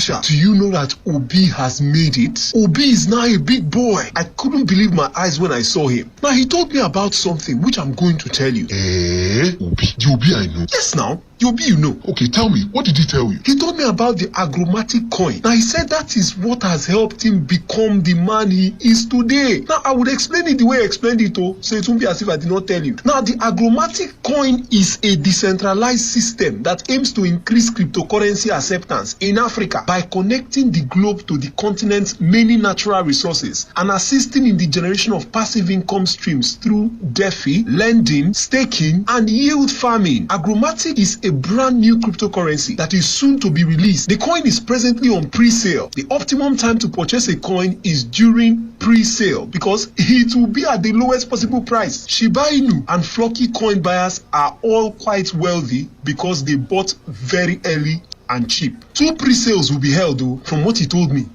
crucial. Do you know that Obi has made it? Obi is now a big boy. I couldn't believe my eyes when I saw him. Now he told me about something which I'm going to tell you. Obi? The Obi I know. Yes, now. The Obi you know. Okay, tell me. What did he tell you? He told me about the agromatic coin. Now he said that is what has helped him become the man he is today. Now I would explain it the way I explained it, so it won't be as if I did not tell you. Now the agromatic coin is a decentralized system that aims to increase cryptocurrency acceptance in Africa by connecting the globe to the continent's many natural resources and assisting in the generation of passive income streams through DeFi, lending, staking, and yield farming. Agromatic is a brand new cryptocurrency that is soon to be released. The coin is presently on pre-sale. The optimum time to purchase a coin is during pre-sale because it will be at the lowest possible price. Shiba Inu and Flocky coin buyers are all quite wealthy because they bought very early and cheap. 2 pre-sales will be held though, from what he told me.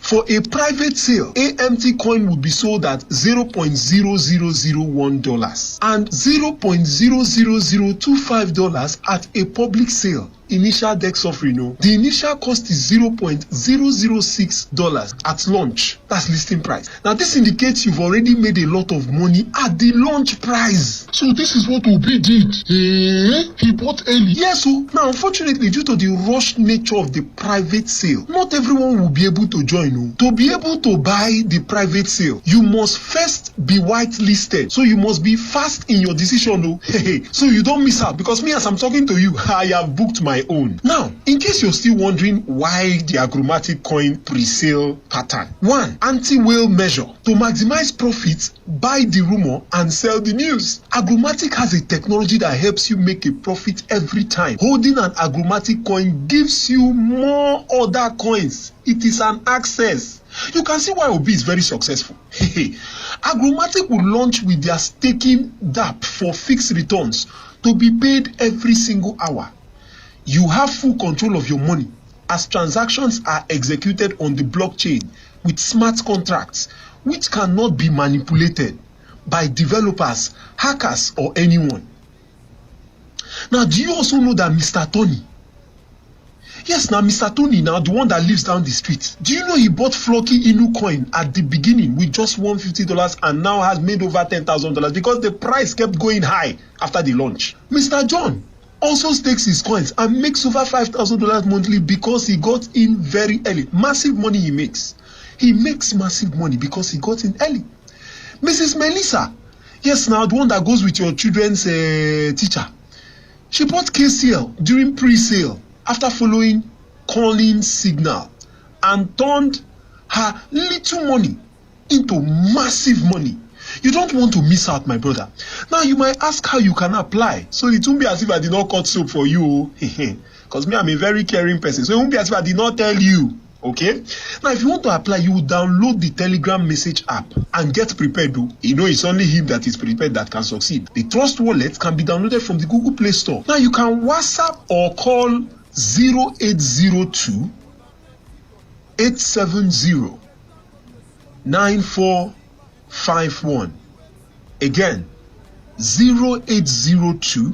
For a private sale, AMT coin would be sold at $0.0001 and $0.00025 at a public sale. Initial DEX offering, the initial cost is $0.006 at launch. That's listing price. Now this indicates you've already made a lot of money at the launch price. So this is what Obi did. He bought early. Yes, so now unfortunately due to the rushed nature of the private sale, not everyone will be able to join. To be able to buy the private sale, you must first be whitelisted. So you must be fast in your decision. So you don't miss out, because me as I'm talking to you, I have booked my own. Now, in case you're still wondering why the agromatic coin pre-sale pattern. 1. Anti-whale measure. To maximize profits, buy the rumor and sell the news. Agromatic has a technology that helps you make a profit every time. Holding an agromatic coin gives you more other coins. It is an access. You can see why Obi is very successful. Agromatic will launch with their staking DApp for fixed returns to be paid every single hour. You have full control of your money as transactions are executed on the blockchain with smart contracts which cannot be manipulated by developers, hackers, or anyone. Now, do you also know that Mr. Tony? Yes, now Mr. Tony, now the one that lives down the street. Do you know he bought Flocky Inu coin at the beginning with just $150 and now has made over $10,000 because the price kept going high after the launch? Mr. John also stakes his coins and makes over $5,000 monthly because he got in very early. Massive money he makes. He makes massive money because he got in early. Mrs. Melissa, yes, now the one that goes with your children's teacher. She bought KCL during pre-sale after following Colin's signal and turned her little money into massive money. You don't want to miss out, my brother. Now you might ask how you can apply. So it won't be as if I did not cut soap for you. Because me, I'm a very caring person. So it won't be as if I did not tell you. Okay? Now if you want to apply, you will download the Telegram message app and get prepared. You know it's only him that is prepared that can succeed. The Trust Wallet can be downloaded from the Google Play Store. Now you can WhatsApp or call 0802 870 9451. Again, 0802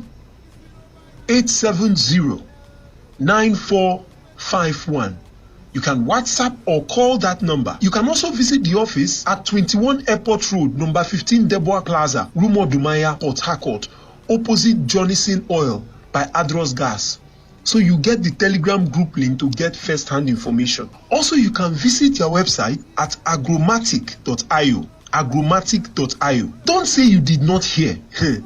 870 9451. You can WhatsApp or call that number. You can also visit the office at 21 Airport Road, number 15 Debois Plaza, Rumo Dumaya, Port Harcourt, opposite Johnson Oil by Adros Gas. So you get the Telegram group link to get first-hand information. Also, you can visit your website at agromatic.io. agromatic.io. Don't say you did not hear.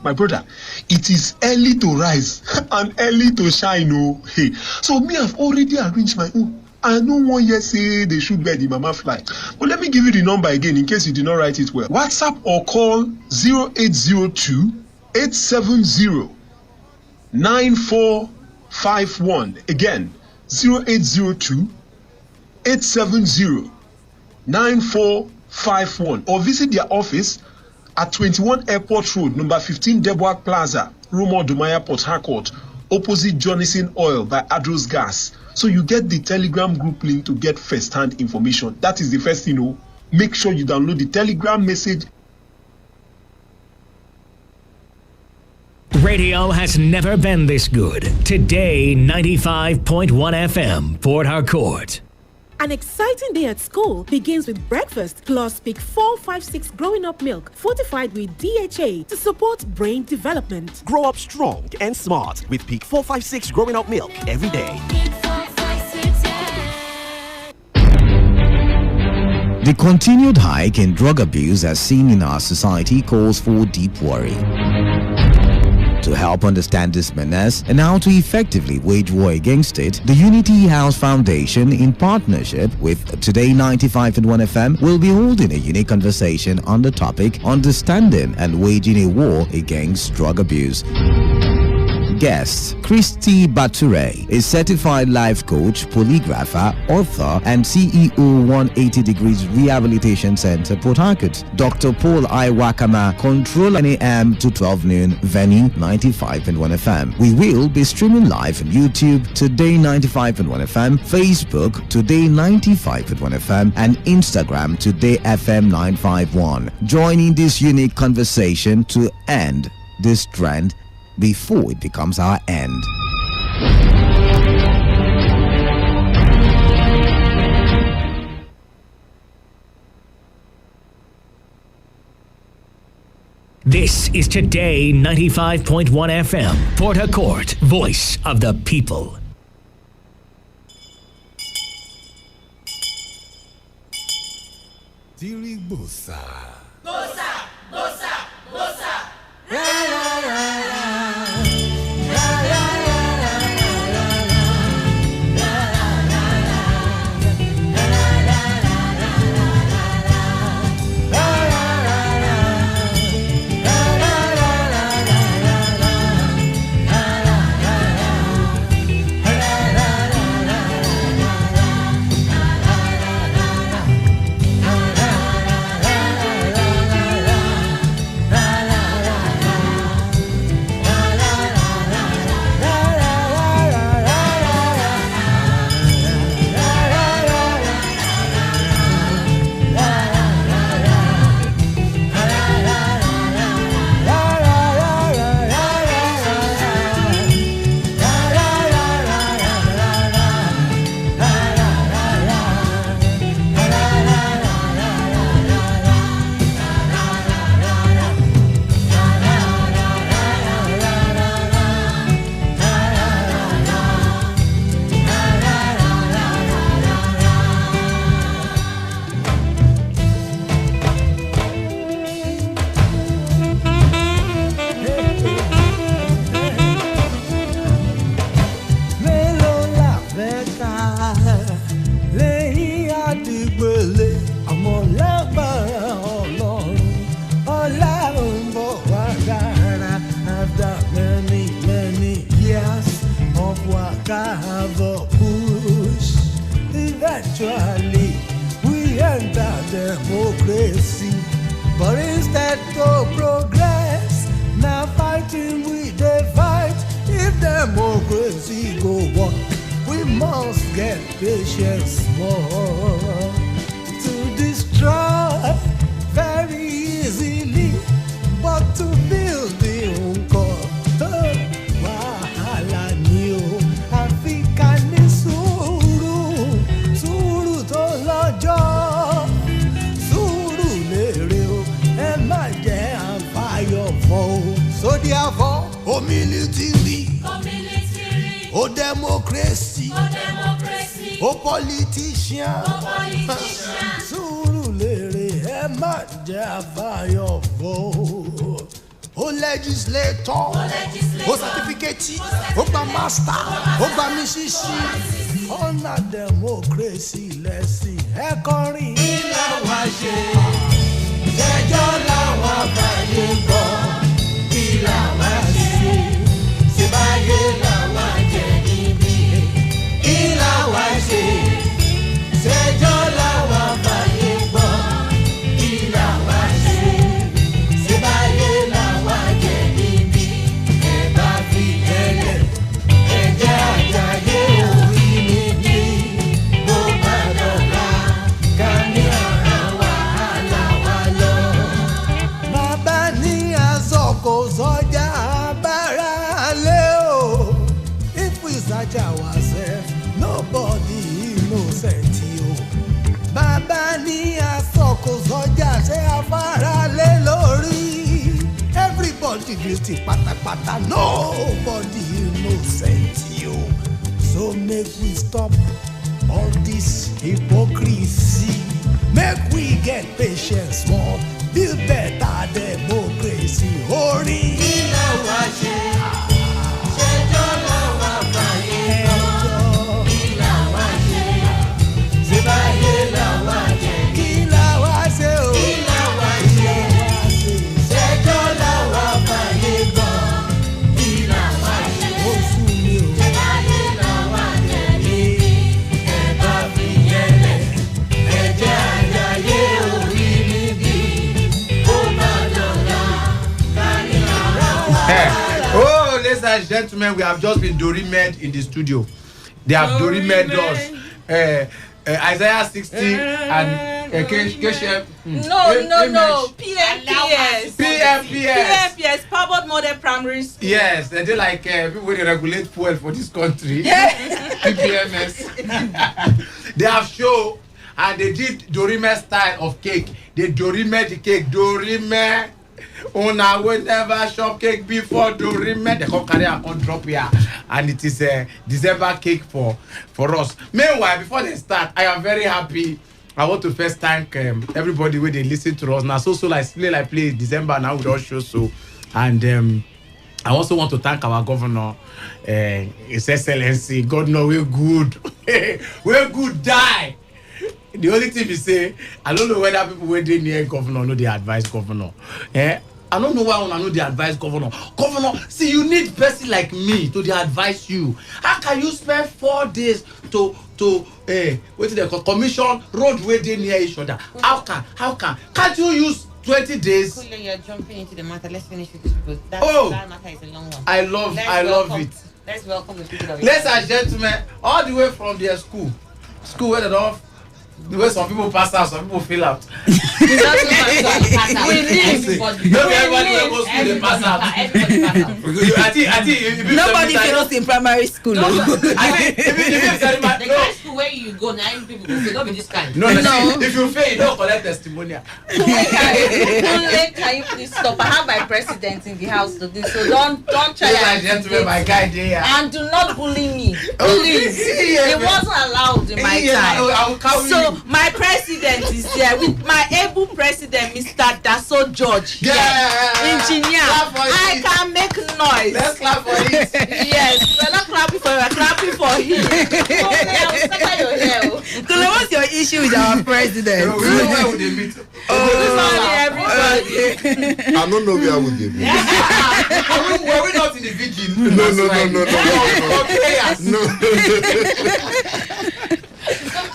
My brother, it is early to rise and early to shine. So me, I've already arranged my own. I know one year say they should bet the mama fly. But let me give you the number again in case you did not write it well. WhatsApp or call 0802 870 9451. Again, 0802 870 9451. Or visit their office at 21 Airport Road, number 15 Debois Plaza, Rumo Dumaya, Port Harcourt, opposite Johnson Oil by Adros Gas. So you get the Telegram group link to get first-hand information. That is the first thing. Make sure you download the Telegram message. Radio has never been this good. Today 95.1 FM, Port Harcourt. An exciting day at school begins with breakfast plus Peak 456 growing up milk fortified with DHA to support brain development. Grow up strong and smart with Peak 456 growing up milk every day. The continued hike in drug abuse as seen in our society calls for deep worry. To help understand this menace and how to effectively wage war against it, the Unity House Foundation, in partnership with Today 95.1 FM, will be holding a unique conversation on the topic Understanding and Waging a War Against Drug Abuse. Guests: Christy Bature, a certified life coach, polygrapher, author, and CEO 180 Degrees Rehabilitation Center, Port Harcourt. Dr. Paul Iwakama, control 9 a.m. to 12 noon, venue 95.1 FM. We will be streaming live on YouTube, Today 95.1 FM, Facebook, Today 95.1 FM, and Instagram, Today FM 951. Joining this unique conversation to end this trend before it becomes our end. This is Today 95.1 FM, Port Harcourt, voice of the people. Bossa, bossa, bossa. innocent o. Bàbá ní asọ̀kò sọ́jà ṣé afárá lé lórí. Everybody guilty pátápátá, nobody innocent o. So make we stop all this hypocrisy. Make we get patience more, build better democracy. Orin ilé wa ṣe, ṣẹjọ́ làwa báyé lọ. Ilé wa ṣe, ṣe báyé làwa jẹ. Ilé wa ṣe o, ilé wa ṣe, ṣẹjọ́ làwa báyé lọ. Ilé wa ṣe, ó sùn mí o. Ṣe báyé làwa jẹ ní ẹ̀bá fi yẹlẹ̀. Ẹ̀jẹ̀ àjàyè orí níbí, ó máa dọ̀la kárí ara wa. Oh, ladies and gentlemen, we have just been Dorimed in the studio. They have Dorimed us. Isaiah 60 and KSHF. No. PMPS, Powered Model Primary School. Yes, they do like people when they regulate fuel for this country. PPMS. They have show and they did Dorime style of cake. They Dorime the cake. Dorime. Una will never shop cake before Dorime. They come carry and come drop here. And it is a December cake for us. Meanwhile, before they start, I am very happy. I want to first thank everybody when they listen to us. Now, so like play December now with all shows. So, and I also want to thank our governor, His Excellency. God know we're good. We're good die. The only thing we say, I don't know whether people when they near governor know they advise governor. I don't know why I know they advise governor. Governor, see, you need person like me to advise you. How can you spend 4 days to what they call commission road where they near each other? How can? Can't you use 20 days? You're jumping into the matter. Let's finish with this because that matter is a long one. I love it. Let's welcome the people of Ladies and gentlemen, all the way from their school where they don't. The way some people pass out, some people fill out. We live. Everybody goes to the pass out. I think Nobody fails in primary school. The kind school where you go, 9 people go. Don't be this kind. No. If you fail, you don't collect testimonial. Can you please stop? I have my president in the house today, so don't try. Ladies and gentlemen, my guy there. And do not bully me, please. It wasn't allowed in my time. So my president is here with my able president, Mr. Daso George. Engineer. I can make noise. Let's clap for it. Yes, we're not clapping for you, we're clapping for him. So what's your issue with our president? We know where would they meet. Good morning, everybody. I don't know where would they be. Were we not in the vigil? No.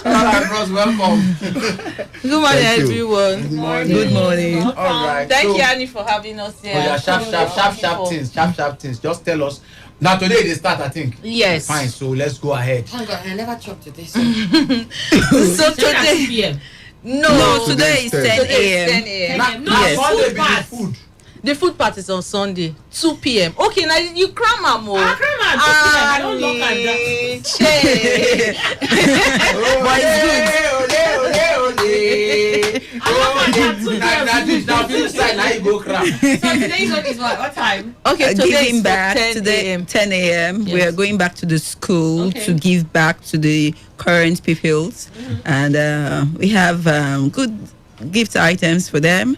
All right, bros, welcome. Good morning, everyone. Good morning. All right. Thank you, Annie, for having us here. Oh, yeah, sharp things. Just tell us. Now today they start, I think. Yes. Fine. So let's go ahead. Thank God, I never chopped today. So today. No, today is 10 a.m. Now Sunday be the food. The food part is on Sunday, 2 p.m. Okay, now you cram am o. I don't look at that. But it's good. Now finish side, now you go cram. So today's one is what time? Okay, today is back 10 a.m. 10 a.m. Yes. We are going back to the school to give back to the current pupils, and we have good gift items for them.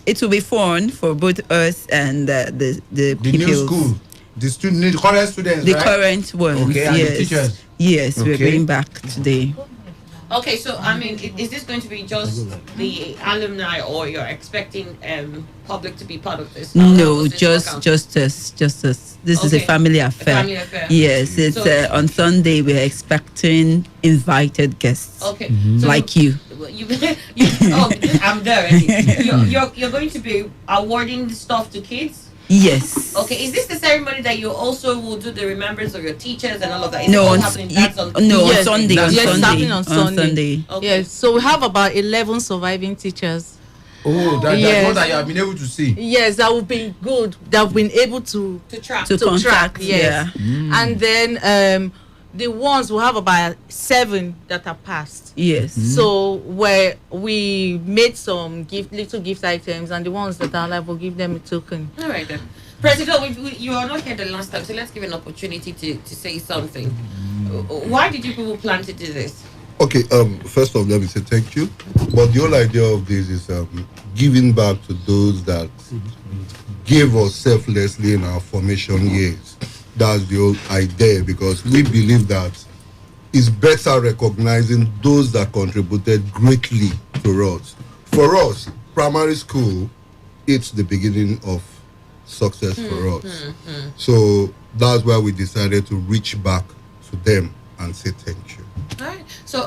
It will be fun for both us and the pupils. New school, the current students, the right? current ones. Okay, and the teachers. Yes, we're going back today. Okay, so I mean, is this going to be just the alumni, or you're expecting public to be part of this? No, just us. This is a family affair. A family affair. Yes, it's on Sunday. We're expecting invited guests. Okay, so like you. I'm there already. You're going to be awarding stuff to kids. Yes. Okay, is this the ceremony that you also will do the remembrance of your teachers and all of that? No, on Sunday. On Sunday. Yes, happening on Sunday. Okay. Yes, so we have about 11 surviving teachers. Oh, that's what I have been able to see. Yes, that would be good. That have been able to track. To track, yes. Yeah. And then the ones who have about 7 that are passed. Yes. So where we made some little gift items, and the ones that are alive, we'll give them a token. All right then. President, you are not here the last time, so let's give an opportunity to say something. Why did you people plan to do this? Okay, first off, let me say thank you. But the whole idea of this is giving back to those that gave us selflessly in our formation years. That's the whole idea, because we believe that it's better recognizing those that contributed greatly to us. For us, primary school, it's the beginning of success for us. So that's why we decided to reach back to them and say thank you. All right. So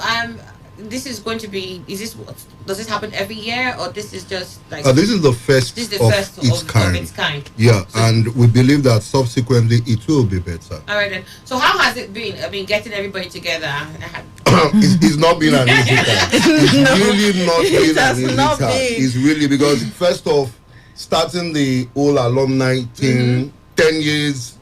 this is going to be. Does this happen every year, or this is just like? This is the first of its kind. Yeah, so, and we believe that subsequently it will be better. All right then. So how has it been? I mean, getting everybody together. It's not been an easy time. It's really not been an easy time. It's really, because first off, starting the whole alumni thing, 10 years.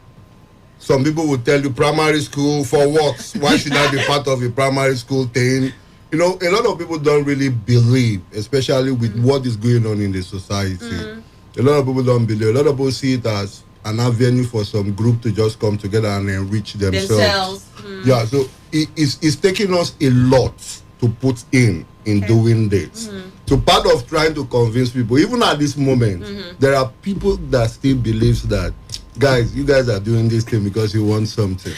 Some people will tell you primary school for what? Why should I be part of a primary school thing? You know, a lot of people don't really believe, especially with what is going on in the society. A lot of people don't believe. A lot of people see it as an avenue for some group to just come together and enrich themselves. Yeah, so it's taking us a lot to put in doing this. So part of trying to convince people, even at this moment, there are people that still believes that, guys, you guys are doing this thing because you want something.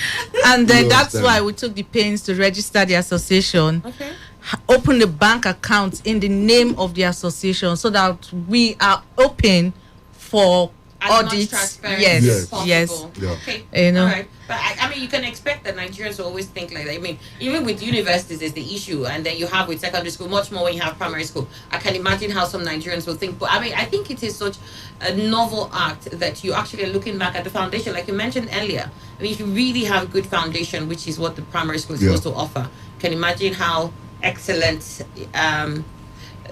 And then that's why we took the pains to register the association, open the bank account in the name of the association, so that we are open for audits. Yes. Yeah. Okay. You know. All right. But I mean, you can expect that Nigerians will always think like that. I mean, even with universities is the issue, and then you have with secondary school, much more when you have primary school. I can imagine how some Nigerians will think. But I mean, I think it is such a novel act that you actually are looking back at the foundation, like you mentioned earlier. I mean, if you really have a good foundation, which is what the primary school is supposed to offer, can imagine how excellent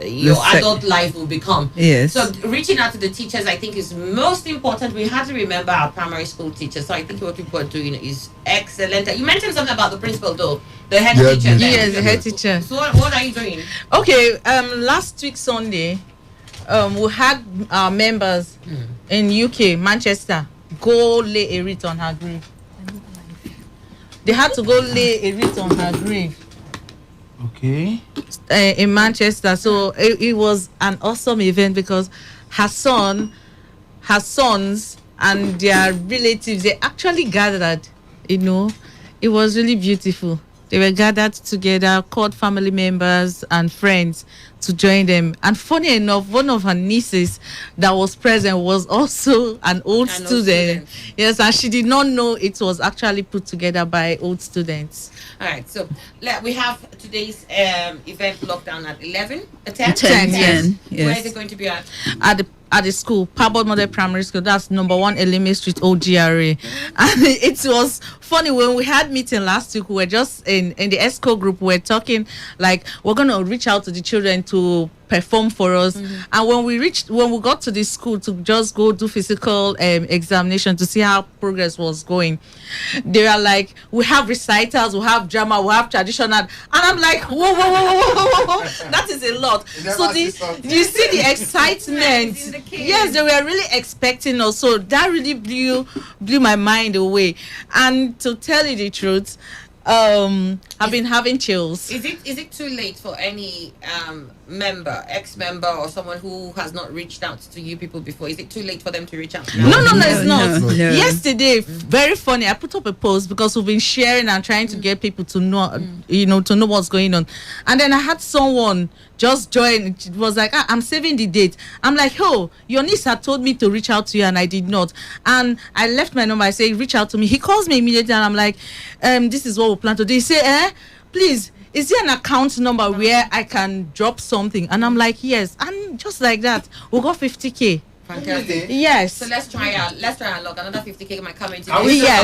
your adult life will become. Yes. So reaching out to the teachers, I think, is most important. We have to remember our primary school teachers. So I think what people are doing is excellent. You mentioned something about the principal, though, the head teacher. Yes, the head teacher. So what are you doing? Okay. Last week Sunday, we had our members in UK, Manchester, go lay a wreath on her grave. They had to go lay a wreath on her grave. Okay. In Manchester. So it was an awesome event, because her sons and their relatives, they actually gathered, you know. It was really beautiful. They were gathered together, called family members and friends to join them. And funny enough, one of her nieces that was present was also an old student. Yes, and she did not know it was actually put together by old students. All right, so we have today's event locked down at 11, 10. Yes. Where is it going to be at? At the school, Pabot Model Primary School. That's number 1 Elime Street, OGRA. And it was funny, when we had meeting last week, we were just in the ESCO group, we were talking like, we're going to reach out to the children to perform for us. And when we got to the school to just go do physical examination to see how progress was going, they are like, we have recitals, we have drama, we have traditional, and I'm like, whoa, that is a lot. So you see the excitement. Yes, they were really expecting us, so that really blew my mind away. And to tell you the truth, I've been having chills. Is it too late for any ex-member or someone who has not reached out to you people before? Is it too late for them to reach out? No, it's not. No. Yesterday, very funny, I put up a post because we've been sharing and trying to get people to know, to know what's going on. And then I had someone just join. It was like, I'm saving the date. I'm like, oh, your niece had told me to reach out to you and I did not. And I left my number. I say, reach out to me. He calls me immediately and I'm like, this is what we plan to do. He say, please, is there an account number where I can drop something? And I'm like, yes. And just like that, we got 50K. Fantastic. Yes. So let's try and log another 50K might come into this. Yes.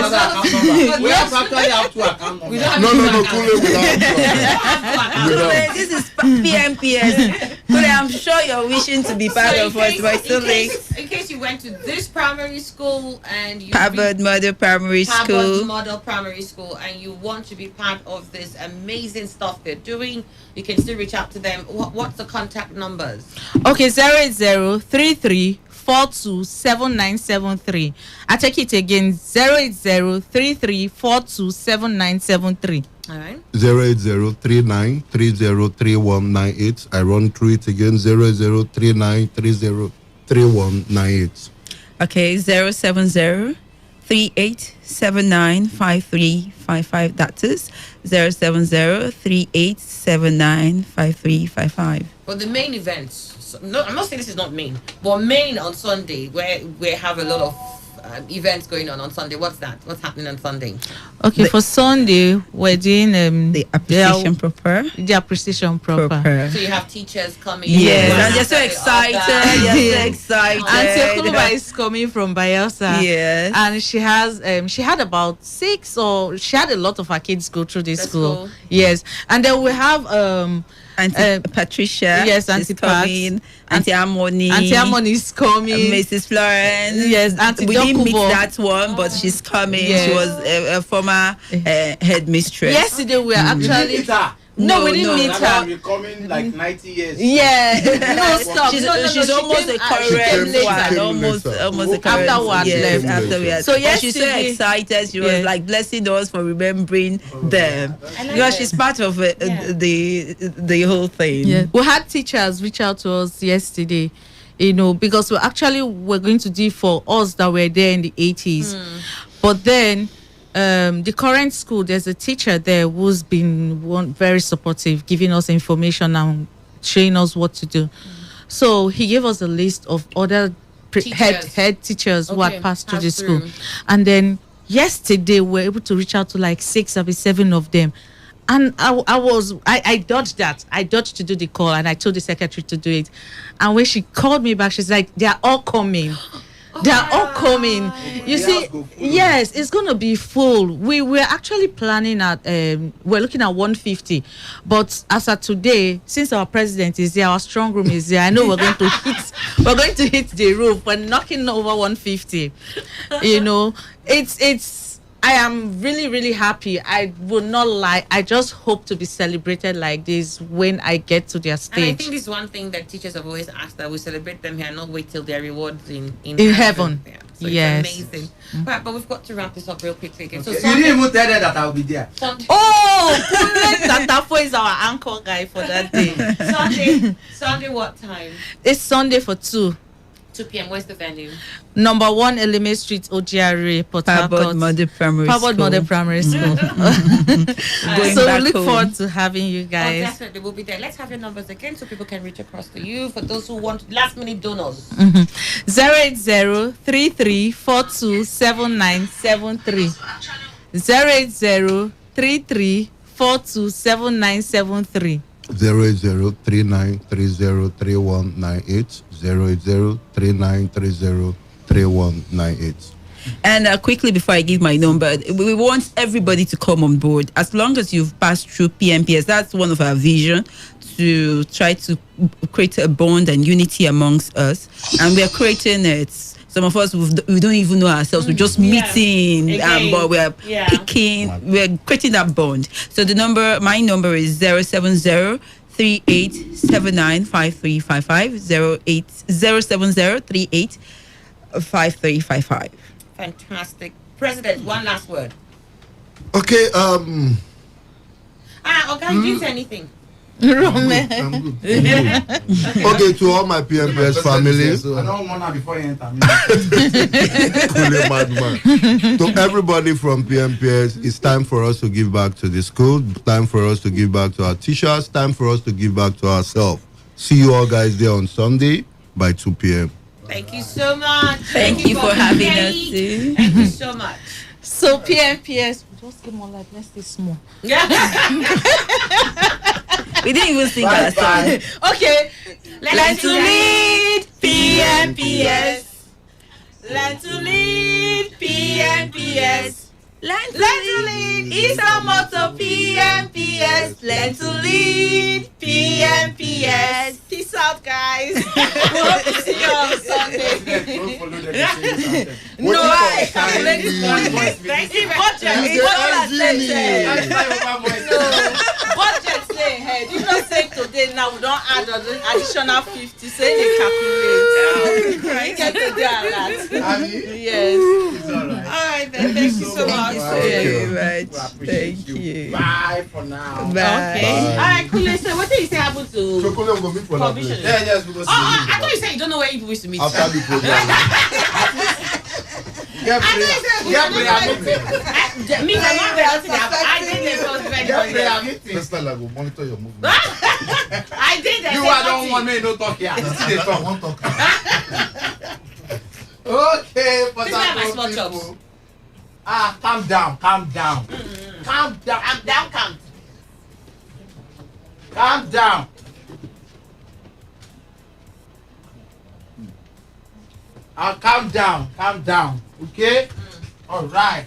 We have actually have 2 account numbers. No, Kule, we have 2 This is PMPS. But I'm sure you're wishing to be part of us, but it's too late. In case you went to this primary school and you Pabot Model Primary School, and you want to be part of this amazing stuff they're doing, you can still reach out to them. What's the contact numbers? Okay, 08033427973. I take it again, 08033427973. All right. 08039303198. I run through it again. 08039303198. Okay, 07038795355. That is 07038795355. For the main events, no, I'm not saying this is not main, but main on Sunday, where we have a lot of events going on Sunday. What's that? What's happening on Sunday? Okay, for Sunday, we're doing the appreciation proper. The appreciation proper. So you have teachers coming. Yes, and they're so excited. They're so excited. Auntie Okuluba is coming from Bayelsa. Yes. And she had about 6 or she had a lot of her kids go through this school. Cool. Yes. And then we have Auntie Patricia. Yes, Auntie coming. Auntie Harmony. Auntie Harmony is coming. Mrs. Florence. Yes, Auntie we didn't meet Dokubo. that one, but she's coming. Yes. She was a former headmistress. Yesterday we were actually. No, we didn't meet her. We're coming like 90 years. Yeah. No, stop. She's She almost came a current one. Almost a current. Afterwards, yes, afterwards. So but she's so excited. She was like blessing us for remembering them. Because she's part of the whole thing. Yeah. We had teachers reach out to us yesterday, because we're going to do for us that were there in the 80s. But then the current school, there's a teacher there who's been very supportive, giving us information and showing us what to do. So he gave us a list of other head teachers who had passed through the school. And then yesterday we were able to reach out to like 6 or 7 of them. And I dodged that. I dodged to do the call, and I told the secretary to do it. And when she called me back, she's like, they are all coming. They are all coming. You see, yes, it's going to be full. We're actually planning at, we're looking at 150. But as of today, since our president is there, our strong room is there, I know we're going to hit the roof. We're knocking over 150. I am really, really happy. I will not lie. I just hope to be celebrated like this when I get to their stage. And I think this is one thing that teachers have always asked, that we celebrate them here and not wait till their rewards in heaven. Yeah. So yes. It's amazing. Right, but we've got to wrap this up real quickly again. So you didn't even tell them that I'll be there. Tatafo is our anchor guy for that day. Sunday what time? It's Sunday for 2 p.m. Where's the venue? Number 1 Elime Street, OGRA, Port Harcourt. Pabot Model Primary School. So we look forward to having you guys. Oh, definitely, we'll be there. Let's have your numbers again so people can reach across to you. For those who want last-minute donors. 08033427973. 08033427973. 08039303198. 08039303198. And quickly before I give my number, we want everybody to come on board. As long as you've passed through PMPS, that's one of our vision, to try to create a bond and unity amongst us. And we are creating it. Some of us, we don't even know ourselves. We're just meeting, but we're picking, we're creating that bond. So my number is 07038795355, 070385355. Fantastic. President, one last word. Okay, okay, you didn't say anything. Okay, to all my PMPS family. I don't want to before you enter. To everybody from PMPS, it's time for us to give back to the school, time for us to give back to our teachers, time for us to give back to ourselves. See you all guys there on Sunday by 2 p.m. Thank you so much. Thank you for having us. Thank you so much. So PMPS, just give more like let's stay small. Yeah. We didn't even sing our song. Okay. Learn to lead PMPS. Learn to lead PMPS. Learn to lead is our motto PMPS. Learn to lead PMPS. Peace Peace out, guys. We hope to see you on Sunday. No, I calculate this budget. Thank you. Budget say ahead. You don't say today now we don't add additional 50. Say they calculate. We get today a lot. Yes. It's all right. All right then. Thank you so much. Thank you. Bye for now. Bye. Okay. All right, cool. So what did you say happened to Chocolate will meet for that place. Yeah, yes, we go see I thought you said you don't know where you wish to meet. After the program. Get prayer. Me, I'm not rehearsing. I did this. Next time I will monitor your movement. I did that. You don't want me to talk here. Still they talk. Won't talk. Okay, for This is my small that chops. people. Calm down. Calm down. I'm down, calm. Calm down. Calm down. Okay? All right.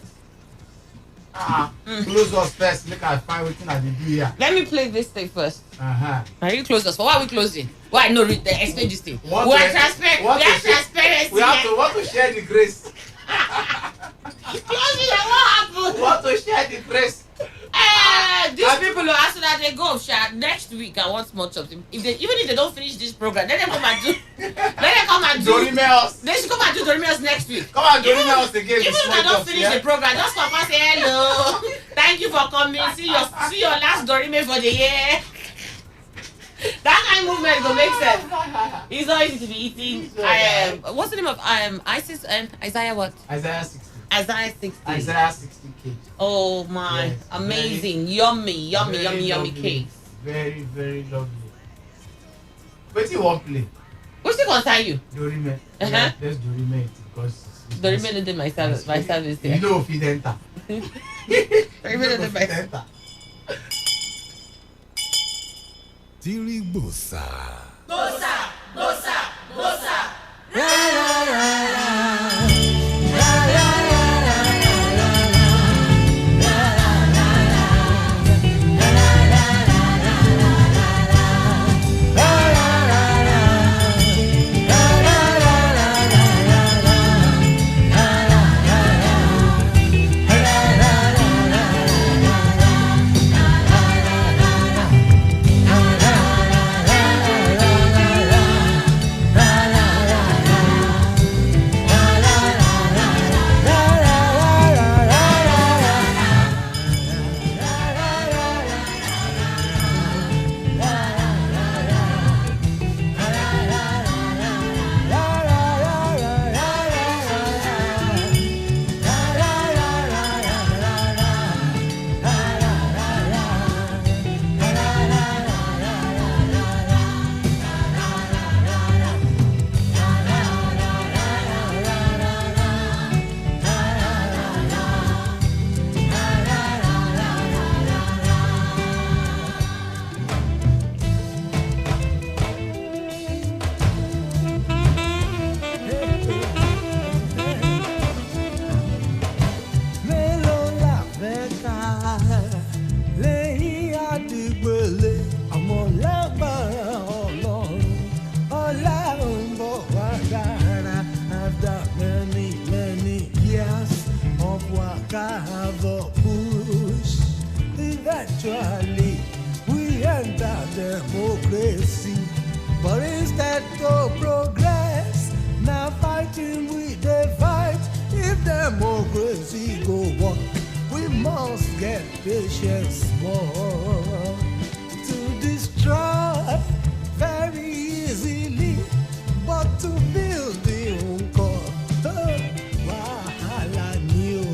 Close us first. Make I find what I do here. Let me play this thing first. Uh-huh. Are you close us? For why are we closing? Why no read the explain this thing? We are transparent. We what are to transparency. We have to want to share the grace. Closing and what happened? Want to share the grace. These people are asking that they go next week. I want small chops. Even if they don't finish this program, let them come and do. Let them come and do. Dorimeos. They should come and do Dorimeos next week. Come and Dorimeos again. Even if I don't finish the program, just come and say hello. Thank you for coming. See your last Dorime for the year. That kind of movement will make sense. It's not easy to be eating. What's the name of Isis and Isaiah what? Isaiah 60. Isaiah 60. Isaiah 60 cake. Oh my, Yes, amazing, very, yummy lovely. cakes. Very, very lovely. But you won't play. What's the concern you? Dorime. Uh-huh. Let's Dorime it because Dorime did my service here. You know if it enter. Dorime did my enter. Tiribusa. Bosa. Eventually, we enter democracy. But instead of progress, now fighting we the fight. If democracy go on, we must get patience more. To destroy very easily, but to build the wahala new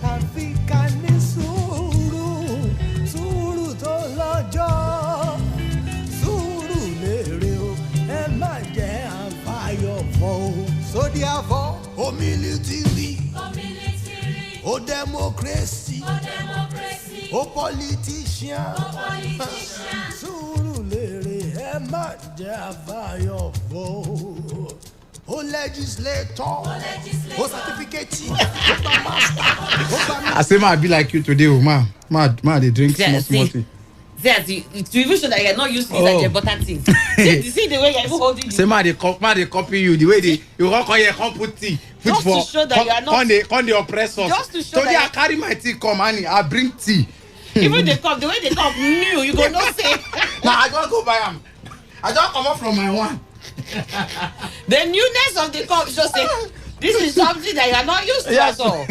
African sùúrù tó lọ́jọ́ sùúrù lérè o ẹ má jẹ́ àbáyọ fọ́ o. So therefore, humility, o democracy, o politician, sùúrù lérè ẹ má jẹ́ àbáyọ fọ́ o. O legislator, o certificate, o master, I say, man, I be like you today, oh, man. Man, they drink small tea. Yes, to even show that you're not used to this like butter thing. see the way you're even holding it. Say man, they copy you. The way you can't put tea. Just to show that you are not. Con the oppressors. Just to show that. I carry my tea, come and I bring tea. Even the way they come new, you go not say. Now I don't go buy them. I don't come up from my one. The newness of the cup just say this is something that you are not used to at all.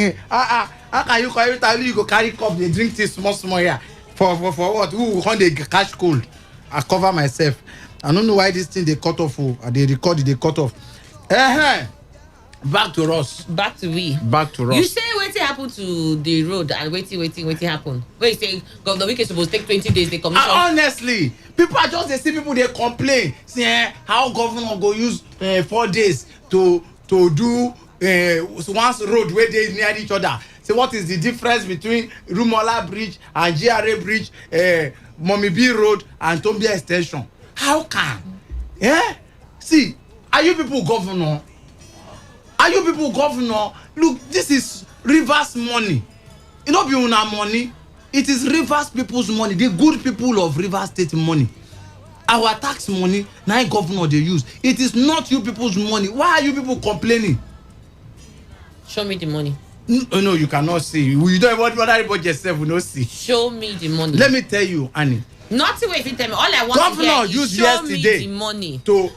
How can you every time you go carry cup, they drink tea small here. For what? Who want they catch cold? I cover myself. I don't know why this thing they cut off. They record it, they cut off. Back to us. Back to we. Back to us. You say what happened to the road and waiting happen. Where you say Governor Wike supposed to take 20 days, they commission. Honestly, people are just they see people they complain. Say how governor go use 4 days to do once road where they near each other. So what is the difference between Rumola Bridge and GRA Bridge, Mommy B Road and Tombia Extension? How can? Yeah? See, are you people governor? Are you people governor? Look, this is Rivers money. It not be una money. It is Rivers people's money. The good people of Rivers State money. Our tax money, now governor they use. It is not you people's money. Why are you people complaining? Show me the money. No, you cannot see. You don't want everybody yourself will not see. Show me the money. Let me tell you, Annie. Nothing if you tell me. All I want governor to hear is show me the money. To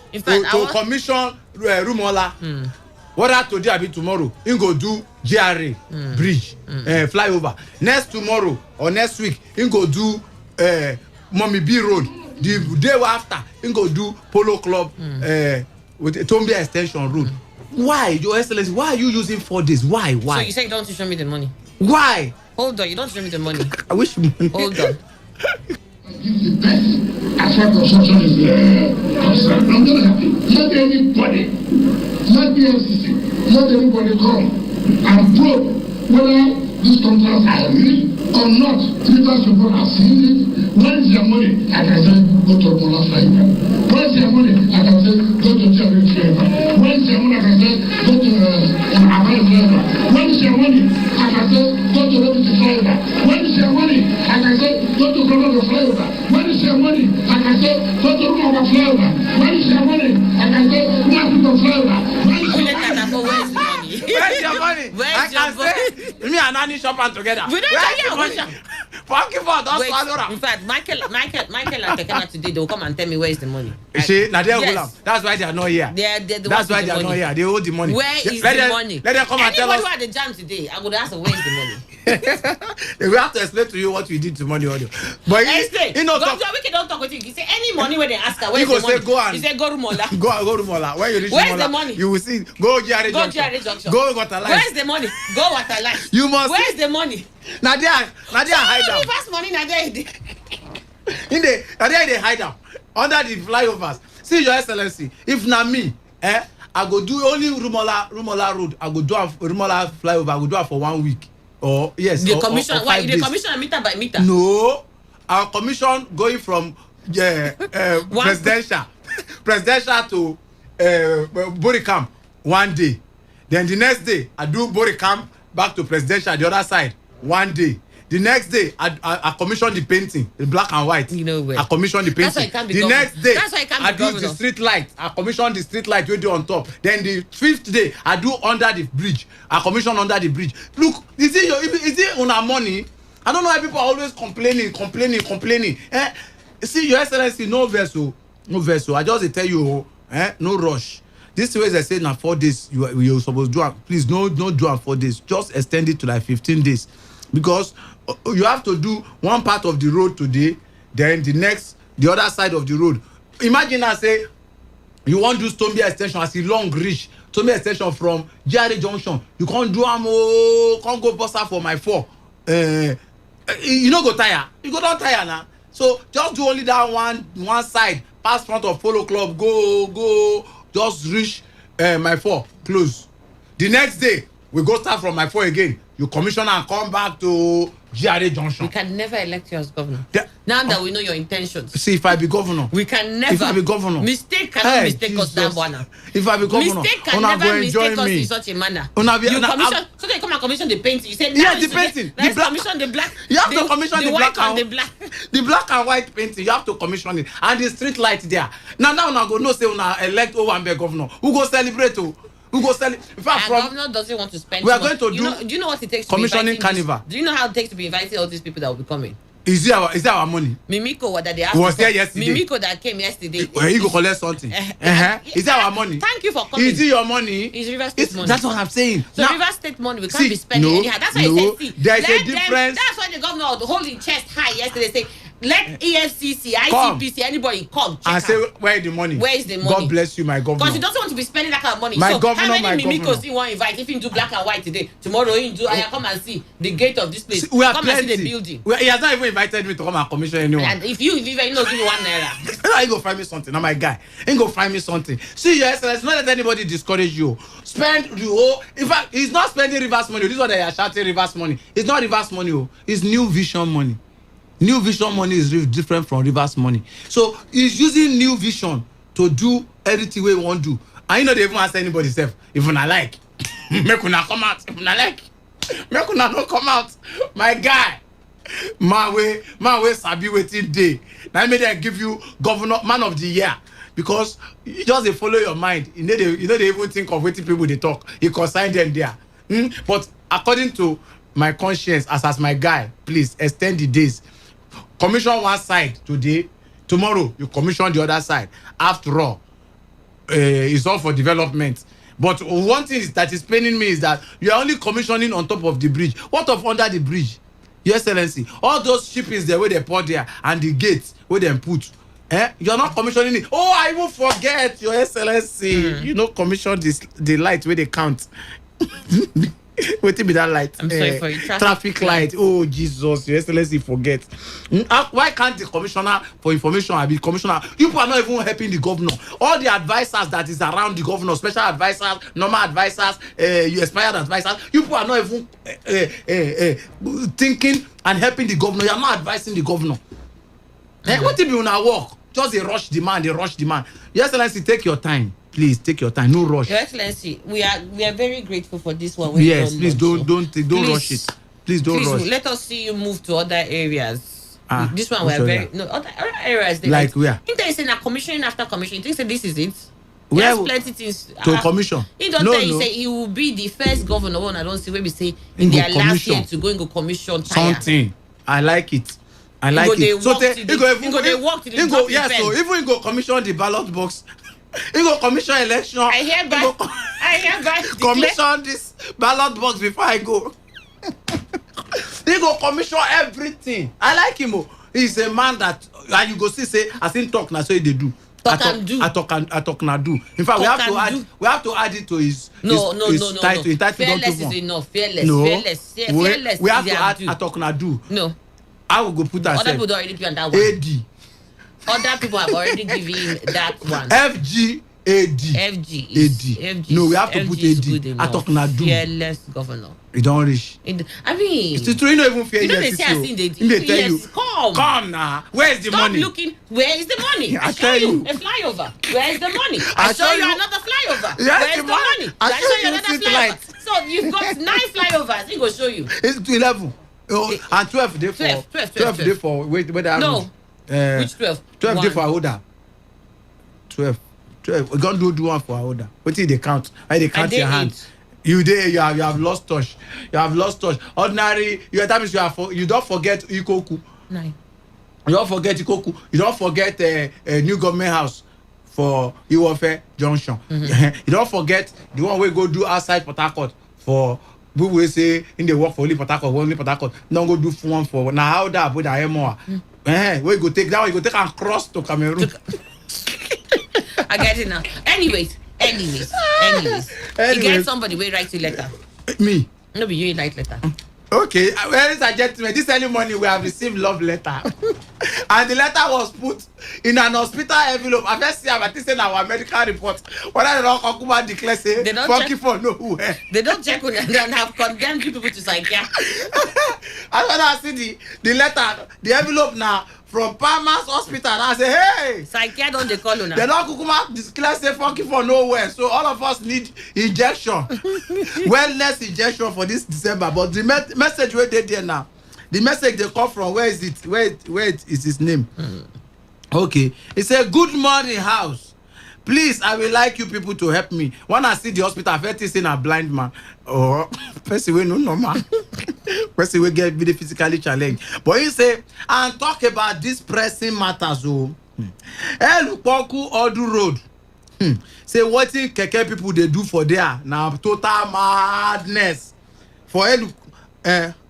commission Rumola. Whether today or tomorrow, he go do GRA bridge, flyover. Next tomorrow or next week, he go do Mommy B Road. The day after, he go do Polo Club with Tombia Extension Road. Why, Your Excellency? Why are you using 4 days? Why? So you say you don't show me the money? Why? Hold on, you don't show me the money. I wish money. Hold on. Give the best as far construction is concerned. I'm not happy. Let anybody, let the FCC, let anybody come and probe whether these contracts are real or not. Rivers people have seen it. Where is your money? I can say, go to Mola Flyover. Where is your money? I can say, go to Jerry Flyover. Where is your money? I can say, go to Hawaii Flyover. Where is your money? I can say, go to Robinson Flyover. Where is your money? I can say, go to Colorado Flyover. Where is your money? I can say, go to Rumaba Flyover. Where is your money? I can say, Rumaba Flyover. Where is your money? Where's your money? Where's your money? Me and Annie shop together. We don't Where's your money? Fuck you for don't swallow that. In fact, Michael and Tekena today, they'll come and tell me where's the money. See, now that's why they are not here. That's why they are not here. They hold the money. Where is the money? Let them come and tell us. Anybody who had the jam today, I would ask them, where's the money? We have to explain to you what we did to money audio. But you know, we don't talk with you. He say any money when they ask her, where's the money? He say go Rumola. Go Rumola. When you reach where's Rumola, the money? You will see. Go GRA Junction. Go Waterline. Where's the money? Go Waterline. You must. Where's the money? Nadia hide down. Fast money Nadia. Nadia they hide down under the flyovers. See, Your Excellency, if not me, I go do only Rumola Road. I go do Rumola flyover. I go do it for 1 week. Or yes, the commission. or Why the commission meter by meter? No, our commission going from presidential to Boricam 1 day. Then the next day I do Boricam back to presidential the other side 1 day. The next day I commission the painting, the black and white. You know where? I commission the painting. That's why it can't be the governor. next day That's why it can't I be do governor. the street light. I commission the street light we do on top. Then the 5th day I do under the bridge. I commission under the bridge. Look, is it on our money? I don't know why people are always complaining. See, Your Excellency, no vessel. I just tell you, no rush. This way they say now 4 days you supposed to do it. Please no do it 4 days. Just extend it to like 15 days. Because you have to do one part of the road today, then the other side of the road. Imagine I say you want to do Tombia Extension as a long reach. Tombia Extension from GRA Junction. You can't do can't go bust out for my 4. You no go tire. You go don't tire now. So just do only that one side. Pass front of Polo Club. Go. Just reach my 4. Close. The next day we go start from my 4 again. You commission and come back to GRA Junction. We can never elect you as governor. Now that we know your intentions. See, if I be governor, we can never. If I be governor, mistake cannot mistake us that one. If I be governor, mistake can never mistake us in such a manner. You commission, so they come and commission the painting. You say, yeah, the painting. Let's commission the black. You have to commission the black and the black. The black and white painting. You have to commission it, and the street light there. Now go no say una elect Owambe governor. Who go celebrate? Who go sell it? In fact, governor doesn't want to spend. We are going to do. Do you know what it takes? Commissioning carnival. Do you know how it takes to be inviting all these people that will be coming? Is it our money? Mimiko that they was there yesterday. Mimiko that came yesterday. Well, you go collect something. Is that our money? Thank you for coming. Is it your money? It's River State money. That's what I'm saying. So River State money we can't be spending anyhow. That's why I said, there's a difference. That's why the governor holding chest high yesterday say, let EFCC, ICPC, anybody come check and say where is the money? Where is the money? God bless you, my governor. Because he doesn't want to be spending that kind of money. My so governor, how many Mimikos he want to invite? If he do black and white today, tomorrow he do. I come and see the gate of this place. We are come plenty. and see the building. He has not even invited me to come and commission anyone. And if you know, give me £1. He go find me something. Now my guy, he go find me something. See, your excellence, not let anybody discourage you. Spend the whole. In fact, he's not spending reverse money. This is what they are shouting reverse money. It's not reverse money. It's new vision money. New vision money is different from reverse money. So he's using new vision to do everything we want to do. And you know they even ask anybody self, if una like, make una come out. If una like, make una no come out. My guy, my way sabi waiting day. Now may they give you governor man of the year. Because you just they follow your mind. You know they even think of waiting people they talk. You consign them there. But according to my conscience as my guy, please extend the days. Commission one side today, tomorrow you commission the other side. After all, it's all for development. But one thing that is paining me is that you are only commissioning on top of the bridge. What of under the bridge? Your Excellency, all those shippings there where they pour there and the gates where they put. You're not commissioning it. Oh, I will forget, Your Excellency. You know, commission the light where they count. Wait till be that light. I'm sorry for you. Traffic light. Oh Jesus, Your Excellency, forget. Why can't the commissioner for information be commissioner? You people are not even helping the governor. All the advisors that is around the governor, special advisors, normal advisors, expired advisors, you people are not even thinking and helping the governor. You are not advising the governor. What if you wanna work? Just a rush demand, Your Excellency, take your time. Please take your time. No rush. Your Excellency, we are very grateful for this one. Yes, please don't rush it. Please don't rush. Let us see you move to other areas. This one we are other areas. Like where? Think they say na commissioning after commissioning. Think say this is it. Where There's plenty things to commission. He don't tell you say he will be the first governor. One I don't see where we say in their last year to go and go commission something. I like it. I like it. So they walk to the yeah. So even you go commission the ballot box. You go commission election. I hereby commission this ballot box before I go. He go commission everything. I like him. He's a man that and you go see say as in talk now so they do. I talk na do. In fact, we have to add it to his title. Fearless is enough. Fearless. We have to add I talk na do. No. I will go put that. Other people don't already be on that one. AD. Other people have already given that one. FG. No, we have to put AD. I talk na do. Fearless governor. You don't reach. I mean, it's true. You don't even fear. You know they say I seen the tell you. Come now. Where is the money? Stop looking. Where is the money? I show you a flyover. Where is the money? I show you another flyover. Where is the money? I show you another flyover. So you've got 9 flyovers. He go show you. It's 11. And 12 day for 12 day for wait no. Which 12? 12 day for Ahoda. 12. We can't do one for Ahoda. What did they count? Why they count your hands? You have lost touch. You have lost touch. Ordinary, that means you don't forget Ikoku. 9. You don't forget Ikoku. You don't forget a new government house for Iwofe Junction. You don't forget the one we go do outside Port Harcourt for we will say in the work for only Port Harcourt. Don't go do one for now. How that with the more? We go take that one. You go take and cross to Cameroon. I get it now. Anyways. You get somebody will write you letter. Me. No, be you write letter. Okay, ladies and gentlemen, this early morning we have received love letter. And the letter was put in an hospital envelope. I first see about this in our medical report. What I don't Kokuma declare say funky for nowhere. They don't check with and have condemned people to psychiatry. And when I see the letter, the envelope now from Palmer's hospital, I say, hey, psychiatry don't they call you now? They don't Kokuma declare say funky for nowhere. So all of us need injection, wellness injection for this December. But the message where they there now. The message they come from, where is it? Where is his name? Okay. It says, good morning, house. Please, I will like you people to help me. When I see the hospital, I felt it's in a blind man. Or person will no normal. Person will get really physically challenged. But he say, and talk about this pressing matters. Elupoku Odu Road. Say, what thing keke people they do for there? Now, total madness. For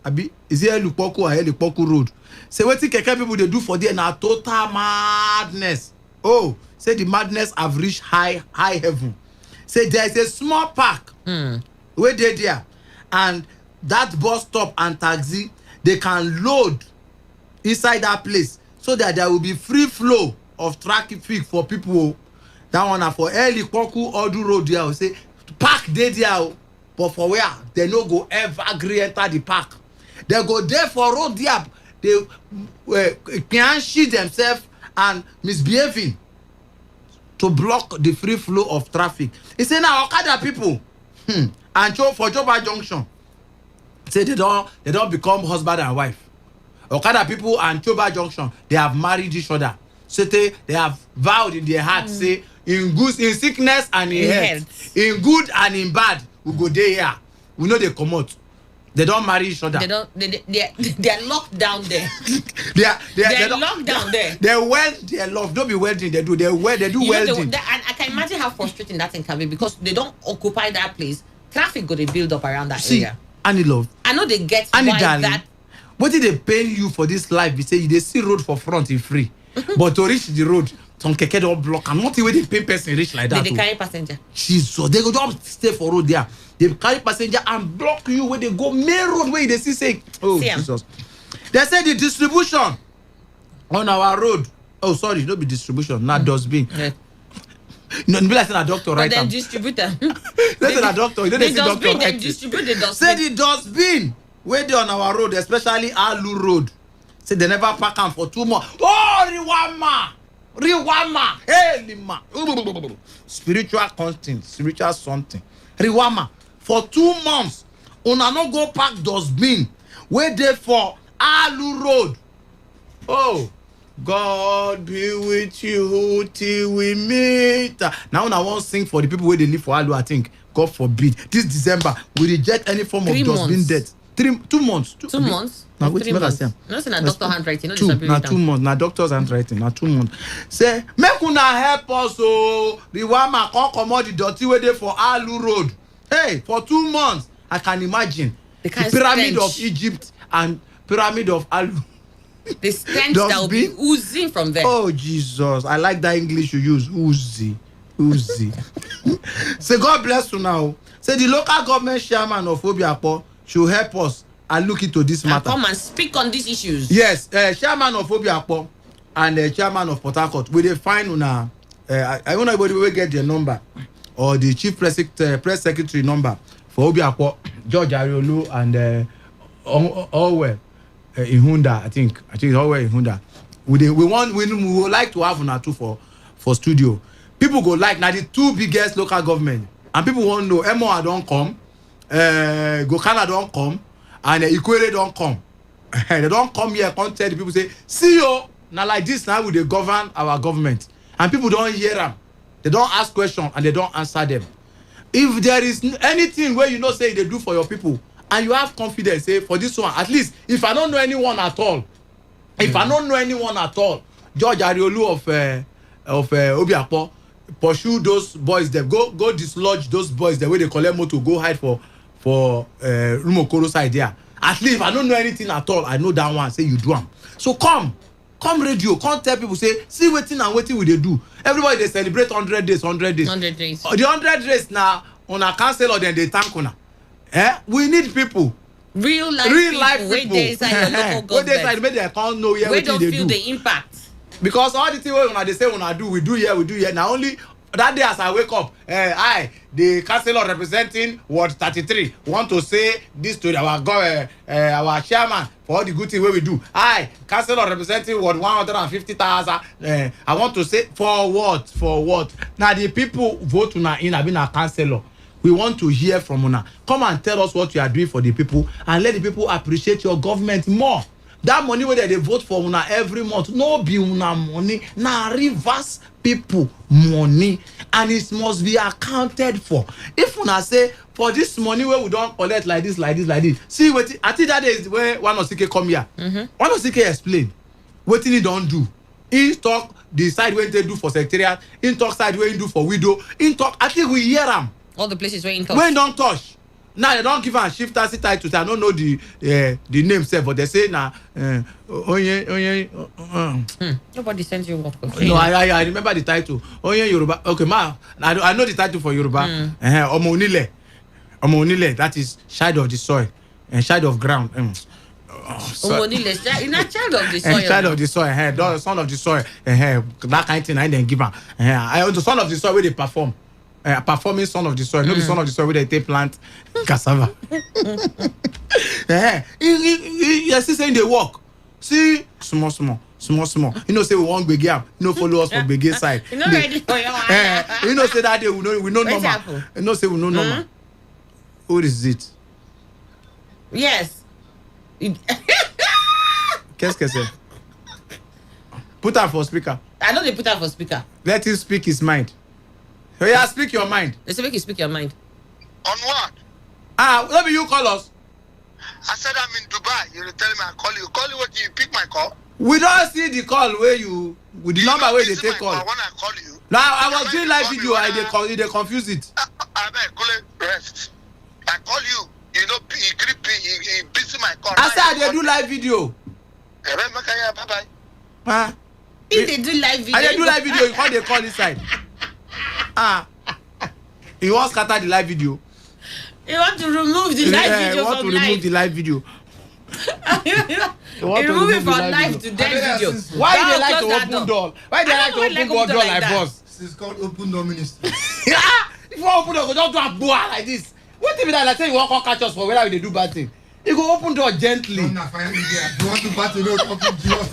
Abi, is it Elupoku or Elupoku Road? Say what keke people they do for there now total madness. Oh, say the madness have reached high heaven. Say there is a small park where they there, and that bus stop and taxi they can load inside that place so that there will be free flow of traffic for people. That one for Elupoku Odu Road there. Say park they there, but for where they no go ever agree enter the park. They go there for road there. They can shit themselves and misbehaving to block the free flow of traffic. He say now Okada people and for Joba Junction say they don't become husband and wife. Okada people and Joba Junction they have married each other. So they have vowed in their heart say in sickness and in health, in good and in bad we go there here. We know they come out. They don't marry each other. They are locked down there. they are locked down there. They weld their love. Don't be welding. They do welding. And I can imagine how frustrating that thing can be because they don't occupy that place. Traffic go they build up around that area. Annie love. I know they get Annie why darling, that. What did they pay you for this life? They say they see road for front in free, but to reach the road, some keke don't block. And not the way they pay person reach like that. They carry passenger. Jesus, they go just stay for road there. They carry passenger and block you when they go main road where they say, oh Jesus. They say the distribution on our road. Oh sorry, don't be distribution, not dustbin. No, be like a doctor, right? But then distributor. Let's say a doctor. You don't see doctor, right? They distribute the dustbin. Say the dustbin where they on our road, especially Alu Road. Say they never pack them for 2 months. Oh, Riwama, hey Lima. Spiritual content, spiritual something. Riwama. For 2 months, una no go pack dustbin. Where they for Alu Road. Oh, God be with you till we meet. Now I won't sing for the people where they live for Alu. I think God forbid this December we reject any form of dustbin debt. 2 months. 2 months. Now wait, 3 months. No, it's not doctor handwriting. No, now 2 months. Now doctor's handwriting. Now 2 months. Say make una help us. Oh, the Wama can't come out the dirty way there for Alu Road. Hey, for 2 months, I can imagine the pyramid of Egypt and pyramid of Alu. The stench that will be oozing from there. Oh Jesus, I like that English you use, oozy. Say God bless you now. Say the local government chairman of Obiapo should help us and look into this matter. Come and speak on these issues. Yes, chairman of Obiapo and chairman of Port Harcourt. Will they find una? I don't know anybody will get their number or the chief press secretary number for Obiapo, George Ariolu and Orwell Ihunda. I think Orwell Ihunda. We would like to have una two for studio. People go like now the 2 biggest local government, and people want to know Emoa don't come, Gokana don't come, and Ikwere don't come. They don't come here. Can't tell the people say, see you now like this now we they govern our government, and people don't hear them. They don't ask questions and they don't answer them. If there is anything where you know say they do for your people, and you have confidence, say for this one at least. If I don't know anyone at all, George Ariolu of Obiapo. Pursue those boys them. Go dislodge those boys the way they collect motor go hide for Rumokoro side there. At least if I don't know anything at all, I know that one. Say you do them. So come radio, come tell people say see waiting and waiting will they do. Everybody they celebrate 100 days. 100 days. The 100 days now on a cancel or then they thank una. We need people real life people. Where they inside your local government. Where they inside, make they can't know here what they do. Where don't feel the impact. Because all the things they say when I do, we do here. Now only that day as I wake up, the councillor representing Ward 33, want to say this to our chairman for all the good things we do. Councillor representing Ward 150,000. I want to say for what? Now the people vote in being a councillor. We want to hear from una. Come and tell us what you are doing for the people and let the people appreciate your government more. That money where they vote for una every month, no be una money, na reverse people money, and it must be accounted for. If una say for this money where we don't collect like this, see what I think that is where one of CK come here. One of CK explain what he don't do. He talk the side where they do for secretariat, he talk side where he do for widow, he talk. I think we hear them. All the places where he touch. When don't touch. Now they don't give a shiftancy title. I don't know the name set, but they say now. Nobody sends you work. No, I remember the title. Onye Yoruba. Okay, I know the title for Yoruba. Omo Onile. That is child of the soil and child of ground. Omo Onile, you're not child of the soil. Child of the soil. Son of the soil. That kind of thing I didn't give her. The son of the soil where they perform. Performing son of the soil, no be son of the soil where they plant cassava. You see saying they walk. See small. You know say we want big up. You know follow us from big side. You know ready for your you know say that day we know normal. You know say we know normal. Who is it? Yes. Qu'est-ce que c'est? Put her for speaker. I know they put her for speaker. Let him speak his mind. So yeah, speak your mind. They say make you speak your mind. On what? Let me you call us. I said I'm in Dubai. You're telling me I call you. Call you what? You pick my call? We don't see the call where you with the number where they take call. When I call you. Now I was doing live video. They confuse it. I beg, call it rest. I call you. You know, you busy my call. I said they do live video. Bye bye. If they do live video. They do live video. You call they call inside. You want to scatter the live video. You want to remove the live video you want from to remove the live video. You remove it from live to dead video. Why do they like to open door? Why do they like to open door like boss? This is called open door ministry. If you open door, don't do a boa like this. What if that like say you want to catch us for whether they do bad thing? You go open door gently. You want to battle, you open door.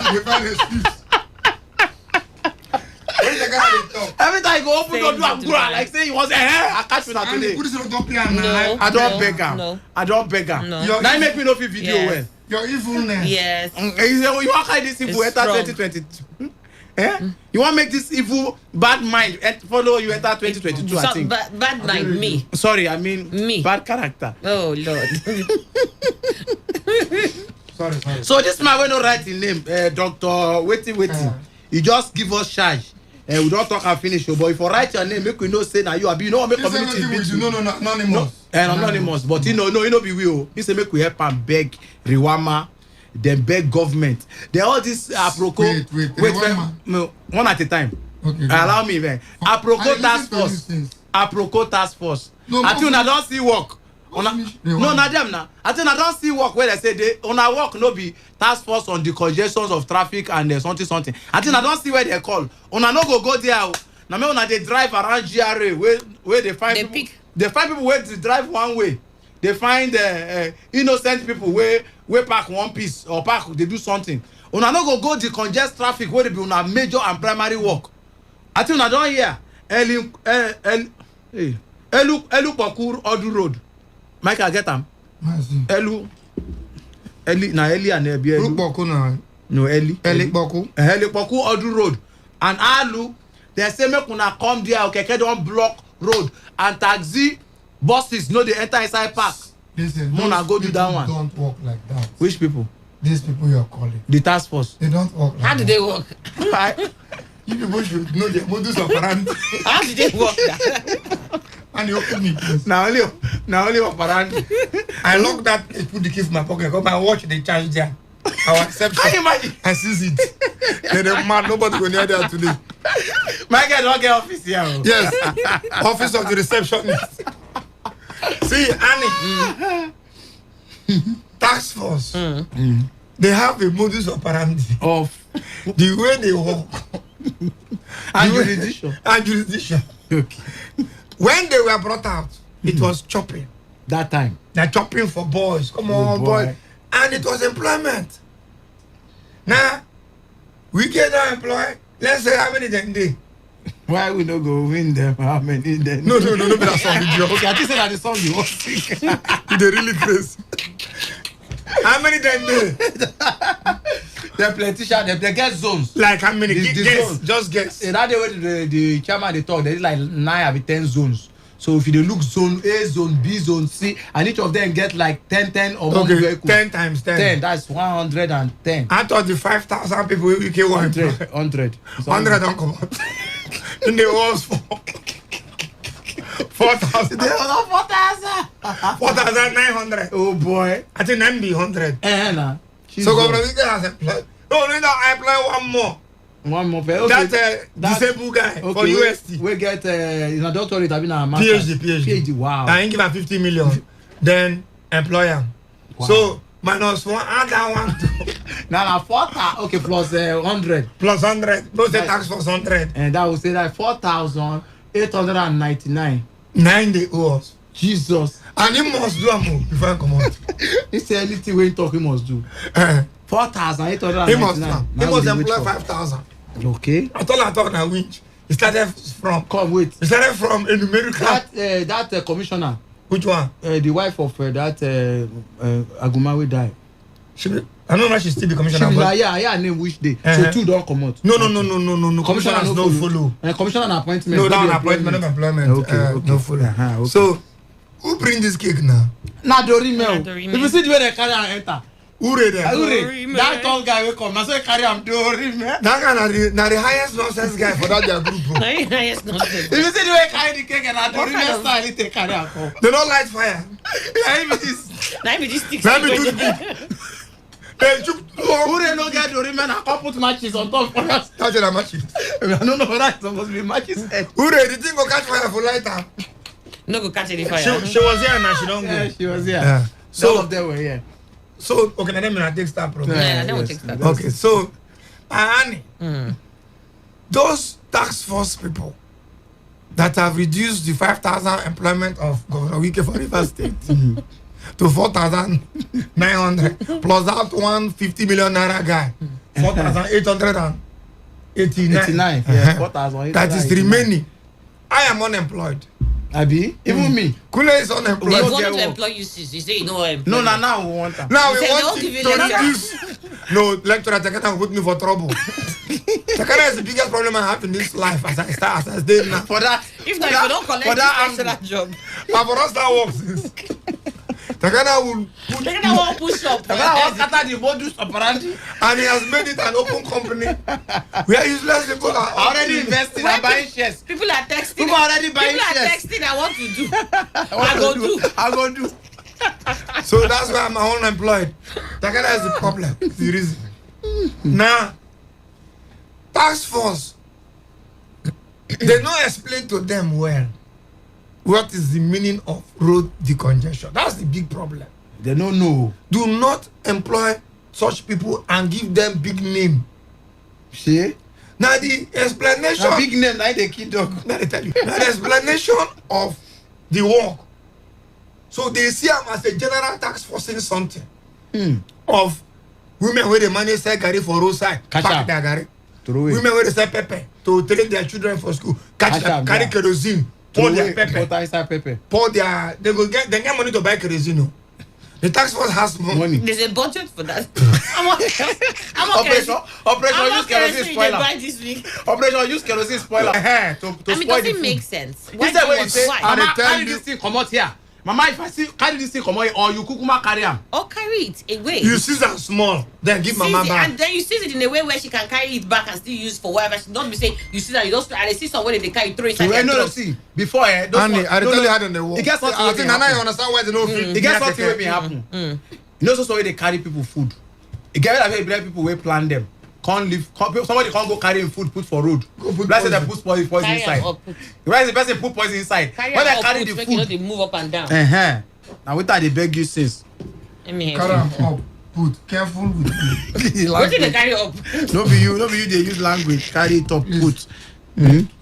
Every time you go open door, do a boa like say you want I catch you now today. I don't beg her. I don't beg her. Now make me know if video well. Your evilness. Yes. You want to hide this evil enter 2022? You want to make this evil bad mind follow you enter 2022? I think. Bad mind me. Sorry, I mean me. Bad character. Oh Lord. Sorry. So this man will not write his name, Doctor. Waiting. You just give us charge. We don't talk and finish, but if you write your name, make we know say now you are. You know, make community beat you. No, anonymous. Anonymous, but you know be we. He say make we help and beg Riwama, then beg government. Then all this aproko. Wait, one at a time. Okay. Allow me, man. Aproko task force. Aproko task force. I think I don't see work. No, not them now. I think I don't see work where they say they on our work no be task force on the congestions of traffic and something. I think I don't see where they call. On no go there. Now me when they drive around GRA where they find they find people where they drive one way. They find innocent people where park one piece or park they do something. On no go the congest traffic where they be on a major and primary work. I think I don't hear Elu Pakur Odu Road. Michael get am. Eli and Ebi Elu. No Eli Poku Odu Road. And Alu, they say make una come there. Okay, don't block road and taxi buses no they enter inside park. Listen, Mona go do that one. Don't walk like that. Which people? These people you are calling. The task force. They don't walk like How do they walk? You people should know their modus operandi. How do they walk that? And you open me, please. Now only operandi. I lock that. I put the key in my pocket. Come and watch the charge there. I accept Can you imagine? I seize it. They're mad. Nobody go near there today. My guy don't get office here. Yes. Office of the receptionist. See, Annie. task force. They have a modus operandi of the way they walk and jurisdiction. And jurisdiction. Okay. When they were brought out, it was chopping. That time. They're chopping for boys. Come on, boy. And it was employment. Now, we get unemployed. Let's say how many then they. Why we don't go win them? How many then? No, but that's song video. Okay, I think that the song you want to sing. They really crazy. How many then they? They're politicians. They get zones. Like how many? Guess. Zones. Just guess. That day when the chairman they talk, they did like 9 or 10 zones. So if you look zone A, zone B, zone C, and each of them get like 10 or more vehicles. 10 times 10. 10, that's 110. I thought the 5,000 people we get 100. 100 don't come out. In the walls for 4,000. They are 4,000. 4,900. Oh boy. I think them be 100. Nah. So Governor Wike has employed. No, I employ one more. One more. Okay. That disabled guy for UST. We get in a doctorate, I've been a master. PhD. Wow. I give her 50 million. Then employer. Wow. So minus one, add that one. Now 4,000. Okay, plus 100. Plus 100. Those the tax was 100. And that would say that 4,899. 9 they owe us. Jesus. And he must do a move before I come out. He said anything when he talk, he must do. 4,899. He must employ 5,000. Okay. I thought now which. He started from. Come wait. He started from a numerical. That commissioner. Which one? The wife of that Agumawe died. I don't know if she still the commissioner. Yeah, name which day. So 2 don't come out. No. Commissioner no follow. Commissioner appointment. No, that appointment of employment. Okay. No follow. Okay. So, who bring this cake now? Na Dorime. If you see the way they carry and enter. Ure there. That tall guy will come. That's why carry him Dorime. That guy na the highest nonsense guy for that their group. The highest nonsense. If you see the way carry the cake and na Dorime style, he take carry him. They don't light fire. Now me this stick. Ure no get Dorime and I can't put matches on top for us. That's the matches. I don't know whether it's supposed to be matches. Ure, the thing go catch fire for lighter. No go catch any fire. She was here now. She don't go. Yeah, she was here. Yeah. So all of them were here. So okay, now I take start problem. Yeah, I will take start. Okay, so Annie, those task force people that have reduced the 5,000 employment of Governor Wike for River State to 4,900 plus that 150 million naira guy, 4,889. Yeah, 4,000. That is remaining. I am unemployed. Abi, even me. Kule is unemployed. They want to employ you, sis. You say you know employ. No, now we want them. Now we They want don't to give you lecture. reduce. No, lecturer Takana will put me for trouble. Takana is the biggest problem I have in this life as I stay now. For that, If not, if you don't collect that job. But for us that works. Takana will put They're gonna want push up. Takana will scatter the modus operandi. and he has made it an open company where useless people are Already investing and buying shares. People are texting. People are already buying People are shares. texting. I want to do. I go do. So that's why I'm unemployed. Takana is the problem. It's the reason. Now, task force, they don't explain to them well what is the meaning of road decongestion. That's the big problem. They don't know. Do not employ such people and give them big name. See? Now the explanation. A big name, like the kid dog. Now they tell you. Now the explanation of the work. So they see them as a general tax forcing something of women where they manage sell garri for roadside, pack their garri. Women where they sell pepper to take their children for school, catch them, carry kerosene, pour their pepper, pour their. They get money to buy kerosene. The tax force has money. There's a budget for that. Operation use kerosene spoiler. Operation use kerosene spoiler. To spoil doesn't make sense. Why do you want to Mama, carry this thing come out here. Mama, if I see carry this thing come out or you kukuma carry am. Or carry it away. You seize am small, then give Mama back. And then you seize it in a way where she can carry it back and still use for whatever. She don't be saying you see that you don't. And they see somewhere they carry throw it. No, see before those Andy, I tell you how they work. It gets something. I think I understand why they don't feel. It gets something wey be happen. You know so way they carry people food. It get that very people wey plan them. Can't leave. Somebody can't go carry food put for road. Let's say they put poison inside. Why is the person put poison inside? When they carry the food, they move up and down. Now what are they beg you since? Carry am up. Put careful with me. What did they carry up? No be you. They use language. Carry it up. Put. So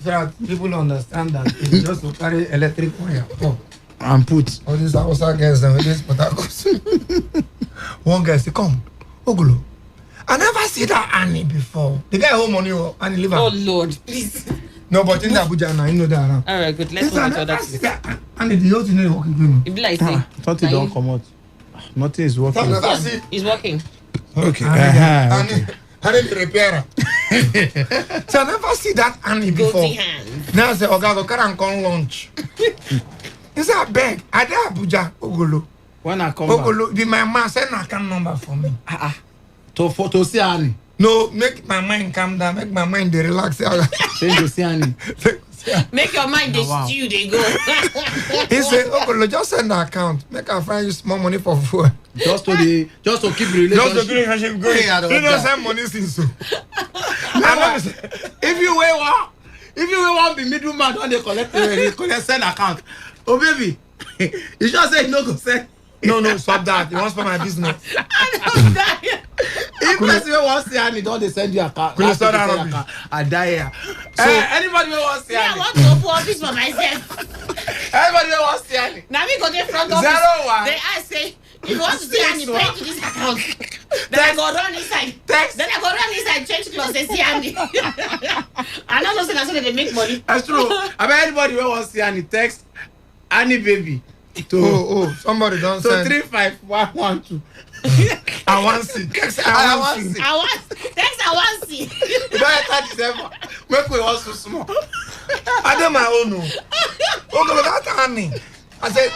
that people understand that it's just to carry electric wire up and put. All these Hausa guys and this potatoes. One guy say, "Come, Ogolo. I never see that Annie before. The guy hold money and he live. Oh Lord, please. No, but in Abuja now, you know that now. All right, good. Let's move on to other things. And the whole thing is working with me. It be like say. Something don't come out. Nothing is working. It's working. Okay. I need the repairer. So I never see that Annie before. Now I say, okay, go carry and come lunch. He say, I beg. I dey Abuja, Ogolo. When I come Ogolo, back. be my man, send an account number for me. To see Annie. No, make my mind calm down. Make my mind dey relax. Send to see Annie. Make your mind dey stew, they go. He say, Ogolo, just send the account. Make I find you small money for food. Just to keep the relationship. Just to keep the relationship going. You don't send money since so. If you want be middleman, don't they collect send account? Oh baby, you just say no go send. No, stop that. You want to spend my business. If person wants to see Annie, don't they send you account? I die here. So anybody wants to see Annie? I want to open office for myself. Everybody wants to see Annie. Now we go to the front office. 01. They ask say, if you want to see Annie, pay to this account. Then I go run inside. Then I go run inside, change clothes, and see Annie. I know those things they make money. That's true. I mean, anybody who wants to see Annie, text Annie baby. Somebody don't send. 35112. I want to see. Text I want to see. Text I want to see. By 37. Make we also small. I do my own. Okay, that Annie. I said,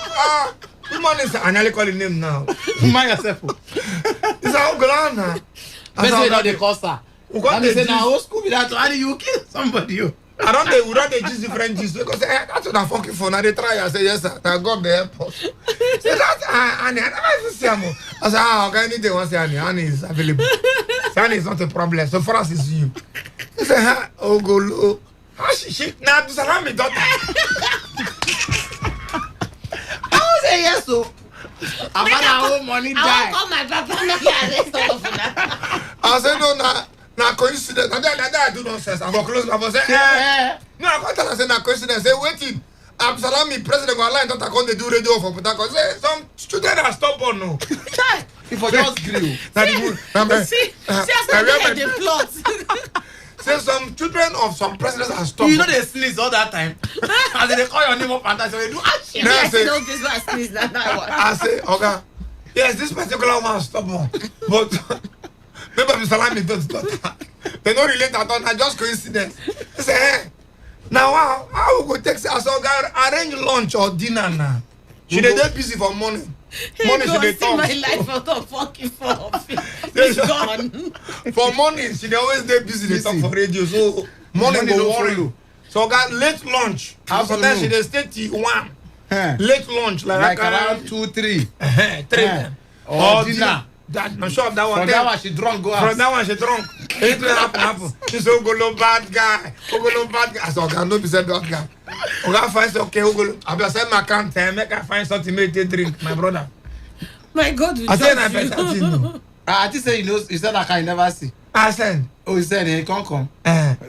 good morning, sir. I nearly call his name now. Mind yourself. He said, oh, Glana. I said, no, they cost her. They say, now, old school without Annie, you kill somebody. We don't use different gist because that's what I'm fucking for. Now they try. I say, yes, sir. I got the airport. So that's Annie. I never even see him. I said, okay, anything wants to say Annie. Annie is available. So Annie is not a problem. So for us, it's you. He said, oh, go low. She now to salam me daughter. I will say yes, so. I'm not our own money die. I will call my papa. I said, no, na coincidence. Now that I do nonsense. I go close. I go say, no, I go tell her say na coincidence. Say waiting. Absalami president go align. Don't I come to do radio for Putako. Say some student are stubborn no. If I just grill. See, the plot. Say some children of some presidents are stubborn. You know they sneeze all that time. And they call your name up and they do action. I say, okay. Yes, this particular one is stubborn. But maybe I'm Salami does not. They don't relate at all. It's just coincidence. They say, hey, now how we go take us arrange lunch or dinner now? She dey busy for morning. Morning she dey talk. My life out of fucking for it's gone. For morning she dey always dey busy dey talk for radio. So morning go worry. So late lunch. Sometimes she dey stay till 1. Late lunch like around 2, 3. 3. Or dinner. I'm sure of that one. From that one she drunk go out. From that one she drunk. Anything happen. She's Ogolo bad guy. Ogolo bad guy. I said, okay, no be said bad guy. Oga find okay, Ogolo. I be send my account time. Make I find something make they drink, my brother. My God, I said I better thing. I just say you said that kind never see. I said. Oh, you said he can't come.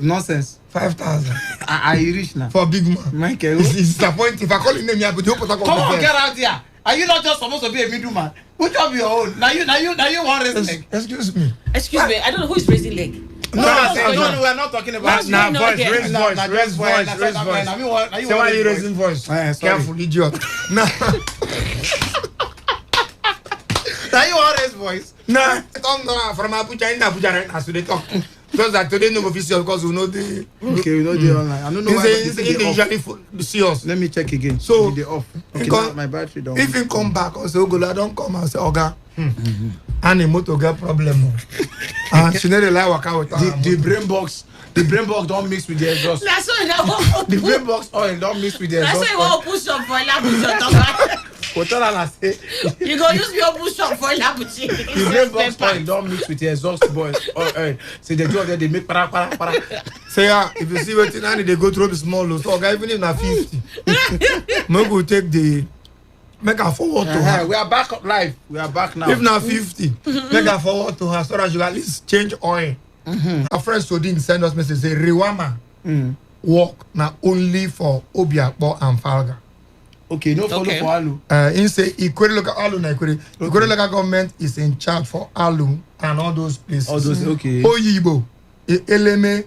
Nonsense. 5,000. I rich now. For big man. Michael. It's disappointing. If I call his name, you have to do come on, get out here. Are you not just supposed to be a middleman? Which of your own? Now you want raise leg. Excuse me. Excuse me. I don't know who is raising leg. No, we are not talking about now. Raise voice. Say why you raising voice? Careful, idiot. Now. Now you want raise voice? Nah. Come from Abuja in Abuja right now. So they talk. Just that today no official because we know the. Okay, we know the online. I don't know why it's usually see us. Let me check again. So the off. Okay, my battery don't. If you come back or say Ogola don't come and say Oga, and the motor get problem. And she never like work out with the brain box. The brain box don't mix with the exhaust. That's why that the brain box oil don't mix with the exhaust. That's why you want to push up for say you go use your push up for labuchi. The brain box oil don't mix with the exhaust boys. Oil. So they do that they make para. Say if you see what they go through the small load. So even if na 50, no go take the make her forward to her. We are back live. We are back now. If not 50, make her forward to her so that you at least change oil. Our friend Sodin send us message say Rewama work now only for Obiakpo and Falga. Okay, no follow for Alu. He say Ikwere local Alu na Ikwere. Ikwere local government is in charge for Alu and all those places. All those okay. Oyibo, Eleme,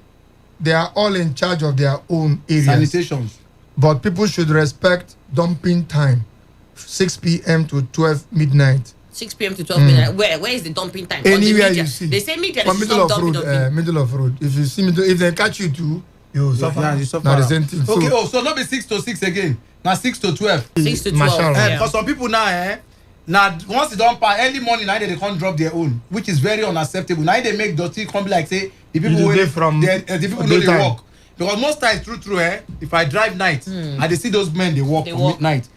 they are all in charge of their own areas. Sanitations. But people should respect dumping time, 6 p.m. to 12 midnight. 6 p.m. to 12 midnight. Where is the dumping time? Anywhere you see. They say media from middle of road. Middle of road. If you see if they catch you too, you suffer. Yeah, you suffer. Now the same thing. Okay. So not be 6 to 6 again. Now 6 to 12. 6 to 12. For some people now, now once they don't pay early morning, now they can't drop their own, which is very unacceptable. Now they make dirty come be like say the people wait from the people know they walk. Because most times true if I drive night and they see those men they walk from midnight,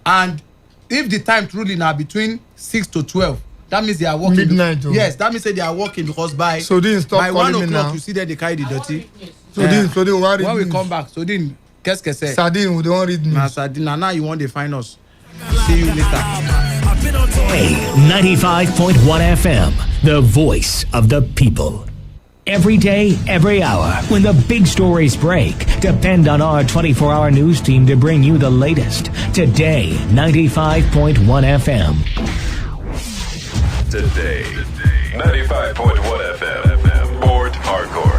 and if the time truly now between 6 to 12, that means they are walking midnight. Yes, that means they are walking because by 1 o'clock you see that they carry the dirty. So when we come back, so then qu'est-ce que c'est? Sardine, we don't read news. Sardine, now you want to find us. See you later. Hey, 95.1 FM, the voice of the people. Every day, every hour, when the big stories break, depend on our 24-hour news team to bring you the latest. Today, 95.1 FM. Today, 95.1 FM. Port Harcourt.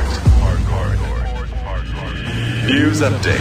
News update.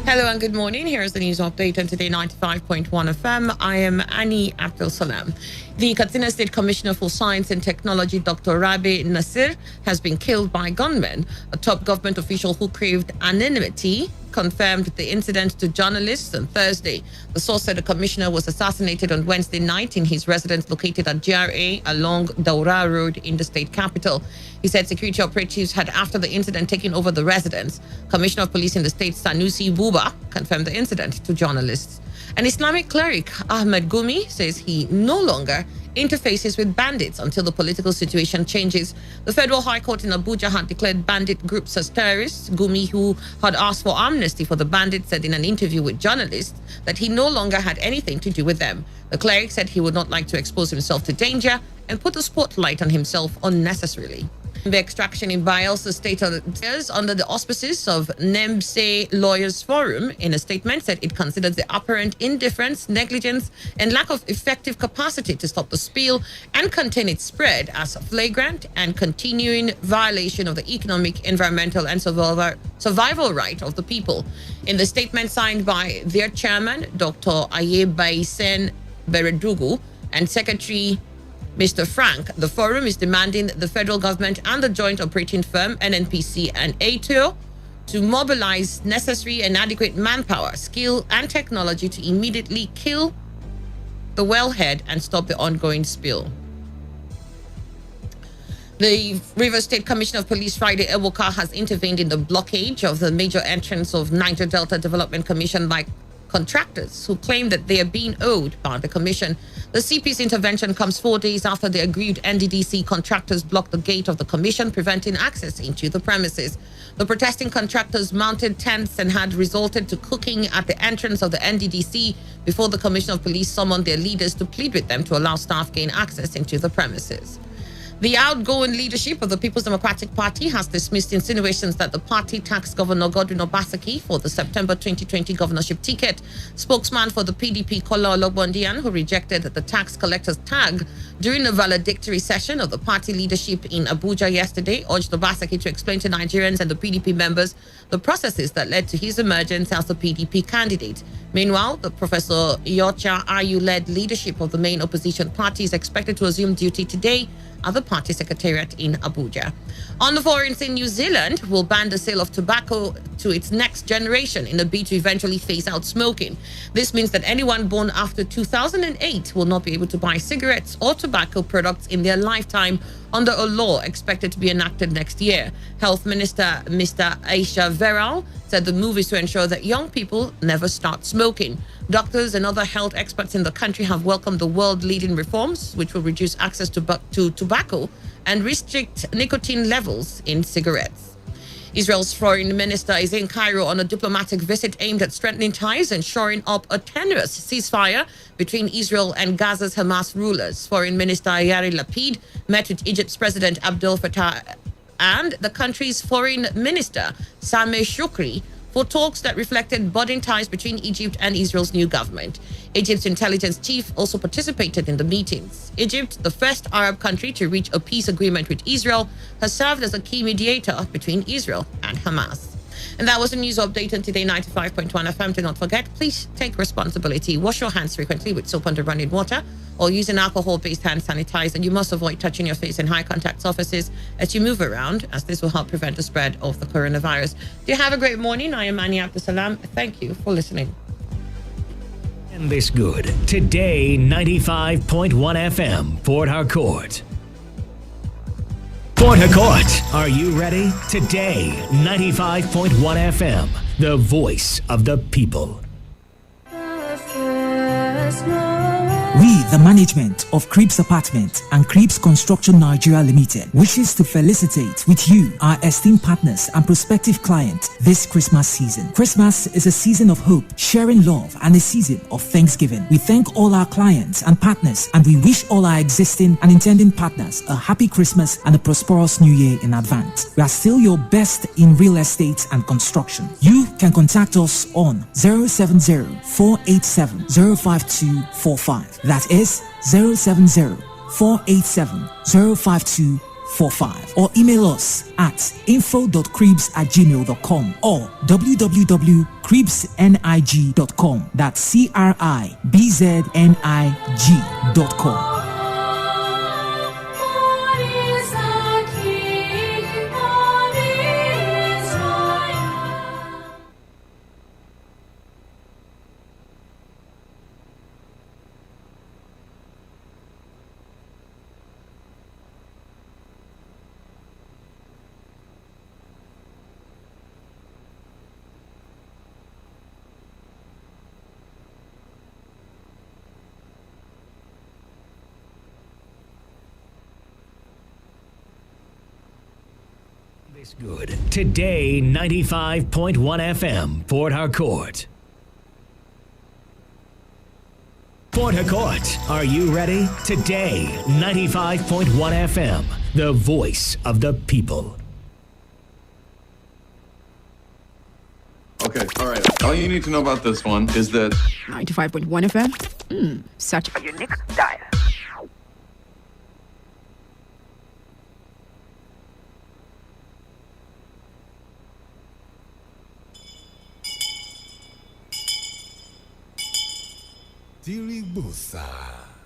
Hello and good morning. Here's the news update on Today 95.1 FM. I am Annie Abdul Salam. The Katsina State Commissioner for Science and Technology, Dr. Rabi Nasir, has been killed by gunmen. A top government official who craved anonymity confirmed the incident to journalists on Thursday. The source said the commissioner was assassinated on Wednesday night in his residence located at GRA along Daura Road in the state capital. He said security operatives had, after the incident, taken over the residence. Commissioner of Police in the state, Sanusi Buba, confirmed the incident to journalists. An Islamic cleric, Ahmed Gumi, says he no longer interfaces with bandits until the political situation changes. The Federal High Court in Abuja had declared bandit groups as terrorists. Gumi, who had asked for amnesty for the bandits, said in an interview with journalists that he no longer had anything to do with them. The cleric said he would not like to expose himself to danger and put the spotlight on himself unnecessarily. The extraction in Bayelsa State under the auspices of Nemse Lawyers Forum in a statement said it considers the apparent indifference, negligence, and lack of effective capacity to stop the spill and contain its spread as a flagrant and continuing violation of the economic, environmental, and survival right of the people. In the statement signed by their chairman, Dr. Ayebaisen Beredugu, and Secretary Mr. Frank, the forum is demanding the federal government and the joint operating firm, NNPC and ATO, to mobilize necessary and adequate manpower, skill, and technology to immediately kill the wellhead and stop the ongoing spill. The Rivers State Commissioner of Police, Friday Ebuka, has intervened in the blockage of the major entrance of Niger Delta Development Commission by contractors who claim that they are being owed by the commission. The CP's intervention comes 4 days after the aggrieved NDDC contractors blocked the gate of the commission, preventing access into the premises. The protesting contractors mounted tents and had resorted to cooking at the entrance of the NDDC before the Commissioner of Police summoned their leaders to plead with them to allow staff gain access into the premises. The outgoing leadership of the People's Democratic Party has dismissed insinuations that the party taxed Governor Godwin Obaseki for the September 2020 governorship ticket. Spokesman for the PDP, Kola Ologbondiyan, who rejected the tax collector's tag during a valedictory session of the party leadership in Abuja yesterday, urged Obaseki to explain to Nigerians and the PDP members the processes that led to his emergence as the PDP candidate. Meanwhile, the Professor Yocha Ayu-led leadership of the main opposition party is expected to assume duty today at the party secretariat in Abuja. On the foreign scene, New Zealand will ban the sale of tobacco to its next generation in a bid to eventually phase out smoking. This means that anyone born after 2008 will not be able to buy cigarettes or tobacco products in their lifetime under a law expected to be enacted next year. Health Minister Mr. Aisha Veral said the move is to ensure that young people never start smoking. Doctors and other health experts in the country have welcomed the world-leading reforms, which will reduce access to tobacco and restrict nicotine levels in cigarettes. Israel's foreign minister is in Cairo on a diplomatic visit aimed at strengthening ties and shoring up a tenuous ceasefire between Israel and Gaza's Hamas rulers. Foreign Minister Yair Lapid met with Egypt's President Abdel Fattah and the country's foreign minister Sameh Shoukry for talks that reflected budding ties between Egypt and Israel's new government. Egypt's intelligence chief also participated in the meetings. Egypt, the first Arab country to reach a peace agreement with Israel, has served as a key mediator between Israel and Hamas. And that was a news update on Today 95.1 FM. Do not forget, please take responsibility. Wash your hands frequently with soap and running water or use an alcohol-based hand sanitizer. You must avoid touching your face in high-contact surfaces as you move around, as this will help prevent the spread of the coronavirus. Do you have a great morning? I am Mani Abdusalam. Thank you for listening. And this good. Today 95.1 FM, Port Harcourt. Port Harcourt, are you ready? Today 95.1 FM, the voice of the people. We, the management of Cribs Apartment and Cribs Construction Nigeria Limited, wishes to felicitate with you, our esteemed partners and prospective clients, this Christmas season. Christmas is a season of hope, sharing love, and a season of thanksgiving. We thank all our clients and partners, and we wish all our existing and intending partners a happy Christmas and a prosperous new year in advance. We are still your best in real estate and construction. You can contact us on 070-487-05245. That is 070-487-05245, or email us at info.cribs@gmail.com or www.cribsnig.com. That's cribsnig.com. This good. Today 95.1 FM, Port Harcourt. Port Harcourt, are you ready? Today 95.1 FM, the voice of the people. Okay, all right. All you need to know about this one is that 95.1 FM? Such a unique dial. Bossa.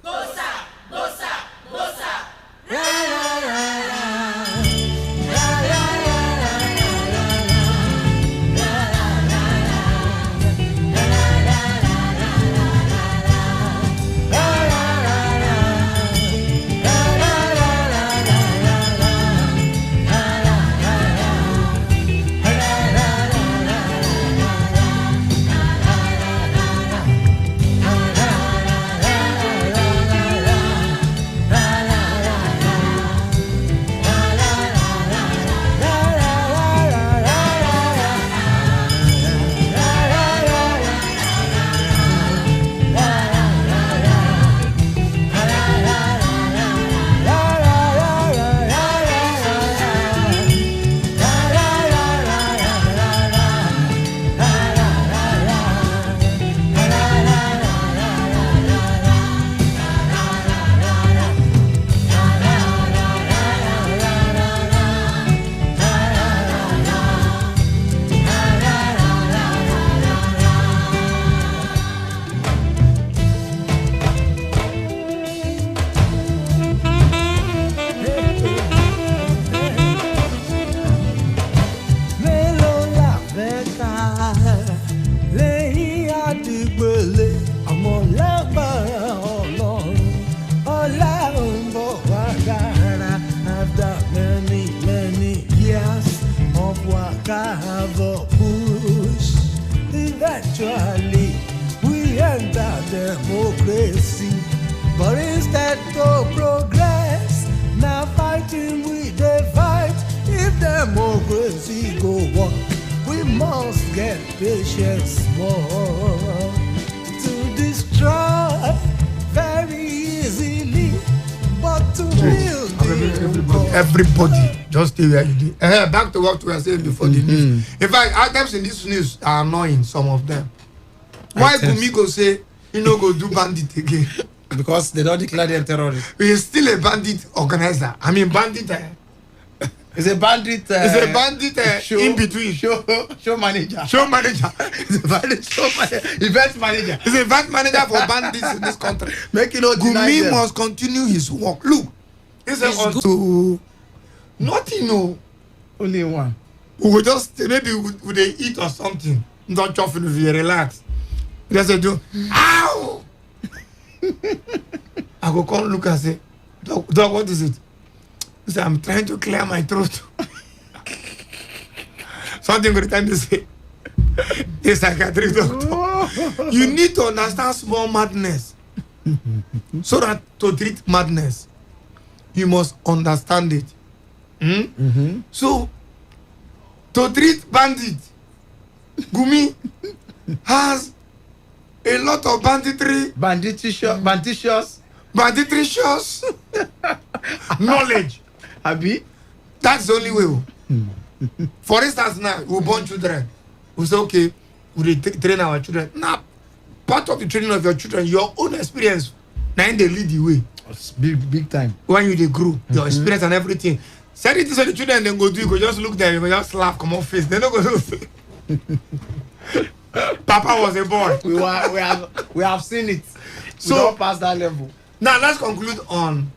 Bossa, bossa, bossa. eventually we enter democracy. But instead to progress, now fighting we dey fight. If democracy go on, we must get patience more to destroy very easily, but to build everybody just stay where you did. Back to what we were saying before the news. In fact, items in this news are annoying, some of them. Why Gumi go say he no go do bandit again? Because they don't declare them terrorists. He is still a bandit organizer. I mean, bandit. It's a bandit. It's a bandit show, in between. Show manager. Show manager. It's a bandit show manager. Event manager. It's a event manager for bandits in this country. Make it not Gumi must continue his work. Look, it's to nothing. No, only one. We will just maybe we they eat or something. Don't chop it. We relax. Just say do. Ow! I go come look and say, dog, what is it? He say, I'm trying to clear my throat. Something good time to say. A psychiatric doctor. You need to understand small madness. So that to treat madness, you must understand it. So, to treat bandit, Gumi has a lot of bandititious knowledge. Abi, that's the only way. For instance, now we born children. We say, okay, we train our children. Now, part of the training of your children, your own experience, now they lead the way. It's big time. When you they grew, your experience and everything. Said it so the children then go do, you go just look there, you go just laugh, come on face. They don't go do. Papa was a boy. We have seen it. So we don't pass that level. Now let's conclude on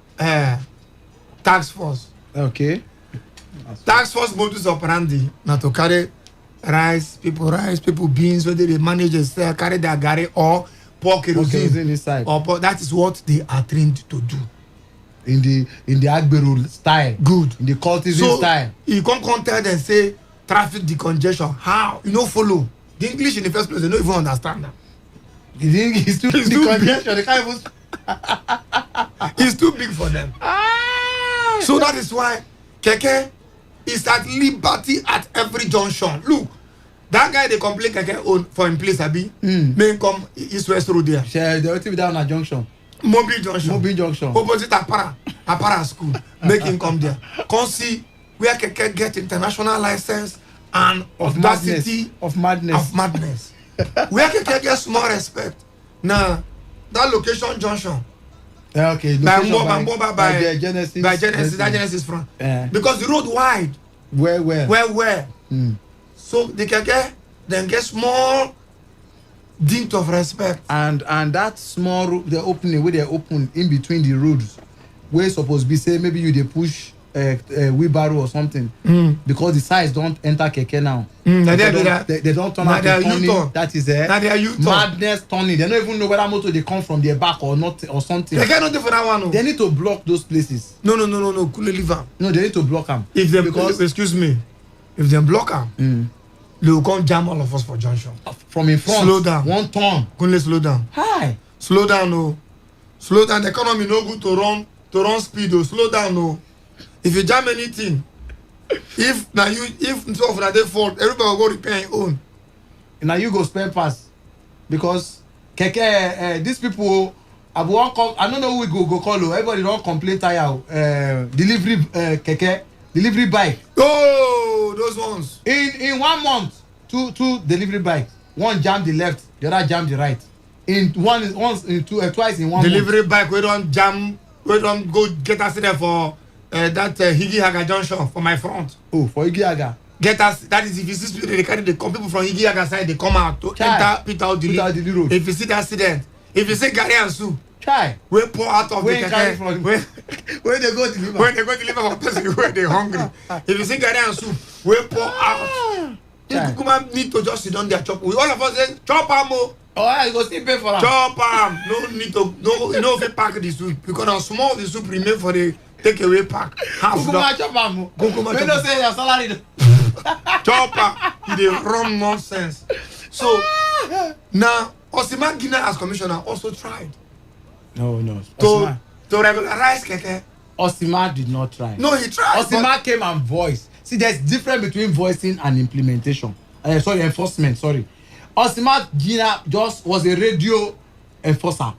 tax force. Okay. Tax force modus operandi. Now to carry rice, people beans, whether they manage to carry their gari or pour kerosene inside. Or that is what they are trained to do. In the Agbero style. Good. In the cultism style. You can't tell them say traffic decongestion. How? You don't follow. The English in the first place, they don't even understand that. It's too congestion. They can't even. It's too big for them. So that is why Keke is at liberty at every junction. Look, that guy they complain Keke own for him place Abi. May come East West Road there. They will be down at junction. Mobile junction. Opposite Apara school. Make him come there. Come see where Keke get international license and audacity of madness. Where Keke get small respect. Now, that location junction. Okay. By Genesis front. Because the road wide. Where? So the Keke then get small dint of respect. And that small the opening where they open in between the roads, where supposed to be say maybe you they push wheelbarrow or something because the size don't enter Keke now. They don't turn out the turning. That is madness turning. They don't even know whether motor they come from their back or not or something. They cannot do for that one. They need to block those places. No. Couldn't leave them. No, they need to block them. If they excuse me, if they block them, they will come jam all of us for junction. From in front. Slow down. One turn. Couldn't slow down. Hi. Slow down, no. Slow down. The economy no good to run speed. Oh. Slow down, no. If you jam anything, if so of that fault, everybody will go repair your own. Now you go spare pass because Keke these people I don't know who we go call. Everybody don't complain tire delivery Keke delivery bike. Oh, those ones. In 1 month, two delivery bikes. One jam the left, the other jam the right. Twice in 1 month. Delivery bike we don't jam. We don't go get accident for. That Higihaga junction for my front. Oh, for Higihaga. Get us. That is if you see speed, they carry the people from Higihaga side. They come out to enter Peter the road. If you see the accident, if you see Gary and soup, we pour out of the Keke. Where they go deliver. When they go deliver for person where they hungry. If you see Gary and soup, we pour out. This woman need to just sit down there chop. We all of us say chop am. Oh, you go still pay for that. Chop am. No need to. No, you know if you pack the soup because on small the soup remain for the. Take away pack. Kukuma chop am. We don't say your salary. Chopper, they run nonsense. So Now, Osima Gina as commissioner also tried. No. To regularize Keke. Osima did not try. No, he tried. Osima came and voiced. See, there's difference between voicing and implementation. Enforcement. Osima Gina just was a radio enforcer.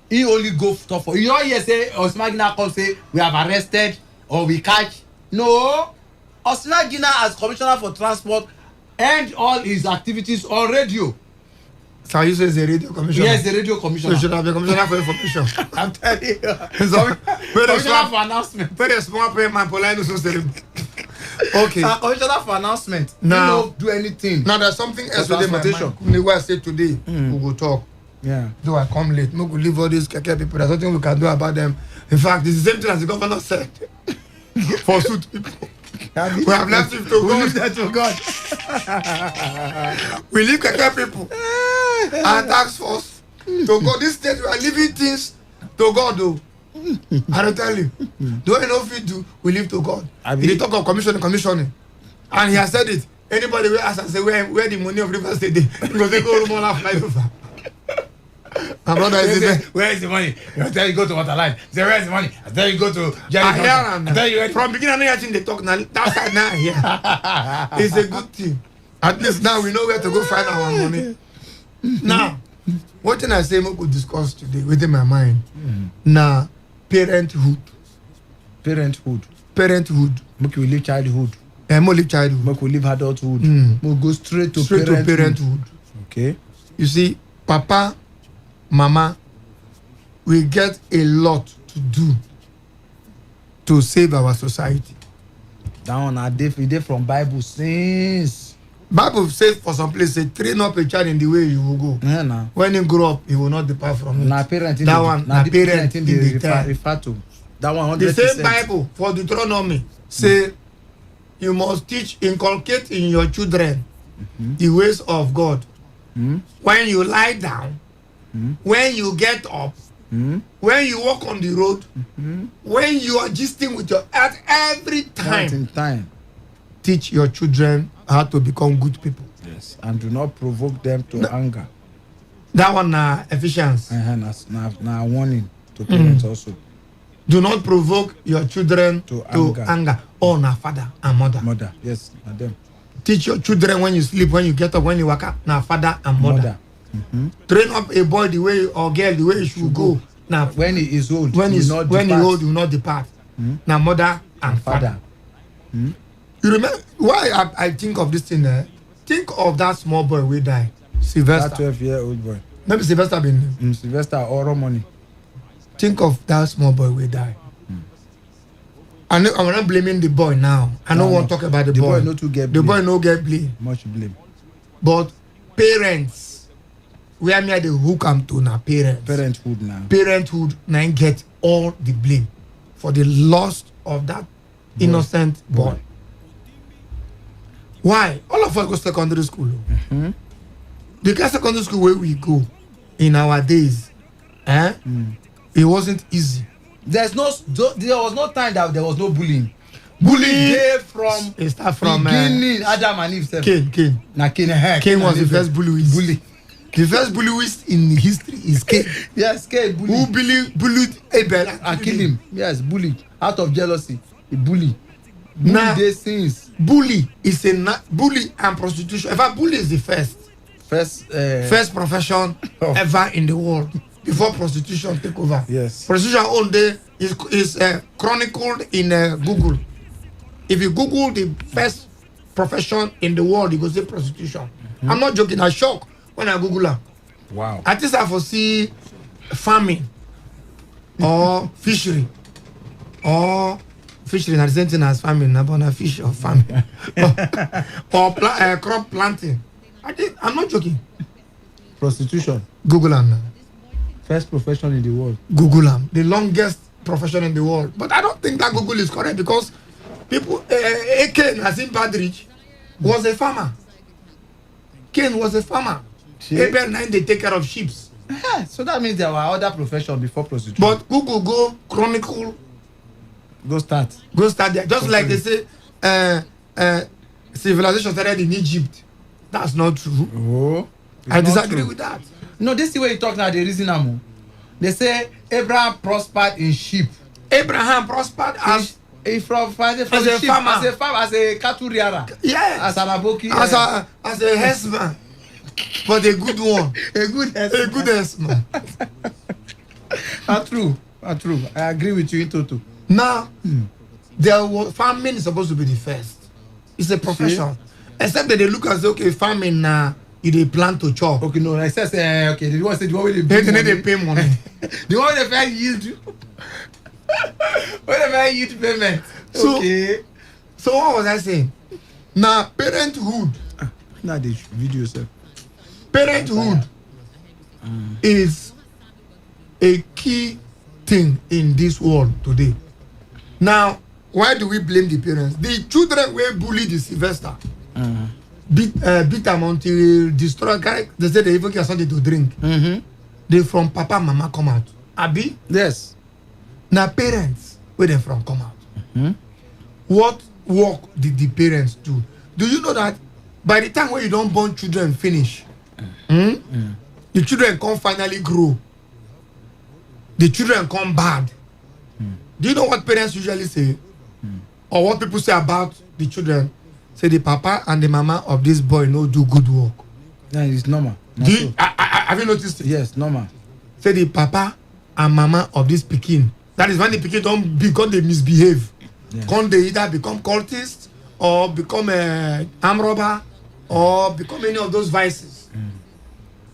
He only go stuff for. You know, he say Osima Gina come say we have arrested or we catch. No, Osima Gina as commissioner for transport end all his activities on radio. So you say is a radio commissioner? Yes, the radio commissioner. So you should have been commissioner for information. I'm telling you. Commissioner for announcement. Very small payment for line so okay. Commissioner for announcement. Now, you don't do anything. Now there's something else within my mind. What I say today, we will talk. Yeah. Though I come late, no go leave all these keke people. There's nothing we can do about them. In fact, it's the same thing as the governor said. For suit people. We have left it to God. Leave that to God. We leave keke people and tax force to God. This state we are leaving things to God though. I don't tell you. Do I know if we do? We leave to God. He talk of commissioning. And he has said it. Anybody will ask and say where the money of River State is, because they go to more fly over. My brother is there. Where is the money? I tell you go to Waterline. Say where is the money? I tell you go to Jerry. I tell you from beginning I know they talk now. That side now here. It's a good thing. At least now we know where to go find our money. Now, what can I say we could discuss today within my mind? Now, parenthood. Make we leave childhood. Leave childhood. Make we leave adulthood. We'll go straight to parenthood. Okay. You see, Papa, Mama, we get a lot to do to save our society. That one are different from Bible since. Bible says for some place, say train up a child in the way you will go. Yeah, nah. When he grow up, he will not depart from it. Parenting. That one, parenting they refer to. That one 100%. The same Bible for Deuteronomy say you must inculcate in your children the ways of God. When you lie down, when you get up, when you walk on the road, when you are gisting with your heart every time. Teach your children how to become good people. Yes, and do not provoke them to anger. That one Ephesians. Now warning to parents also. Do not provoke your children to anger. Oh, na father and mother. Mother, yes, madam. Teach your children when you sleep, when you get up, when you wake up. Now father and mother. Train up a boy the way or girl the way he should go. Now when he is old, when he old, he will not depart. Now mother and father. You remember why I think of this thing? Think of that small boy we die, Sylvester. That 12-year-old boy. Maybe Sylvester been Sylvester or money. Think of that small boy we die. I'm not blaming the boy now. I don't want to talk about the boy. The boy no to get blame. The boy no get blame. Much blame. But parents, where me the hook am to now parents. Parenthood now. Parenthood now get all the blame for the loss of that innocent boy. Why? All of us go secondary school. The kind of secondary school where we go in our days, it wasn't easy. There was no time that there was no bullying. Bullying from beginning. Adam and Eve. Cain. Now Cain was the first bully. The first bullyist in history is Cain. Yes, Cain. Who bullied Abel and killed him. Yes, bullied out of jealousy. He bullied. Now, bully is bully and prostitution. In fact, bully is the first profession ever in the world before prostitution take over. Yes, prostitution all day is chronicled in Google. If you Google the first profession in the world, you go say prostitution. I'm not joking. I shock when I Google her. Wow. At least I foresee farming or fishery or fishery not the same thing as farming, but not fish or farming or crop planting. I'm not joking. Prostitution. Google them now. First profession in the world. Google them. The longest profession in the world. But I don't think that Google is correct because people, Cain, Nazim Badrich, was a farmer. Cain was a farmer. Abel 9, they take care of sheep. So that means there were other professions before prostitution. But Google go chronicle. Go start there. Just like they say, civilization started in Egypt. That's not true. I disagree with that. No, this is the way you talk now. The reason I'm. They say Abraham prospered in sheep. Abraham prospered as a farmer, as a cattle rearer. Yes. As an aboki. As a herdsman. But a good one. A good herdsman. True. I agree with you in total. Now, farming is supposed to be the first. It's a profession. Except that they look as okay, farming now. They plan to chop. Okay, no, I said okay. The one where they pay money. The one they pay yield. Where they pay yield payment. So what was I saying? Now parenthood. Now the video sir. Parenthood is a key thing in this world today. Now, why do we blame the parents? The children will bully the Sylvester. Beat them until destroy. They say they even get something to drink. They from papa and mama come out. Abi? Yes. Now parents, where they from come out? What work did the parents do? Do you know that by the time when you don't born children finish, the children come finally grow. The children come bad. Do you know what parents usually say? Or what people say about the children? Say the papa and the mama of this boy no do good work. Yeah, it's normal. Have you noticed it? Yes, normal. Say the papa and mama of this pikin. That is when the pikin don't become they misbehave. Yes. Can they either become cultists or become a arm robber or become any of those vices?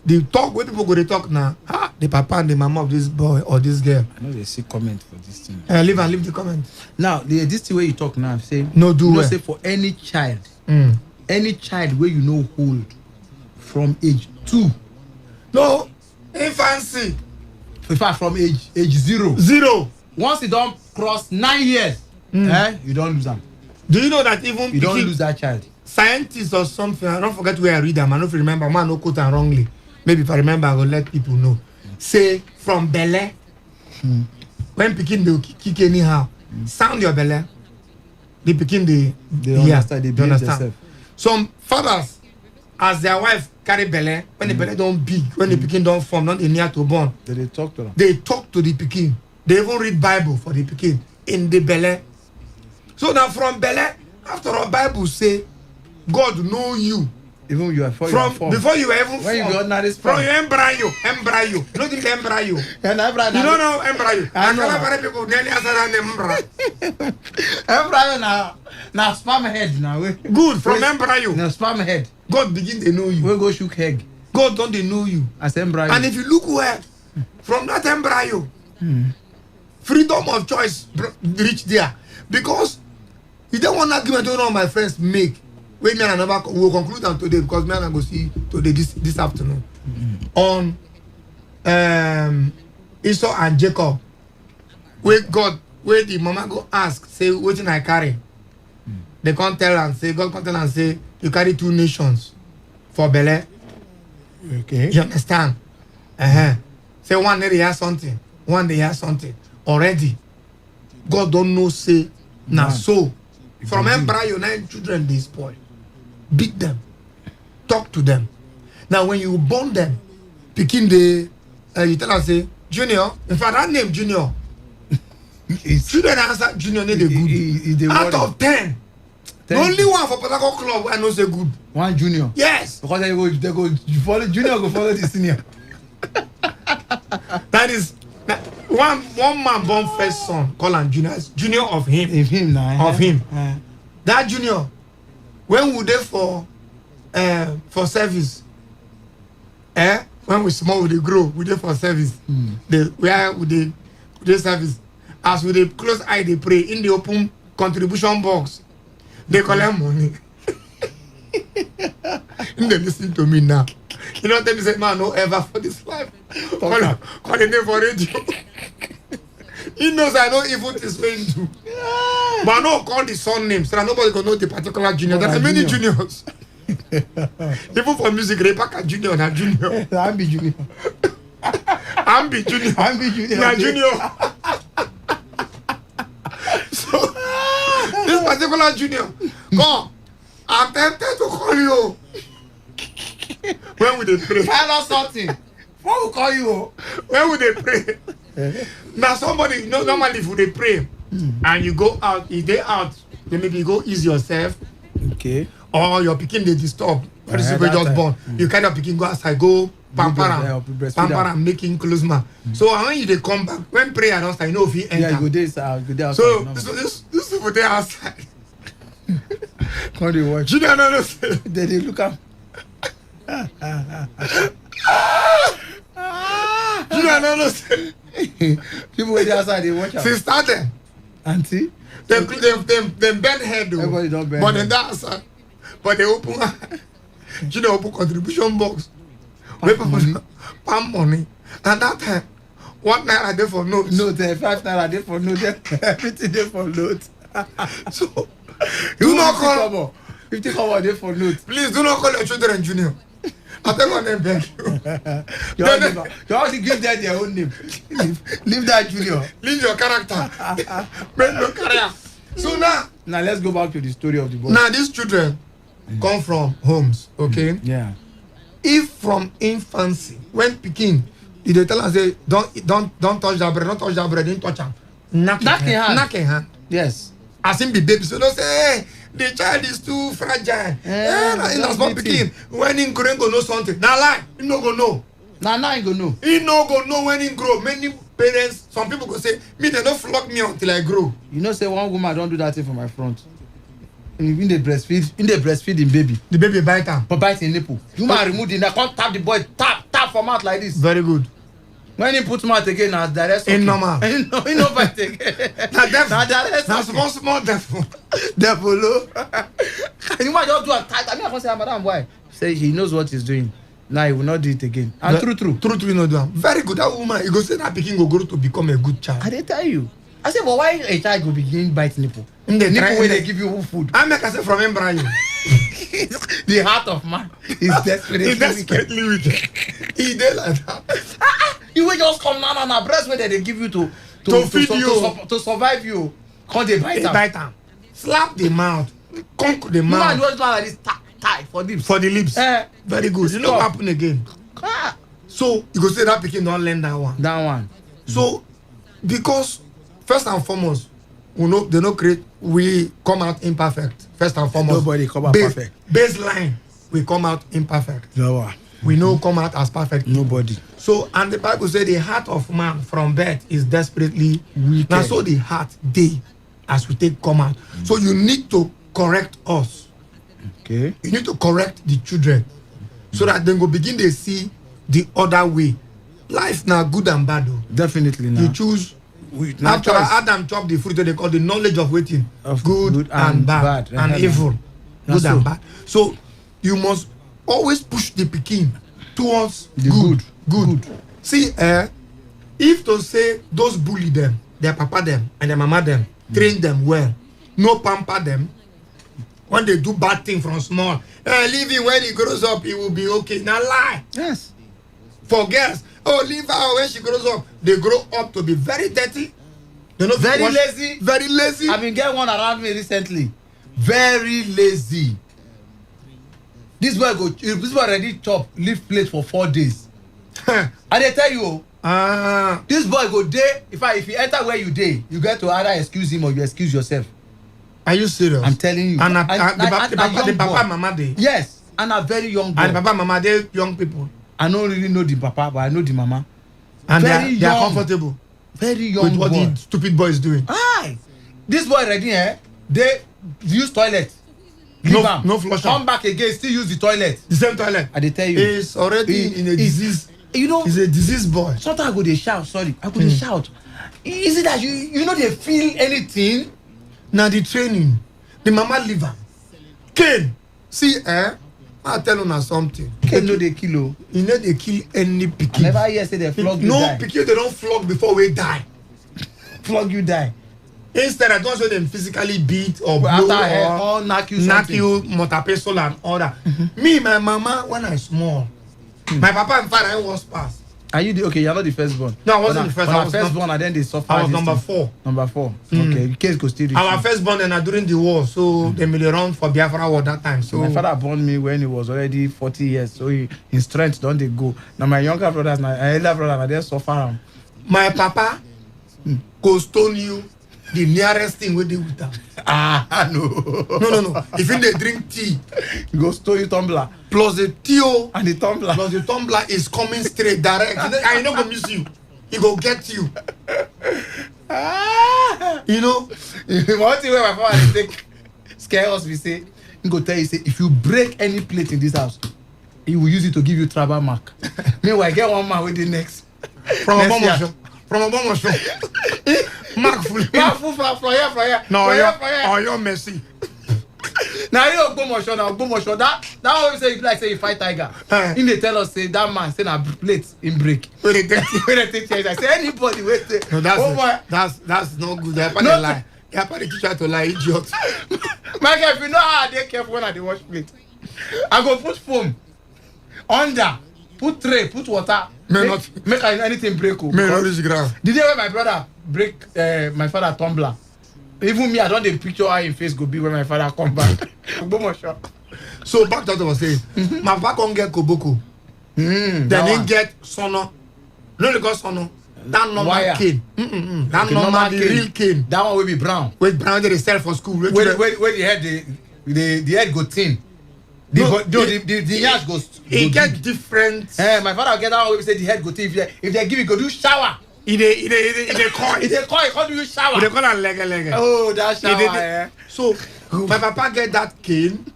The talk where people go to talk now. The papa and the mama of this boy or this girl. I know they see comment for this thing. Leave the comment. Now, this the way you talk now. Say no do well. Say for any child where you know hold from age 2. No, infancy. In fact, from age 0. Once you don't cross 9 years, you don't lose them. Do you know that even you don't lose that child? Scientists or something, I don't forget where I read them. I don't remember. Man, no quote and wrongly. Maybe if I remember, I will let people know. Say from belly, when Pekin they kick anyhow, sound your belly. They Pekin they understand. They understand. Some fathers, as their wife carry belly, when the belly don't big, when the Pekin don't form, not in near to born, they talk to them. They talk to the Pekin. They even read Bible for the Pekin in the belly. So now from belly, after all, Bible say, God know you. Even you are before you were even when you got from your embryo. Not in the embryo. You don't know embryo. I know people nearly answer embryo now sperm head now. Good from embryo. Now sperm head. God begin to know you. We go shook egg. God don't they know you as embryo. And if you look well from that embryo, freedom of choice reach there because you don't want argument. Don't know my friends make. Wait, me and another we'll conclude on today because me and I go see today this afternoon on Esau and Jacob. Where the mama go ask say what did I carry? They can't tell and say God can't tell and say you carry 2 nations for Bele. Okay. You understand? Say one day they have something, one day has something already. God don't know say now so from embryo 9 children they spoil. Beat them, talk to them. Now when you born them, picking you tell us say Junior. In fact, that name Junior. Children answer Junior need a good. Out of 10, only one for Patago Club I know say good. One Junior. Yes. Because they go you follow Junior go follow the senior. That is one man born first son call him Junior. Junior of him. Of him now. Of him. That Junior. When we there for service, when we small, we grow. We there for service. Where we dey service. As we dey close eye, they pray in the open contribution box. They collect money. They listen to me now. You know, tell me say, man, no ever for this life. Call the name for radio. He knows I know evil is going to. But I know call the son name so that nobody can know the particular junior. There are many juniors. Even for music, Rebecca Junior and Junior. Ambi Junior. Ambi Junior. Ambi Junior. Na Junior. So this particular junior, come. I'm tempted to call you. When would they pray? Find out something. What will call you? When would they pray? Now somebody, normally if they pray and you go out, if they out, then maybe you go ease yourself. Okay. Or your pikin they disturb. Or the super just born. You kind of pikin go outside, go pampara, making close man. So when you they come back, when prayer don't start, you know if you enter. Yeah, good days out, good day outside. So this people they outside. When they watch. You don't know. Then they look up. You don't know. People wait outside, they watch out. Since started. Auntie? Them bend head though. Everybody don't bend but head. then that's but they open you know open contribution box. Palm money. And that time, 1 naira there for notes. No, 5 naira there for notes. Everything there for notes. So do not call 50 cover there for notes. Please do not call your children junior. I take one name beg you. You have to give them their own name. Leave that junior. Leave your character. Make no career. So now let's go back to the story of the boy. Now these children come from homes, okay? Yeah. If from infancy, when pikin, they tell us say don't touch that bread, don't touch that bread, don't touch am. Knock in hand. Yes. As in be baby, so don't say hey, the child is too fragile. That's not pikin. When he grow, go know something. Now lie, he no go know. Now he go know. He no go know when he grow. Many parents, some people go say, me they don't flog me until I grow. You know, say one woman don't do that thing for my front. In the breastfeeding baby. The baby bite am. But bite in nipple. You might remove the neck, come tap the boy, tap from out like this. Very good. When he put mouth again, now direct. In normal. He no bite again. Now direct. Now small devil. Devil. You might just do a tight. I mean, I can say, madam, why? Say he knows what he's doing. Now he will not do it again. And true. True, no do am. Very good. That woman, you go say that pikin go grow to become a good child. I dey tell you. I say, but why a child go begin bite nipple? Nipple where they give you food. I make I say from embryo. The heart of man is desperately wicked. He did like that. You will just come now breast where they give you to feed you to survive you. Can't they bite am? Slap the mouth, conk the mouth. You just like this tie for lips. For the lips. Very good. You know what happen again. So you go say that pikin don't learn that one. That one. So because first and foremost, they no create. We come out imperfect. First and foremost, nobody come out perfect. Baseline, we come out imperfect. No. We no come out as perfect. Nobody. So and the Bible says the heart of man from birth is desperately wicked. Now so the heart day as we take come out. So you need to correct us. Okay. You need to correct the children so that they go begin to see the other way. Life now good and bad though. Definitely now. You choose. After Adam chopped the fruit, they call the knowledge of waiting of good and bad and evil. Good and bad. So you must always push the pikin towards the good. See, if to say those bully them, their papa them and their mama them, train them well, no pamper them. When they do bad thing from small, leave him when he grows up, he will be okay. Now lie. Yes. For girls, leave her when she grows up. They grow up to be very dirty. They know very lazy. Very lazy. I've been getting one around me recently. Very lazy. This boy already chop, leave plate for 4 days. And they tell you, this boy go day. If you enter where you day, you get to either excuse him or you excuse yourself. Are you serious? I'm telling you. And the papa mama day. Yes, and a very young boy. And the papa mama they young people. I don't really know the papa, but I know the mama. And they are comfortable. Very young with what the stupid boy is doing. Aye. This boy already, they use toilet. No flush. Come back again, still use the toilet. The same toilet. I tell you. He's already in a disease. You know, he's a disease boy. Sometimes I go they shout, sorry. I go they shout. Is it that you know they feel anything? Now the training. The mama liver. Ken. See, I tell you something. Ken know they kill. You know they kill any pikin. I never hear say they flog you die. No pikin they don't flog before we die. Flog you die. Instead, I don't show them physically beat or blow or knock you motor and all that. Me, my mama, when I small, my papa and father I was pass. Are you okay? You're not the firstborn. No, I wasn't the first. I was firstborn, and then they suffered. I was number 4. Number 4. Okay, the case goes still. Our firstborn and during the war, so they made a run for Biafra war that time. So my father born me when he was already 40 years. So his strength don't they go. Now my younger brothers, my elder brother, they suffer. My papa go stone you the nearest thing with the water. No. If they drink tea, go stone you tumbler. Plus the tea and the tumbler. Plus the tumbler is coming straight direct. I not gonna miss you. He go get you. You know, one thing where my father take scare us, we say, he go tell you, say, if you break any plate in this house, he will use it to give you tribal mark. Meanwhile, get one man with the next. From a bomb show. Mark full from here. No, you're messy. Now you Ogbomoso. That what we say, like say you fight tiger. In they tell us say that man say na plate in break. When they take I say anybody wait. No, that's not good. They lie. You probably teach her to lie, idiot. My guy, if you know how I dey careful when I dey wash plate, I go put foam under, put tray, put water. Make anything break. May not reach ground. The day when my brother break my father tumbler, even me, I don't dey picture how him face go be when my father come back. So back to what I was saying. My papa can't get koboko. Then he get sono. No, they got sono. That normal cane. That normal real cane. That one will be brown. With brown they sell for school. Where the head the head go thin. The ears go. It get different. My father get that one we say the head go thin. If they give it, go do shower. It call. It call you shower. They call it leg. Oh, that shower. So my papa get that cane,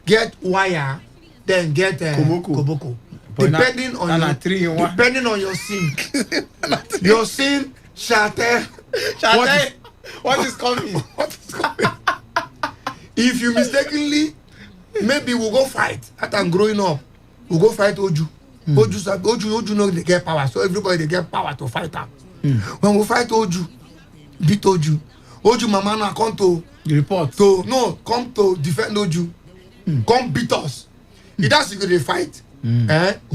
get wire, then get koboko. Depending on your sin. Your sin shatter. What is coming? If you mistakenly, maybe we'll go fight. After I'm growing up, we'll go fight Oju. Oju know they get power, so everybody they get power to fight her. When we fight Oju, beat Oju mama na come to report. Come to defend Oju. Come beat us. If that's the fight.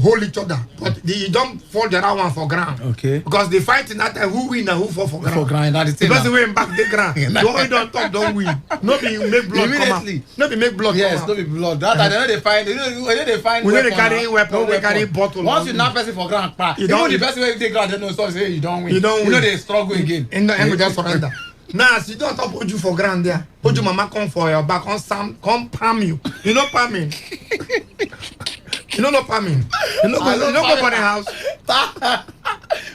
Hold each other, but you don't fall the other one for ground. Okay. Because they fight in that time who win and who fall for ground. For ground, that is the person win back the ground. The one who don't talk don't win. No be make blood come out. No be make blood come out. Yes, no be blood. That I know they find. They find. We they carry weapon. We carry bottle. Once you knock person for ground, even the person where you take ground, they know so say you don't win. You know they struggle again. In the end, we just surrender. Nah, so you don't talk Oju for ground there. Oju mama come for your back, come palm you. You know palming. You know no palming. You know go for the house.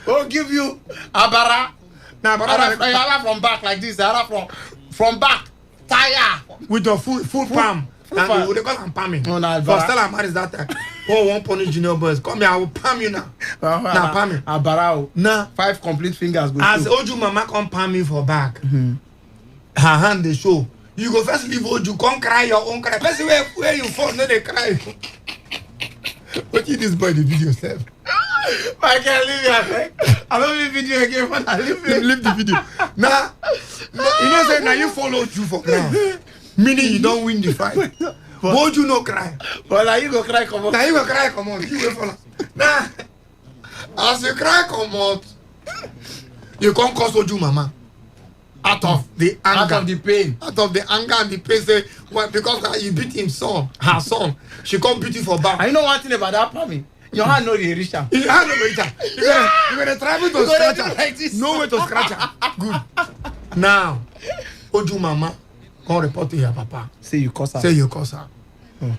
We'll give you abara. Now abara from back like this. Abara from back. Tire. With your full palm. And they call them palming. No, no, for Stella marries that time. Oh, one punish junior boys. Come here, I will palm you now. Now palming. Abara. Nah. 5 complete fingers go as Oju mama come palm me for back. Her hand they show. You go first leave Oju, come cry your own cry. Person where you fall, no they cry. What you this boy the video self? I can't leave you. I don't leave video again when I leave the video. Nah, you know say now you follow you for ground. Meaning you don't win the fight. But you no cry. But now you go cry come on. Now you go cry come on. You wait for now. Nah, as you cry come out, you can't cause Oju mama. Out of the anger, out of the pain, and the pain. Say, well, because you beat her son, she can't beat you for back. I know one thing about that, Pami. Your hand no dey reach her. Your hand no reach her. You gonna try to scratch her. Like this. No way to scratch her. Good. Now, Oju mama come report to your papa. Say you curse her.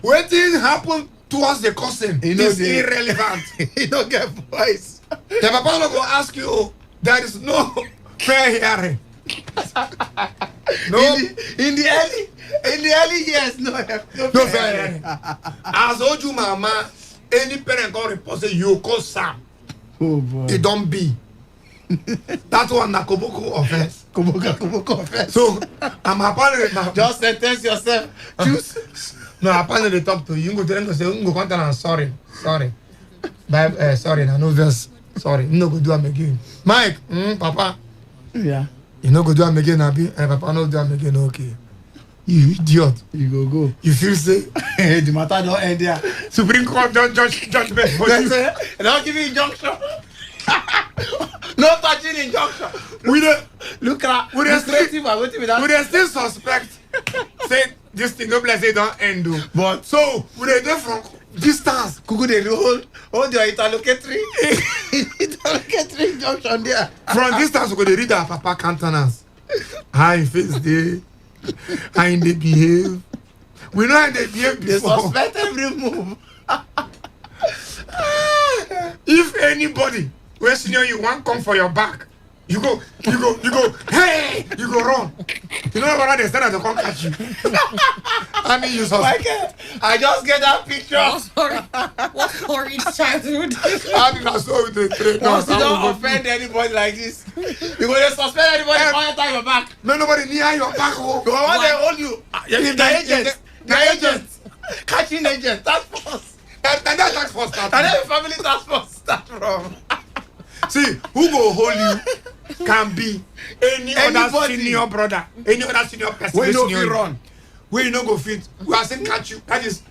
What thing happen towards the cousin is irrelevant. He don't get voice. The papa no go ask you. There is no fair hearing. No, in the early years, no fair hearing. As Oju mama, any parent can report say you cause Sam. Oh boy, it don't be. That one na koboko offense. Koboko offense. So I'm apparently just sentence yourself. Choose. No, apparently they talk to you. You go tell them to say, "Go contact and sorry. Bye, sorry, na no verse. Sorry, no go do am again. Mike, Papa. Yeah. You no go do am again, Abi. Papa no do am again. Okay. You idiot. You go. You feel say the matter don't end there. Supreme Court don't judgment for you. They don't give you injunction. No touching injunction. We dey look at we dey still suspect say this thing no bless say don end o. But so we dey dey from distance. Kuku dey hold your interlocutory injunction there. From distance we go dey read our papa countenance. How him face dey, how him dey behave. We know how they behave before. They suspect every move. If anybody wey senior you wan come for your back, you go, hey, you go run. You know whether they stand to come catch you. I mean, you suspect. I just get that picture. What horrid childhood. I did not saw with the train. Once you don't offend anybody like this, you go to suspend anybody all the time your back. No, nobody near your back. Oh. The one they hold you. The agents. Catching agents. Task force. And that task force start. And then family task force start from. See, who go hold you can be anybody. Other senior brother, any other senior person. Where you no fit run. Where you no go fit. We are saying catch you. That is,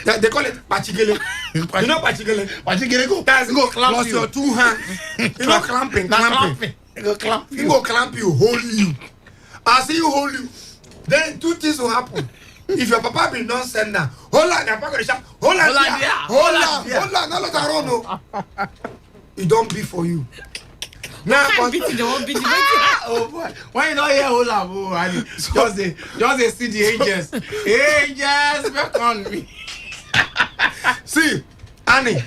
they call it pachigele. You know pachigele? Pachigele go. That's go clamp plus you. Your two hands. You know clamping. He go clamp you. He go clamp you, hold you. As he hold you, then two things will happen. If your papa be non send now, hold on, your papa go shout, hold on, no let her run. It don't be for you. Now, oh boy, why you not here? Hold on, boy. Just they see the angels. Angels, back on me. See, Annie.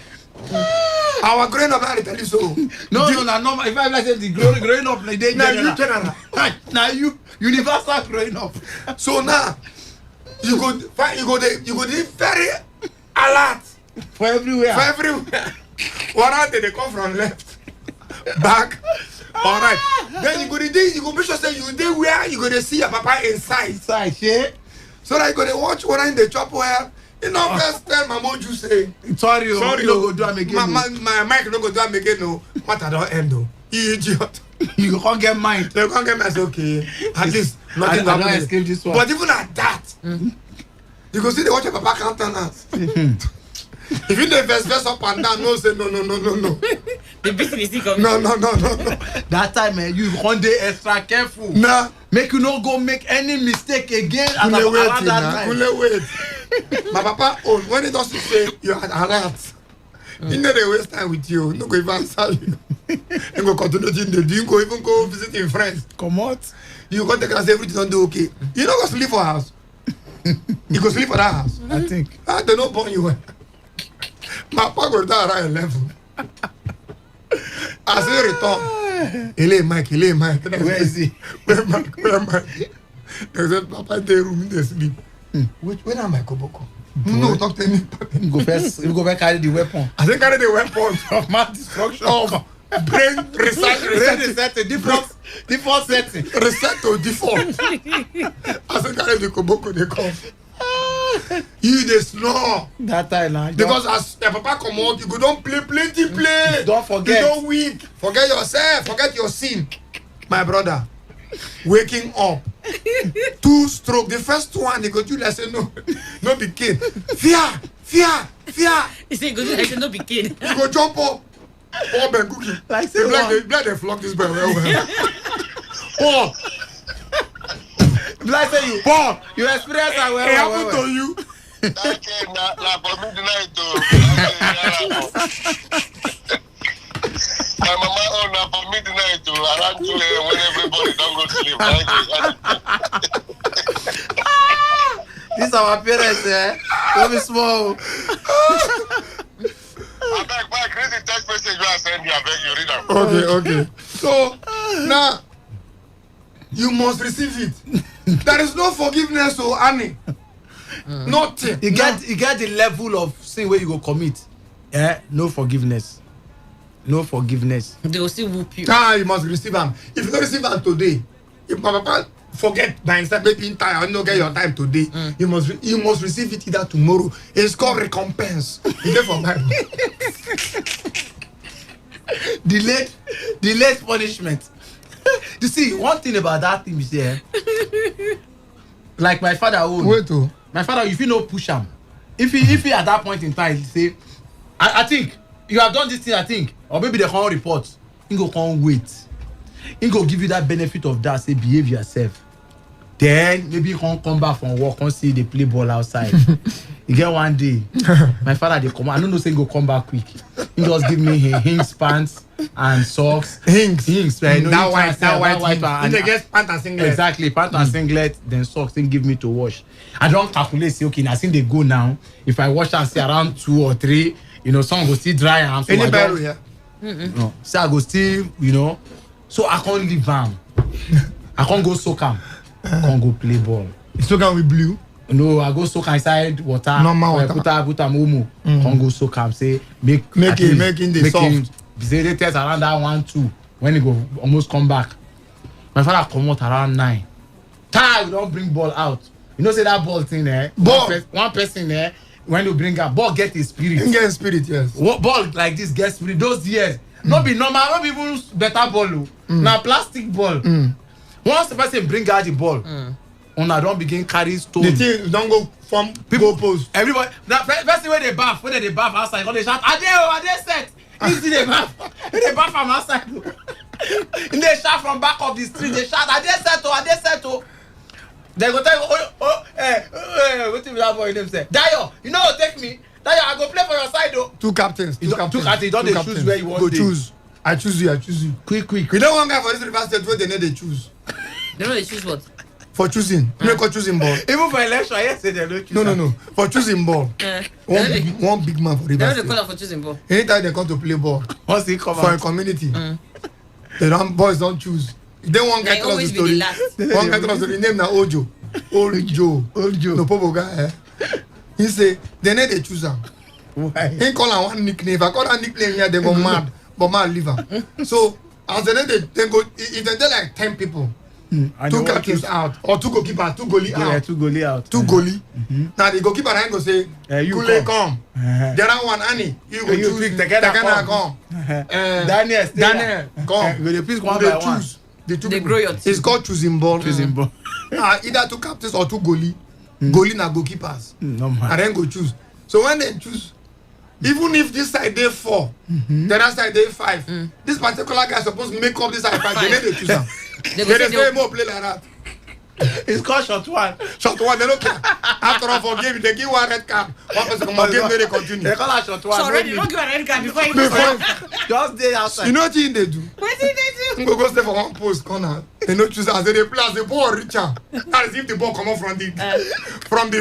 Our growing up, I tell you so. No. If I like the growing up, like they general. Now you universal growing up. So now you go very alert for everywhere. What are they come from left, back, all right. Then you go make sure say you there where you go to see your papa inside, yeah. So that you go to watch what in the chop well. You know, first tell my mom you say sorry, you no go do am again. My mic no go do am again. No, matter don't end though. You idiot. You can't get mine. You can't get mine. Okay, at least nothing I don't escape this one. But even at that, you go see the watch your papa countenance. If you the first up and down, no say no. The business is coming. No. That time, man, you one day extra careful. Nah. Make you not go make any mistake again. Wait. My papa, when he does say you are alert, he never waste time with you. No go even answer you. You go continue to do. You go even go visiting friends. Come out. You go take us everything on do okay. You not go sleep for house. You go sleep for that house. I think. They don't burn you. My papa go down around 11. As he return, Ele Mike. Where is he? Where Mike? They said, Papa, they room they sleep. Where am I, Koboko? No, talk to anybody. You go first carry the weapon. I think carry the weapon of mass destruction. Of brain reset. Default setting. Reset to default. I think carry the Koboko, they come. You dey snore that time now because as your papa come out you go don play. Don't forget. You don weak. Forget yourself. Forget your sin. My brother, waking up 2 stroke. The first one they go do like say no be kid. Fear. He say go do like say no be kid. You go jump up. Oh Ben Cookie. Like say blood they flog this boy well. Oh. Like say you, Paul, you experience that well. It happened to you. My mama own na for midnight to around 2 a.m. when everybody don't go sleep. These are our parents, don't be small. I beg, read the text message you are sending. I beg you read them. Okay. So now you must receive it. There is no forgiveness, so Annie. Nothing. You get the level of sin where you go commit. No forgiveness. They will still whoop you. You must receive them. If you don't receive them today, if my papa forget by instead maybe in time or not get your time today, you must receive it either tomorrow. It's called recompense. It's there for Bible. Delayed punishment. You see, one thing about that thing is like my father own. Wait, my father, if you no push him, if he at that point in time he say, I think you have done this thing, I think, or maybe they can't report. he go come wait. He go give you that benefit of that, say behave yourself. Then maybe he come back from work, come see they play ball outside. You get one day, my father they come. I don't know say he go come back quick. He just give me Hinks pants and socks. Hinks. Right? That white one. He get pants and singlet. Exactly, pants and singlet. Then socks. Then give me to wash. I don't calculate. Say okay, now since they go now. If I wash and say around 2 or 3, some go still dry and so. Any barrel here? No. So I go still, So I can't leave am. I can't go soak am. I can't go play ball. You soak am with blue? No, I go soak inside water. Normal water. Put am omo. Can't go soak am. Say make in the soft. Say they test around that 1-2 when he go almost come back. My father come out around 9. Time we don't bring ball out. Say that ball thing there. Ball. One person there. When you bring a ball, get his spirit. He get spirit, yes. What ball like this get spirit? Those years, not be normal, not be even better ball. Now plastic ball. Once the person bring out the ball, una don't begin carry stone. The thing don't go from people post. Everybody, now first when they bath outside, when they shout, are they set? You see they bath from outside. And they shout from back of the street. They shout, are they set? They go tell you, what is that boy name say? Dayo, take me. Dayo, I go play for your side though. Two captains. You don't choose where you want. Go choose. I choose you. Quick. We don't want guy for this university where they need to choose. They know they choose what? For choosing. You know choosing ball. Even for election, I say they don't choose. No. For choosing ball. One big man for They Rivers. know they call for choosing ball. Anytime they come to play ball. Once he come for a community. Boys don't choose. They won't get us the story. One guy tell us the name na Ojo. Old Joe. No Popo guy. He say they need to choose him. Why? He call him one nickname. If I call that nickname here, they go mad. But man leave him. So as they go, if they like 10 people, 2 captains out or 2 goalkeepers, 2 goalie out. Yeah, 2 goalie out. 2 goalie. Now the goalkeeper then go say, Kule come. The other one Annie, you go choose. Takana come. Daniel come. Go dey pick one by one. They grow your team. It's called choosing ball. Either 2 captains or 2 goalie. Goalie na goalkeepers. No man. And then go choose. So when they choose, even if this side they 4, the other side they 5, this particular guy is supposed to make up this side 5. They need to choose them. They say more play like that. It's called shot one. They don't care. After all, for game, they give 1 red card. One person come on game, they continue. They call it shot one. So already, don't give a red card before you just stay outside. You know what they do? What did they do? Go stay for one post corner. They don't choose as they play as the ball reacher. That is if the ball come up from the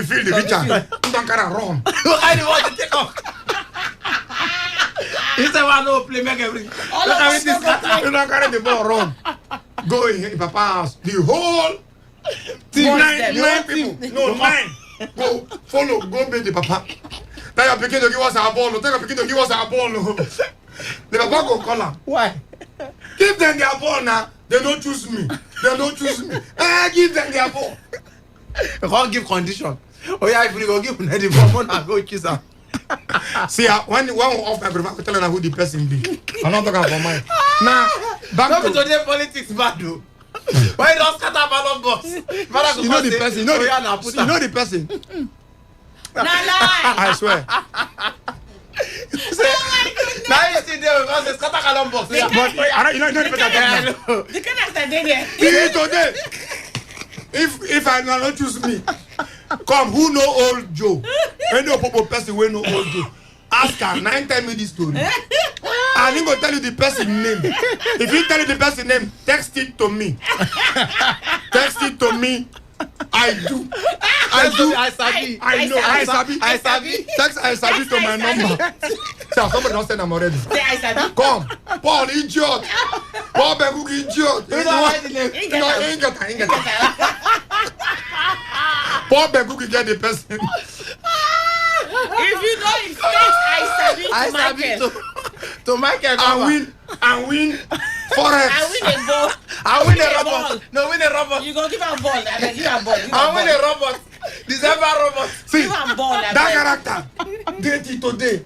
field, the reacher. You don't carry run. I don't want to take off. He said, "I don't play make everything." You don't carry the ball run. Go in Papa house. The whole team, 9 people. No, 9. Go follow. Go beat the Papa. Now you're beginning to give us our ball. Take a beginning to give us our ball. The Papa go call her. Why? Give them their ball now. They don't choose me. Give them their ball. You can't give condition. Oh yeah, if you go give them the ball, I go choose her. See, when we off my brother, tell her who the person be. I'm not talking about mine. Now, back to today politics bad though. Why you don't scatter ballot box? You know the person. You know the person. I swear. Now you see there because they scatter ballot box. But you know the person. The kind of thing there. Today. If I not choose me, come who know old Joe? Any Popo person we know old Joe. Ask her 9 tell me this story. And he gonna tell you the person name. If he tell you the person name, text it to me. I do. I know. I sabi. Text I sabi to my number. So somebody don't send them already. Say I sabi. Come, Paul idiot. Paul Beguk idiot. You don't write the name. Ain't get Paul Beguk get the person. If you don't expect I sabi to Michael and win forex. I win a ball. I win a robot. No, win a robot. You go give a ball. I give a ball. I win a robot. December robot. See, give a ball. That character. Get it today.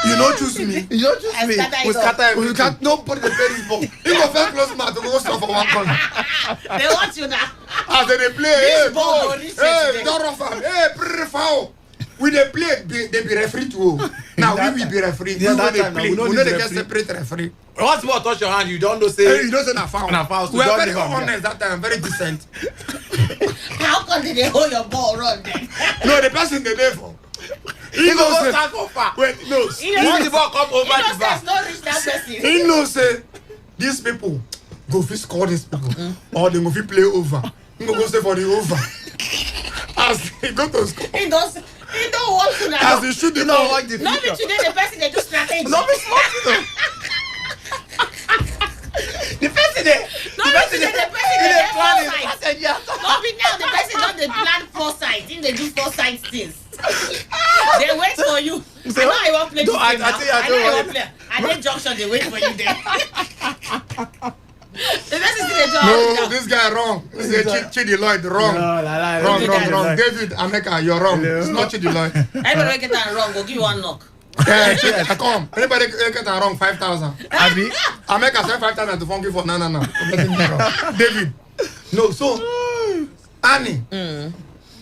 You don't choose me. You don't choose me. We scatter everything. Nobody the play this ball. You go first close mouth to go stop for one corner. They want you now. As they play, hey, ball. Hey, don't rough him. Hey, foul. we dey play, they be referee too. Now we be referee. Yeah, we that dey time, play. we no We need know they get referee. separate referee. Once ball touch your hand, you don't know say. You don't say na foul. Na foul. So We are don't very leave am honest that time, very decent. How come did they hold your ball run then? No, the person they there for. He go stand for far. Wait, no. Once the ball come over the bar. Not reach that person. He know say these people go fit score these people or they go fit play over. He go stay for the over. As he go to score. He don't want to now. As he shoot the ball. Not be today the person they do strategy. Not be smart, you know. The person they. Not be today the person they plan foresight. Not be now the person not they plan foresight. If they do foresight things. They wait for you. I know I won't play this game now. I know I won't play. At that junction they wait for you there. The person see the job. No, this guy wrong. This is Chidi Lloyd wrong. Wrong. David Ameka, you're wrong. It's not Chidi Lloyd. Anybody get that wrong, go give you one knock. Yeah, come. Anybody get that wrong, 5,000. Abi, Ameka said 5,000 to phone for. No. David. No, so Annie.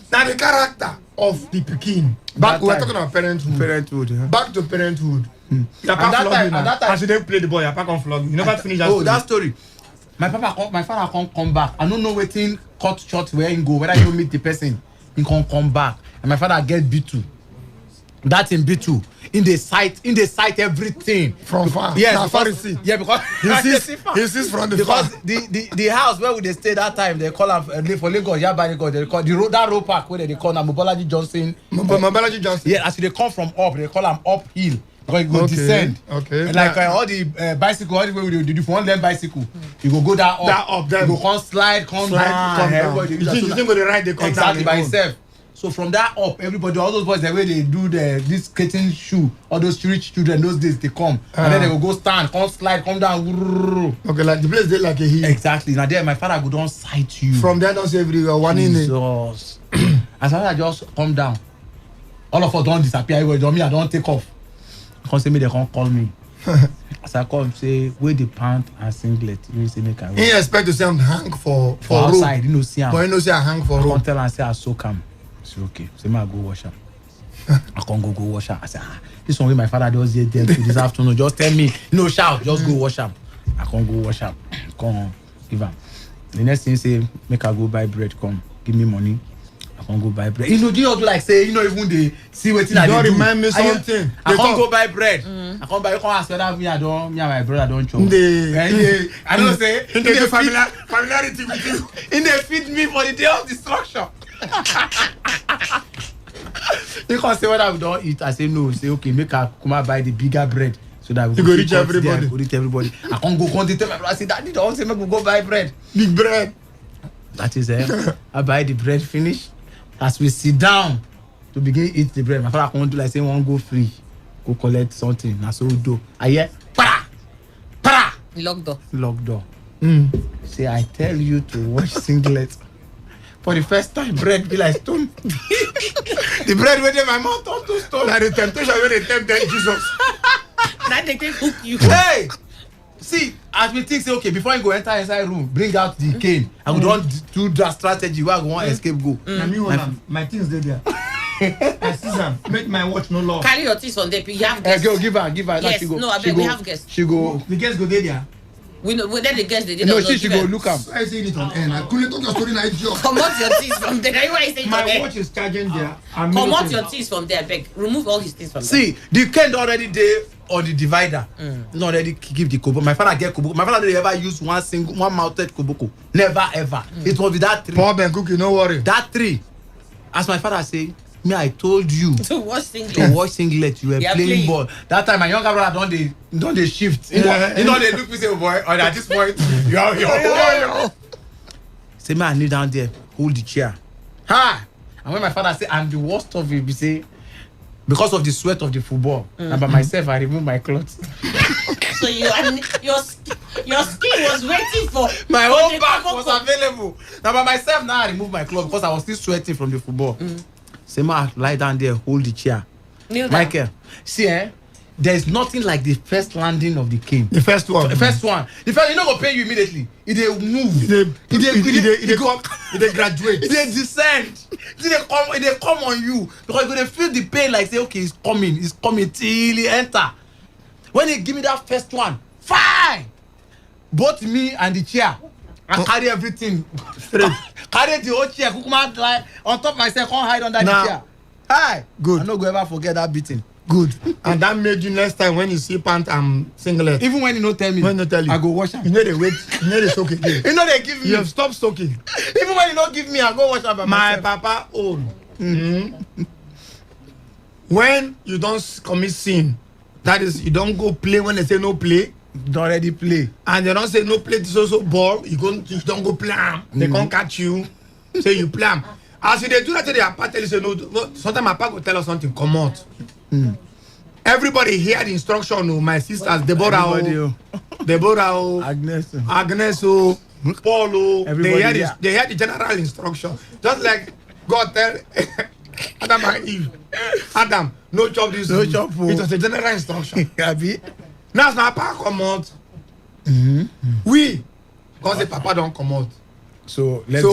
Now the character of the Pekin. Back, we're talking about parenthood. Yeah. Back to parenthood. Your At that time, as you didn't play the ball, your papa can flog you. You never finish that story. That story. My father can't come back. I don't know waiting cut short where he go. Whether you meet the person, he can't come back. And my father get B2. That in B2. In the sight everything. From far. Yes, because he sees from the because far. the house where we stay that time, they call am for Lagos, Yaba Lagos, they call the road, that road park where they call am Mobolaji Johnson. Mobolaji Johnson. Yeah, as they come from up, they call am uphill. Because you go descend. Okay. And like all the bicycle, all the way we do, if you want learn bicycle, you go that up. Then you go come slide, come down. Everybody. You think go the right, they come exactly down. by itself. So from that up, everybody, all those boys, the way they do this skating shoe, all those rich children, those days they come, and then they will go stand, come slide, come down. Okay, like the place they like a hill. Exactly. Now there, my father go down sight you. From there, don't say everywhere. One in it. Jesus. As I just come down, all of us don't disappear. Everybody, I don't take off. Come say me, they can't call me. As I come say, where the pant and singlet, you say make I. He expect to say I'm hang for outside, you know see him. But you know say I hang for road. I come tell and say I soak him. Say okay, say me I go wash am. I can't go wash am. I say this one wey my father does here then this afternoon. Just tell me, no shout, just go wash am. I can't go wash am. Come give am. The next thing say make I go buy bread. Come give me money. I can't go buy bread. You know, do you like say you know even they see what I do. Don't remind me something. I can't go buy bread. I can't buy. You can't ask whether me and my brother don't chop. I don't say. In the familiarity with you. In they feed me for the day of destruction. You can't say what I don't eat. I say no. Say okay, make I come and buy the bigger bread so that we go reach everybody. Go reach everybody. I can't go come to tell my brother. I say daddy don't say make we go buy bread. Big bread. That is I buy the bread finish. As we sit down to begin eat the bread, my father come do like say one go free, go collect something. Na so we do. I hear para. Lock door. Say I tell you to wash singlet. For the first time, bread be like stone. The bread where my mouth turn to stone. Now the temptation where they tempted Jesus. Now they can hook you. Hey, see, as we think say okay, before you go enter inside room, bring out the cane. I would don't do that strategy where I go want escape go. My things there. I see them. Make my watch no law. Carry your things on there. You have guests. Go give her. Yes, she go. No, I bet we have guests. She go. The guests go there. We know then the guests they did. No, she go look am. I say it on air. I couldn't talk your story like joke. Come out your things from there. That's why I say my watch is charging there. Come out your things from there, beg. Remove all his things from there. See, the cane already there on the divider. Not already give the kobo. My father get kobo. My father never ever use one mounted koboko. Never ever. It was with that 3. Bob and Cookie, no worry. That 3. As my father say, me I told you to watch singlet. You were playing ball. That time my younger brother don't they shift. You know they look me say, oh boy, or at this point, yo. Say me I kneel down there, hold the chair. Ha! And when my father say, I'm the worst of it, he say, because of the sweat of the football. And by myself, I remove my clothes. So your skin was waiting for my whole back was available. Now by myself, now I remove my clothes because I was still sweating from the football. Say, lie down there, hold the chair. Kneel down. Michael, see, there's nothing like the first landing of the cane. The first one. The first one. The first, you not gonna pay you immediately. It they move. They graduate. They descend. They come on you because they feel the pain. Like say, okay, it's coming till he enter. When they give me that first one, fine. Both me and the chair, I carry everything. Carry the whole chair. Kukuma like on top myself. Can't hide under the chair. Hi. Good. I'm not gonna ever forget that beating. Good. And that made you next time when you see pant and singlet. Even when you don't tell me, when you tell you, I go wash them. You know they wait. You know they soak again. You know they give me. You have stopped soaking. Even when you don't give me, I go wash them by myself. My papa own. Mm-hmm. When you don't commit sin, that is, you don't go play when they say no play. Don't already play. And they don't say no play. This also ball. You don't go play. They can't catch you. Say you play. As they do that to their party, they say no. Sometimes my papa will tell us something. Come out. Everybody hear the instruction. Oh, my sisters, Deborah, Agnes, Paul. They hear the general instruction. Just like God tell Adam and Eve, Adam, no chop this. No chop. It was a general instruction. Now my papa come out. We, because the papa don't come out. So let's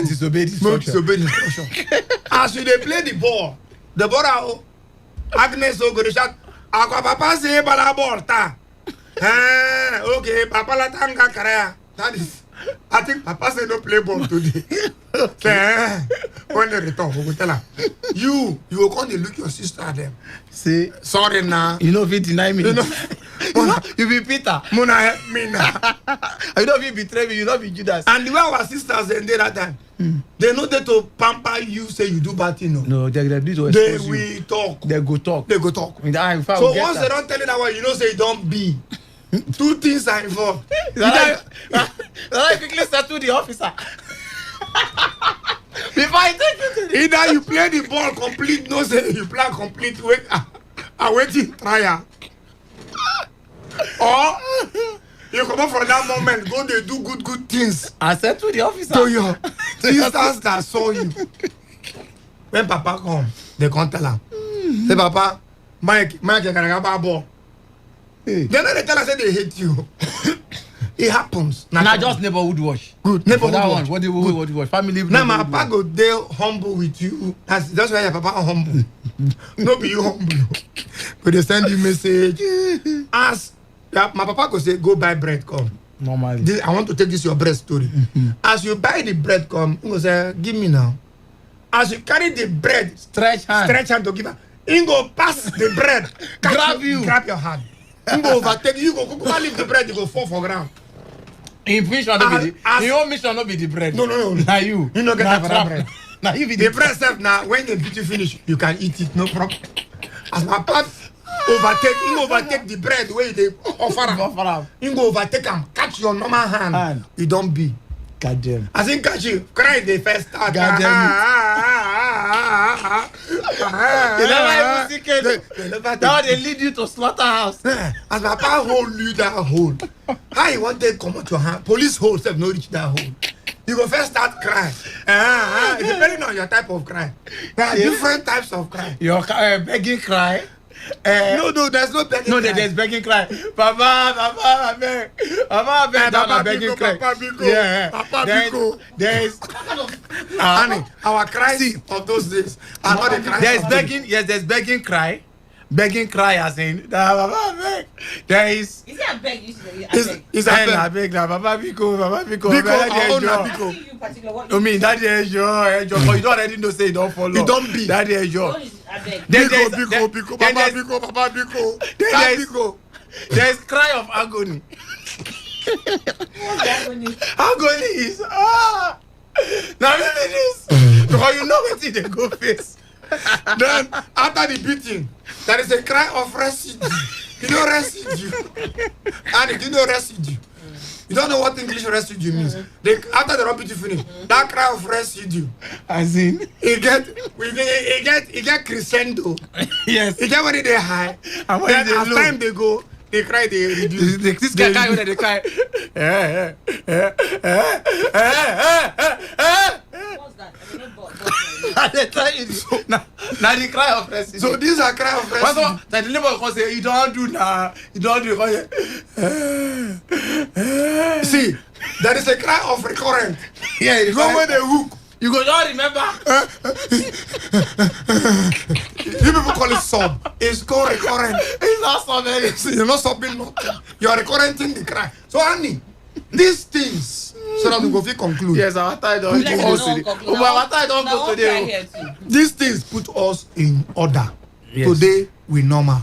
disobey the instruction. As they play the ball, Deborah, Agnes go to shot. Aqua papa say bala ball ta. Okay, papa la tanga karaya. That is, I think papa say no play ball today. When they return, we will tell her. You will come to look your sister at them. Say sorry now. You know if you deny me. You be Peter. Mona help me now. You know if you betray me, you not be Judas. And the way our sisters they that time, they know that to pamper you, say you do bad thing. No, they do to expose you. They will talk. They go talk. They go talk. So once they don't tell you that way, you know say don't be. Two things are involved. I quickly settle the officer. Before I take you to the... Either you play the ball complete, no say you play complete, wait, awaiting trial. Or you come up from that moment, go they do good things. I said to the officer. To your sisters that saw you. When Papa come, they can't tell him. Say, Papa, Mike, you can have a ball. Then they tell us that they hate you. It happens. Now just neighborhood watch. Good. Neighborhood watch. What do watch? Family. Now my papa go there humble with you. That's why your papa humble. No be you humble. But they send you message. Ask. My papa go say, go buy bread, come. Normally. I want to take this your bread story. As you buy the bread, come. He go say, give me now. As you carry the bread, stretch hand to give her. He go pass the bread. Grab your hand. He go overtake you. Go leave the bread. You go fall for ground. In mission not be the your mission not be the bread. No. Now you no get that bread. Now you be the bread self. Now when the beauty finish, you can eat it. No problem. As my papa overtake the bread where they offer. He go overtake him. Catch your normal hand. You don't be. God damn. As in catch you. Cry the first start. God damn it. Now they lead you to slaughterhouse. As my papa hold you that hole. How you want to come out your hand? Police hold self no reach that hole. You go first start crying. Depending on your type of cry. There are different types of cry. Your begging cry. No, there's no begging cry. No, there's begging cry. Papa, beg. Papa, beg. Papa, begging cry. Papa, Biko. Yeah. Papa, Biko. There's our cries of those days are not the cries. There's begging. Yes, there's begging cry. Begging cry as in Papa, beg. There is. Is it a beg? It's a beg. Papa, Biko. I mean, that is your. But you don't already know say you don't follow. You don't be. That is your. Biko. Papa, Biko. There's cry of agony. Agony is now maybe this because you know what they go face. Then after the beating, there is a cry of residue. You know residue, and you know residue. You don't know what English residue means. After the rubbish finish, that cry of residue, as in, it get crescendo. Yes, it get when they high, and when as time they go, they cry, they reduce. This guy when they cry. What's that? They tell you. Now the cry of rescue. So these are cry of rescue. So the neighbor can say, you don't do now. You don't do. See, there is a cry of recurrent. Yeah, you go where they hook. You go don't remember. You people call it sub. It's called recurrent. It's not subbing. You're not subbing nothing. You are recurrenting the cry. So Annie, these things, so that we go conclude. Yes, our time don't go today. Our time don't go today. These things put us in order. Yes. Today we normal.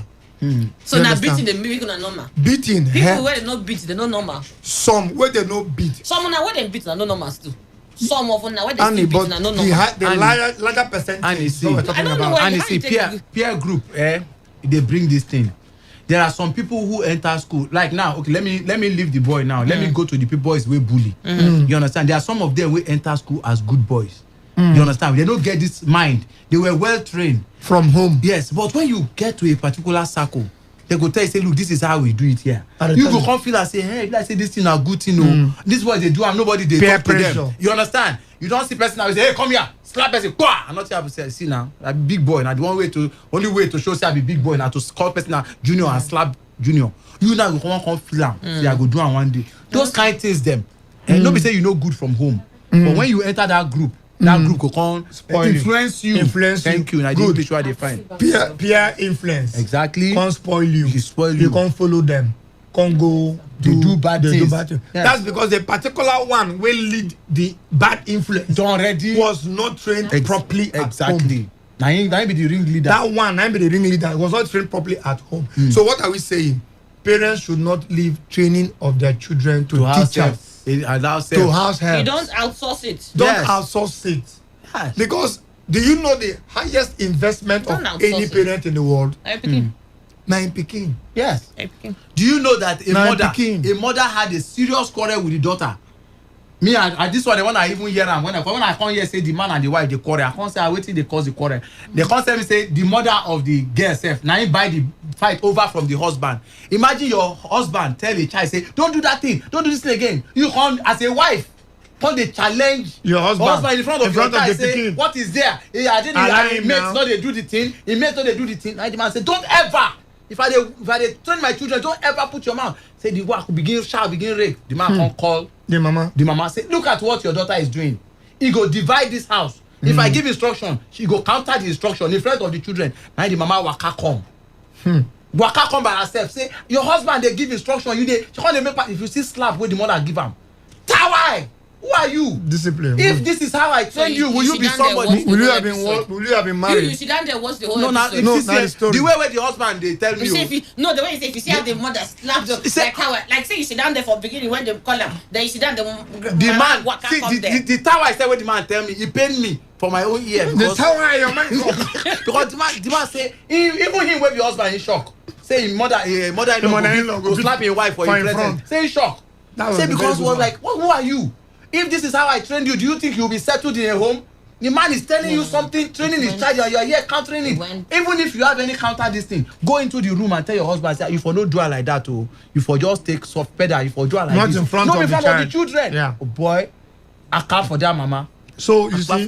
So now beating the miracle na normal. Beating. People where they no beat, they no normal. Some where they no beat. Some now where they beat na no normal too. Some of them now where they still beat na no normal. The larger percentage. And you see, I don't know why. And you see, peer group, they bring this thing. There are some people who enter school. Like now, okay, let me leave the boy now. Let me go to the people boys who bully. You understand? There are some of them who enter school as good boys. You understand? They don't get this mind. They were well trained from home. Yes, but when you get to a particular circle, they go tell you, say, look, this is how we do it here. You go come feel and say, hey, like say this thing a good thing. This is what they do and nobody they peer talk to pressure. them. You understand? You don't see person now say, hey, come here, slap person, quah! And not have to say, see now, a big boy. Now the only way to show say I be big boy now to call person now junior and slap junior. You now come feel am. Say I go do am one day. Those kind of things them. And nobody say you know good from home. But when you enter that group go come influence you. Thank you. And I didn't what they find. Peer influence. Exactly. Can't spoil you. You can't follow them. Can't go do bad things. Yes. That's because the particular one will lead the bad influence already was not trained properly exactly. At home. Now be the ring leader. That one, be the ring leader, was not trained properly at home. So what are we saying? Parents should not leave training of their children to teachers. To house help. You don't outsource it. Don't outsource it. Yes. Because do you know the highest investment of any parent in the world? Nine Peking. Yes. Do you know that a mother had a serious quarrel with the daughter? Me and this one, the one I even hear am when I come here say the man and the wife they quarrel. I can't say waiting they cause the quarrel. They can't say me say the mother of the girl self now he buy the fight over from the husband. Imagine your husband tell a child say don't do that thing, don't do this thing again. You come as a wife. When they challenge your husband in front of your child say what is there? I didn't mates not they do the thing. He mates not they do the thing. Now the man say don't ever. If I train my children, don't ever put your mouth. Say the work will begin shout, begin rape. The man can't call the mama. The mama say, look at what your daughter is doing. He go divide this house. If I give instruction, she go counter the instruction in front of the children. Now the mama waka come. Waka come by herself. Say your husband they give instruction. You they she can't make if you see slap where the mother give him. Tawai. Who are you? Discipline. If this is how I train you, will you be somebody? Will you have been married? You sit down there watch the whole episode. The way where the husband they tell me. The way you say if you see how the mother slaps like how like say you sit down there for beginning when they call him, then you sit down the man see the tower I said when the man tell me he paid me for my own ear. The tower your man because the man say even him with your husband in shock. Say his mother-in-law go slap his wife for his present. Say in shock. Say because was like who are you? If this is how I trained you, do you think you'll be settled in a home? The man is telling you something, training his child, you are here countering it. Even if you have any counter this thing, go into the room and tell your husband, say, you for no do it like that, oh. You for just take soft pedal, you for do it like not this. In front of the children. Yeah. Oh boy, I can't for that, mama. So you see,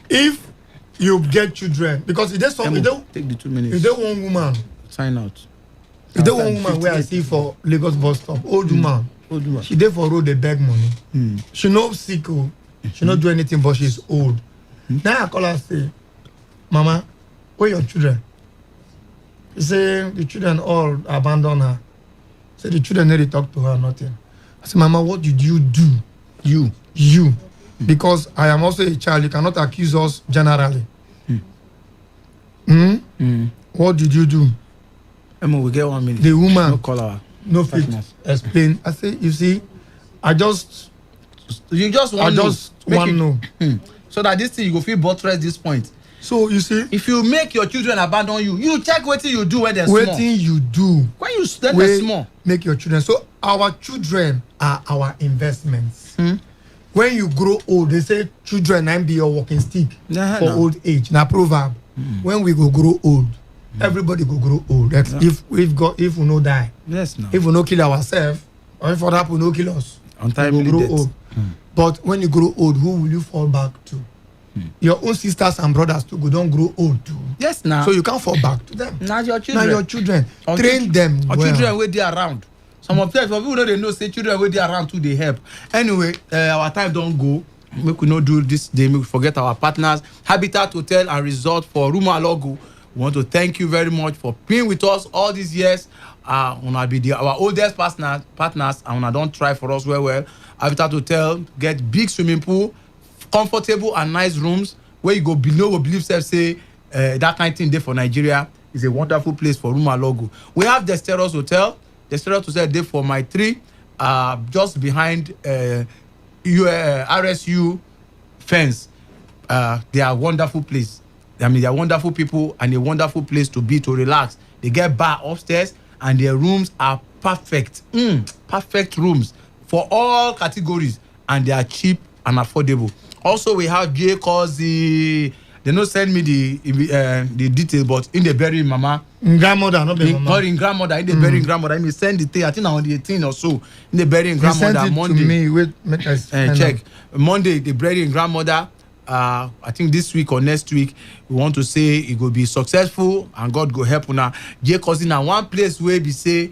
if you get children, because if there's something, take the 2 minutes. If there's one woman, sign out. If there's one woman where I see for Lagos bus stop, old woman. She dey for road dey beg money. She no sick she no do anything but she's old. Now I call her say, Mama, where your children? She say the children all abandon her. Say the children never talk to her nothing. I say, Mama, what did you do? You. Because I am also a child. You cannot accuse us generally. What did you do? Emma, we get 1 minute. The woman no call her. No fit explain. I say, you see, I just want to know. So that this thing you go feel buttress this point. So you see, if you make your children abandon you, you check what you do when they're small. What you do when you stand there small. Make your children. So our children are our investments. When you grow old, they say children and be your walking stick for old age. Now proverb. When we go grow old. Everybody go grow old. If we no die. Yes, no. If we no kill ourselves, or if what happen no kill us. Untimely we go grow death. old. But when you grow old, who will you fall back to? Your own sisters and brothers too go don't grow old too. Yes, now. So you can't fall back to them. Now your children. Now your children. Train them. Or children where they around. Some of them, people they know say children where they around too, they help. Anyway, our time don't go. We could not do this day. We forget our partners. Habitat Hotel and Resort for Ruma Logo. We want to thank you very much for being with us all these years. Una be our oldest partners, and una don't try for us well. Habitat Hotel get big swimming pool, comfortable and nice rooms where you go below. We believe say that kind of thing there for Nigeria is a wonderful place for Ruma Logo. We have the Steros Hotel. The Steros Hotel there for my 3, just behind RSU fence. They are a wonderful place. I mean, they are wonderful people and a wonderful place to be, to relax. They get bar upstairs and their rooms are perfect. Perfect rooms for all categories, and they are cheap and affordable. Also, we have J Cozy. They don't send me the details, but in the bury mama. Grandmother, not the mama. Not in grandmother, in the burying grandmother. I mean, send the thing. I think on the 18th or so. In the burying grandmother, send it Monday. To me. Wait, make us check. Monday, the burying grandmother. I think this week or next week, we want to say it will be successful and God go help una. J Cousin, now one place where we say,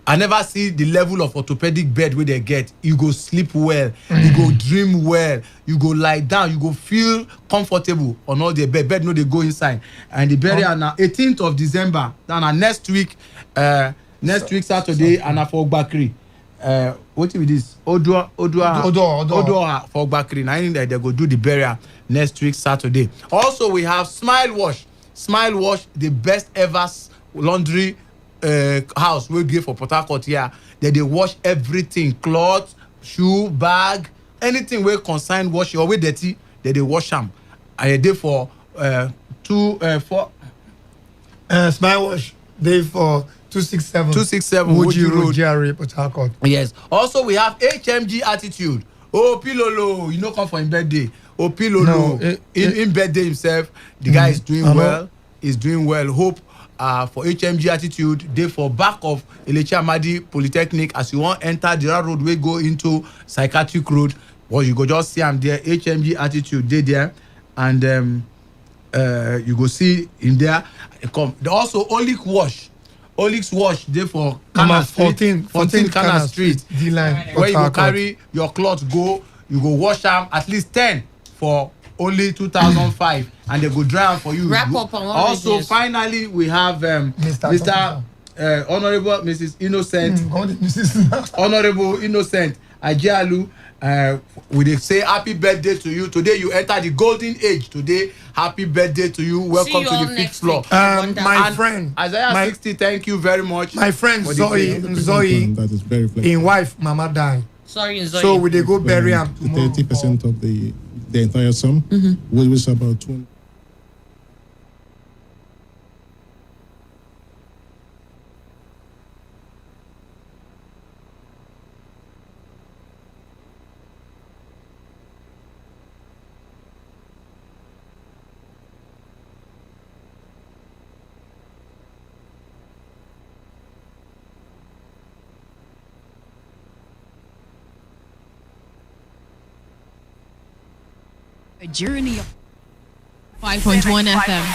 I never see the level of orthopedic bed where they get. You go sleep well, you go dream well, you go lie down, you go feel comfortable on all the bed. Bed no they go inside. And the burial now 18th of December. Then next week Saturday and for Bakri. What is this? Odua for Bakri. Now they go do the burial next week Saturday. Also we have Smile Wash, the best ever laundry house we give for Port Harcourt here. They wash everything, clothes, shoe, bag, anything we consign wash or we dirty, they wash them. And they for 4 Smile Wash. They for 267 Woji Road, GRA, Port Harcourt. Yes. Also, we have HMG Attitude. Oh, Pilolo, you know, come for his birthday. Oh, Pilolo, in birthday himself, the guy is doing well. He's doing well. Hope for HMG Attitude, they for back of Elechi Amadi Polytechnic. As you want enter the road, we go into Psychiatric Road. Well, you go just see him there. HMG Attitude, they there, and you go see in there. Come. Also, Olix Wash, they for Kana 14 Kana Street. D-line. Where you go carry your clothes, you go wash them at least 10 for only 2,005, and they go dry them for you. Wrap up on all also, finally, we have Mr. Honorable Mrs. Innocent, Honorable Innocent Ajialu. We say happy birthday to you. Today you enter the golden age. Today, happy birthday to you. Welcome to the 5th floor. My friend Isaiah 60, thank you very much. My friend Zoe, in wife Mama died. Sorry, Zoe. So we they go bury him tomorrow. 30% of the entire sum, which is about 20. A journey of 5.1 FM.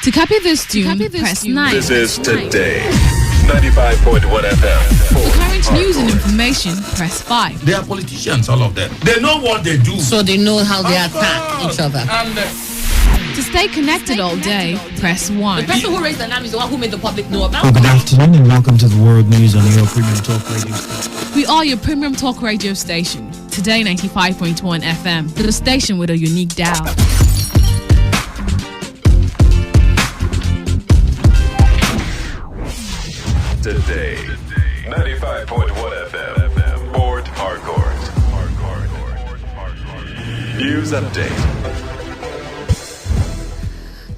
To copy this tune, press 9. This is Today 95.1 FM. For current news and information, press 5. They are politicians, all of them. They know what they do. So they know how they attack each other. To stay connected all day, press 1. The person who raised the alarm is the one who made the public know about it. Good afternoon and welcome to the World News on your Premium Talk Radio station. We are your Premium Talk Radio station. Today 95.1 FM, the station with a unique dial. Today 95.1 FM, Port Harcourt. News update.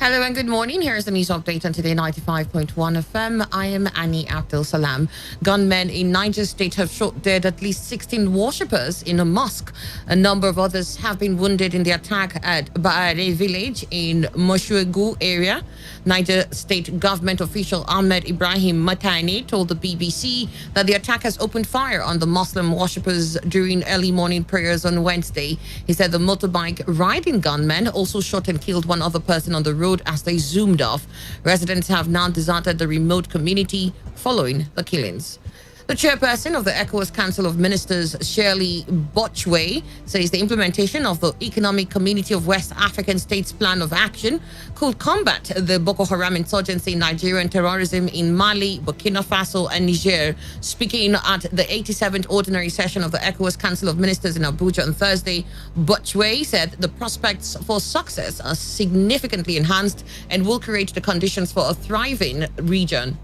Hello and good morning. Here's the news update on Today 95.1 FM. I am Annie Abdul Salam. Gunmen in Niger State have shot dead at least 16 worshippers in a mosque. A number of others have been wounded in the attack at Baare village in Moshuegu area. Niger State government official Ahmed Ibrahim Matani told the BBC that the attackers opened fire on the Muslim worshippers during early morning prayers on Wednesday. He said the motorbike riding gunmen also shot and killed one other person on the road as they zoomed off. Residents have now deserted the remote community following the killings. The chairperson of the ECOWAS Council of Ministers, Shirley Botchway, says the implementation of the Economic Community of West African States Plan of Action could combat the Boko Haram insurgency in Nigeria and terrorism in Mali, Burkina Faso, and Niger. Speaking at the 87th Ordinary Session of the ECOWAS Council of Ministers in Abuja on Thursday, Botchway said the prospects for success are significantly enhanced and will create the conditions for a thriving region.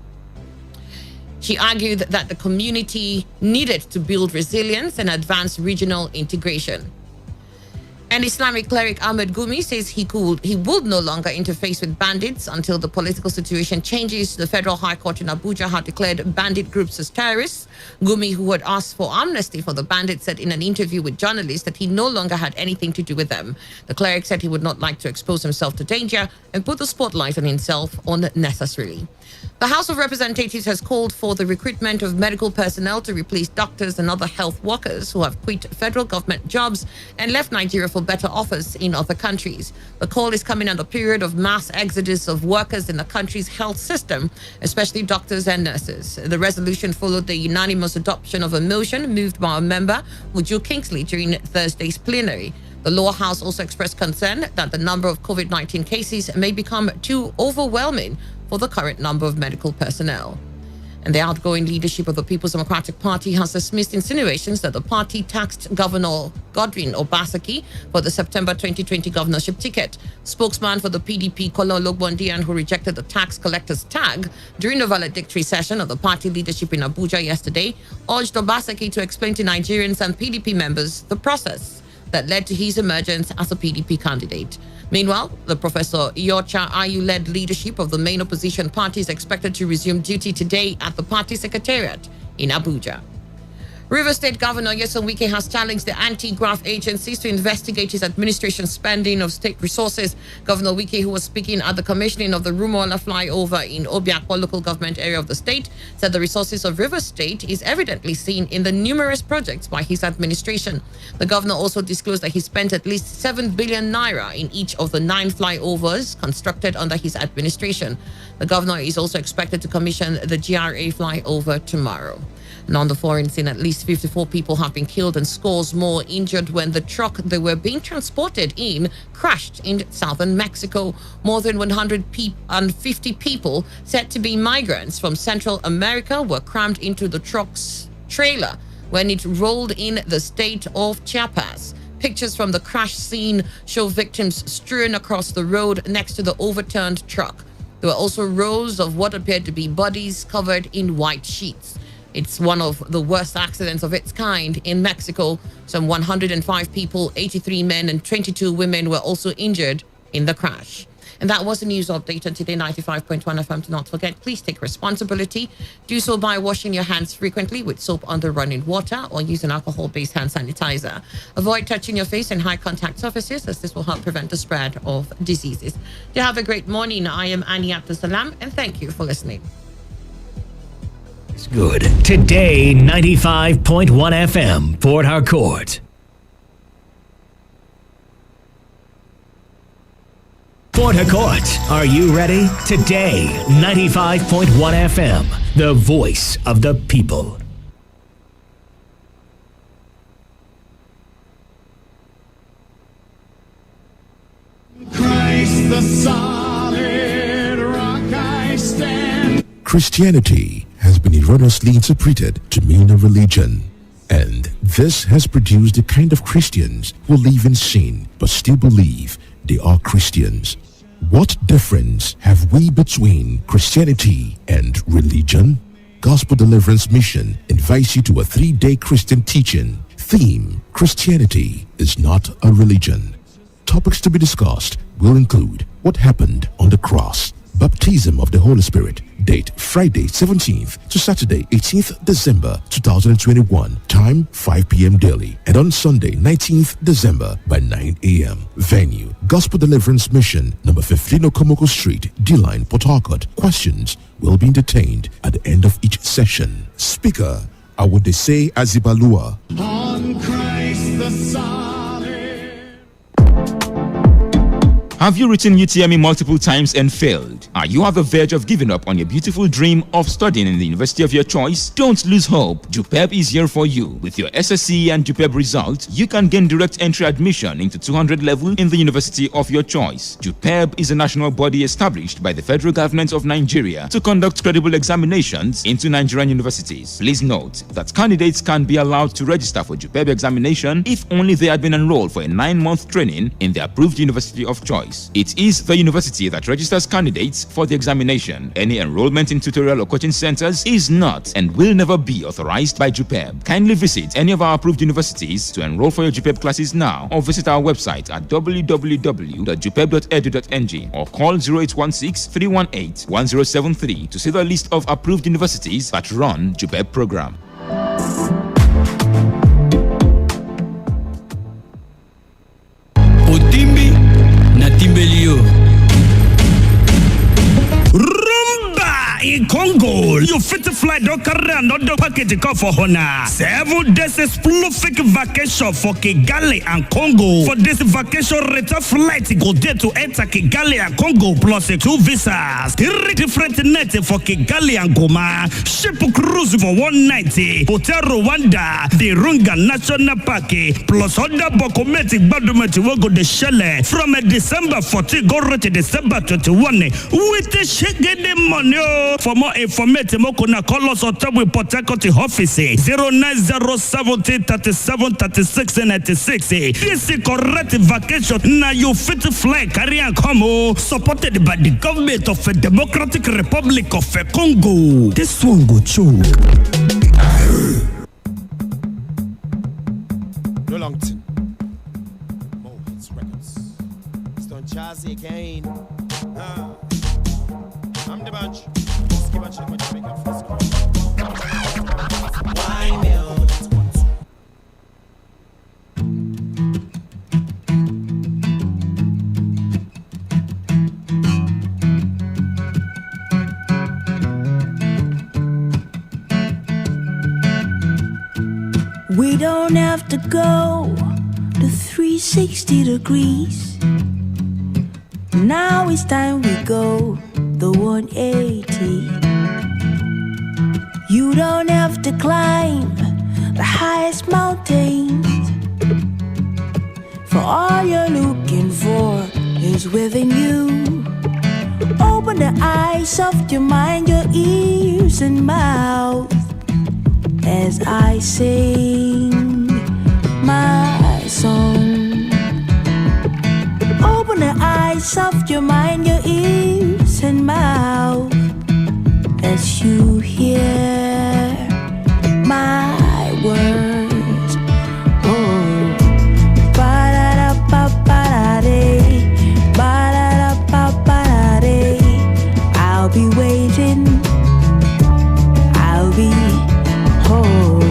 She argued that the community needed to build resilience and advance regional integration. And Islamic cleric Ahmed Gumi says he would no longer interface with bandits until the political situation changes. The Federal High Court in Abuja had declared bandit groups as terrorists. Gumi, who had asked for amnesty for the bandits, said in an interview with journalists that he no longer had anything to do with them. The cleric said he would not like to expose himself to danger and put the spotlight on himself unnecessarily. The House of Representatives has called for the recruitment of medical personnel to replace doctors and other health workers who have quit federal government jobs and left Nigeria for better offers in other countries. The call is coming at a period of mass exodus of workers in the country's health system, especially doctors and nurses. The resolution followed the unanimous adoption of a motion moved by a member, Uju Kingsley, during Thursday's plenary. The lower house also expressed concern that the number of COVID-19 cases may become too overwhelming for the current number of medical personnel. And the outgoing leadership of the People's Democratic Party has dismissed insinuations that the party taxed Governor Godwin Obaseki for the September 2020 governorship ticket. Spokesman for the PDP, Kolo Logbondian, who rejected the tax collector's tag during the valedictory session of the party leadership in Abuja yesterday, urged Obaseki to explain to Nigerians and PDP members the process that led to his emergence as a PDP candidate. Meanwhile, the Professor Iyorchia Ayu-led leadership of the main opposition party is expected to resume duty today at the party secretariat in Abuja. Rivers State Governor Nyesom Wike has challenged the anti-graft agencies to investigate his administration's spending of state resources. Governor Wike, who was speaking at the commissioning of the Rumola flyover in Obiakwa local government area of the state, said the resources of Rivers State is evidently seen in the numerous projects by his administration. The governor also disclosed that he spent at least 7 billion naira in each of the 9 flyovers constructed under his administration. The governor is also expected to commission the GRA flyover tomorrow. And on the foreign scene, at least 54 people have been killed and scores more injured when the truck they were being transported in crashed in southern Mexico. More than 150 people said to be migrants from Central America were crammed into the truck's trailer when it rolled in the state of Chiapas. Pictures from the crash scene show victims strewn across the road next to the overturned truck. There were also rows of what appeared to be bodies covered in white sheets. It's one of the worst accidents of its kind in Mexico. Some 105 people, 83 men and 22 women were also injured in the crash. And that was the news update on Today 95.1 FM. Do not forget, please take responsibility. Do so by washing your hands frequently with soap under running water or use an alcohol-based hand sanitizer. Avoid touching your face and high contact surfaces, as this will help prevent the spread of diseases. You have a great morning. I am Annie Abdul Salam, and thank you for listening. It's good. Today 95.1 FM, Port Harcourt. Port Harcourt, are you ready? Today 95.1 FM, the voice of the people. Christ the solid rock I stand. Christianity has been erroneously interpreted to mean a religion, and this has produced the kind of Christians who live in sin but still believe they are Christians. What difference have we between Christianity and religion? Gospel Deliverance Mission invites you to a 3-day Christian teaching. Theme: Christianity is not a religion. topics to be discussed will include what happened on the cross, baptism of the Holy Spirit, date Friday 17th to Saturday 18th December 2021, time 5 p.m. daily, and on Sunday 19th December by 9 a.m. Venue, Gospel Deliverance Mission, number 15 Okomoko Street, D-Line, Port Harcourt. Questions will be entertained at the end of each session. Speaker, Awodese Azibalua. On Christ the solid. Have you written UTME multiple times and failed? Are you at the verge of giving up on your beautiful dream of studying in the university of your choice? Don't lose hope. JUPEB is here for you. With your SSC and JUPEB results, you can gain direct entry admission into 200 level in the university of your choice. JUPEB is a national body established by the federal government of Nigeria to conduct credible examinations into Nigerian universities. Please note that candidates can be allowed to register for JUPEB examination if only they had been enrolled for a 9-month training in the approved university of choice. It is the university that registers candidates for the examination. Any enrollment in tutorial or coaching centers is not and will never be authorized by JUPEB. Kindly visit any of our approved universities to enroll for your JUPEB classes now, or visit our website at www.jupeb.edu.ng or call 0816-318-1073 to see the list of approved universities that run JUPEB program. Timbelio. Rumba in Congo. You fit to fly don't carry another package come for Hona. 7 days explosive vacation for Kigali and Congo. For this vacation return flight go there to enter Kigali and Congo plus 2 visas. 3 different nights for Kigali and Goma. Ship cruise for 190. Hotel Rwanda, the Runga National Park plus other Bokometic Badumeti will go the Shelle from December 14 go to December 21 with the shaking the money. For more information, Mokona call us on top with Port Harcourt office 09070 37 36 96. This is correct vacation. Now you fit to fly, carry and come. Supported by the government of the Democratic Republic of Congo. This one go choke. No Longton. Mohits Records. Stone Chazzy again. I'm the bunch. Just give a check what you make up first. Why milk? We don't have to go to 360 degrees. Now it's time we go the 180. You don't have to climb the highest mountains, for all you're looking for is within you. Open the eyes of your mind, your ears and mouth as I sing my song. Open the eyes of your mind, your ears and mouth as you hear my words. Oh, ba-da-da-ba-ba-da-day, ba-da-da-ba-ba-da-day. I'll be waiting, I'll be home.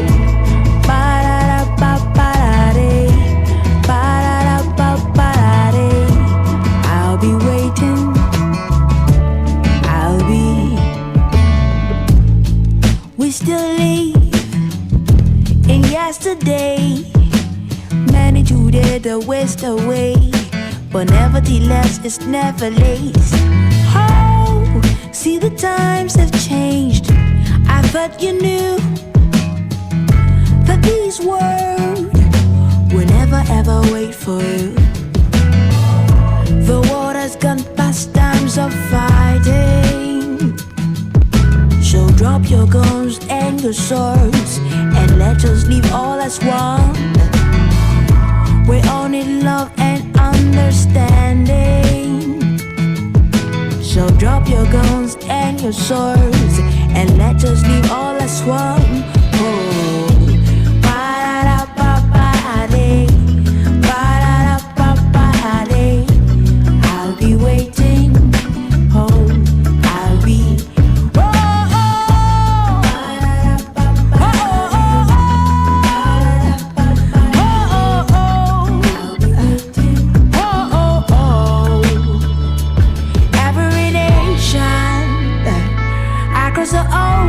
Ba-da-da-ba-ba-da-day, ba-da-da-ba-ba-da-day. I'll be waiting, I'll be. We still live in yesterday. Many today the waste away, but nevertheless it's never late. Oh, see the times have changed. I thought you knew that these words will never ever wait for you. The world has gone past times of fighting. So drop your guns and your swords and let us live all as one. We all need love and understanding. So drop your guns and your swords and let us live all as one. Oh, ba-da-da-ba-ba-da-day, ba-da-da-ba-ba-da-day.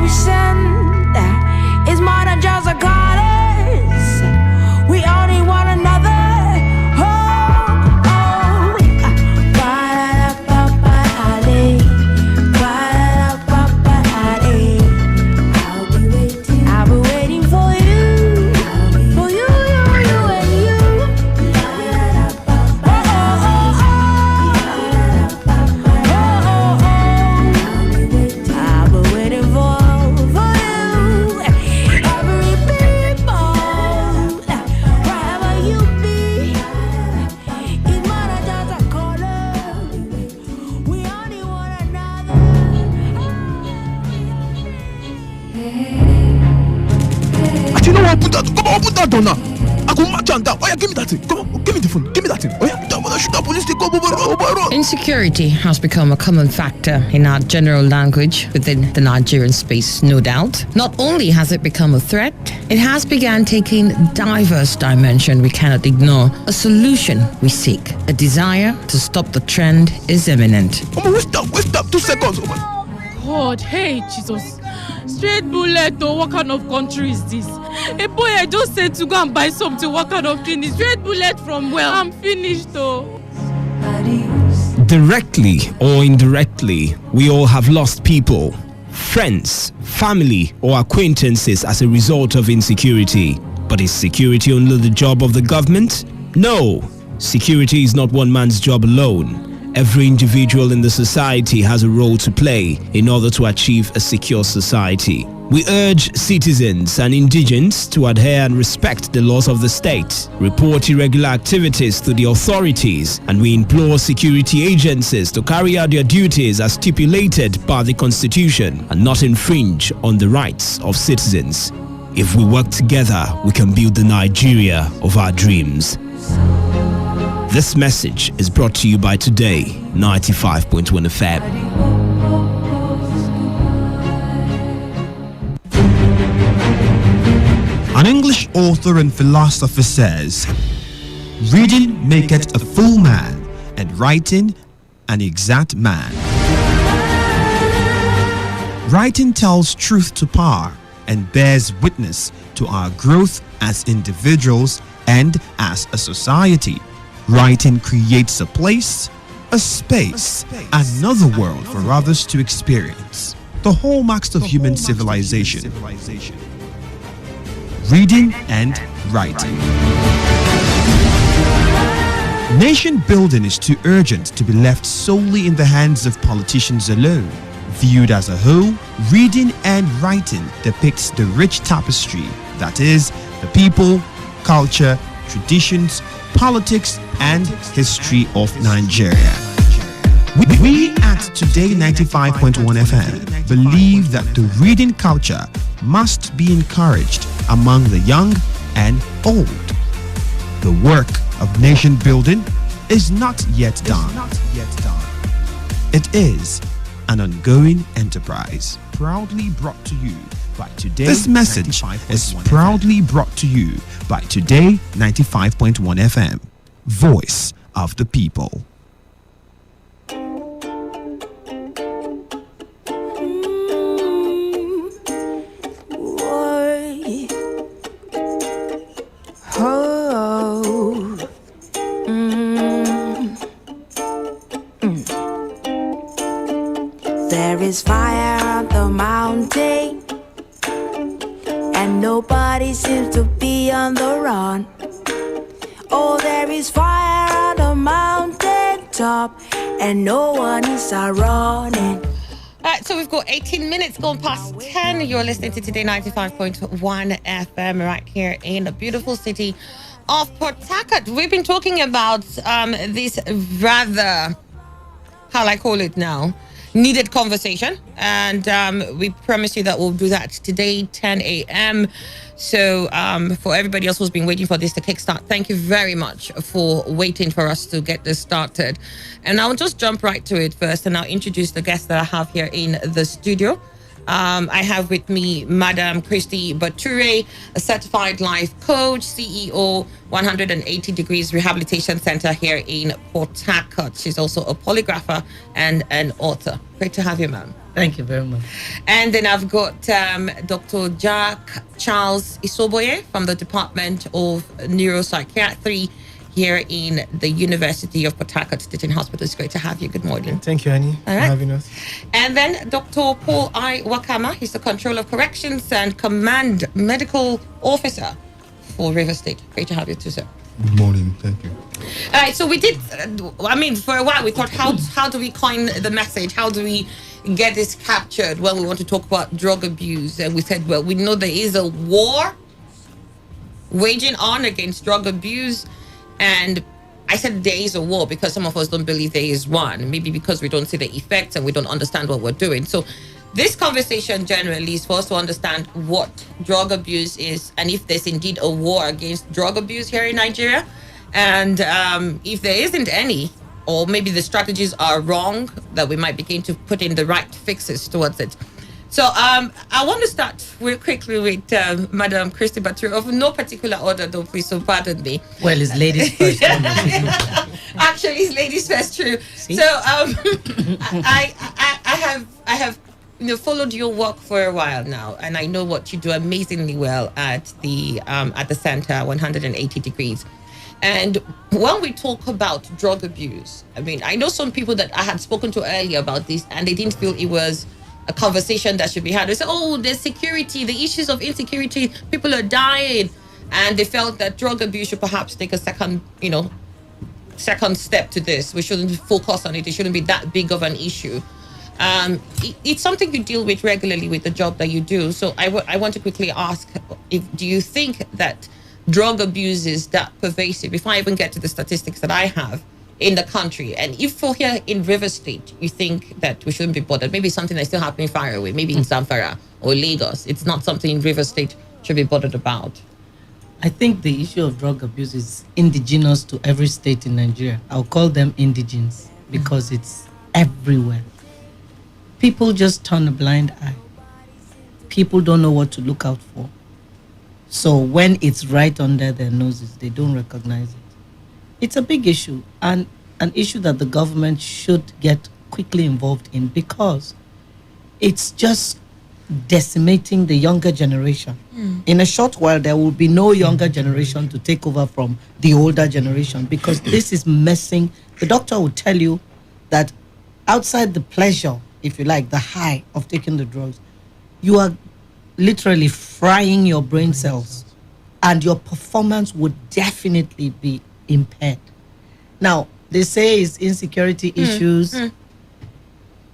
ocean is more than just a goddess. We all need one another. Oh, oh. Ba-da-da-ba-ba-da-dee. Ba-da-da-ba-ba-da-dee. I'll be waiting for you. For you, you, and you. Oh, oh, oh, oh. I'll be waiting for you. Every people, wherever you be, it's more than just a color. We only one another. You know what? Put that. Come on, put that down now. I go match on that. Oh yeah, give me that thing. Come on, give me the phone. Give me that thing. Oh yeah, that one shoot that police. They go over. Insecurity has become a common factor in our general language within the Nigerian space, no doubt. Not only has it become a threat, it has begun taking diverse dimension we cannot ignore. A solution we seek. A desire to stop the trend is imminent. Come on, waste up 2 seconds. Oh my. God, hey, Jesus. Straight bullet, though. What kind of country is this? A boy, I just said to go and buy something. What kind of thing is straight bullet from where? I'm finished, though. Directly or indirectly, we all have lost people, friends, family, or acquaintances as a result of insecurity. But is security only the job of the government? No, security is not one man's job alone. Every individual in the society has a role to play in order to achieve a secure society. We urge citizens and indigents to adhere and respect the laws of the state, report irregular activities to the authorities, and we implore security agencies to carry out their duties as stipulated by the Constitution and not infringe on the rights of citizens. If we work together, we can build the Nigeria of our dreams. This message is brought to you by Today95.1 FM. An English author and philosopher says, "Reading maketh a full man, and writing an exact man." Writing tells truth to power and bears witness to our growth as individuals and as a society. Writing creates a place, a space, another world for others to experience. The hallmarks of human civilization. Reading and writing. Nation building is too urgent to be left solely in the hands of politicians alone. Viewed as a whole, reading and writing depicts the rich tapestry that is the people, culture, traditions, politics, and history of Nigeria. We at Today95.1 FM believe that the reading culture must be encouraged among the young and old. The work of nation building is not yet done. It is an ongoing enterprise. Proudly brought to you by Today. This message is proudly brought to you by Today95.1 FM, voice of the people. There is fire on the mountain, and nobody seems to be on the run. Oh, there is fire on the mountain top, and no one is running. Alright, so we've got 18 minutes gone past 10. You're listening to Today 95.1 FM right here in the beautiful city of Port Harcourt. We've been talking about this rather, how I call it now, needed conversation, and we promise you that we'll do that today 10 a.m. So for everybody else who's been waiting for this to kickstart, thank you very much for waiting for us to get this started. And I'll just jump right to it first, and I'll introduce the guests that I have here in the studio. I have with me Madam Christy Bature, a certified life coach, CEO, 180 Degrees Rehabilitation Center here in Port Harcourt. She's also a polygrapher and an author. Great to have you, ma'am. Thank you very much. And then I've got Dr. Jack Charles Isoboye from the Department of Neuropsychiatry here in the University of Port Harcourt Teaching Hospital. It's great to have you. Good morning. Thank you, Annie, for having us. And then Dr. Paul I. Wakama, he's the Controller of Corrections and Command Medical Officer for River State. Great to have you too, sir. Good morning. Thank you. All right, so we did, for a while we thought, how do we coin the message? How do we get this captured when we want to talk about drug abuse? And we said, well, we know there is a war waging on against drug abuse. And I said there is a war because some of us don't believe there is one. Maybe because we don't see the effects and we don't understand what we're doing. So this conversation generally is for us to understand what drug abuse is and if there's indeed a war against drug abuse here in Nigeria. And if there isn't any, or maybe the strategies are wrong, that we might begin to put in the right fixes towards it. So I want to start real quickly with Madam Christy Bature, of no particular order though, please, so pardon me. Well, it's ladies first. Actually, it's ladies first, true. See? So I have followed your work for a while now, and I know what you do amazingly well at the center, 180 Degrees. And when we talk about drug abuse, I mean, I know some people that I had spoken to earlier about this, and they didn't feel it was a conversation that should be had. They say, oh, there's security, the issues of insecurity, people are dying. And they felt that drug abuse should perhaps take a second step to this. We shouldn't focus on it. It shouldn't be that big of an issue. It's something you deal with regularly with the job that you do. So I want to quickly ask, do you think that drug abuse is that pervasive? Before I even get to the statistics that I have in the country, and if for here in River State you think that we shouldn't be bothered, maybe something that's still happening far away, maybe in Zamfara or Lagos, it's not something in River State should be bothered about. I think the issue of drug abuse is indigenous to every state in Nigeria. I'll call them indigens because it's everywhere. People just turn a blind eye. People don't know what to look out for. So when it's right under their noses, they don't recognize it. It's a big issue, and an issue that the government should get quickly involved in, because it's just decimating the younger generation. In a short while, there will be no younger generation to take over from the older generation, because this is messing. The doctor will tell you that outside the pleasure, if you like, the high of taking the drugs, you are literally frying your brain cells, and your performance would definitely be impaired. Now, they say it's insecurity issues.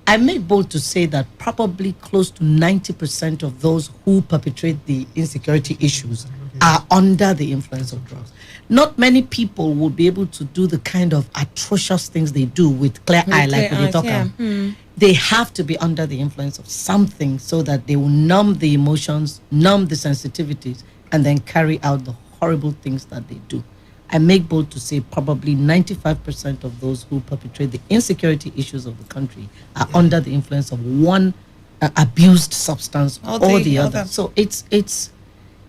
I make bold to say that probably close to 90% of those who perpetrate the insecurity issues are under the influence of drugs. Not many people will be able to do the kind of atrocious things they do with clear eye, like when they talk about. They have to be under the influence of something so that they will numb the emotions, numb the sensitivities, and then carry out the horrible things that they do. I make bold to say probably 95% of those who perpetrate the insecurity issues of the country are under the influence of one abused substance or the other. So it's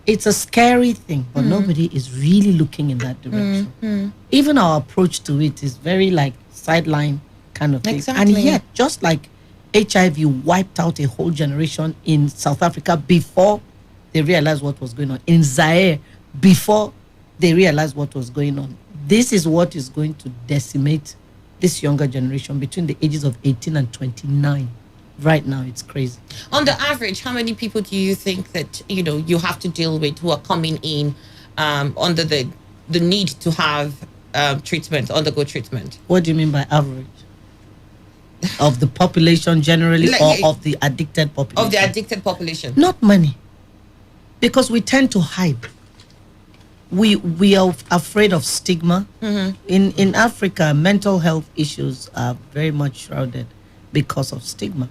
a scary thing, but nobody is really looking in that direction. Even our approach to it is very like sideline kind of thing. And yet, just like HIV wiped out a whole generation in South Africa before they realized what was going on, in Zaire before they realized what was going on, this is what is going to decimate this younger generation between the ages of 18 and 29. Right now, it's crazy. On the average, how many people do you think that you have to deal with who are coming in under the need to have treatment, undergo treatment? What do you mean by average? Of the population generally, or of the addicted population? Of the addicted population. Not many, because we tend to hide. We are afraid of stigma. In Africa, mental health issues are very much shrouded because of stigma.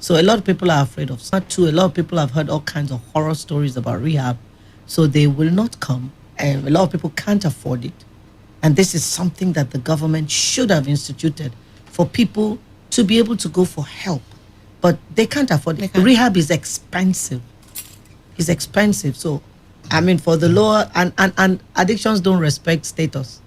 So a lot of people are afraid of that too. A lot of people have heard all kinds of horror stories about rehab, so they will not come. And a lot of people can't afford it. And this is something that the government should have instituted for people to be able to go for help. but they can't afford it. Rehab is expensive. It's expensive. So, I mean, for the lower and addictions don't respect status.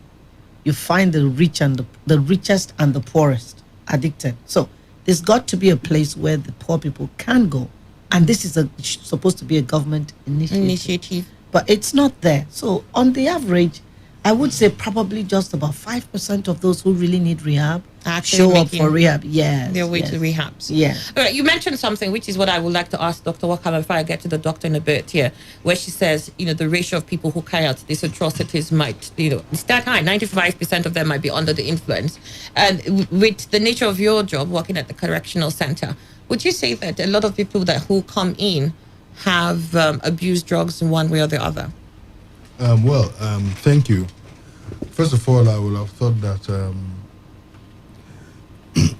You find the rich and the richest and the poorest addicted. So there's got to be a place where the poor people can go, and this is supposed to be a government initiative. But it's not there. So on the average, I would say probably just about 5% of those who really need rehab show up for rehab. Yes, their way to rehabs. Yeah. All right, you mentioned something, which is what I would like to ask Dr. Wakama before I get to the doctor in a bit here, where she says, the ratio of people who carry out these atrocities might, it's that high. 95% of them might be under the influence. And with the nature of your job, working at the correctional center, would you say that a lot of people who come in have abused drugs in one way or the other? Thank you. First of all, I would have thought that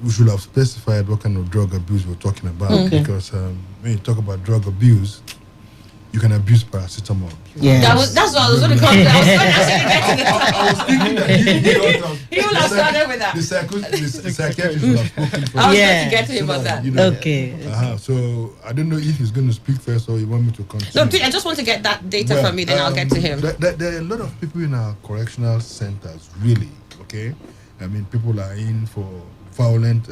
we should have specified what kind of drug abuse we're talking about, because when you talk about drug abuse, you can abuse paracetamol. Yeah, that's what I was going to come to. I was thinking that you will have started with that. The psychiatrist would have spoken first. I was going to get to him about that. Okay. So I don't know if he's going to speak first or you want me to continue. No, I just want to get that data from you, then I'll get to him. There are a lot of people in our correctional centers, really, okay? I mean, people are in for violent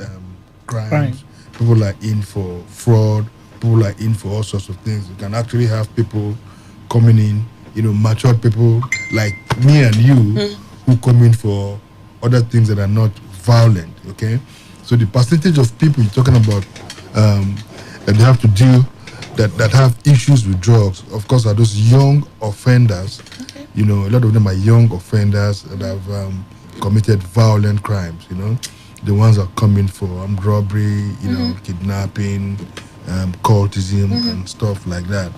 crimes. People are in for fraud. People are in for all sorts of things. You can actually have people coming in, matured people like me and you, who come in for other things that are not violent, okay? So the percentage of people you're talking about that they have to deal, that have issues with drugs, of course, are those young offenders. A lot of them are young offenders that have committed violent crimes, The ones that come in for armed robbery, kidnapping, cultism and stuff like that.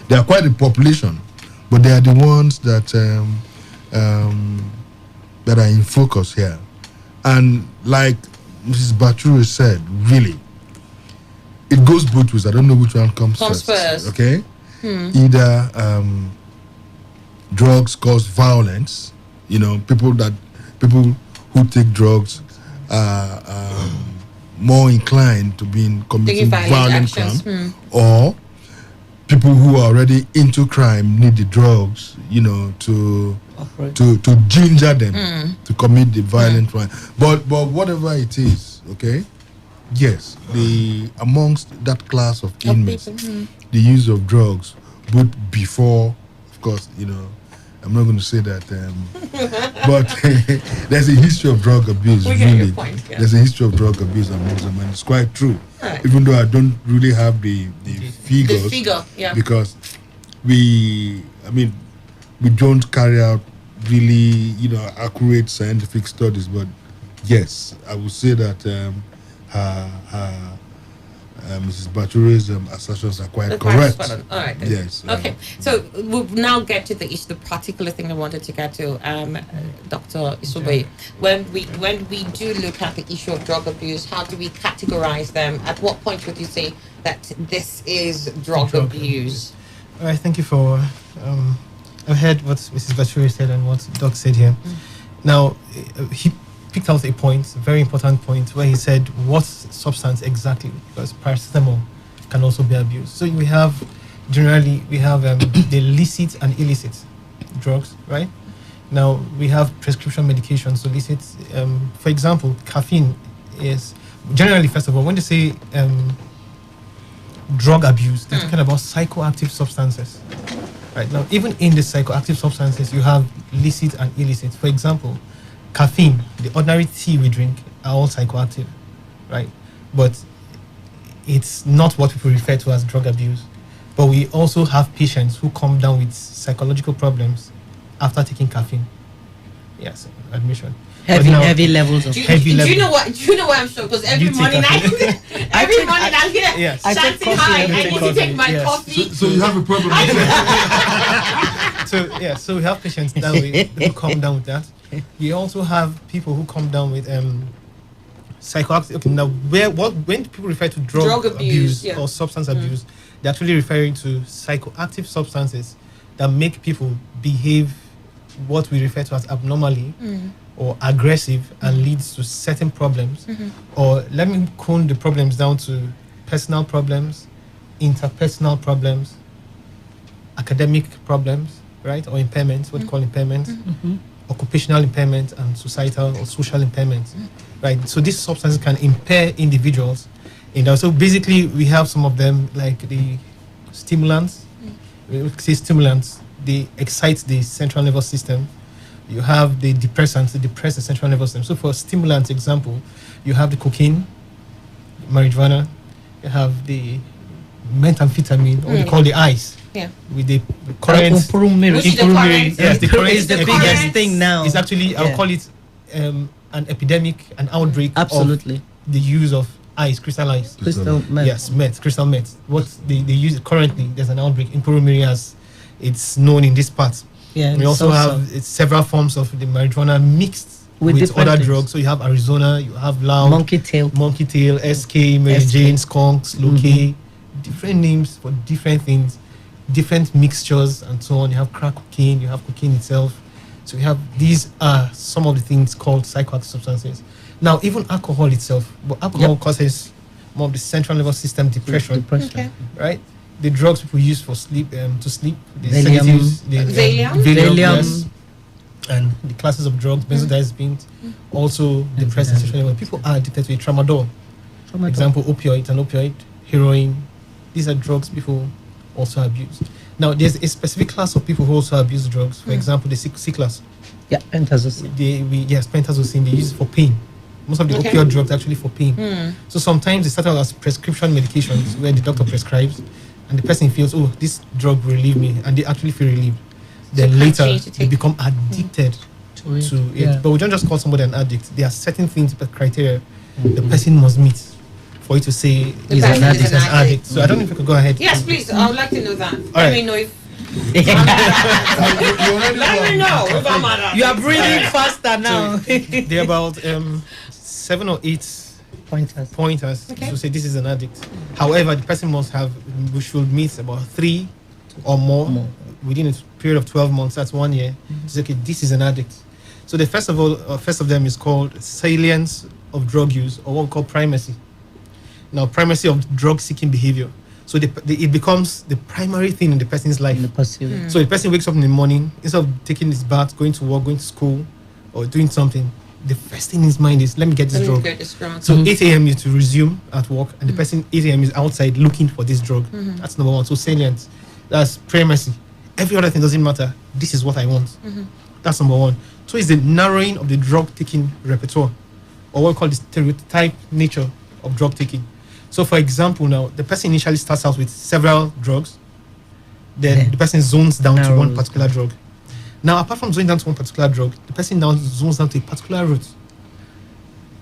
They are quite a population, but they are the ones that that are in focus here. And like Mrs. Bature said, really, it goes both ways. I don't know which one comes first. Okay, either drugs cause violence. People who take drugs are more inclined to be committing violent crimes, or people who are already into crime need the drugs, to ginger them to commit the violent crime. But whatever it is, okay, yes, amongst that class of inmates, the use of drugs, both before, of course, I'm not going to say that, but there's a history of drug abuse, really. There's a history of drug abuse amongst them, and it's quite true. Right. Even though I don't really have the figures, because we don't carry out really, accurate scientific studies, but yes, I would say that Mrs. Bature's assertions are quite correct. All right. Then. Yes. Okay. So we'll now get to the issue, the particular thing I wanted to get to, Dr. Isube. When we do look at the issue of drug abuse, how do we categorize them? At what point would you say that this is drug abuse? All right. Thank you for. I heard what Mrs. Bature said and what Doc said here. Now, he picked out a point, a very important point, where he said what substance exactly, because paracetamol can also be abused. So we have the licit and illicit drugs, right? Now we have prescription medications, so licit, for example, caffeine is generally, first of all, when they say drug abuse, they're talking about psychoactive substances. Right, now even in the psychoactive substances you have licit and illicit. For example, caffeine, the ordinary tea we drink, are all psychoactive, right? But it's not what people refer to as drug abuse. But we also have patients who come down with psychological problems after taking caffeine. Yes, admission. Heavy levels of heavy levels. Do you know why I'm sure? Because every morning I'm here chanting hi. I need to take my coffee. So you have a problem. So we have patients that who come down with that. We also have people who come down with psychoactive. Okay, now when people refer to drug abuse or substance abuse, they're actually referring to psychoactive substances that make people behave what we refer to as abnormally or aggressive and leads to certain problems. Or let me cone the problems down to personal problems, interpersonal problems, academic problems, right? Or impairments, what you call impairments, occupational impairment, and societal or social impairments, right? So these substances can impair individuals. So basically, we have some of them like the stimulants. We say stimulants, they excite the central nervous system. You have the depressants, they depress the central nervous system. So for stimulants, example, you have the cocaine, marijuana, you have the methamphetamine, or they call the ice. Yeah. With the current, yes, the current is the biggest thing now. It's actually, I'll call it an epidemic, an outbreak. Absolutely. Of the use of ice, crystal ice. Crystal meth. Yes, meth, crystal meth. What they use it currently, there's an outbreak in Purumiri, as it's known in this part. Yeah, we also have several forms of the marijuana mixed with other drugs. So you have Arizona, you have Loud, monkey tail, SK, Mary Jane, skunk, slow K, different names for different things, different mixtures, and so on. You have crack cocaine, you have cocaine itself. So we have, these are some of the things called psychoactive substances. Now, even alcohol itself, but alcohol causes more of the central nervous system depression. Right? The drugs people use for sleep, to sleep, the sedatives, the Valium, yes, and the classes of drugs, benzodiazepines, also depress the central nervous. People are addicted to it. Tramadol. Example, opioid, an opioid, heroin. These are drugs people also abuse. Now, there's a specific class of people who also abuse drugs. For example, the C class. Yeah, pentazocine. Pentazocine. They use it for pain. Most of the opioid drugs are actually for pain. So sometimes they start out as prescription medications where the doctor prescribes, and the person feels, oh, this drug will relieve me, and they actually feel relieved. Then later, they become addicted to it. Yeah. But we don't just call somebody an addict. There are certain things, criteria the person must meet for you to say he's an addict. So I don't know if you could go ahead. Yes, please. I would like to know that. All Let right. me know if. Let me know if I'm an You are breathing faster now. There are about 7 or 8 pointers to say this is an addict. However, the person must have, we should meet about 3 or more within a period of 12 months. That's 1 year. To say, okay, this is an addict. So the first of them is called salience of drug use, or what we call primacy. Now, primacy of drug-seeking behavior. So it becomes the primary thing in the person's life. So the person wakes up in the morning, instead of taking his bath, going to work, going to school, or doing something, the first thing in his mind is, let me get this drug. So 8 a.m. is to resume at work, and the person 8 a.m. is outside looking for this drug. That's number one. So salient. That's primacy. Every other thing doesn't matter. This is what I want. That's number one. So it's the narrowing of the drug-taking repertoire, or what we call the stereotype nature of drug taking. So for example, now, the person initially starts out with several drugs, then the person zones down to one particular drug. Now, apart from zoning down to one particular drug, the person now zones down to a particular route.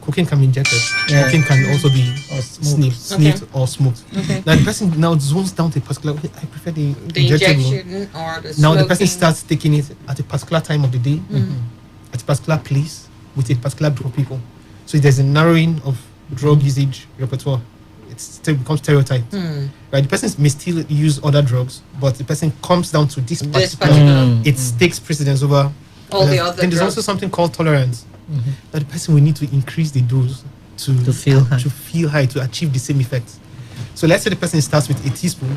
Cocaine can be injected. Cocaine can also be sniffed or smoked. Now, the person now zones down to a particular, I prefer the injectable. injection or the Now, the smoking. person starts taking it at a particular time of the day, at a particular place, with a particular group of people. So there's a narrowing of drug usage repertoire. It still becomes stereotyped. Right? The person may still use other drugs, but the person comes down to this particular. It takes precedence over all the other Then there's drugs. also something called tolerance. That the person will need to increase the dose to feel high, to achieve the same effect. So let's say the person starts with a teaspoon.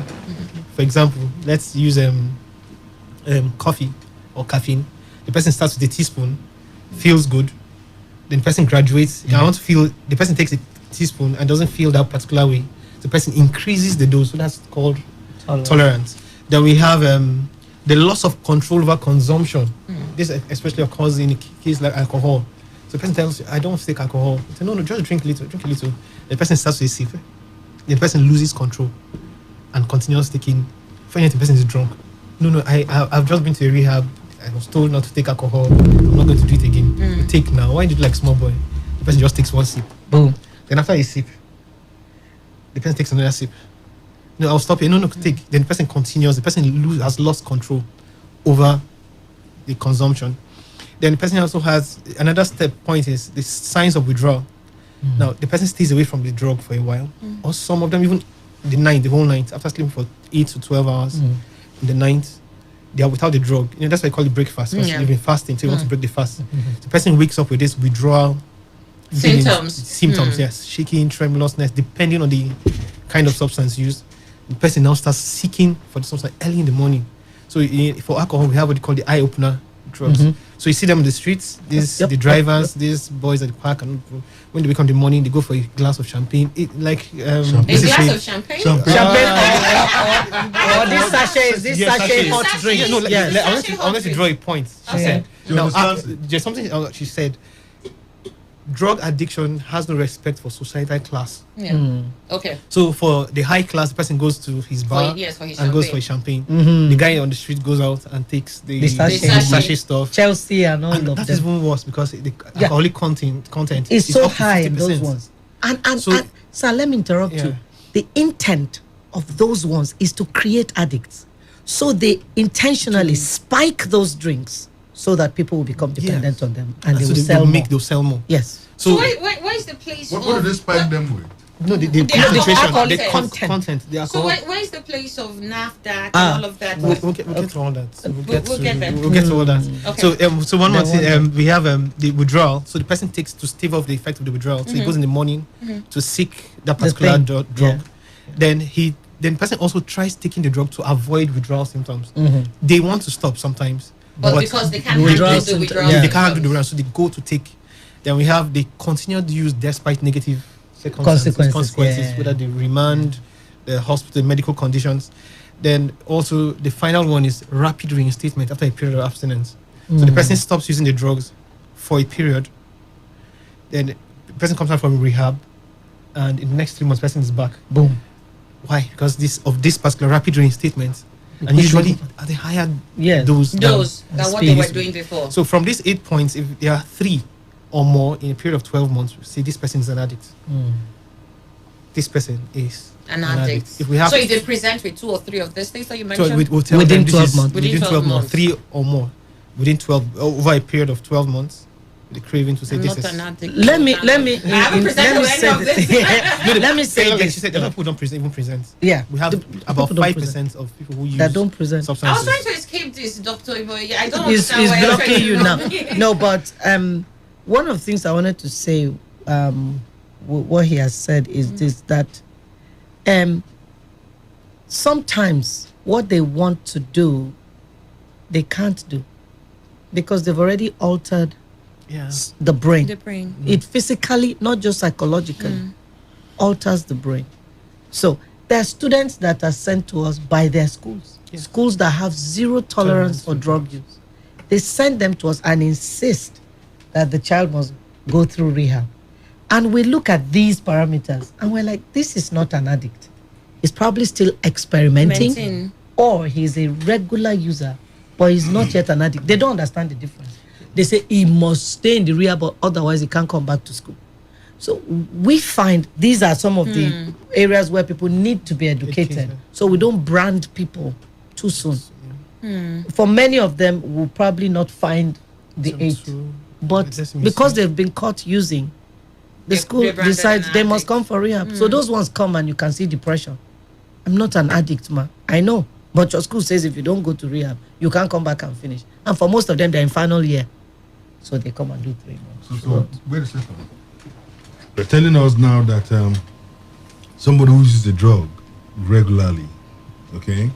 For example, let's use coffee or caffeine. The person starts with a teaspoon, feels good. Then the person graduates. I want to feel. The person takes a teaspoon and doesn't feel that particular way. The person increases the dose. So that's called tolerance. Then we have the loss of control over consumption. This especially occurs in a case like alcohol. So the person tells you, I don't want to take alcohol. You say, no, just drink a little, drink a little. The person starts with a sip. The person loses control and continues taking. Finally, the person is drunk. No, I've just been to a rehab. I was told not to take alcohol. I'm not going to do it again. You take now. Why do you do like small boy? The person just takes one sip. Boom. Then after a sip, the person takes another sip. No, I'll stop here. No, take. Then the person continues. The person has lost control over the consumption. Then the person also has another point is the signs of withdrawal. Now the person stays away from the drug for a while, or some of them even the whole night after sleeping for 8 to 12 hours. In the night, they are without the drug. That's why I call it breakfast. Because you've been fasting, so you want to break the fast. The person wakes up with this withdrawal symptoms. Symptoms, yes, shaking, tremulousness, depending on the kind of substance used, the person now starts seeking for the substance early in the morning. So for alcohol, we have what they call the eye opener drugs. Mhm. So you see them in the streets, the drivers, these boys at the park, and when they become the morning, they go for a glass of champagne. A glass of champagne? Champagne. Or this sachet hot drink. Yeah, no, Yes. I wanted to draw a point. She Okay. said, You now, understand? there's something she said. Drug addiction has no respect for societal class. Yeah. Okay. So for the high class, the person goes to his bar for his and goes for champagne. a champagne. Mhm. The guy on the street goes out and takes the sachet. sachet stuff. Chelsea and all And of that them. is even worse because the alcoholic content It's is so up to high in those 50%. ones. And So- sir, let me interrupt Yeah. you. The intent of those ones is to create addicts. So they intentionally spike those drinks so that people will become dependent on them and they so will they sell more. they'll sell more. Yes. So why is the place What of... do they spike them with? No, the alcohol content. The So alcohol. why is the place of NAFDAC and Ah, all of that? We'll get to all that. We'll get there. We'll get to all that. Okay. So one more thing, we have the withdrawal. So the person takes to stave off the effect of the withdrawal. So he Mhm. goes in the morning Mhm. to seek that particular thing. drug. Yeah. Then the person also tries taking the drug to avoid withdrawal symptoms. Mhm. They want to stop sometimes, But because they can't Withdrawal handle the symptom- withdrawal. yeah. they can't handle the withdrawal, so they go to take. Then we have the continued use despite negative consequences, yeah. whether the remand, the hospital, medical conditions. Then also the final one is rapid reinstatement after a period of abstinence. So the person stops using the drugs for a period. Then the person comes out from rehab, and in the next 3 months, the person is back. Boom. Why? Because this particular rapid reinstatement, and Push usually them. at the higher Yes. dose Than what they were doing before. So from these 8 points, if there are 3 or more in a period of 12 months, we say this person is an addict. This person is An addict. If we have So if they present with 2 or 3 of these things that you mentioned, we'll tell Within them this 12 is months. Within 12 months, 3 or more. Within 12, over a period of 12 months, the craving to say I'm this not is. an addict. Let me I haven't presented with any of this. let me say Like this. she said, a lot of people don't even present. Yeah. We have The about people don't 5% of people who use that don't present. I was substances. trying to escape this, Doctor Iboye. I don't It's understand why you're blocking trying you to now. block me. No, but one of the things I wanted to say, what he has said is this, that sometimes what they want to do, they can't do because they've already altered the brain. The brain. It physically, not just psychologically, alters the brain. So there are students that are sent to us by their schools, schools that have zero tolerance for drug use. They send them to us and insist that the child must go through rehab. And we look at these parameters and we're like, this is not an addict. He's probably still experimenting, or he's a regular user, but he's not yet an addict. They don't understand the difference. They say he must stay in the rehab, but otherwise he can't come back to school. So we find these are some of the areas where people need to be educated. So we don't brand people too soon. For many of them, we'll probably not find the age. But because they've been caught using, the school decides they must come for rehab. So those ones come and you can see depression. I'm not an addict, ma. I know. But your school says if you don't go to rehab, you can't come back and finish. And for most of them, they're in final year. So they come and do 3 months. So wait a second. You're telling us now that somebody who uses a drug regularly, okay,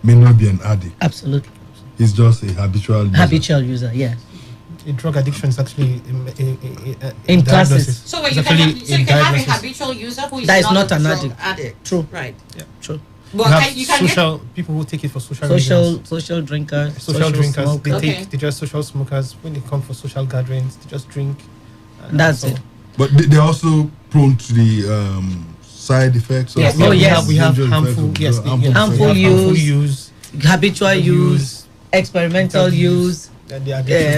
may not be an addict. Absolutely. He's just a habitual user. Habitual user, yes. A drug addiction is actually in classes. So wait, you can have a habitual user who is that is not not a an drug addict. True. Right. Yeah. True. But you can social people who take it for social drinkers, social drinkers. smokers. They just social smokers. When they come for social gatherings, they just drink. That's it. But they're also prone to the side effects. Yes. We have harmful. Yes, harmful use, habitual use, experimental use.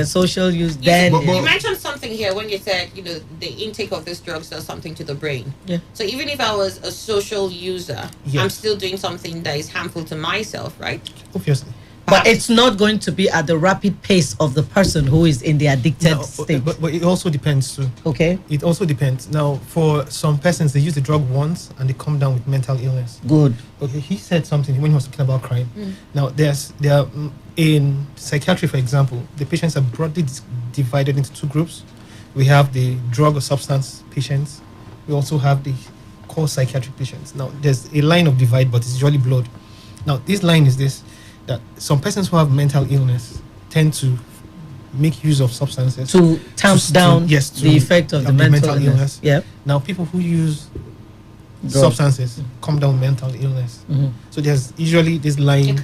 Social use. Then you mentioned something here when you said, the intake of these drugs does something to the brain. Yeah. So even if I was a social user, Yes. I'm still doing something that is harmful to myself, right? Obviously. But it's not going to be at the rapid pace of the person who is in the addicted state. But it also depends too. Okay. It also depends. Now, for some persons, they use the drug once and they come down with mental illness. Good. Okay. He said something when he was talking about crime. Now, there are in psychiatry, for example, the patients are broadly divided into 2 groups. We have the drug or substance patients. We also have the call psychiatric patients. Now, there's a line of divide, but it's usually blurred. Now, this line is this, that some persons who have mental illness tend to make use of substances to tamp down the effect of the mental illness. Yeah. Now, people who use Drugs. substances calm down mental illness. So there's usually this line.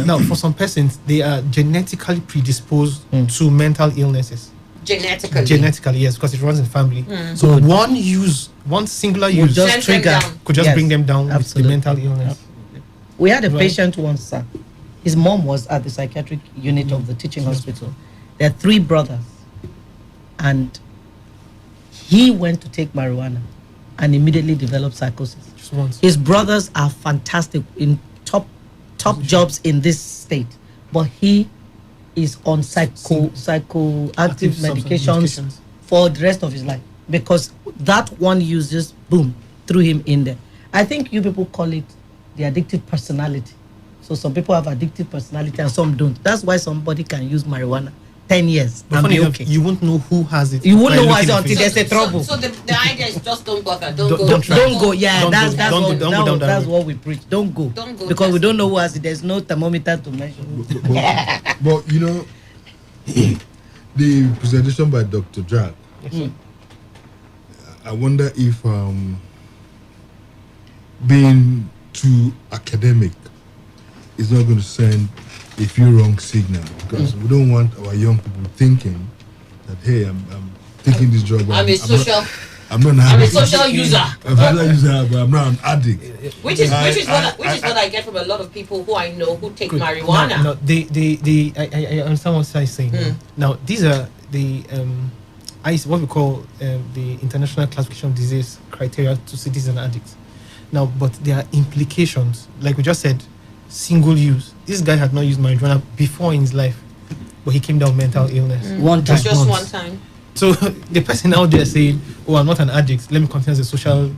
Now, for some persons, they are genetically predisposed to mental illnesses. Genetically, yes, because it runs in family. So one singular Would use just trigger could just Yes, bring them down absolutely. with the mental illness. We had a Right. patient once, sir. His mom was at the psychiatric unit of the teaching hospital. There are 3 brothers, and he went to take marijuana and immediately developed psychosis. Just once. His brothers are fantastic in top jobs in this state, but he is on psychoactive medications for the rest of his life because that one use just boom threw him in there. I think you people call it the addictive personality. So some people have addictive personality and some don't. That's why somebody can use marijuana 10 years But and funny be enough, okay. you won't know who has it. You won't by know why it's looking at until face. there's a trouble. So the idea is just don't bother. Don't Don't go. Yeah, Don't that's go- that's don't go- what don't go down that that's road. what we preach. Don't go. Don't go, Because we just- don't know who has it. There's no thermometer to measure. But you know, the presentation by Dr. Jack, I wonder if being too academic is not going to send a few wrong signals because we don't want our young people thinking that hey, I'm taking this drug. but I'm a social. I'm not an I'm a addict. social user. I'm a social user, but I'm not an addict. Which is what I get from a lot of people who I know who take Good. marijuana. No, I understand what Sai is saying. Now, these are the what we call the International Classification of Disease criteria to citizen addicts. Now, but there are implications. Like we just said, single use. This guy had not used marijuana before in his life, but he came down mental illness. One time. Just once. one time. So the person out there saying, "Oh, I'm not an addict. Let me continue as a social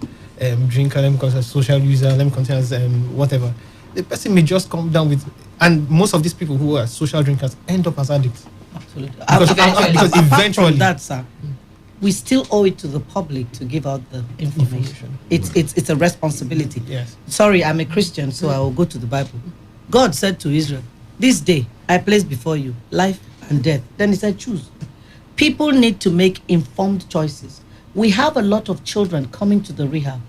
drinker. Let me continue as a social user. Let me continue as whatever." The person may just come down with, and most of these people who are social drinkers end up as addicts. Absolutely. Because Apart eventually, from that, sir, we still owe it to the public to give out the information. It's a responsibility. Yes. Sorry, I'm a Christian, so I will go to the Bible. God said to Israel, "This day I place before you life and death." Then he said, "Choose." People need to make informed choices. We have a lot of children coming to the rehab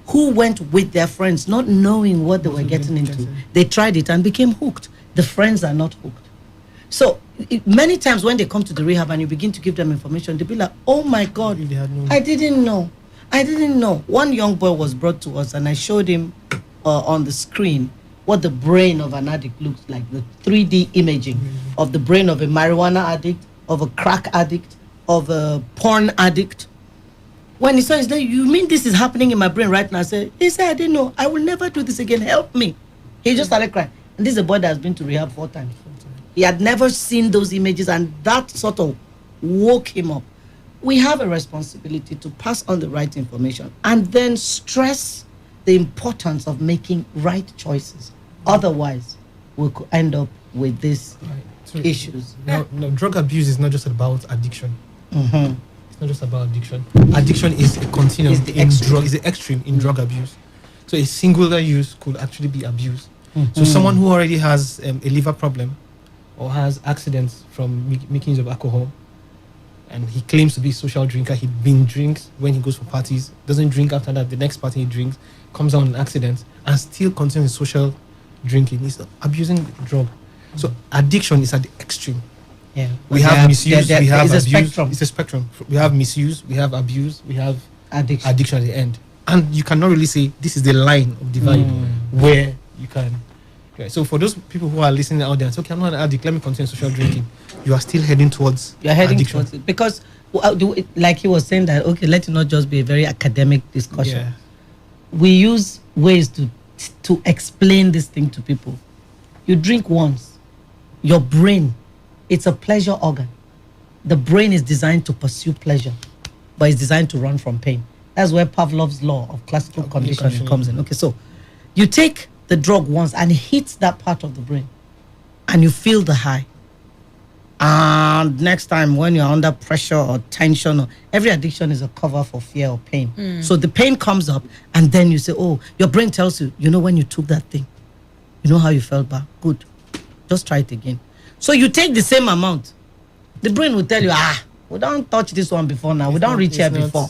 who went with their friends not knowing what they were getting into. They tried it and became hooked. The friends are not hooked. So many times when they come to the rehab and you begin to give them information, they'll be like, "Oh my God, I didn't know. I didn't know." One young boy was brought to us and I showed him on the screen what the brain of an addict looks like, the 3D imaging of the brain of a marijuana addict, of a crack addict, of a porn addict. When he saw it, "You mean this is happening in my brain right now?" He said, "I didn't know. I will never do this again. Help me." He just started crying. And this is a boy that has been to rehab 4 times. He had never seen those images and that sort of woke him up. We have a responsibility to pass on the right information and then stress the importance of making right choices. Otherwise, we could end up with these issues. No, drug abuse is not just about addiction. Mhm. It's not just about addiction. Addiction is a continuum is the extreme in drug abuse. So a singular use could actually be abuse. So someone who already has a liver problem or has accidents from making use of alcohol, and he claims to be a social drinker, he drinks when he goes for parties, doesn't drink after that, the next party he drinks, comes out in accidents, and still continues social drinking. He's abusing the drug. So addiction is at the extreme. Yeah. We have misuse, we have it's abuse. a spectrum. It's a spectrum. We have misuse, we have abuse, we have addiction at the end. And you cannot really say this is the line of divide where you can. Right. So for those people who are listening out there, it's okay, I'm not an addict, let me continue social drinking. You are still heading towards You're heading addiction. towards it. Because, like he was saying that, okay, let it not just be a very academic discussion. Yeah. We use ways to explain this thing to people. You drink once, your brain, it's a pleasure organ. The brain is designed to pursue pleasure, but it's designed to run from pain. That's where Pavlov's law of classical conditioning comes in. Okay, so you take the drug once and it hits that part of the brain and you feel the high. And next time when you're under pressure or tension, or every addiction is a cover for fear or pain. So the pain comes up, and then you say, oh, your brain tells you, you know, when you took that thing, you know how you felt bad. Good. Just try it again. So you take the same amount. The brain will tell you, we don't touch this one before now. We don't reach here before.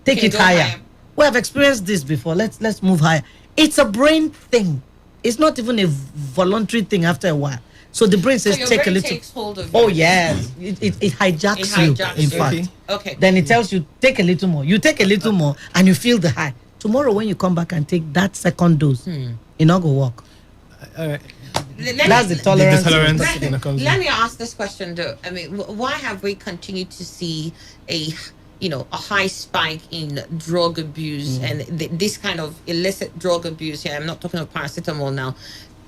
Take it higher. We have experienced this before. Let's move higher. It's a brain thing. It's not even a voluntary thing after a while. So the brain says, take a little. Takes hold of Oh, you. yes. It hijacks you, in fact. Okay. Then it tells you, take a little more. You take a little more, and you feel the high. Tomorrow, when you come back and take that second dose, it not go work. That's the tolerance. Let me ask this question though. I mean, why have we continued to see a high spike in drug abuse and this kind of illicit drug abuse here? I'm not talking of paracetamol now.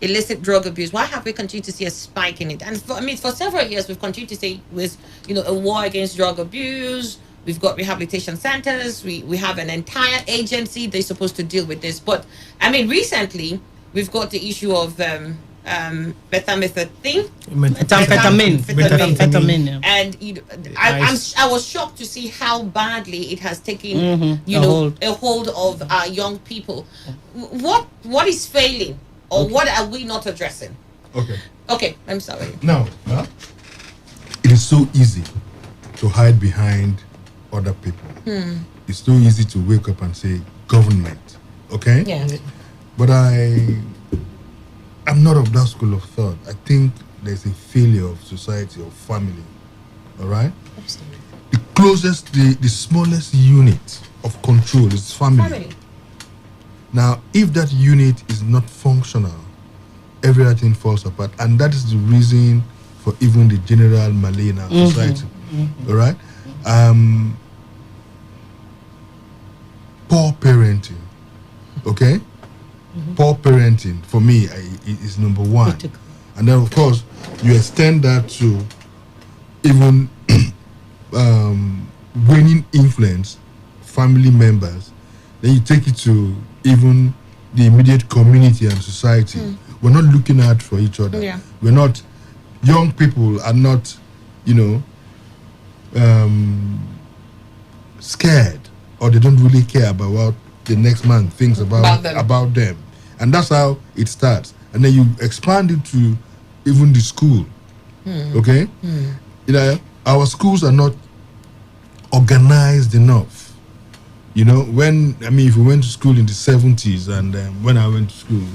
Illicit drug abuse. Why have we continued to see a spike in it? And for several years, we've continued to say with a war against drug abuse. We've got rehabilitation centers. We have an entire agency. They're supposed to deal with this. But I mean, recently we've got the issue of methamphetamine. And I was shocked to see how badly it has taken a hold of our young people. What is failing, or what are we not addressing? Okay, I'm sorry. Now, it is so easy to hide behind other people. It's so easy to wake up and say government. Okay? Yes. But I'm not of that school of thought. I think there's a failure of society, of family. All right? Absolutely. The closest, the smallest unit of control is family. Now, if that unit is not functional, everything falls apart. And that is the reason for even the general malaise in our society. All right? Poor parenting. Okay? Poor parenting for me is number one. And then of course you extend that to even waning influence, family members. Then you take it to even the immediate community and society. We're not looking out for each other. We're not, young people are not, scared, or they don't really care about what the next man thinks about them. And that's how it starts. And then you expand it to even the school. Okay? Our schools are not organized enough. If we went to school in the 70s, and when I went to school,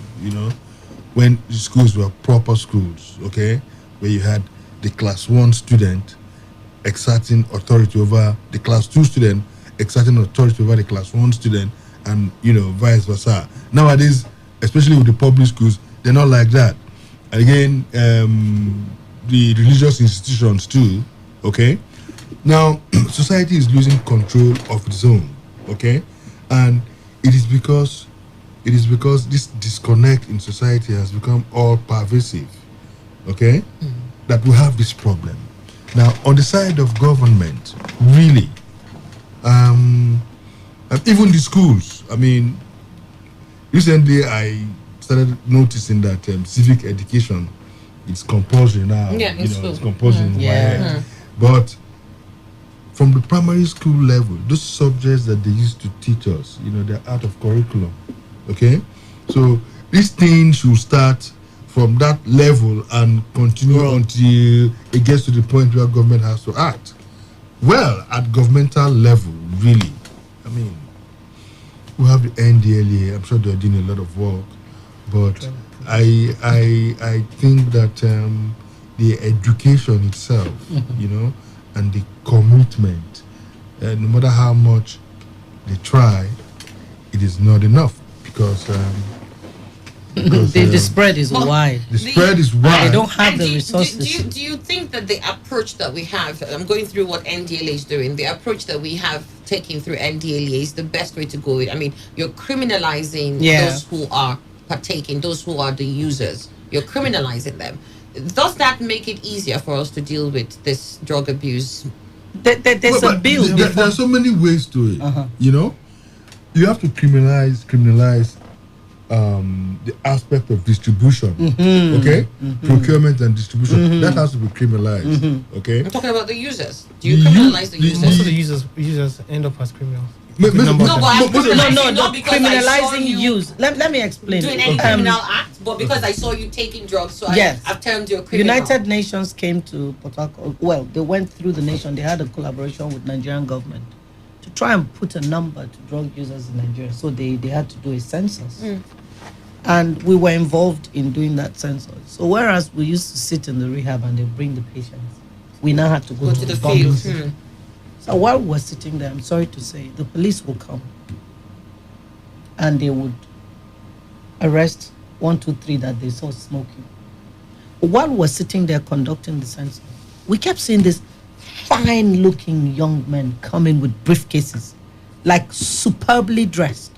when the schools were proper schools, okay, where you had the class 1 student exerting authority over the class 2 student, exerting authority over the class 1 student, and vice versa. Nowadays, especially with the public schools, they're not like that. And again, the religious institutions too. Okay, now society is losing control of its own. Okay, and it is because this disconnect in society has become all pervasive. Okay, that we have this problem. Now, on the side of government, really, even the schools. I mean, recently I started noticing that civic education is compulsory now. It's compulsory in my head. But from the primary school level, those subjects that they used to teach us, they're out of curriculum. Okay, so this thing should start from that level and continue until it gets to the point where government has to act. Well, at governmental level, really, I mean, we have the NDLA. I'm sure they're doing a lot of work, but I think that the education itself, and the commitment, no matter how much they try, it is not enough because the spread is wide. The spread is wide. They don't have the resources. Do you think that the approach that we have, I'm going through what NDLA is doing, the approach that we have taken through NDLA is the best way to go? I mean, you're criminalizing those who are partaking, those who are the users. You're criminalizing them. Does that make it easier for us to deal with this drug abuse? There's a bill. There are so many ways to it. You have to criminalize the aspect of distribution, okay, procurement and distribution, that has to be criminalized, okay. I'm talking about the users. Do you criminalize the users? Most of the users end up as criminals. No, but I'm not because I saw criminalizing you use. Let me explain. doing any criminal act, but because I saw you taking drugs, so Yes. I've termed you a criminal. United Nations came to Port Harcourt. Well, they went through the nation. They had a collaboration with Nigerian government to try and put a number to drug users in Nigeria. So they had to do a census. And we were involved in doing that census. So whereas we used to sit in the rehab and they bring the patients, we now had to go to the field. field. So while we were sitting there, I'm sorry to say, the police will come and they would arrest 1, 2, 3 that they saw smoking. While we were sitting there conducting the census, we kept seeing this fine-looking young men coming with briefcases, like superbly dressed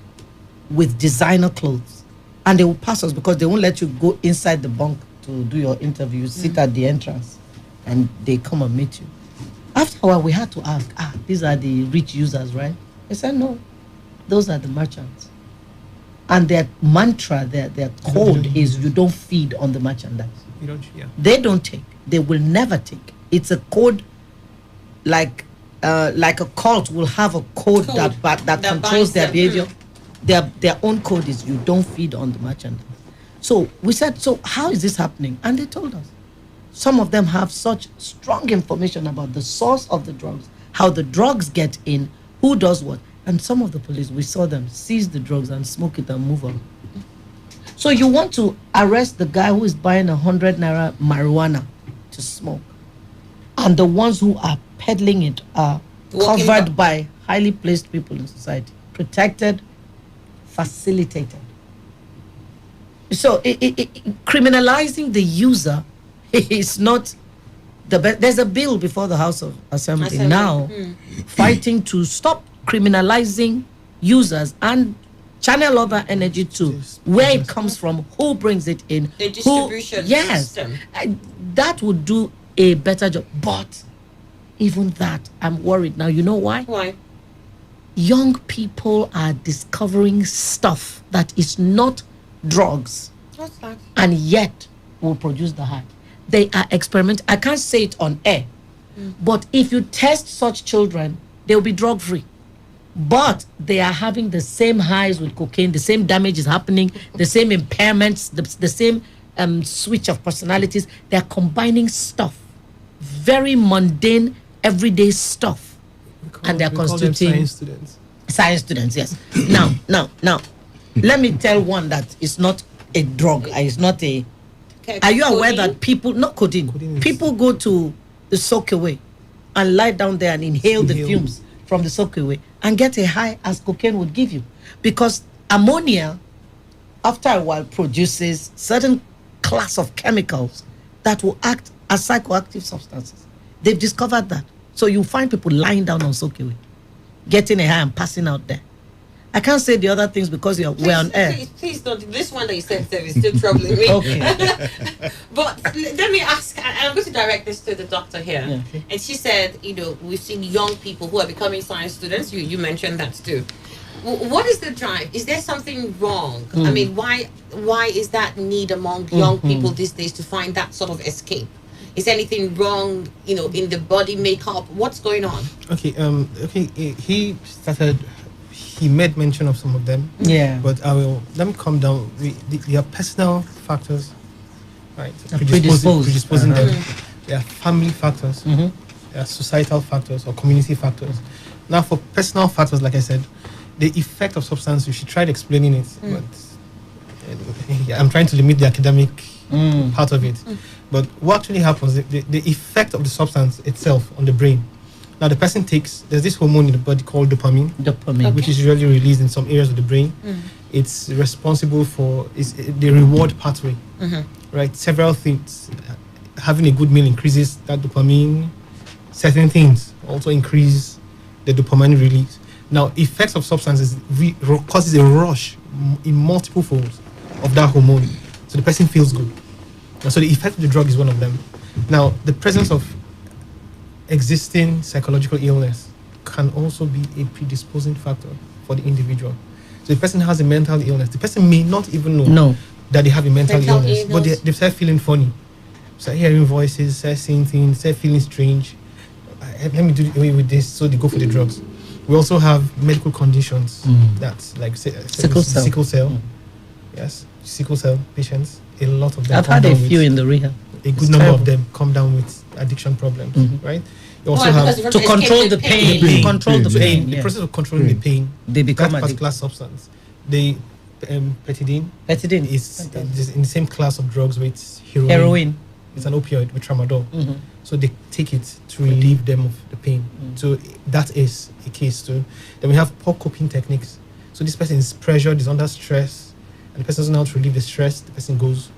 with designer clothes. And they will pass us because they won't let you go inside the bunk to do your interview. You sit at the entrance and they come and meet you. After a while, we had to ask, these are the rich users, right? They said, no, those are the merchants. And their mantra, their code is you don't feed on the merchandise. You don't, yeah. They don't take. They will never take. It's a code like a cult will have a code that controls their behavior. Their own code is you don't feed on the merchandise. So we said, so how is this happening? And they told us. Some of them have such strong information about the source of the drugs, how the drugs get in, who does what. And some of the police, we saw them seize the drugs and smoke it and move on. So you want to arrest the guy who is buying 100 naira marijuana to smoke. And the ones who are peddling it are covered by highly placed people in society, protected, facilitated. So criminalizing the user is not the best. There's a bill before the House of Assembly now fighting to stop criminalizing users and channel other energy to where it comes from, who brings it in, the distribution system. That would do a better job. But even that, I'm worried now. You know why? Why? Young people are discovering stuff that is not drugs. What's that? And yet will produce the high. They are experimenting. I can't say it on air, but if you test such children, they'll be drug free. But they are having the same highs with cocaine, the same damage is happening, the same impairments, the same switch of personalities. They're combining stuff, very mundane, everyday stuff, and they're constituting science students. Yes. Now, let me tell one that is not a drug. It's not a. Are you aware that people, not codeine, people go to the soakaway and lie down there and inhale the fumes from the soakaway and get a high as cocaine would give you? Because ammonia, after a while, produces certain class of chemicals that will act as psychoactive substances. They've discovered that. So you find people lying down on soakaway, getting a high and passing out there. I can't say the other things because we're on air. Please don't. This one that you said is still troubling me. Okay. But let me ask, and I'm going to direct this to the doctor here. Yeah. And she said, we've seen young people who are becoming science students. You mentioned that too. What is the drive? Is there something wrong? I mean, why is that need among young people these days to find that sort of escape? Is anything wrong, in the body makeup? What's going on? Okay. He made mention of some of them. Yeah. But let me come down. There are personal factors, right? Predisposing them. There are family factors. There are societal factors or community factors. Now, for personal factors, like I said, the effect of substance use, she tried explaining it, but I'm trying to limit the academic part of it. But what actually happens, the effect of the substance itself on the brain. Now, the person there's this hormone in the body called dopamine, which is usually released in some areas of the brain. It's responsible for the reward pathway, right? Several things. Having a good meal increases that dopamine. Certain things also increase the dopamine release. Now, effects of substances causes a rush in multiple folds of that hormone. So the person feels good. Now, so the effect of the drug is one of them. Now, the presence of existing psychological illness can also be a predisposing factor for the individual. So the person has a mental illness. The person may not even know No. that they have a mental Mental illness, but they start feeling funny. Start hearing voices, start seeing things, start feeling strange. Let me do away with this, so they go for the drugs. We also have medical conditions that's like Sickle cell. Sickle cell. Yes, sickle cell patients. A lot of them. I've come had a down few with- in the rehab. A good It's number terrible. of them come down with addiction problems, right? You also Why? Because have they To escape control the pain. pain. Control the pain. The yeah. process of controlling the pain. They become that addicted. particular substance. The petidine. Petidine is in the same class of drugs with heroin. Heroin. It's an opioid with tramadol. Mhm. So they take it to relieve them of the pain. So that is a case too. Then we have poor coping techniques. So this person is pressured, is under stress, and the person doesn't know how to relieve the stress. The person goes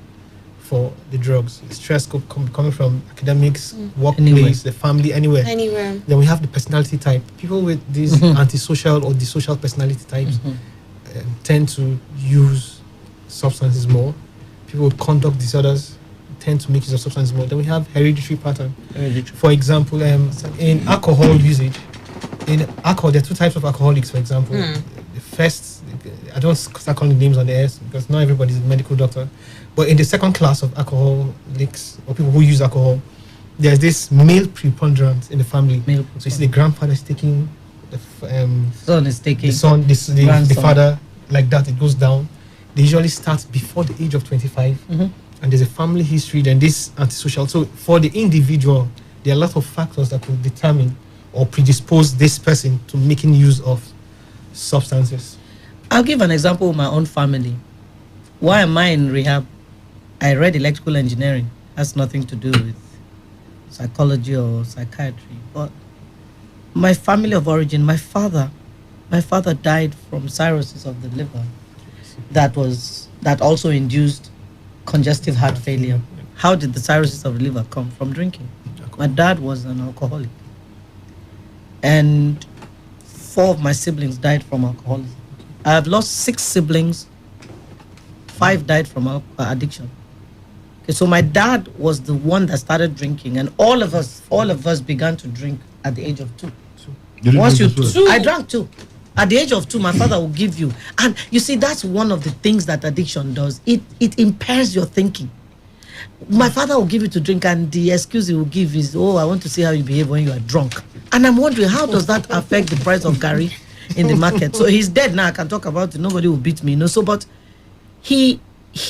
for the drugs. The stress coming from academics, workplace, Anywhere. the family, anywhere. Anywhere. Then we have the personality type. People with these antisocial or disocial personality types tend to use substances more. People with conduct disorders tend to make use of substances more. Then we have hereditary pattern. For example, in alcohol usage, in alcohol, there are two types of alcoholics, for example. The first, I don't start calling names on the air because not everybody is a medical doctor. But in the second class of alcoholics, or people who use alcohol, there's this male preponderance in the family. So you see the grandfather is taking, the son is taking, the son, the grandson. father, like that, it goes down. They usually start before the age of 25. And there's a family history, then this antisocial. So for the individual, there are a lot of factors that could determine or predispose this person to making use of substances. I'll give an example of my own family. Why am I in rehab? I read electrical engineering. Has nothing to do with psychology or psychiatry. But my family of origin, my father died from cirrhosis of the liver. That also induced congestive heart failure. How did the cirrhosis of the liver come? From drinking. My dad was an alcoholic. And 4 of my siblings died from alcoholism. I have lost 6 siblings. 5 died from addiction. Okay, so my dad was the one that started drinking, and all of us began to drink at the age of 2. I drank 2. At the age of 2, my father will give you, and you see, that's one of the things that addiction does. It impairs your thinking. My father will give you to drink, and the excuse he will give is, "Oh, I want to see how you behave when you are drunk." And I'm wondering, how does that affect the price of Gary in the market? So he's dead now. I can talk about it. Nobody will beat me, So, but he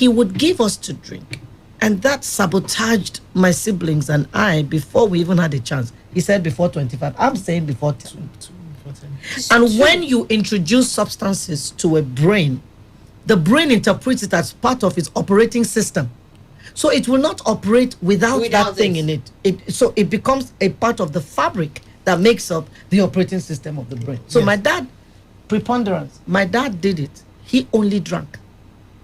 would give us to drink, and that sabotaged my siblings and I before we even had a chance. He said before 25. I'm saying before 10. And when you introduce substances to a brain, the brain interprets it as part of its operating system. So it will not operate without that thing in it. So it becomes a part of the fabric that makes up the operating system of the brain. So my dad, preponderance, my dad did it. He only drank.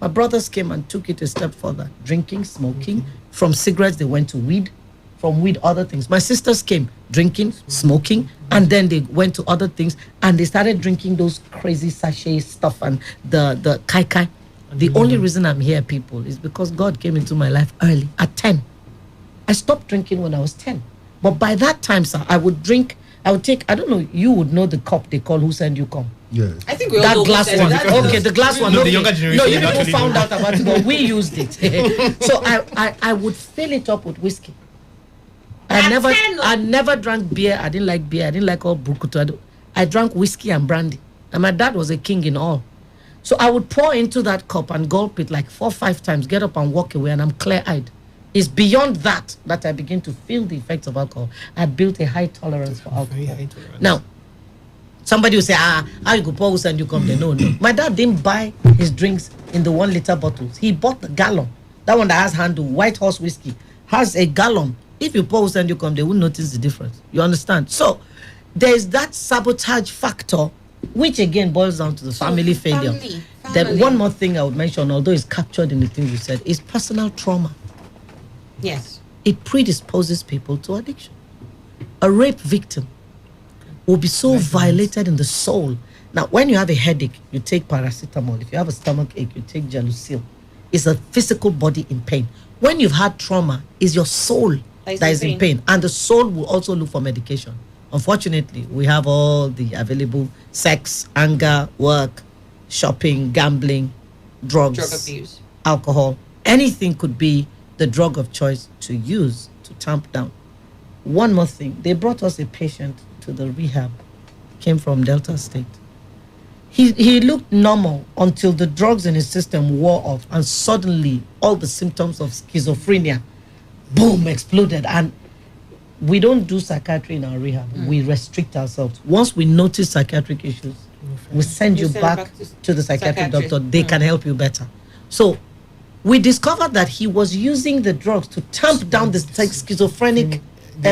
My brothers came and took it a step further. Drinking, smoking. From cigarettes, they went to weed. From weed, other things. My sisters came drinking, smoking, and then they went to other things, and they started drinking those crazy sachet stuff and the kai kai. The only reason I'm here, people, is because God came into my life early, at 10. I stopped drinking when I was 10. But by that time, sir, I would take, I don't know, you would know the cup they call Who Send You Come. Yes. I think we all That know glass who one. said that. Okay, the glass one. No, Okay. the younger generation No, you actually people found know. out about it, but we used it. So I would fill it up with whiskey. I never drank beer. I didn't like beer. I didn't like all brukutu. I drank whiskey and brandy. And my dad was a king in all. So I would pour into that cup and gulp it like 4 or 5 times, get up and walk away, and I'm clear-eyed. It's beyond that I begin to feel the effects of alcohol. I built a high tolerance for alcohol. Now, somebody will say, how you go pour Who Send You Come there? No. My dad didn't buy his drinks in the 1-liter bottles. He bought the gallon. That one that has handle, White Horse whiskey, has a gallon. If you pour Who Send You Come, they won't notice the difference. You understand? So there's that sabotage factor, which again boils down to the family failure. Then one more thing I would mention, although it's captured in the things you said, is personal trauma. Yes. It predisposes people to addiction. A rape victim will be so violated in the soul. Now, when you have a headache, you take paracetamol. If you have a stomach ache, you take Gelusil. It's a physical body in pain. When you've had trauma, it's your soul that is in pain. And the soul will also look for medication. Unfortunately, we have all the available sex, anger, work, shopping, gambling, drugs, Drug abuse. alcohol. Anything could be the drug of choice to use to tamp down. One more thing, they brought us a patient to the rehab, came from Delta State. He looked normal until the drugs in his system wore off, and suddenly all the symptoms of schizophrenia, boom, exploded. And we don't do psychiatry in our rehab. We restrict ourselves. Once we notice psychiatric issues, we send you back to the psychiatric doctor. They can help you better. So we discovered that he was using the drugs to tamp down the schizophrenic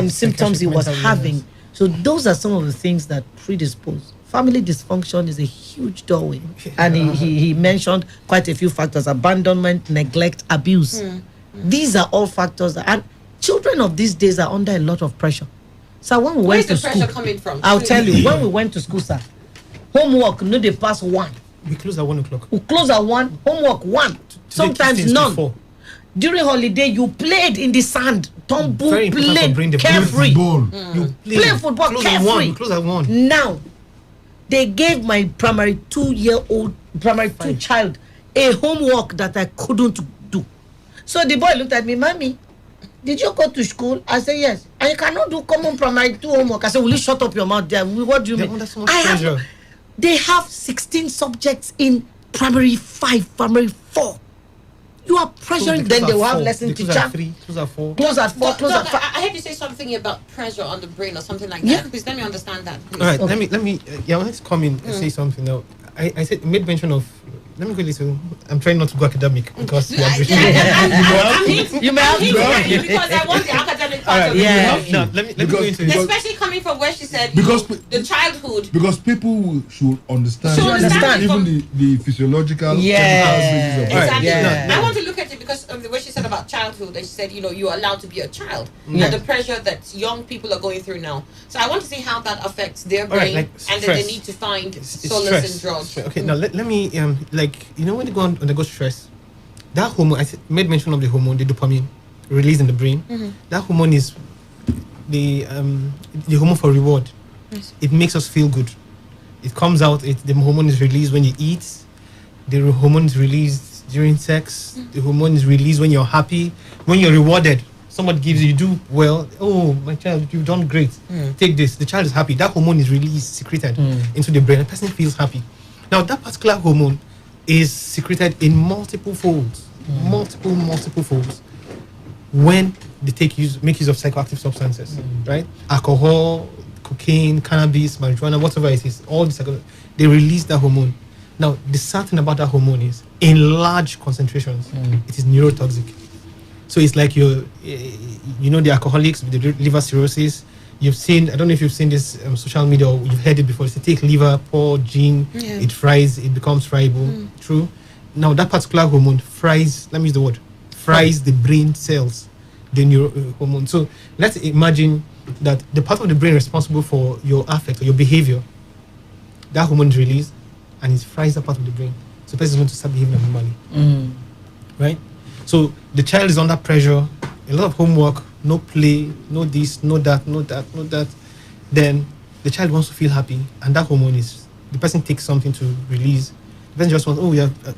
symptoms he was having. So those are some of the things that predispose. Family dysfunction is a huge doorway. And he mentioned quite a few factors: abandonment, neglect, abuse. These are all factors. And children of these days are under a lot of pressure. So when we went to school, where's the pressure coming from? I'll tell you, when we went to school, sir, homework, no, they pass 1. We close at 1 o'clock. We close at 1, homework 1, sometimes none. During holiday, you played in the sand, tumble, played carefree. You play football close carefree. Close at 1. Now, they gave my primary 2 child a homework that I couldn't do. So the boy looked at me, Mommy, did you go to school? I said, yes. And you cannot do common primary 2 homework. I said, will you shut up your mouth there? What do you mean? They have 16 subjects in primary 5, primary 4. You are pressuring them. They will have lesson teacher. Close at 3, close at 4. Close at 4, close at 5. I heard you say something about pressure on the brain or something like that. Please let me understand that. Please. All right, let me. I wanted to come in and say something now. I said, made mention of. Let me go listen. I'm trying not to go academic because you may have to because I want the academic part of it. No, let me go into it. Especially coming from where she said the childhood. Because people should understand even the physiological Exactly. Yeah. I want to look at it because of the way she said about childhood. And she said, you're allowed to be a child, Yeah. and the pressure that young people are going through now. So I want to see how that affects their brain, Alright, like and that they need to find solace in drugs. Okay, now let me when they go on undergo stress, that hormone, I made mention of the hormone, the dopamine released in the brain. That hormone is the hormone for reward. Yes. It makes us feel good. It comes out, the hormone is released when you eat, the hormone is released during sex, the hormone is released when you're happy, when you're rewarded. Someone gives you do well. Oh, my child, you've done great. Take this. The child is happy. That hormone is released, secreted into the brain. The person feels happy. Now, that particular hormone is secreted in multiple folds, multiple folds, when they make use of psychoactive substances, right? Alcohol, cocaine, cannabis, marijuana, whatever it is, all the they release that hormone. Now, the sad thing about that hormone is, in large concentrations, it is neurotoxic. So it's like the alcoholics with the liver cirrhosis. You've seen, I don't know if you've seen this social media or you've heard it before. It's take liver, pour gin, it fries, it becomes friable. True. Now that particular hormone fries, let me use the word, fries the brain cells, the neuro hormone. So let's imagine that the part of the brain responsible for your affect or your behavior, that hormone is released and it fries that part of the brain. So the person is going to start behaving abnormally. Right? So the child is under pressure, a lot of homework, no play, no this, no that, no that, no that. Then the child wants to feel happy, and that hormone is, the person takes something to release. The person just wants,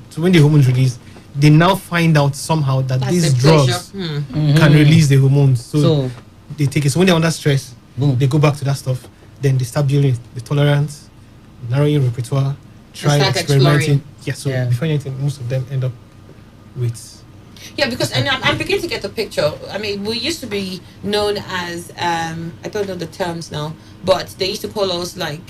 so when the hormone is released, they now find out somehow that these drugs can release the hormones. So they take it. So when they're under stress, they go back to that stuff. Then they start building the tolerance, narrowing repertoire, try experimenting. Before anything, most of them end up with. Yeah, because and I'm beginning to get the picture. I mean, we used to be known as I don't know the terms now, but they used to call us like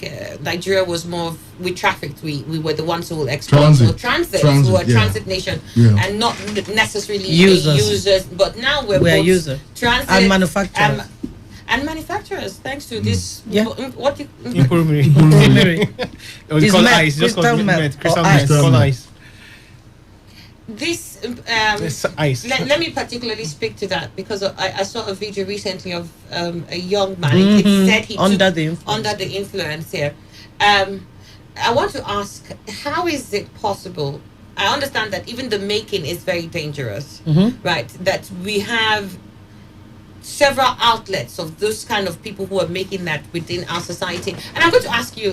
Nigeria was more of, we trafficked. We were the ones who will export or transit. We were a transit nation and not necessarily users. But now we're both users, transit and manufacturers. And manufacturers, thanks to this, what you call ice, just call crystal ice. This ice. Let me particularly speak to that because I saw a video recently of a young man. It said he under the influence here. I want to ask, how is it possible? I understand that even the making is very dangerous, right? That we have several outlets of those kind of people who are making that within our society. And I'm going to ask you,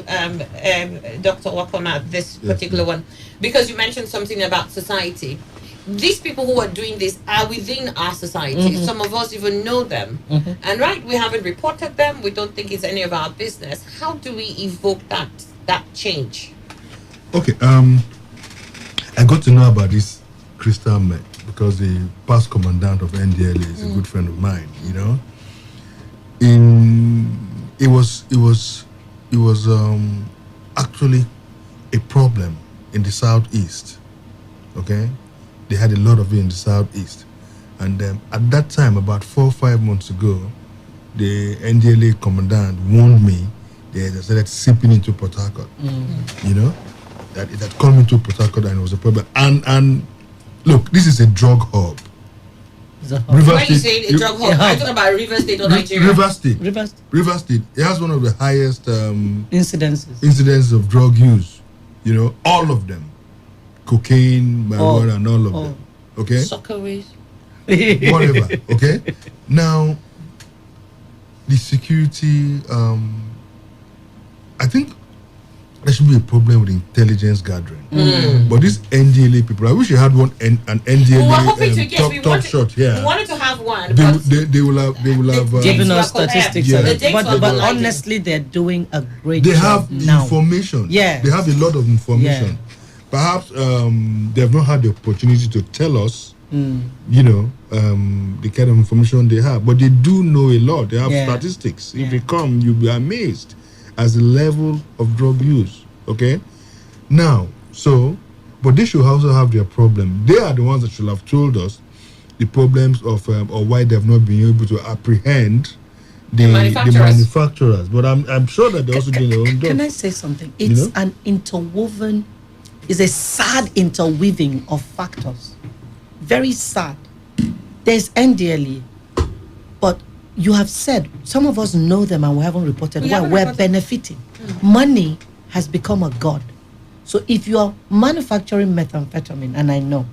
Dr. Wakoma, this particular one, because you mentioned something about society. These people who are doing this are within our society. Some of us even know them. And right, we haven't reported them. We don't think it's any of our business. How do we evoke that change? Okay, I got to know about this Crystal Met because the past commandant of NDLA is a good friend of mine, you know. It was actually a problem in the southeast. Okay, they had a lot of it in the southeast, and at that time, about 4 or 5 months ago, the NDLA commandant warned me they started seeping into Port Harcourt. You know, that it had come into Port Harcourt and it was a problem. And look, this is a drug hub. Why are you saying a drug hub? I'm talking about River State or Nigeria. River State. It has one of the highest incidences of drug use. You know, all of them, cocaine, marijuana, and all of them. Okay. Suckeries. Whatever. Okay. Now, the security. I think there should be a problem with intelligence gathering. But these NDLA people, I wish you had an NDLA top shot here. We wanted to have one. They will have given us statistics. But honestly, they're doing a great job now. Information. Yeah. They have a lot of information. Yeah. Perhaps they have not had the opportunity to tell us, you know, the kind of information they have. But they do know a lot. They have statistics. If they come, you'll be amazed as the level of drug use. Okay? Now, but they should also have their problem. They are the ones that should have told us the problems of or why they have not been able to apprehend the manufacturers. But I'm sure that they're also doing their own job. Can I say something? It's an interwoven, it's a sad interweaving of factors. Very sad. There's NDLE, but you have said some of us know them and we haven't reported. We're benefiting. Money has become a god. So if you are manufacturing methamphetamine, and I know,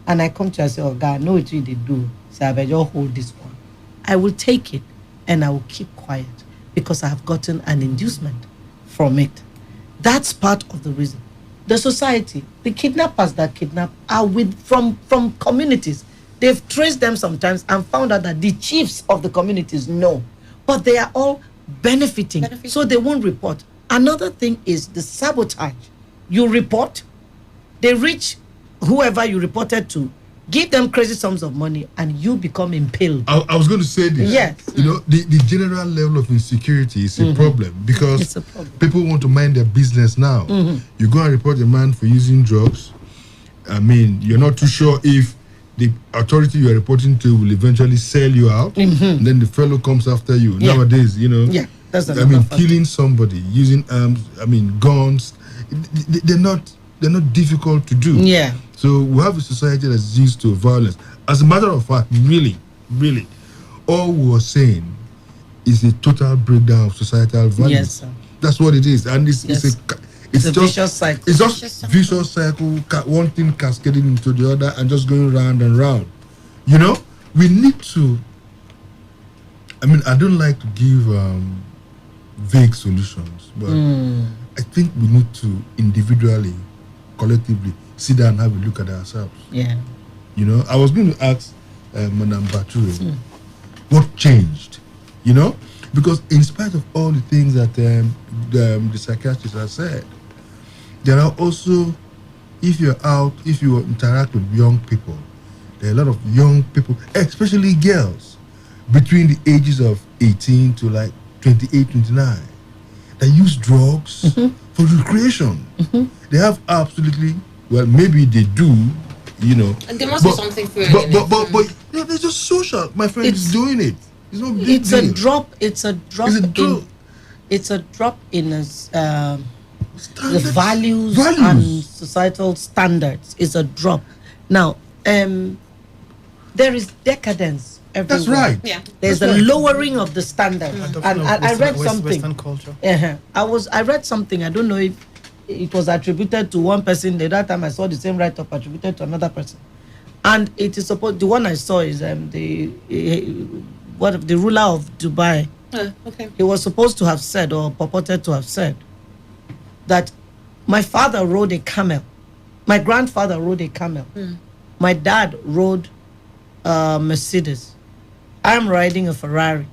and I come to you and say, oh God, I know what you did do, so I better hold this one. I will take it and I will keep quiet because I have gotten an inducement from it. That's part of the reason. The society, the kidnappers that kidnap are from communities. They've traced them sometimes and found out that the chiefs of the communities know, but they are all benefiting. So they won't report. Another thing is the sabotage. You report, they reach whoever you reported to, give them crazy sums of money, and you become impaled. I was going to say this. Yes. You know, the general level of insecurity is a problem because people want to mind their business now. You go and report a man for using drugs. I mean, you're not too sure if the authority you are reporting to will eventually sell you out. And then the fellow comes after you. Nowadays, you know, killing somebody using arms, guns, they're not difficult to do. Yeah. So we have a society that's used to violence. As a matter of fact, really, all we're saying is a total breakdown of societal values. Yes, sir. That's what it is, and it's a vicious cycle. It's just vicious cycle, one thing cascading into the other and just going round and round. You know, we need to. I don't like to give vague solutions, but I think we need to individually, collectively, sit down and have a look at ourselves. Yeah. You know, I was going to ask Madam Bature, what changed? You know, because in spite of all the things that the psychiatrists have said, there are also, if you interact with young people, there are a lot of young people, especially girls, between the ages of 18 to like 28, 29, that use drugs for recreation. They have absolutely, well, maybe they do, you know. And there must be something for it. But yeah, they're just social. My friend is doing it. It's no big It's deal. a drop. It's a drop in the values and societal standards. It's a drop. Now, there is decadence everywhere. That's right. Yeah. There's a lowering of the standards. And I read something. Western culture. I read something. I don't know if it was attributed to one person. The other time I saw the same write-up attributed to another person. And it is supposed. The one I saw is the the ruler of Dubai. Okay. He was supposed to have said, or purported to have said, that my father rode a camel, my grandfather rode a camel, my dad rode a Mercedes, I'm riding a Ferrari,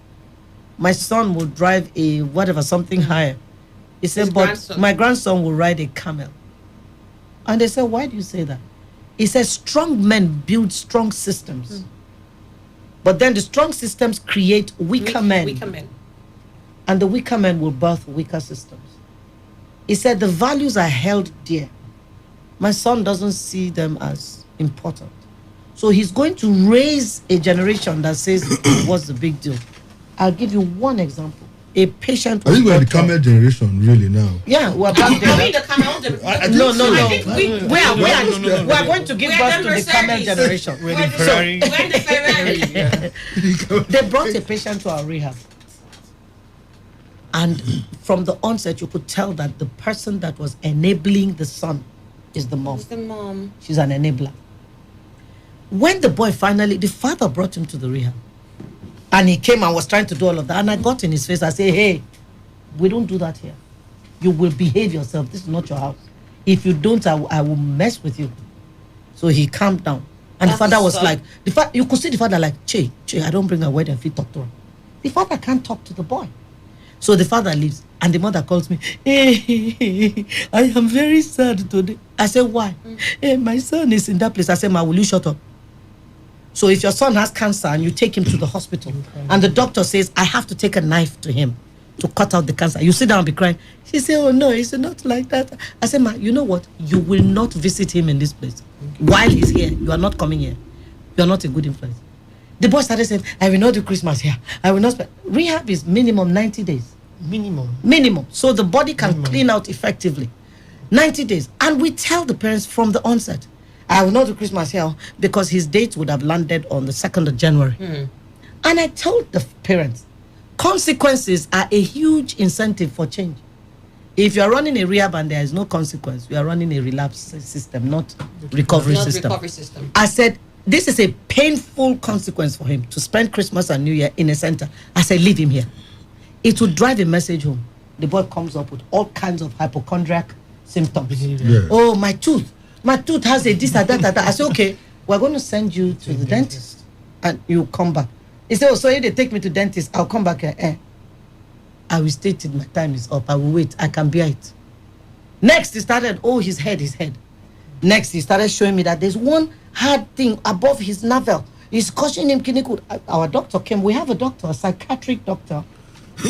my son will drive a whatever, something higher. He said, but my grandson will ride a camel. And they said, why do you say that? He says, strong men build strong systems. But then the strong systems create weaker men. Weaker men. And the weaker men will birth weaker systems. He said the values are held dear. My son doesn't see them as important. So he's going to raise a generation that says, what's the big deal? I'll give you one example. A patient. I think we're the camel generation, really, now. Yeah, we're back there. Are we the camel? No. We are going to give birth to the camel generation. We're the Ferrari. They brought a patient to our rehab. And from the onset, you could tell that the person that was enabling the son is the mom. It's the mom. She's an enabler. When the boy finally, the father brought him to the rehab. And he came and was trying to do all of that. And I got in his face. I said, hey, we don't do that here. You will behave yourself. This is not your house. If you don't, I will mess with you. So he calmed down. And the father was like, you could see the father like, Che, I don't bring her word and feet talk to her. The father can't talk to the boy. So the father leaves. And the mother calls me, hey, I am very sad today. I said, why? Hey, my son is in that place. I said, ma, will you shut up? So if your son has cancer and you take him to the hospital and the doctor says, I have to take a knife to him to cut out the cancer, you sit down and be crying. She said, oh no, it's not like that. I said, ma, you know what? You will not visit him in this place. While he's here, you are not coming here. You are not a good influence. The boy started saying, I will not do Christmas here. I will not spend. Rehab is minimum 90 days. Minimum. So the body can clean out effectively. 90 days. And we tell the parents from the onset, I will not do Christmas here because his date would have landed on the 2nd of January. And I told the parents, consequences are a huge incentive for change. If you are running a rehab and there is no consequence, you are running a relapse system, not recovery system. I said, this is a painful consequence for him to spend Christmas and New Year in a center. I said, leave him here. It will drive a message home. The boy comes up with all kinds of hypochondriac symptoms. Yeah. Oh, my tooth has a this and that. I said, okay, we're going to send you to the dentist and you come back. He said, oh, so if they take me to dentist, I'll come back here. I will stay till my time is up. I will wait. I can bear it. Next, he started, his head. Next, he started showing me that there's one hard thing above his navel. It's causing him clinical. Our doctor came. We have a doctor, a psychiatric doctor.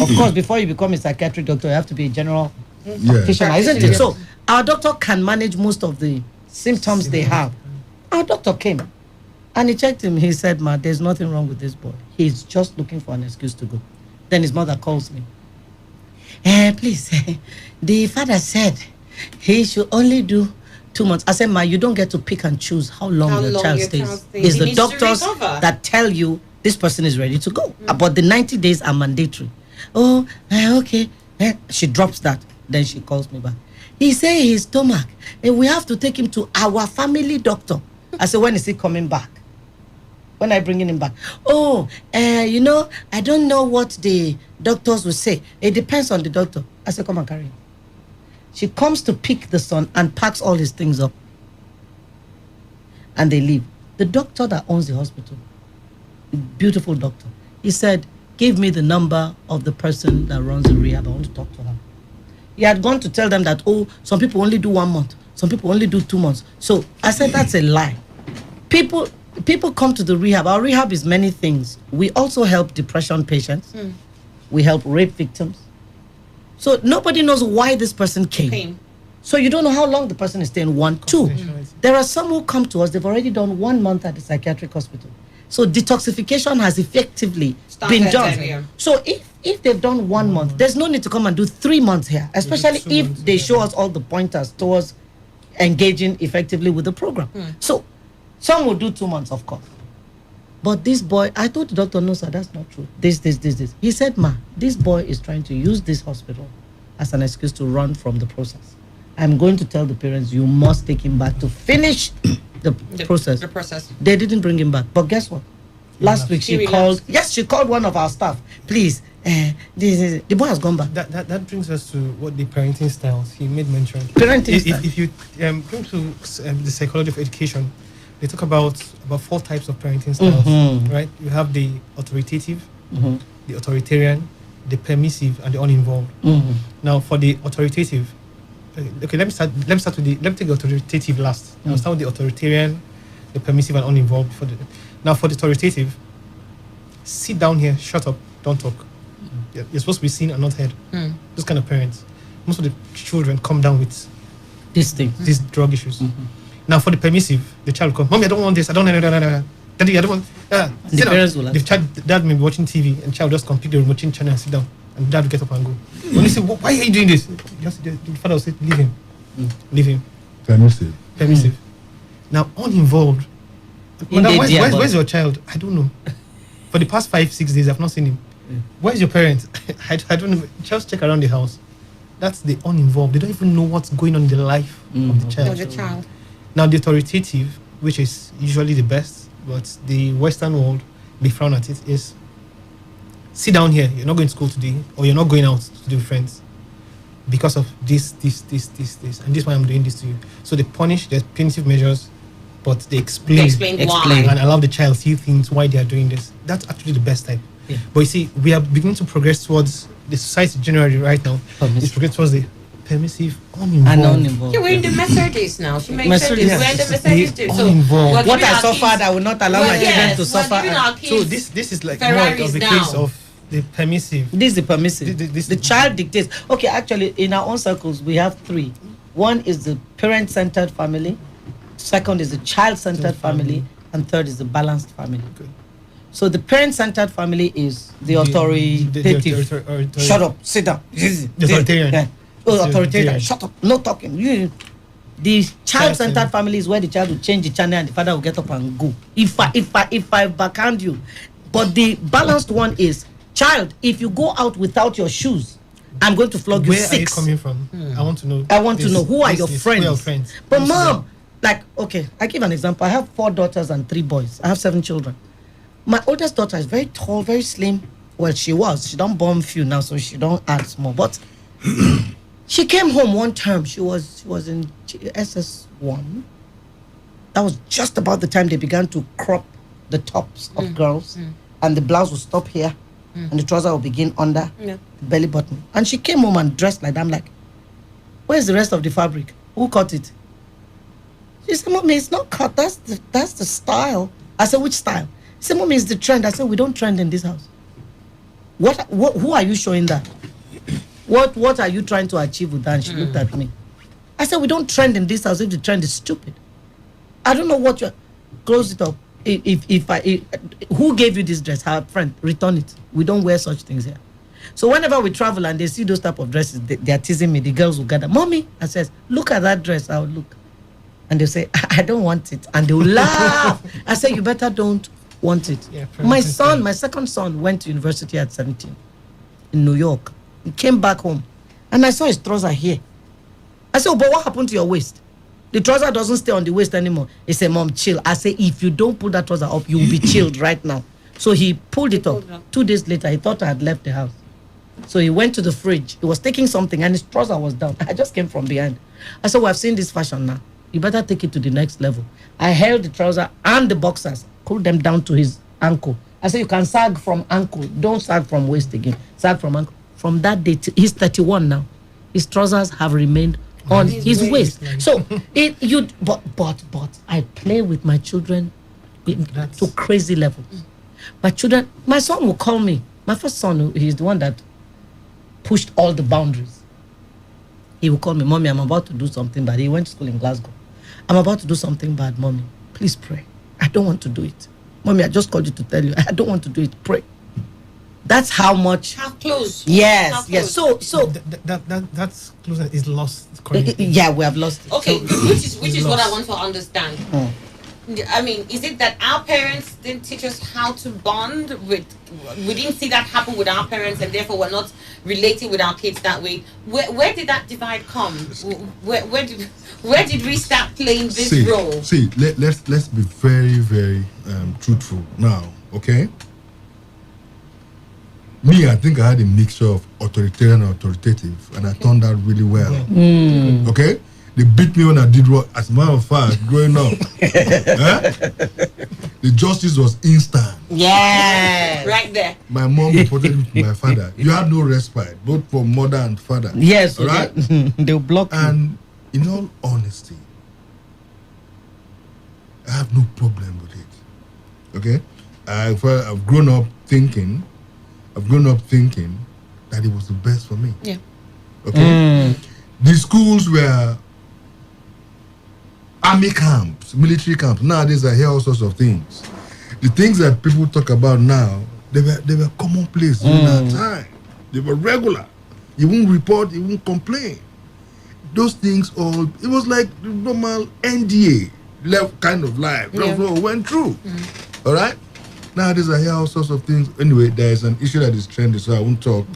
Of course, before you become a psychiatric doctor, you have to be a general practitioner, isn't it? So our doctor can manage most of the symptoms they have. Our doctor came and he checked him. He said, ma, there's nothing wrong with this boy. He's just looking for an excuse to go. Then his mother calls me. Please, the father said he should only do 2 months. I said, ma, you don't get to pick and choose how long your child stays. It's the doctors that tell you this person is ready to go. But the 90 days are mandatory. Oh, okay. She drops that. Then she calls me back. He said his stomach. We have to take him to our family doctor. I said, when is he coming back? When I bringing him back? Oh, I don't know what the doctors will say. It depends on the doctor. I said, come and carry him. She comes to pick the son and packs all his things up. And they leave. The doctor that owns the hospital, the beautiful doctor, he said, give me the number of the person that runs the rehab. I want to talk to her. He had gone to tell them that, some people only do 1 month. Some people only do 2 months. So I said, that's a lie. People come to the rehab. Our rehab is many things. We also help depression patients. We help rape victims. So nobody knows why this person came. So you don't know how long the person is staying. 1, 2. There are some who come to us, they've already done 1 month at the psychiatric hospital. So detoxification has effectively been done. So if they've done 1 month, there's no need to come and do 3 months here, especially if they show us all the pointers towards engaging effectively with the program. So some will do 2 months, of course. But this boy, I told the doctor, no, sir, that's not true. This. He said, ma, this boy is trying to use this hospital as an excuse to run from the process. I'm going to tell the parents, you must take him back to finish the process. The process. They didn't bring him back. But guess what? Last week she called. Yes, she called one of our staff. Please, the boy has gone back. That brings us to what the parenting styles he made mention. Parenting style. If you go to the psychology of education, they talk about 4 types of parenting styles. Right? You have the authoritative, the authoritarian, the permissive, and the uninvolved. Now, for the authoritative, okay, let me take the authoritative last. I'll start with the authoritarian, the permissive, and uninvolved. Now, for the authoritative, sit down here, shut up, don't talk. You're supposed to be seen and not heard. Those kind of parents. Most of the children come down with these drug issues. Now, for the permissive, the child will come, Mommy, I don't want this. I don't want. Daddy, I don't want. The parents will the child, dad may be watching TV, and child just come pick the remote channel and sit down, and dad will get up and go. When you say, why are you doing this? Just the father will say, leave him, leave him. Permissive. Now, uninvolved. Now, where's your child? I don't know. For the past 5-6 days, I've not seen him. Where's your parent? I don't know. Just check around the house. That's the uninvolved. They don't even know what's going on in the life of the child. Now, the authoritative, which is usually the best, but the Western world, they frown at it, is sit down here. You're not going to school today, or you're not going out to do friends because of this, and this is why I'm doing this to you. So they punish, there's punitive measures, but they explain why and allow the child see things why they are doing this. That's actually the best type. Yeah. But you see, we are beginning to progress towards the society generally right now. It's progressing towards the permissive, uninvolved. Yeah, we're in the Mercedes now. She makes sense. We're in the Mercedes too. So what I suffered, I will not allow my children to suffer. So this is like more of the case of the permissive. This is the permissive. The child dictates. Okay, actually, in our own circles, we have 3. One is the parent-centered family. Second is the child-centered family. And third is the balanced family. Okay. So the parent-centered family is the authoritative. Shut up, sit down. The authoritarian. Authoritarian. Shut up, no talking. The child-centered family is where the child will change the channel and the father will get up and go. If I backhand you. But the balanced one is, child, if you go out without your shoes, I'm going to flog you 6. Where are you coming from? I want to know. I want to know who are your friends. Who are your friends? But mom, like, okay, I give an example. I have 4 daughters and 3 boys. I have 7 children. My oldest daughter is very tall, very slim. Well, she was. She don't born few now, so she don't add small. But she came home one term. She was in SS1. That was just about the time they began to crop the tops of girls, and the blouse will stop here, and the trouser will begin under the belly button. And she came home and dressed like that. I'm like, where's the rest of the fabric? Who cut it? She said, Mommy, it's not cut. That's the style. I said, which style? She said, Mommy, it's the trend. I said, we don't trend in this house. Who are you showing that? What are you trying to achieve with that? And she looked at me. I said, we don't trend in this house if the trend is stupid. I don't know what you're... Close it up. Who gave you this dress? Her friend. Return it. We don't wear such things here. So whenever we travel and they see those type of dresses, they are teasing me. The girls will gather. Mommy, I says, look at that dress. I will look. And they'll say, I don't want it. And they'll laugh. I say, you better don't want it. Yeah, my second son went to university at 17 in New York. He came back home and I saw his trouser here. I said, but what happened to your waist? The trouser doesn't stay on the waist anymore. He said, Mom, chill. I say, if you don't pull that trouser up, you will be chilled right now. So he pulled it up. 2 days later, he thought I had left the house. So he went to the fridge. He was taking something and his trouser was down. I just came from behind. I said, well, I've seen this fashion now. You better take it to the next level. I held the trouser and the boxers, pulled them down to his ankle. I said, you can sag from ankle. Don't sag from waist again. Sag from ankle. From that day, he's 31 now. His trousers have remained on his waist. So, but I play with my children to crazy levels. My son will call me. My first son, he's the one that pushed all the boundaries. He will call me, Mommy, I'm about to do something bad. He went to school in Glasgow. I'm about to do something bad, Mommy. Please pray. I don't want to do it. Mommy, I just called you to tell you. I don't want to do it. Pray. That's how much. How close? Yes, how close? yes. So that's closeness is lost. Yeah, we have lost it. Okay, which is what I want to understand. I mean, is it that our parents didn't teach us how to bond with? We didn't see that happen with our parents, and therefore we're not relating with our kids that way. Where did that divide come? Where did we start playing this role? See, let's be very, very truthful now. Okay? Me, I think I had a mixture of authoritarian and authoritative, and I turned out really well. Okay? They beat me when I did what, as a matter of fact, growing up. The justice was instant. Yeah, right there. My mom reported it to my father. You had no respite, both for mother and father. Yes, all right? They'll block you. And in all honesty, I have no problem with it. Okay? I've grown up thinking that it was the best for me. Yeah. Okay? The schools were army camps, military camps. Nowadays I hear all sorts of things. The things that people talk about now, they were commonplace during that time. They were regular. You won't report, you won't complain. Those things all, it was like the normal NDA kind of life. That's what went through. All right? Nowadays I hear all sorts of things. Anyway, there is an issue that is trending, so I won't talk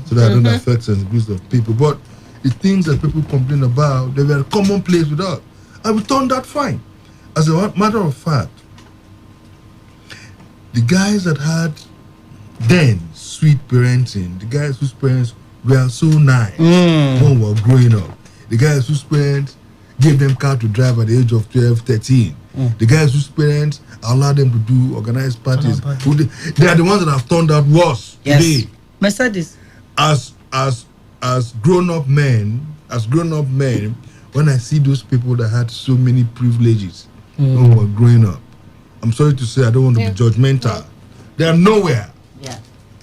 so that I don't affect sensibilities of people. But the things that people complain about, they were commonplace with us. And we turned out fine. As a matter of fact, the guys that had then sweet parenting, the guys whose parents were so nice when we were growing up, the guys whose parents gave them car to drive at the age of 12, 13, the guys whose parents allowed them to do organized parties, they are the ones that have turned out worse today. Mercedes. As grown-up men, when I see those people that had so many privileges when we were growing up, I'm sorry to say, I don't want to be judgmental. They are nowhere. Yeah.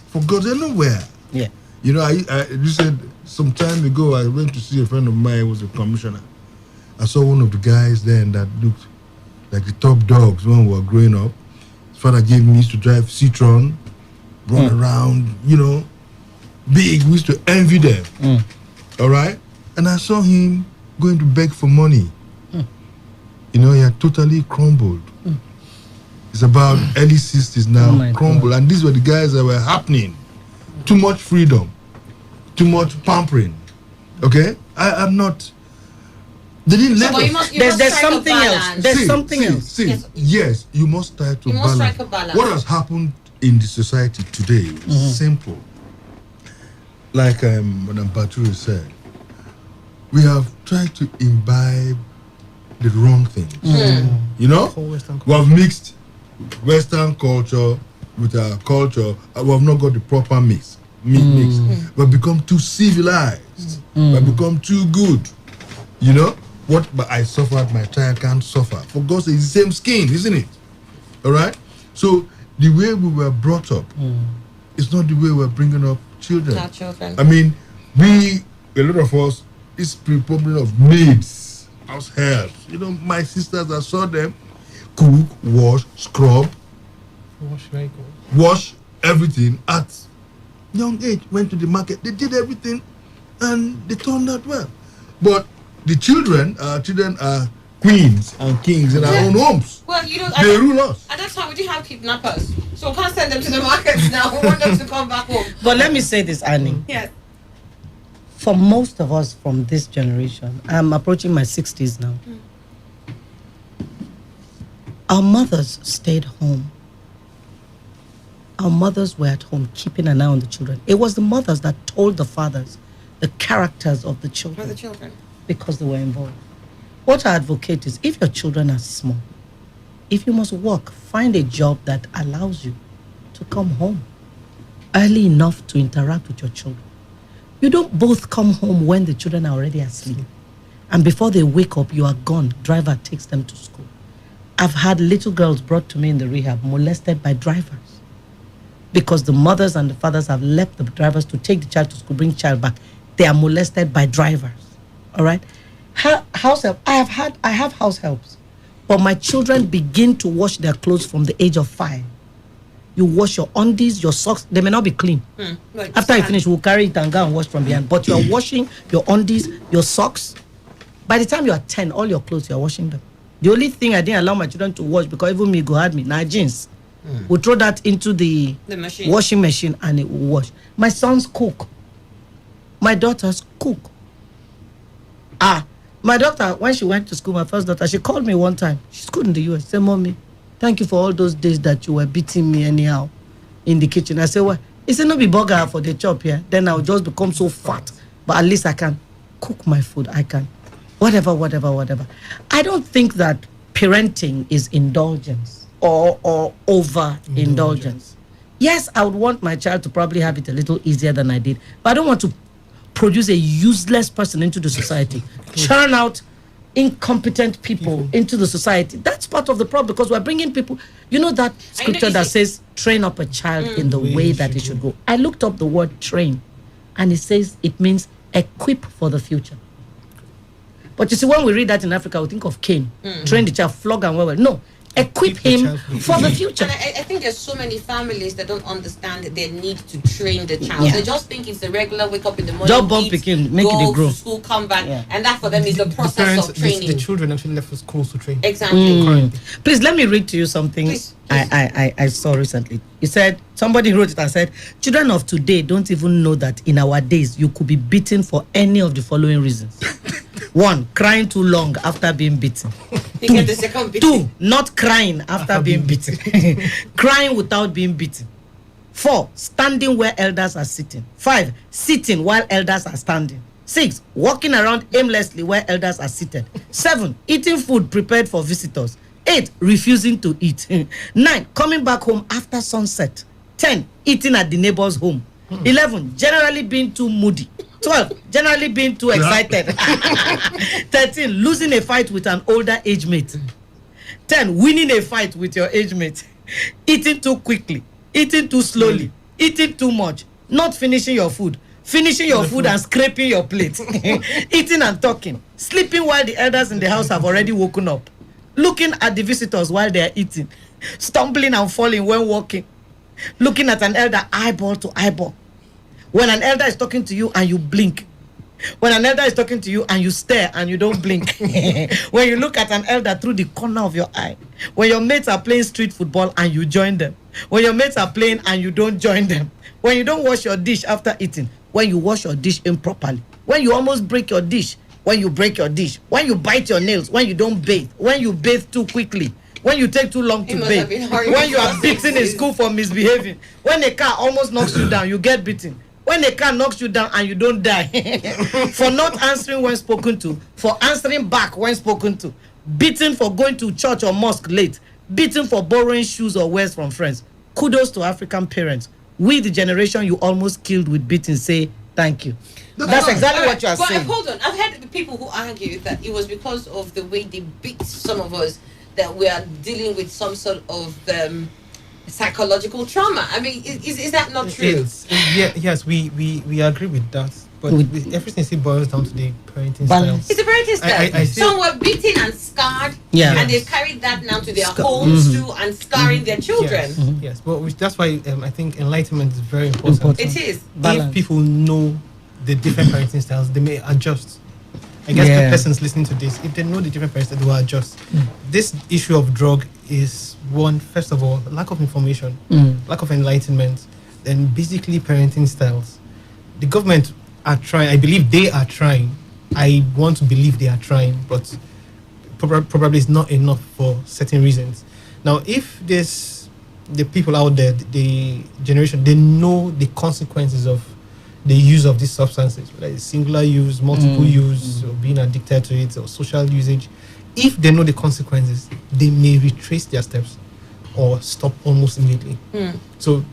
For God, they're nowhere. Yeah. You know, you said some time ago, I went to see a friend of mine who was a commissioner. I saw one of the guys then that looked like the top dogs when we were growing up. His father gave me, used to drive Citroen, run around, you know, big. We used to envy them. All right? And I saw him going to beg for money. You know, he had totally crumbled. It's about early 60s now, crumbled. And these were the guys that were happening. Too much freedom, too much pampering. Okay? I'm not. They didn't let us. There's something else. There's something else. Yes, you must try to balance. strike a balance. What has happened in the society today is simple. Like Madam Baturi said, we have tried to imbibe the wrong things. You know? We have mixed Western culture with our culture. We have not got the proper mix. We've become too civilized. We've become too good. You know? What I suffered, my child can't suffer. For God's sake, it's the same skin, isn't it? All right? So the way we were brought up is not the way we're bringing up children. Our children. I mean, a lot of us, it's preponderant of maids, house helps. You know, my sisters, I saw them cook, wash, scrub, wash everything at young age. Went to the market, they did everything, and they turned out well. But the children are queens and kings in our own homes. Well, you know, they rule us. At that time, we didn't have kidnappers, so we can't send them to the markets now. We want them to come back home. But let me say this, Annie. Yes. For most of us from this generation, I'm approaching my 60s now. Our mothers stayed home. Our mothers were at home keeping an eye on the children. It was the mothers that told the fathers the characters of the children. For the children. Because they were involved. What I advocate is, if your children are small, if you must work, find a job that allows you to come home early enough to interact with your children. You don't both come home when the children are already asleep. And before they wake up, you are gone. Driver takes them to school. I've had little girls brought to me in the rehab molested by drivers because the mothers and the fathers have left the drivers to take the child to school, bring child back. They are molested by drivers. All right? House help. I have house helps. But my children begin to wash their clothes from the age of 5. You wash your undies, your socks. They may not be clean. After you finish, we'll carry it and go and wash from behind. But you are washing your undies, your socks. By the time you are 10, all your clothes, you are washing them. The only thing I didn't allow my children to wash, because even me go had me, now jeans. We'll throw that into the machine. Washing machine and it will wash. My sons cook. My daughters cook. My daughter, when she went to school, my first daughter, she called me one time. She's good in the US. She said, Mommy, thank you for all those days that you were beating me anyhow in the kitchen. I said, well, he said, no be burger for the chop here. Then I'll just become so fat. But at least I can cook my food. I can. Whatever. I don't think that parenting is indulgence or overindulgence. Yes, I would want my child to probably have it a little easier than I did. But I don't want to produce a useless person into the society. Churn out incompetent people into the society. That's part of the problem, because we're bringing people. You know that scripture that says, train up a child in the way that it should go. I looked up the word train, and it says it means equip for the future. But you see, when we read that in Africa, we think of cane. Train the child, flog and well. No. Equip him for the future. And I think there's so many families that don't understand their need to train the child. Yeah. They just think it's a regular wake up in the morning, Job bump picking, make go it grow. to school, come back, and that for them is the process parents, of training. The children actually left for schools to train. Exactly. Please let me read to you something. Please. I saw recently. He said, somebody wrote it and said, children of today don't even know that in our days you could be beaten for any of the following reasons. 1, crying too long after being beaten. You get the second beating. 2, not crying after being beaten. Crying without being beaten. 4, standing where elders are sitting. 5, sitting while elders are standing. 6, walking around aimlessly where elders are seated. 7, eating food prepared for visitors. 8, refusing to eat. 9, coming back home after sunset. 10, eating at the neighbor's home. 11, generally being too moody. 12, generally being too excited. 13, losing a fight with an older age mate. 10, winning a fight with your age mate. Eating too quickly, eating too slowly, eating too much, not finishing your food, finishing your food and scraping your plate, eating and talking, sleeping while the elders in the house have already woken up, looking at the visitors while they are eating, stumbling and falling when walking, looking at an elder eyeball to eyeball. When an elder is talking to you and you blink. When an elder is talking to you and you stare and you don't blink. When you look at an elder through the corner of your eye. When your mates are playing street football and you join them. When your mates are playing and you don't join them. When you don't wash your dish after eating. When you wash your dish improperly. When you almost break your dish. When you break your dish. When you bite your nails. When you don't bathe. When you bathe too quickly. When you take too long to bathe. When you are beaten in school for misbehaving. When a car almost knocks you down, you get beaten. When a car knocks you down and you don't die. For not answering when spoken to. For answering back when spoken to. Beaten for going to church or mosque late. Beaten for borrowing shoes or wares from friends. Kudos to African parents. We, the generation you almost killed with beating, say thank you. That's exactly what you are saying. But hold on, I've heard people who argue that it was because of the way they beat some of us that we are dealing with some sort of psychological trauma. I mean, is that not true? Yes, we agree with that. But everything still boils down to the parenting style. It's a parenting style. Some were beaten and scarred, and they've carried that now to their homes too, and scarring their children. Yes, but that's why I think enlightenment is very important. It is. If people know the different parenting styles, they may adjust. I guess the persons listening to this, if they know the different parents, they will adjust. This issue of drug is one, first of all, lack of information, lack of enlightenment, then basically parenting styles. The government are trying, I believe they are trying. I want to believe they are trying, but probably it's not enough for certain reasons. Now, if the people out there, the generation, they know the consequences of the use of these substances, whether it's singular use, multiple use, or being addicted to it, or social usage. If they know the consequences, they may retrace their steps or stop almost immediately. So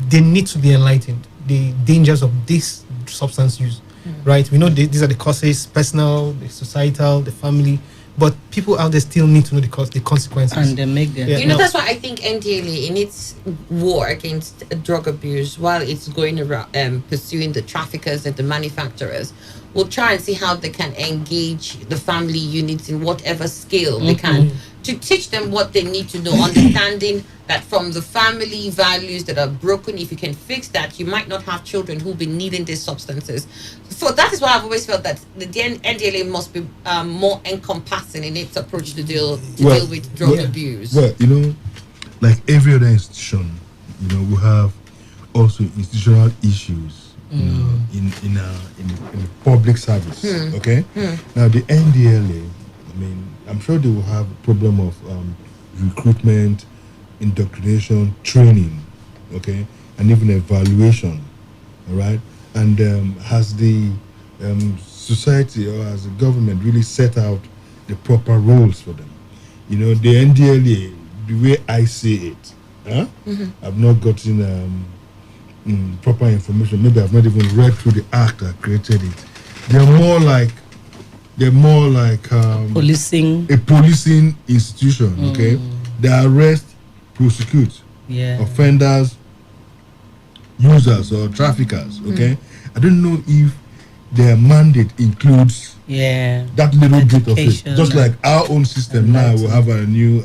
they need to be enlightened. The dangers of this substance use, right? We know these are the causes: personal, the societal, the family. But people out there still need to know the consequences. And they make them. That's why I think NDLA, in its war against drug abuse, while it's going around pursuing the traffickers and the manufacturers, will try and see how they can engage the family units in whatever scale they can to teach them what they need to know, understanding that from the family values that are broken, if you can fix that, you might not have children who'll be needing these substances. So that is why I've always felt that the NDLA must be more encompassing in its approach to deal with drug abuse. Well, like every other institution, we have also institutional issues, in the public service. Okay. Now the NDLA, I mean, I'm sure they will have a problem of recruitment, indoctrination, training, okay, and even evaluation, all right? And has the society or has the government really set out the proper roles for them? You know, the NDLA, the way I see it, I've not gotten proper information. Maybe I've not even read through the act that created it. They're more like policing, a policing institution. Okay, they arrest, prosecute offenders, users or traffickers. Okay, I don't know if their mandate includes that little bit of it. Just like our own system now, we have a new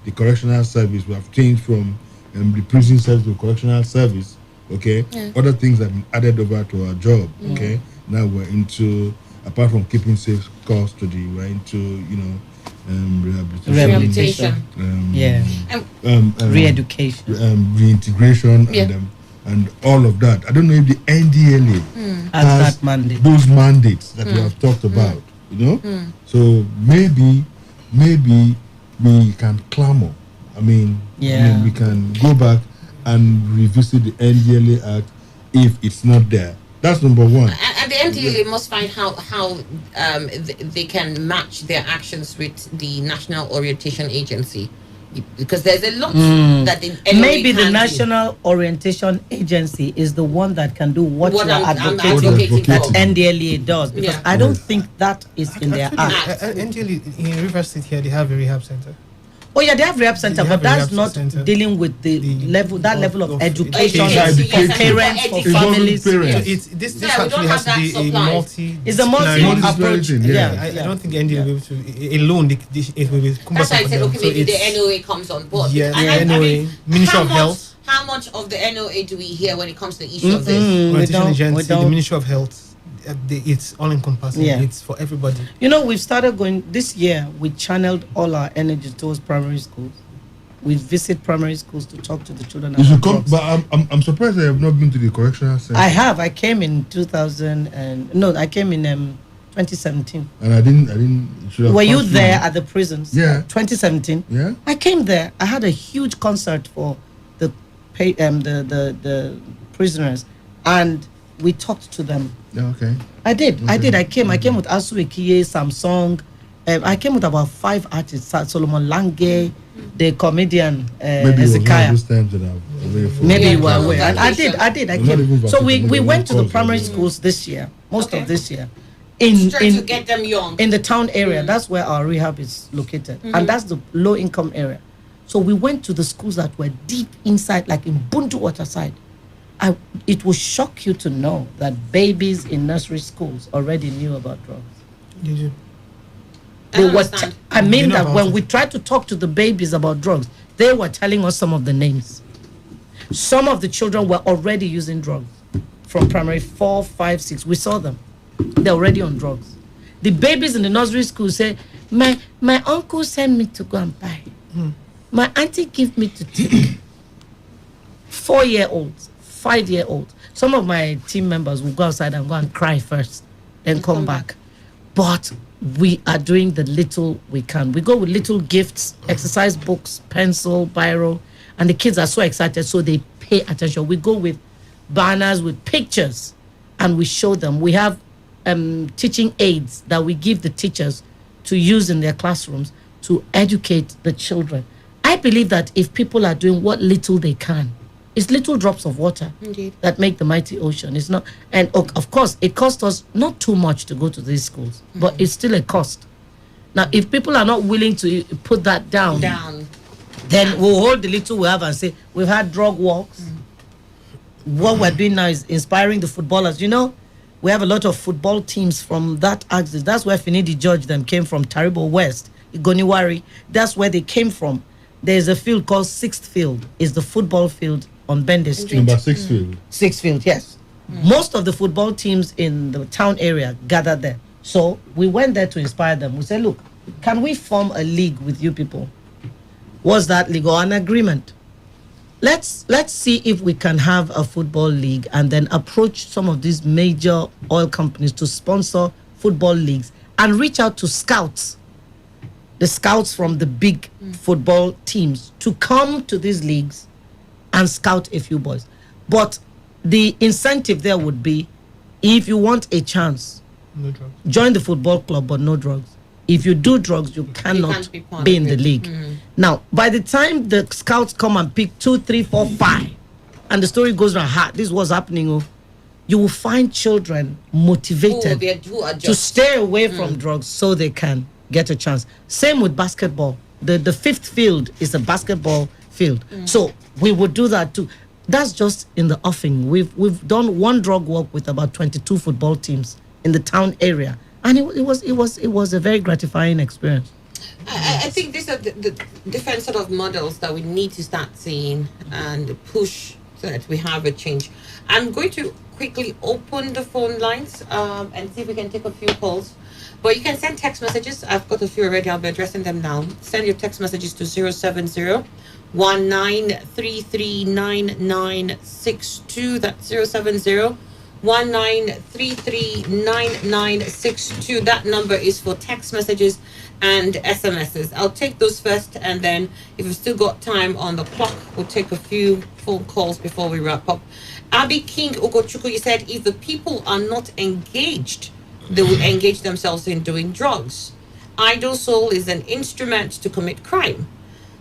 the correctional service. We have changed from the prison service to correctional service. Okay, other things have been added over to our job. Okay, now we're into, apart from keeping safe custody, we're into rehabilitation, re-education, reintegration, and all of that. I don't know if the NDLA has that mandate. Those mandates that we have talked about. You know, so maybe we can clamor. I mean, we can go back and revisit the NDLA Act if it's not there. That's number one. And the NDLA must find how they can match their actions with the National Orientation Agency, because there's a lot that the NOA maybe the can National Orientation Agency is the one that can do what What you are I'm advocating that for. NDLA does, because I don't think that is in their act. NDLA in River State here, they have a rehab center. Oh yeah, they have rehab center, They but have a that's rehab not center. dealing with the level of education education. for parents, for It wasn't families. parents. This Yeah, we actually don't has have to be that a supply. multi. It's a multi-approach. I Yeah. don't think NDLA will be able to alone. It will be That's cumbersome why I for said, them. okay, So maybe it's- the NOA comes on board. Yeah, And the I NOA, mean, Ministry how of much- Health. How much of the NOA do we hear when it comes to the issue of this? Orientation Agency, the Ministry of Health. It's all encompassing. Yeah. It's for everybody. You know, we've started going this year. We channeled all our energy towards primary schools. We visit primary schools to talk to the children. You should about come, drugs. but I'm surprised I have not been to the correctional center. I have. I came in 2017. And I didn't. Should have Were you passed there through. at the prisons? Yeah. 2017. Yeah. I came there. I had a huge concert for the prisoners, and we talked to them. Yeah, okay. I did. I Okay. did. I came. I came with Asu Ekiye, Samsung. I came with about 5 artists. Solomon Lange, the comedian Maybe it was one of Hezekiah. those times that I'm away from. Maybe you were aware. I did. I I'm not even came. So we vaccinated. went to the Calls primary already. schools this year, most of this year, Trying to get them young. in the town area. That's where our rehab is located, and that's the low income area. So we went to the schools that were deep inside, like in Buntu Waterside. It will shock you to know that babies in nursery schools already knew about drugs. Did you? They were understand. I mean know that about when it. we tried to talk to the babies about drugs, they were telling us some of the names. Some of the children were already using drugs from primary 4, 5, 6. We saw them. They're already on drugs. The babies in the nursery school say, my uncle sent me to go and buy. My auntie gave me to take. 4-year-olds, 5-year-olds. Some of my team members will go outside and go and cry first, then come back. But we are doing the little we can. We go with little gifts, exercise books, pencil, biro, and the kids are so excited, so they pay attention. We go with banners with pictures, and we show them. We have teaching aids that we give the teachers to use in their classrooms to educate the children. I believe that if people are doing what little they can, it's little drops of water Indeed. that make the mighty ocean. It's not, and of course, it costs us not too much to go to these schools, but it's still a cost. Now, if people are not willing to put that down, then we'll hold the little we have and say, we've had drug walks. What we're doing now is inspiring the footballers. You know, we have a lot of football teams from that axis. That's where Finidi George them came from, Taribo West, Igoniwari. That's where they came from. There's a field called Sixth Field. It's the football field on Bende Street. Number 6 field. Sixth Field, yes. Most of the football teams in the town area gathered there. So we went there to inspire them. We said, look, can we form a league with you people? Was that league or an agreement? Let's see if we can have a football league and then approach some of these major oil companies to sponsor football leagues and reach out to scouts. the scouts from the big football teams to come to these leagues and scout a few boys. But the incentive there would be, if you want a chance, No drugs. join the football club, but no drugs. If you do drugs, you cannot be in the league. Now, by the time the scouts come and pick 2, 3, 4, 5, and the story goes around, this was happening, you will find children motivated to stay away from drugs so they can get a chance. Same with basketball. The fifth field is a basketball field. So we would do that too. That's just in the offing. We've done one drug walk with about 22 football teams in the town area, and it was a very gratifying experience. I think these are the different sort of models that we need to start seeing and push so that we have a change. I'm going to quickly open the phone lines and see if we can take a few calls. But you can send text messages. I've got a few already. I'll be addressing them now. Send your text messages to 070-1933-9962. That's 070-1933-9962. That number is for text messages and SMSs. I'll take those first, and then if we've still got time on the clock, we'll take a few phone calls before we wrap up. Abby King Ogochukwu, you said if the people are not engaged, they will engage themselves in doing drugs. Idle soul is an instrument to commit crime.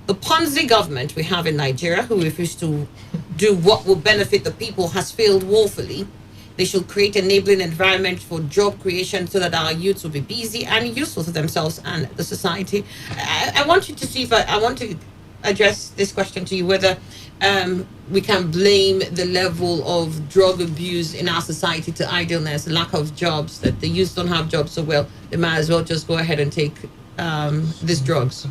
The Ponzi government we have in Nigeria, who refuse to do what will benefit the people, has failed woefully. They should create an enabling environment for job creation so that our youths will be busy and useful to themselves and the society. I want you to see if I want to address this question to you, whether we can blame the level of drug abuse in our society to idleness, lack of jobs, that the youth don't have jobs so well, they might as well just go ahead and take these drugs.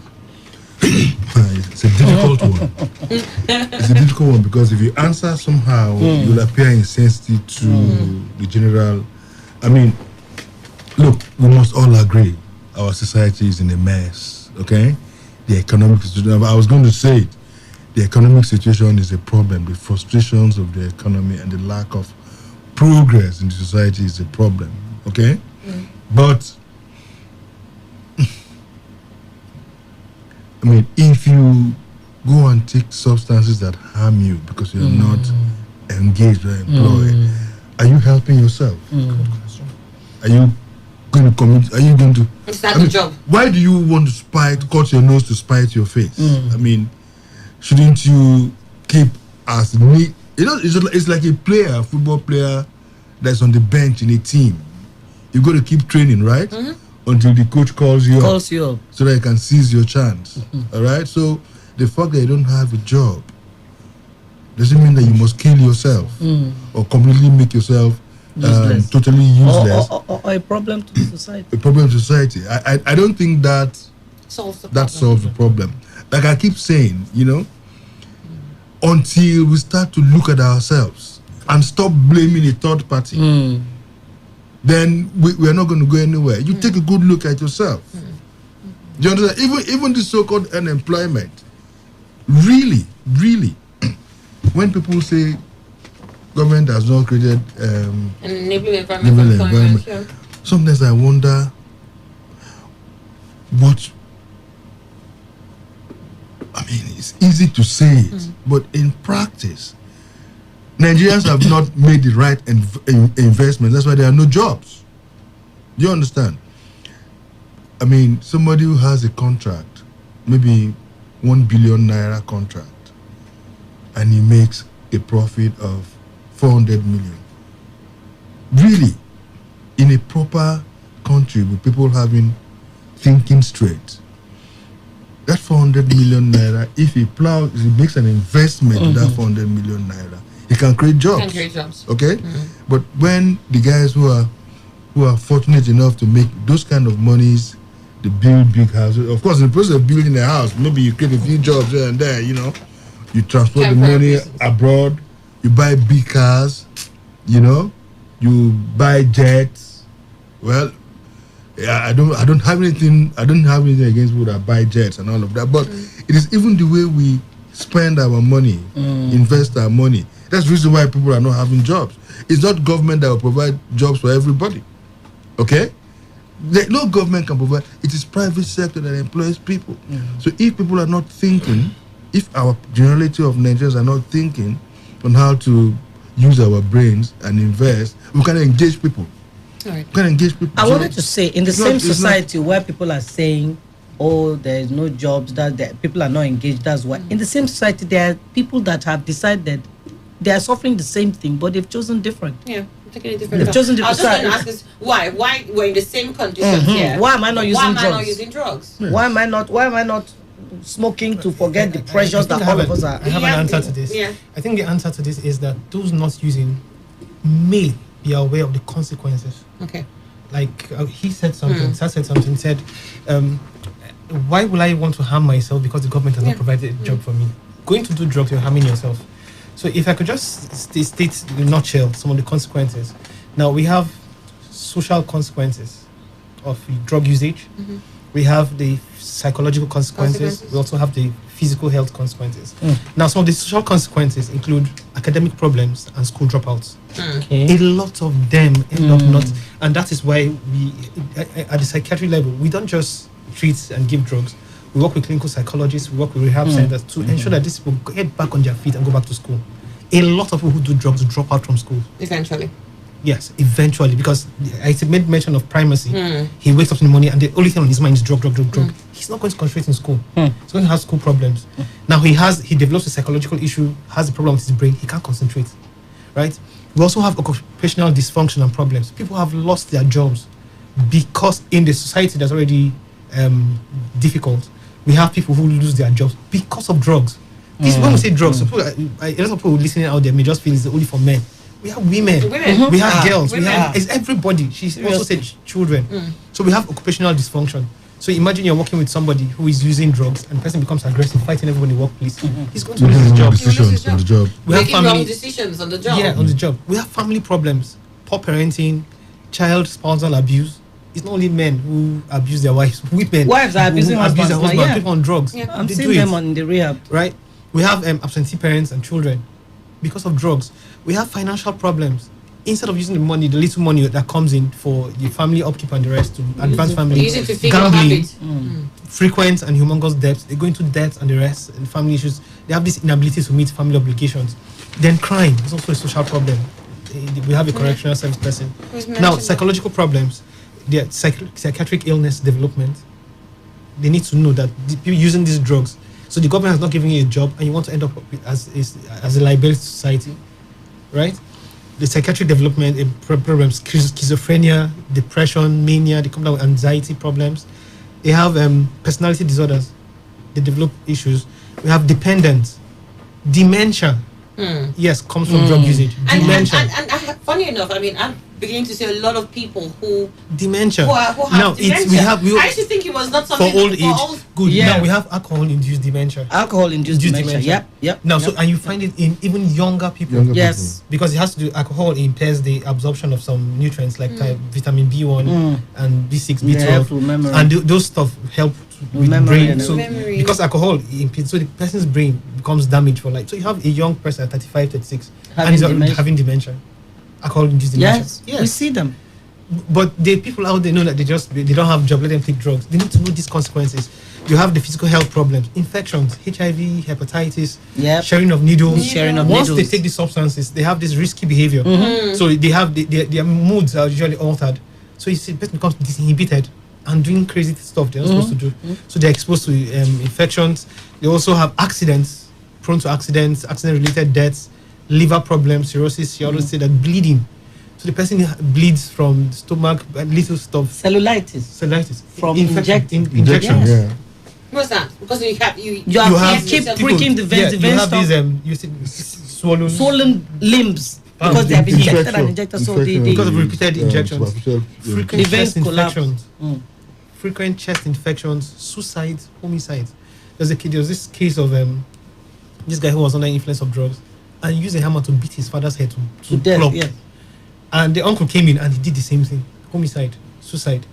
It's a difficult one. It's a difficult one because if you answer somehow, you'll appear insensitive to the general. I mean, look, we must all agree our society is in a mess, okay? The economic situation, I was going to say it, the economic situation is a problem. The frustrations of the economy and the lack of progress in the society is a problem, okay? But I mean, if you go and take substances that harm you because you're not engaged or employed, are you helping yourself? Are you going to commit? Are you going to? It's not the job. Why do you want to cut your nose to spite your face? I mean, shouldn't you keep as neat? You know, it's like a football player that's on the bench in a team. You got to keep training, right? Until the coach calls you up so that you can seize your chance. All right? So the fact that you don't have a job doesn't mean that you must kill yourself or completely make yourself totally useless. Or a problem to the society. A problem to society. I don't think that solves the problem. Like I keep saying, you know, until we start to look at ourselves and stop blaming a third party, then we are not going to go anywhere. You take a good look at yourself. Do you understand? Even the so-called unemployment, really, when people say government has not created an enabling environment, sometimes I wonder what. I mean, it's easy to say it, but in practice, Nigerians have not made the right investment. That's why there are no jobs. Do you understand? I mean, somebody who has a contract, maybe 1 billion naira contract, and he makes a profit of 400 million. Really, in a proper country with people thinking straight, that 400 million naira, if he makes an investment with that 400 million naira, he can create jobs. Okay? But when the guys who are fortunate enough to make those kind of monies, they build big houses. Of course, in the process of building a house, maybe you create a few jobs here and there, you know. You transport the money abroad, you buy big cars, you know, you buy jets. Well, I don't have anything against people that buy jets and all of that, but it is even the way we spend our money, invest our money. That's the reason why people are not having jobs. It's not government that will provide jobs for everybody. Okay? No government can provide. It is private sector that employs people. So if people are not thinking, if our generality of Nigerians are not thinking on how to use our brains and invest, we can engage people. All right. We can engage people. I So wanted to say, in the it's same not- it's not- society where people are saying, oh, there is no jobs, people are not engaged, that's why. In the same society, there are people that have decided they are suffering the same thing, but they've chosen different. Yeah. Taking a different They've chosen I was just different. going to ask this, why we're in the same conditions here? Why am I not using Why am drugs? I not using drugs? Why am I not smoking to forget the pressures that all of us are? I have an answer to this. Yeah. I think the answer to this is that those not using may be aware of the consequences. Okay. Like he said something, Sir said something, said, why will I want to harm myself because the government has not provided a job for me? Going to do drugs, you're harming yourself. So if I could just state in a nutshell some of the consequences. Now we have social consequences of drug usage. We have the psychological consequences. We also have the physical health consequences. Now some of the social consequences include academic problems and school dropouts. A lot of them end up not, and that is why we at the psychiatry level we don't just treat and give drugs. We work with clinical psychologists, we work with rehab centers to ensure that these people get back on their feet and go back to school. A lot of people who do drugs drop out from school. Eventually. Yes, eventually, because I made mention of primacy. He wakes up in the morning and the only thing on his mind is drug. He's not going to concentrate in school. He's going to have school problems. Now he develops a psychological issue, has a problem with his brain, he can't concentrate. Right? We also have occupational dysfunction and problems. People have lost their jobs because in the society that's already difficult, we have people who lose their jobs because of drugs. This when we say drugs, so a lot of people listening out there may just feel it's only for men. We have women, we have girls, we have it's everybody. She also said children. So we have occupational dysfunction. So imagine you're working with somebody who is using drugs and the person becomes aggressive, fighting everybody in the workplace. He's going to lose his job. Decisions on the job. We have Making wrong family decisions on the job. on the job. We have family problems, poor parenting, child spousal abuse. It's not only men who abuse their wives, women. Wives are abusing who abuse their husbands, husbands, yeah. people on drugs. I'm They seeing do them it. on the rehab. Right? We have absentee parents and children because of drugs. We have financial problems. Instead of using the little money that comes in for your family upkeep and the rest to advance family, Use it to figure gambling, habits. frequent and humongous debts. They go into debt and the rest and family issues. They have this inability to meet family obligations. Then crime is also a social problem. We have a correctional service person. Now, psychological problems, the psychiatric illness development. They need to know that people using these drugs. So the government has not given you a job, and you want to end up as a liability to society, right? The psychiatric development problems, schizophrenia, depression, mania. They come down with anxiety problems. They have personality disorders. They develop issues. We have dependence, dementia. Yes, comes from drug usage. Dementia. And funny enough, I mean, I'm beginning to see a lot of people who Dementia. who have Now, dementia. I used to think it was not something for old age. Good. Yeah. Now we have alcohol-induced dementia. Alcohol-induced dementia. Yep. Now, so and you find it in even younger people. Yes. Because it has to do. Alcohol impairs the absorption of some nutrients like vitamin B1 and B6, They help B12, with memory. and those stuff help with Memory brain. and So memory. because alcohol impedes, so the person's brain becomes damaged for life. So you have a young person at 35, 36, and he's already having dementia. Alcohol-induced dementia. Yes, we see them. But the people out there know that they don't have job, let them take drugs. They need to know these consequences. You have the physical health problems, infections, HIV, hepatitis, sharing of needles. Once they take these substances, they have this risky behavior. So they have their moods are usually altered. So you see, the person becomes disinhibited and doing crazy stuff they're not supposed to do. So they're exposed to infections. They also have accidents, prone to accidents, accident-related deaths, liver problems, cirrhosis. She always say that bleeding. So the person bleeds from stomach and little stuff. Cellulitis. From injections. Yeah. What's that? Because you keep pricking the veins. The veins you have stop. these you see swollen limbs because they have injected and injected. So they because of repeated injections, frequent veins chest collapse. infections, frequent chest infections, suicides, homicides. There was this case of this guy who was under the influence of drugs and used a hammer to beat his father's head to death. plop. Yeah. And the uncle came in and he did the same thing. Homicide, suicide.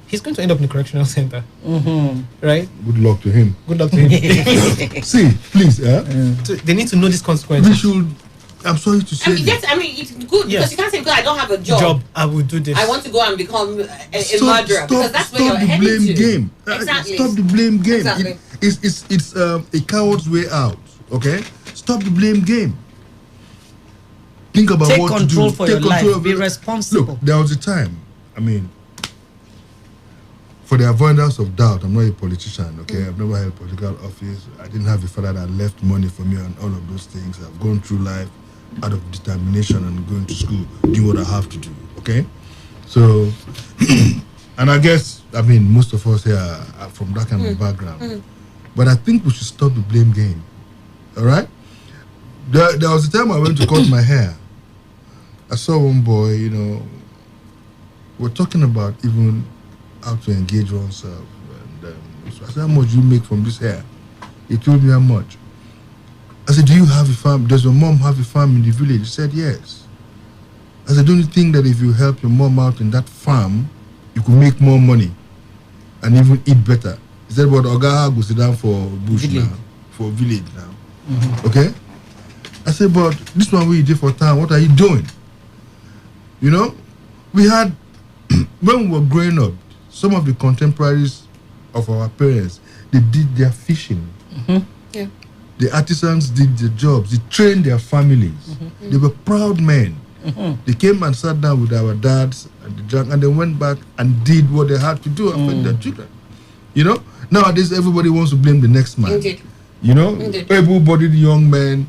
He's going to end up in a correctional center. Right? Good luck to him. Good luck to him. See, please. So they need to know these consequences. We should I'm sorry to say this. It's good because you can't say, "God, I don't have a job. I will do this. I want to go and become a murderer," because that's where you're the heading blame to. game. Exactly. Stop the blame game. Exactly. It's a coward's way out. Okay, stop the blame game. Think about Take what control to do. for Take your control life. of Be it. responsible. Look, there was a time. I mean, for the avoidance of doubt, I'm not a politician. Okay, I've never held political office. I didn't have a father that left money for me and all of those things. I've gone through life out of determination and going to school, doing what I have to do. Okay, so and I guess most of us here are from that kind of background. But I think we should stop the blame game. All right. There was a time I went to cut my hair. I saw one boy, we're talking about even how to engage oneself. And so I said, how much do you make from this hair? He told me how much. I said, do you have a farm? Does your mom have a farm in the village? He said, yes. I said, don't you think that if you help your mom out in that farm, you could make more money and even eat better? He said, but Oga go sit down for bush now, for village now. Okay? I said, but this one we did for town, what are you doing? We had, when we were growing up, some of the contemporaries of our parents, they did their fishing. Yeah. The artisans did their jobs. They trained their families. They were proud men. They came and sat down with our dads and they went back and did what they had to do and fed their children. Nowadays everybody wants to blame the next man. Indeed. Indeed. Able-bodied young men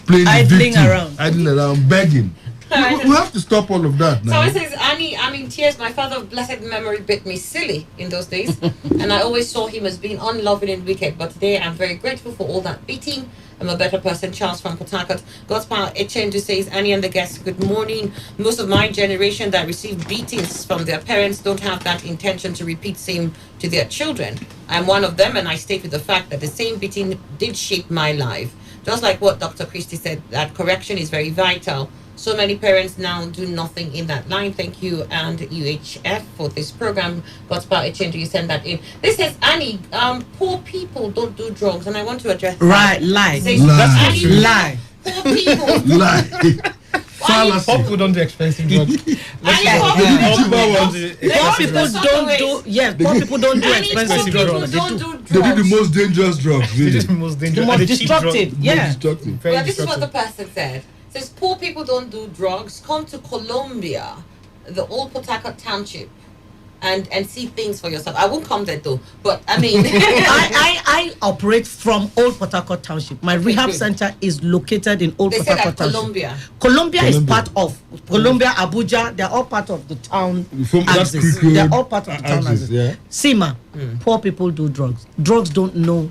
playing the Idling victim, idling around, begging. We have to stop all of that now. So it says, Annie, I'm in tears. My father of blessed memory bit me silly in those days. And I always saw him as being unloving and wicked. But today I'm very grateful for all that beating. I'm a better person. Charles from Port Harcourt. God's power. Echendu says, Annie and the guests, good morning. Most of my generation that received beatings from their parents don't have that intention to repeat same to their children. I'm one of them, and I state with the fact that the same beating did shape my life. Just like what Dr. Christie said, that correction is very vital. So many parents now do nothing in that line. Thank you and UHF for this program. God's power, Echendu, you send that in. This says, Annie, poor people don't do drugs, and I want to address Right, that. lie. Says, That's lie. Poor people. Lie. Poor people don't do expensive drugs. Poor people don't do. Yes, poor people don't do expensive drugs. They do the most dangerous drugs. Really. The most The dangerous. most and the cheap destructive. drugs. Yeah. Destructive. Very Well, this is what the destructive. person said. It says, poor people don't do drugs. Come to Colombia, the old Port Harcourt township, and see things for yourself. I won't come there though, but I mean, I operate from Old Port Harcourt Township. My rehab center is located in Old they Port say Harcourt that Township. Colombia. Colombia is part of Colombia, Abuja. They're all part of the town From that axis. Creek They're Road all part of the town axis, axis. yeah. Sima, poor people do drugs. Drugs don't know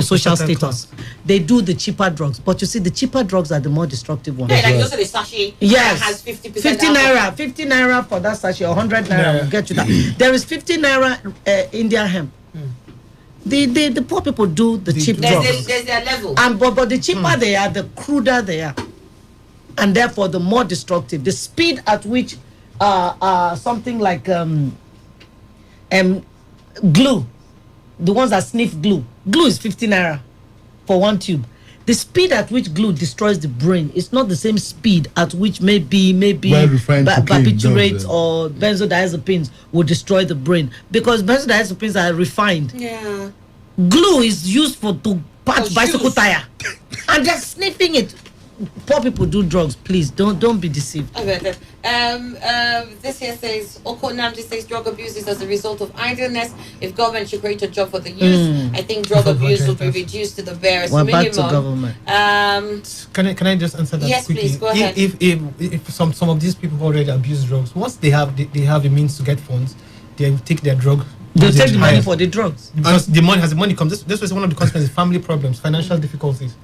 social status. They do the cheaper drugs, but you see, the cheaper drugs are the more destructive ones. Yeah, like also the sachet Yes, that has 50% 50 naira, 50 naira for that sachet, 100 naira will get you that. There is 50 naira Indian hemp. The poor people do the cheap drugs. There's their level. And but the cheaper they are, the cruder they are, and therefore the more destructive. The speed at which something like glue, the ones that sniff glue is 50 naira for one tube. The speed at which glue destroys the brain is not the same speed at which maybe barbiturates or benzodiazepines will destroy the brain, because benzodiazepines are refined. Yeah. Glue is used to patch bicycle shoes. tire, and they're sniffing it. Poor people do drugs. Please don't be deceived. Okay. This here says Oko Namdi says drug abuse is as a result of idleness. If government should create a job for the youth, I think drug abuse will be reduced to the barest We're minimum. back to government. Can I just answer that Yes, quickly? please, go ahead. If some of these people already abuse drugs, once they have the means to get funds, they will take their drug. They'll take the money for the drugs. Because the money comes. This was one of the consequences: family problems, financial difficulties.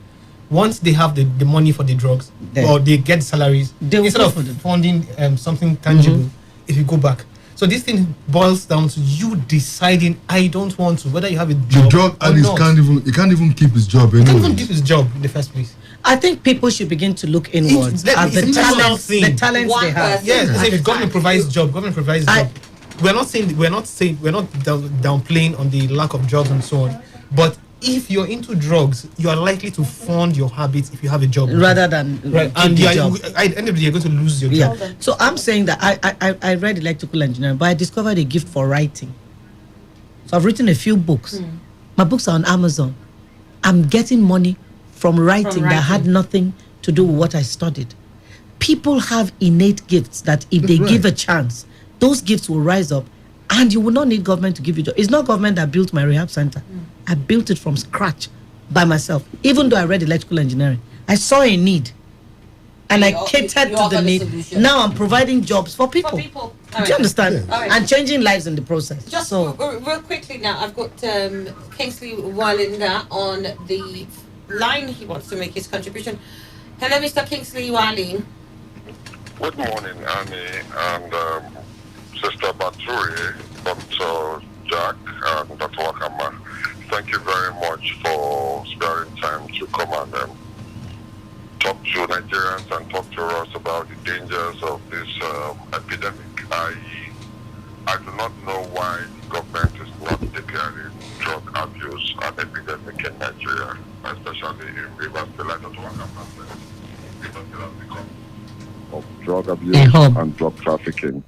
Once they have the money for the drugs, or they get salaries, instead of funding something tangible, if you go back. So this thing boils down to you deciding, I don't want to, whether you have a job. The drug addict can't even keep his job anyway. He can't even keep his job in the first place. I think people should begin to look inwards at the talents they have. Yes, if government provides job, We're not downplaying on the lack of jobs and so on, but if you're into drugs, you are likely to fund your habits if you have a job. Rather than and keep the at job. the end of the day, you're going to lose your job. Yeah. So I'm saying that I read electrical engineering, but I discovered a gift for writing. So I've written a few books. My books are on Amazon. I'm getting money from writing that had nothing to do with what I studied. People have innate gifts that if they give a chance, those gifts will rise up, and you will not need government to give you job. It's not government that built my rehab center. I built it from scratch by myself. Even though I read electrical engineering, I saw a need, and I catered to the need. Now I'm providing jobs for people. Do you understand? And changing lives in the process. Just so real quickly now, I've got Kingsley Walinda on the line. He wants to make his contribution. Hello, Mr. Kingsley Wali. Good morning, Annie and Sister Baturi, Dr. Jack, and Dr. Wakama. Thank you very much for sparing time to come and talk to Nigerians and talk to us about the dangers of this epidemic. I do not know why the government is not declaring drug abuse an epidemic in Nigeria, especially in Rivers State, like Dr. Wakama said. It has become of drug abuse and drug trafficking.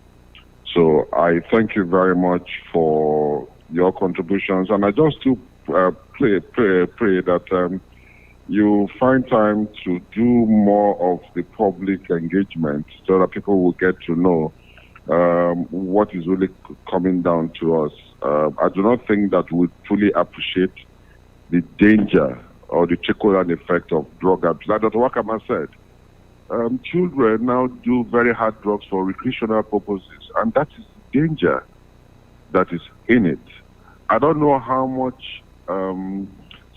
So I thank you very much for your contributions, and I just do pray that you find time to do more of the public engagement so that people will get to know what is really coming down to us. I do not think that we fully appreciate the danger or the trickle-down effect of drug abuse. Like Dr. Wakama said, children now do very hard drugs for recreational purposes, and that is the danger that is in it. I don't know how much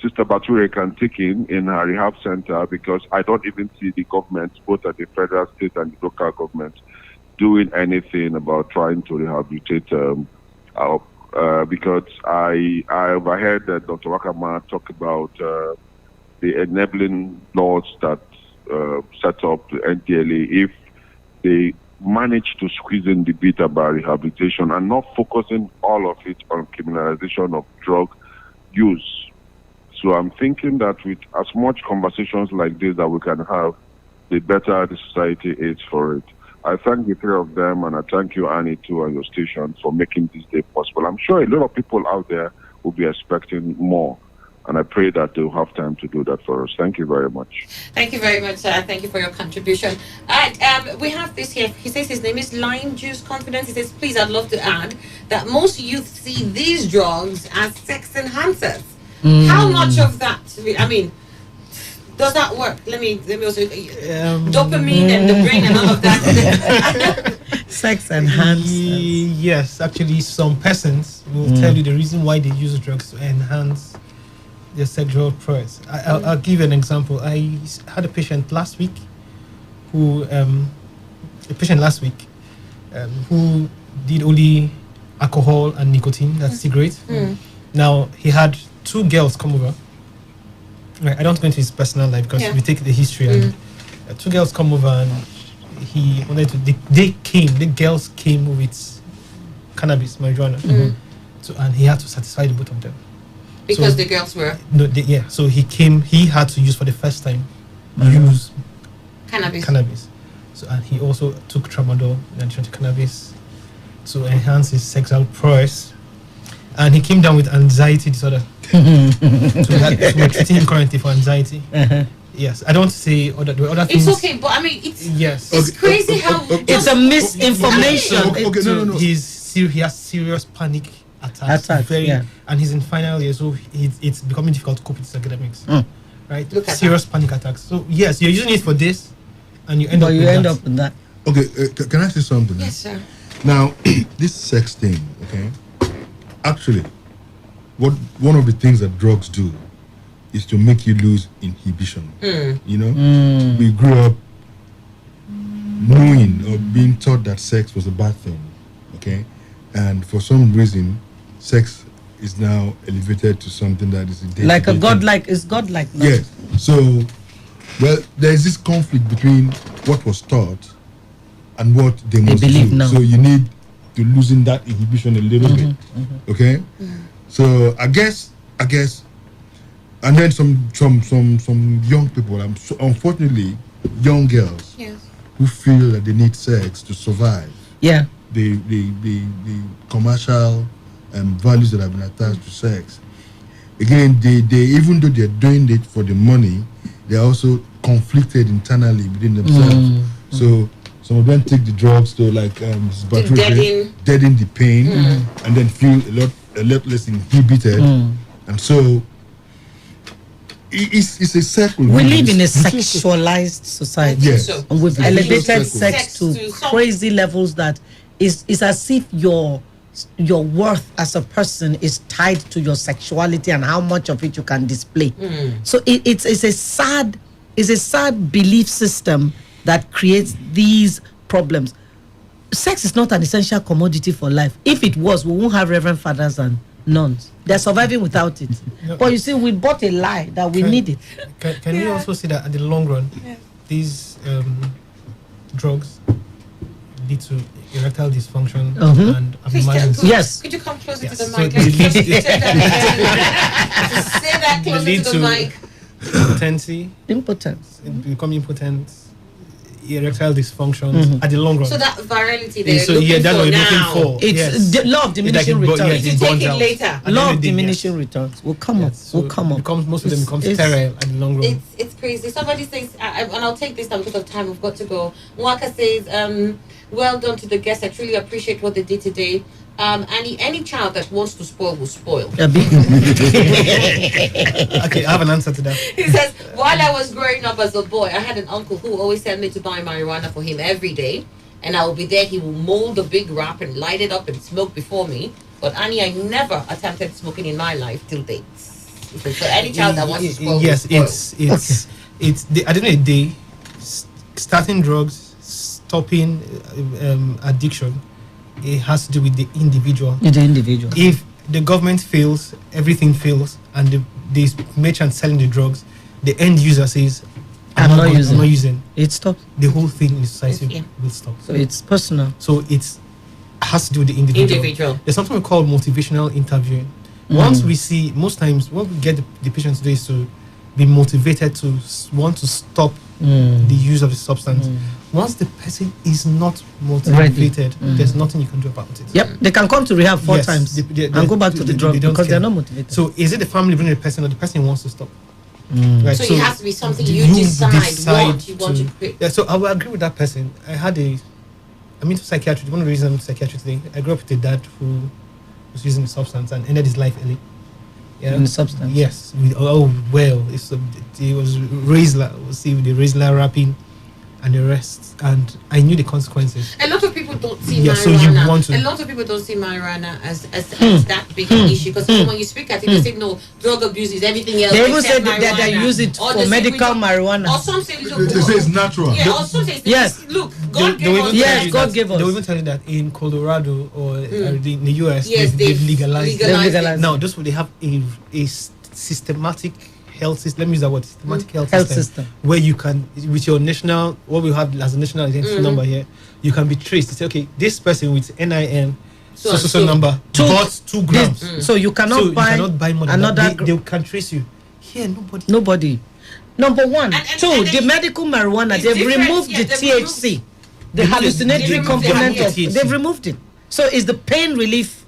Sister Bature can take in her rehab center, because I don't even see the government, both at the federal, state, and the local government, doing anything about trying to rehabilitate because I overheard that Dr. Wakama talk about the enabling laws that set up the NDLA. If they manage to squeeze in the bit about rehabilitation and not focusing all of it on criminalization of drug use. So I'm thinking that with as much conversations like this that we can have, the better the society is for it. I thank the three of them, and I thank you, Annie, too, and your station for making this day possible. I'm sure a lot of people out there will be expecting more, and I pray that they'll have time to do that for us. Thank you very much. Thank you very much, sir. Thank you for your contribution. We have this here. He says his name is Lime Juice Confidence. He says, please, I'd love to add that most youth see these drugs as sex enhancers. How much of that, I mean, does that work? Let me also, dopamine and the brain and all of that. Sex enhancers. Yes, actually, some persons will tell you the reason why they use drugs to enhance their sexual prowess. I'll give you an example. I had a patient last week who did only alcohol and nicotine, that's cigarette. Now, he had 2 girls come over. Right, I don't go into his personal life because we take the history. And 2 girls come over, and he wanted to. The girls came with cannabis, marijuana. So, and he had to satisfy the both of them. Because the girls were? No, so he had to use for the first time, use cannabis. So, and he also took tramadol in addition to cannabis to enhance his sexual prowess. And he came down with anxiety disorder. So we're treating him currently for anxiety. Yes, I don't want to say other things. It's okay, but I mean, it's crazy how it's a misinformation. No. He has serious panic attacks. And he's in final year, so it's becoming difficult to cope with his academics. Right? Look at serious panic attacks. So yes, you're using it for this, and you end up with that. Okay, can I say something? Yes, sir. Now, this sex thing, okay? Actually, one of the things that drugs do is to make you lose inhibition. You know, we grew up knowing or being taught that sex was a bad thing, okay? And for some reason, sex is now elevated to something that is like a godlike. It's godlike. Yes. So, well, there is this conflict between what was taught and what they must believe do. now. So you need to loosen that inhibition a little bit. Okay? So I guess and then some young people, unfortunately, young girls who feel that they need sex to survive. Yeah. The commercial values that have been attached to sex. Again, they even though they're doing it for the money, they're also conflicted internally within themselves. So some of them take the drugs to deaden the pain, and then feel a lot less inhibited, and so it's a circle. We live in a sexualized society, yes. And we've elevated sex to crazy levels that is as if your worth as a person is tied to your sexuality and how much of it you can display. So it's a sad belief system that creates these problems. Sex is not an essential commodity for life. If it was, we won't have reverend fathers and nuns. They're surviving without it. But you see, we bought a lie that we need it. Can you also see that at the long run, these drugs lead to erectile dysfunction and abnormalities? Yes. Could you come closer to the So mic? they lead Say that closer lead to the mic. Impotency. Impotence. Become impotent. Erectile dysfunction at the long run. So that virality they're that's looking what for we're now. looking for. It's the law of diminishing returns. You take it later. Law of diminishing returns will come up. Will come up. Most of them become sterile at the long run. It's crazy. Somebody says, and I'll take this now because of time. We've got to go. Waka says, well done to the guests. I truly appreciate what they did today. Any child that wants to spoil will spoil. Okay, I have an answer to that. He says, while I was growing up as a boy, I had an uncle who always sent me to buy marijuana for him every day. And I will be there. He will mold a big wrap and light it up and smoke before me. But Annie, I never attempted smoking in my life till date. So any child that wants to spoil will spoil. It's at the end of the day, starting drugs, stopping addiction, it has to do with the individual. The individual. If the government fails, everything fails, and the merchant selling the drugs, the end user says, I'm not using. It stops. The whole thing in society will stop. So it's personal. So it has to do with the individual. There's something we call motivational interviewing. Once we see, most times, what we get the patient to do is to be motivated to want to stop the use of the substance. Once the person is not motivated, there's nothing you can do about it. Yep, they can come to rehab 4 times and go back to the drug because they're not motivated. So is it the family bringing the person or the person wants to stop? Right, so it has to be something you decide what you want to quit. Yeah, so I will agree with that person. I'm into psychiatry. One of the reasons I'm into psychiatry today, I grew up with a dad who was using the substance and ended his life early. Yeah, in the substance. Yes. It was Rizla. With the Rizla wrapping and the rest, and I knew the consequences. A lot of people don't see marijuana. So you want to. A lot of people don't see marijuana as that big an issue because when you speak at it, they say no, drug abuse is everything else. They even say that they use it for medical marijuana. Or some say look, they say it's natural. Yeah, or some say look, God gave us. Yes, God gave us. They will even tell you that in Colorado or in the US, they've legalized. Legalized. Now, they have a systematic health system. Let me use that word, systematic health system, where you can, with your national, what we have as a national identity number here, you can be traced to say, okay, this person with NIN, so number, bought 2 grams. So you cannot buy more than another. They can trace you. Here, nobody. Number 1. 2, the medical marijuana, they've removed the THC, the hallucinatory component of it. They've removed it. So it's the pain relief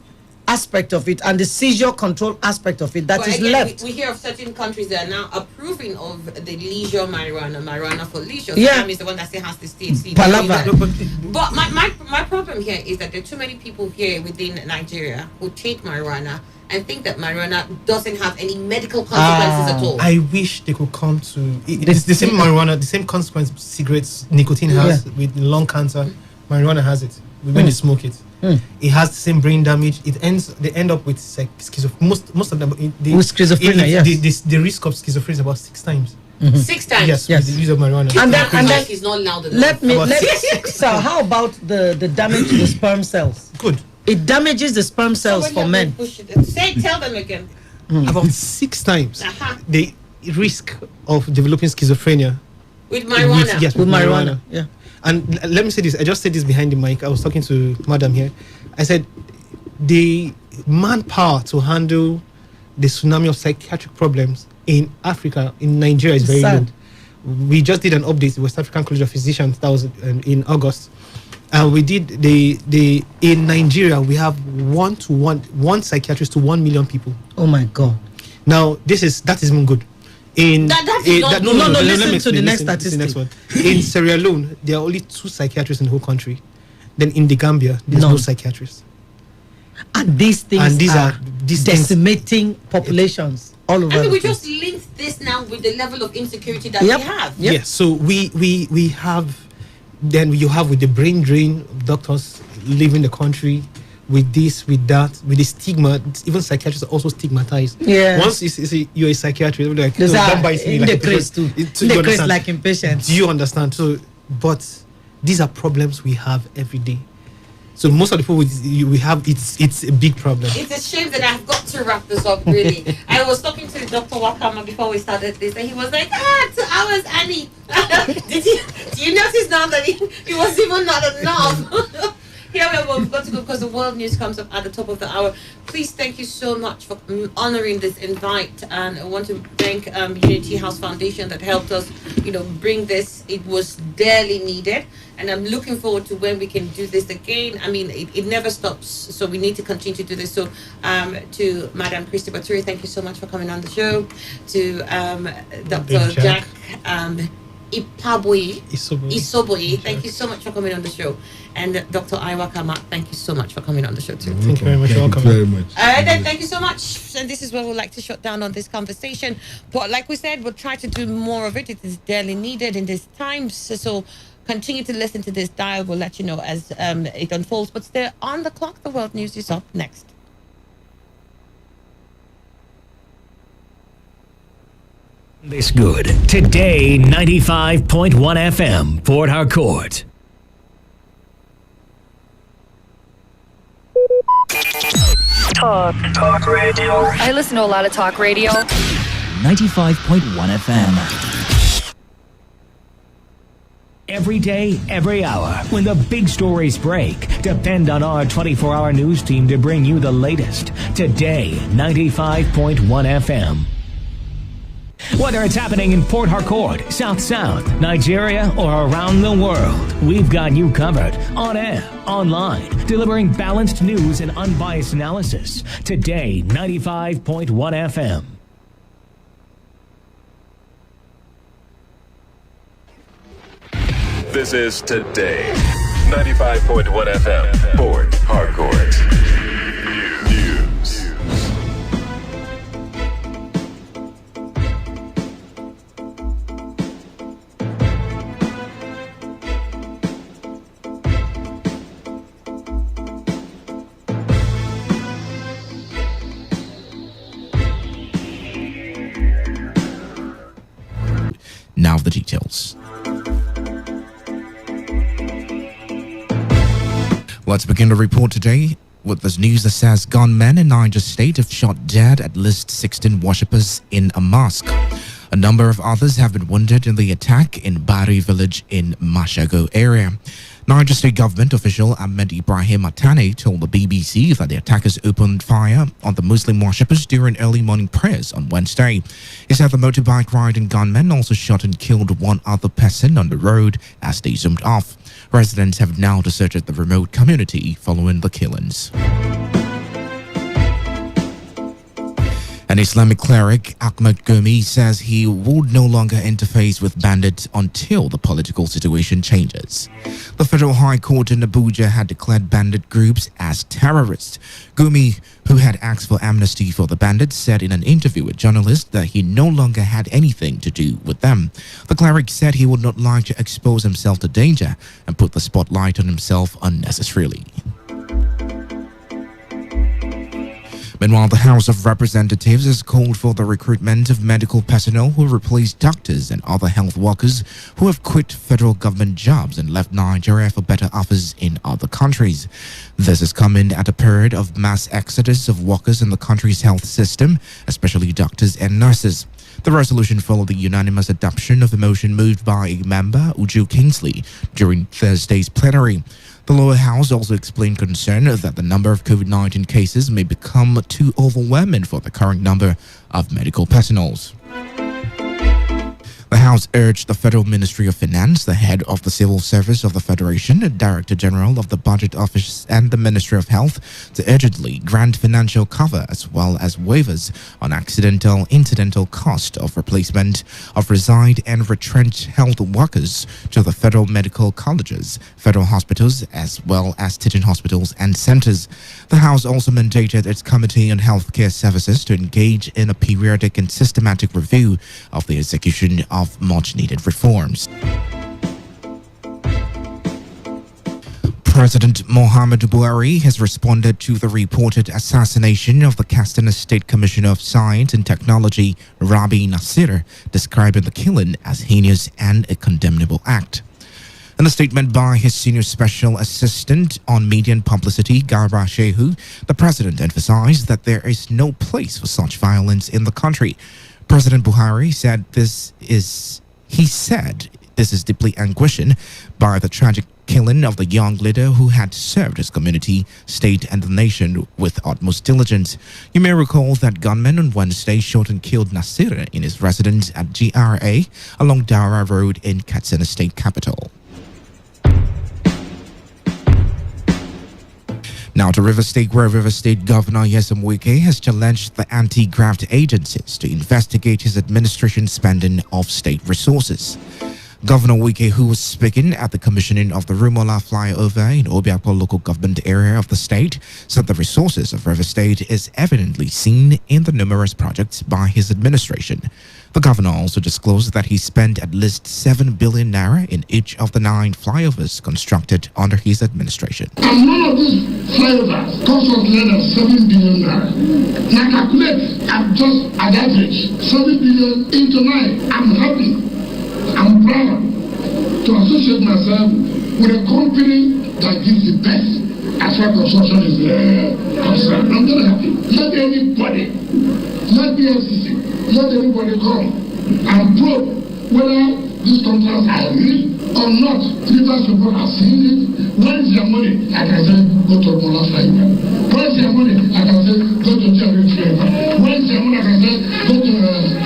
aspect of it and the seizure control aspect of it that is left. We hear of certain countries that are now approving of the leisure marijuana for leisure. Yeah, is the one that still has the THC. But my problem here is that there are too many people here within Nigeria who take marijuana and think that marijuana doesn't have any medical consequences at all. I wish they could come to it's the same marijuana, the same consequence cigarettes, nicotine has with lung cancer. Marijuana has it when you smoke it. It has the same brain damage. They end up with schizophrenia. Most of them with schizophrenia. The risk of schizophrenia is about 6 times. 6 times. Yes. With the use of marijuana. And then he's not loud enough. So how about the damage to the sperm cells? Good. It damages the sperm cells for men. Tell them again. About 6 times the risk of developing schizophrenia with marijuana. With marijuana. Yeah. And let me say this. I just said this behind the mic. I was talking to Madam here. I said the manpower to handle the tsunami of psychiatric problems in Africa, in Nigeria, is very Sad. low. We just did an update with West African College of Physicians. That was in August. We did in Nigeria, we have one psychiatrist to 1 million people. Oh my God. Now that is even good. Listen to the next statistic. In Sierra Leone, there are only 2 psychiatrists in the whole country. Then in the Gambia, there's no psychiatrists. And these things are decimating populations all over. I mean, we the place. just linked this now with the level of insecurity that we have. Yes. So we have. Then you have with the brain drain, doctors leaving the country, with this, with that, with the stigma. Even psychiatrists are also stigmatized. Yeah. Once you see you're a psychiatrist, like There's don't bite me in like the a craze patient. too. In the craze like impatient. Do you understand? So, but these are problems we have every day. So most of the people we have, it's a big problem. It's a shame that I've got to wrap this up, really. I was talking to Dr. Wakama before we started this, and he was like, 2 hours, Annie. Do you notice now that he was even not enough? Here we've got to go because the world news comes up at the top of the hour. Please, thank you so much for honoring this invite, and I want to thank Unity House Foundation that helped us, bring this. It was dearly needed, and I'm looking forward to when we can do this again. I mean, it never stops, so we need to continue to do this. So, to Madam Christy Baturi, thank you so much for coming on the show. To Dr. Jack. Isoboyi, thank you so much for coming on the show. And Dr. Iwakama, thank you so much for coming on the show too. Thank you very much. Thank you very much. All right, then, thank you so much. And this is where we'd like to shut down on this conversation. But like we said, we'll try to do more of it. It is dearly needed in these times. So continue to listen to this dial. We'll let you know as it unfolds. But stay on the clock. The world news is up next. This good. Today, 95.1 FM, Port Harcourt. Talk radio. I listen to a lot of talk radio. 95.1 FM. Every day, every hour, when the big stories break, depend on our 24-hour news team to bring you the latest. Today, 95.1 FM. Whether it's happening in Port Harcourt, South South, Nigeria, or around the world, we've got you covered. On air, online, delivering balanced news and unbiased analysis. Today, 95.1 FM. This is Today. 95.1 FM. Port Harcourt. News. Now the details. Let's begin the report today with this news that says gunmen in Niger State have shot dead at least 16 worshippers in a mosque. A number of others have been wounded in the attack in Bari village in Mashago area. Niger State government official Ahmed Ibrahim Atane told the BBC that the attackers opened fire on the Muslim worshippers during early morning prayers on Wednesday. He said the motorbike riding gunmen also shot and killed one other person on the road as they zoomed off. Residents have now deserted the remote community following the killings. An Islamic cleric, Ahmed Gumi, says he would no longer interface with bandits until the political situation changes. The Federal High Court in Abuja had declared bandit groups as terrorists. Gumi, who had asked for amnesty for the bandits, said in an interview with journalists that he no longer had anything to do with them. The cleric said he would not like to expose himself to danger and put the spotlight on himself unnecessarily. Meanwhile, the House of Representatives has called for the recruitment of medical personnel who replace doctors and other health workers who have quit federal government jobs and left Nigeria for better offers in other countries. This is coming at a period of mass exodus of workers in the country's health system, especially doctors and nurses. The resolution followed the unanimous adoption of a motion moved by a member, Uju Kingsley, during Thursday's plenary. The lower house also explained concern that the number of COVID-19 cases may become too overwhelming for the current number of medical personnel. The House urged the Federal Ministry of Finance, the head of the Civil Service of the Federation, the Director General of the Budget Office, and the Ministry of Health to urgently grant financial cover as well as waivers on accidental incidental cost of replacement of resigned and retrenched health workers to the federal medical colleges, federal hospitals, as well as teaching hospitals and centers. The House also mandated its Committee on Healthcare Services to engage in a periodic and systematic review of the execution of much-needed reforms. President Muhammadu Buhari has responded to the reported assassination of the Katsina State Commissioner of Science and Technology, Rabi Nasir, describing the killing as heinous and a condemnable act. In a statement by his senior special assistant on media and publicity, Garba Shehu, the president emphasized that there is no place for such violence in the country. President Buhari said this is deeply anguishing by the tragic killing of the young leader who had served his community, state, and the nation with utmost diligence. You may recall that gunmen on Wednesday shot and killed Nasir in his residence at GRA along Daura Road in Katsina State capital. Now to River State, where River State Governor Nyesom Wike has challenged the anti-graft agencies to investigate his administration spending of state resources. Governor Wike, who was speaking at the commissioning of the Rumola flyover in Obiakpo local government area of the state, said the resources of River State is evidently seen in the numerous projects by his administration. The governor also disclosed that he spent at least 7 billion naira in each of the 9 flyovers constructed under his administration. And none of these flyovers cost us less than 7 billion naira. Now calculate, I'm just at average 7 billion into 9. I'm happy, I'm proud to associate myself with a company that gives the best as far as construction is concerned. I'm very happy. Let anybody, let the FCC, let everybody come and probe whether these contracts are real or not. Rivers people have seen it. When is your money? I can say, go to Mola Flyover. When is your money? I can say, go to Jerry Flyover. When is your money? I can say, go to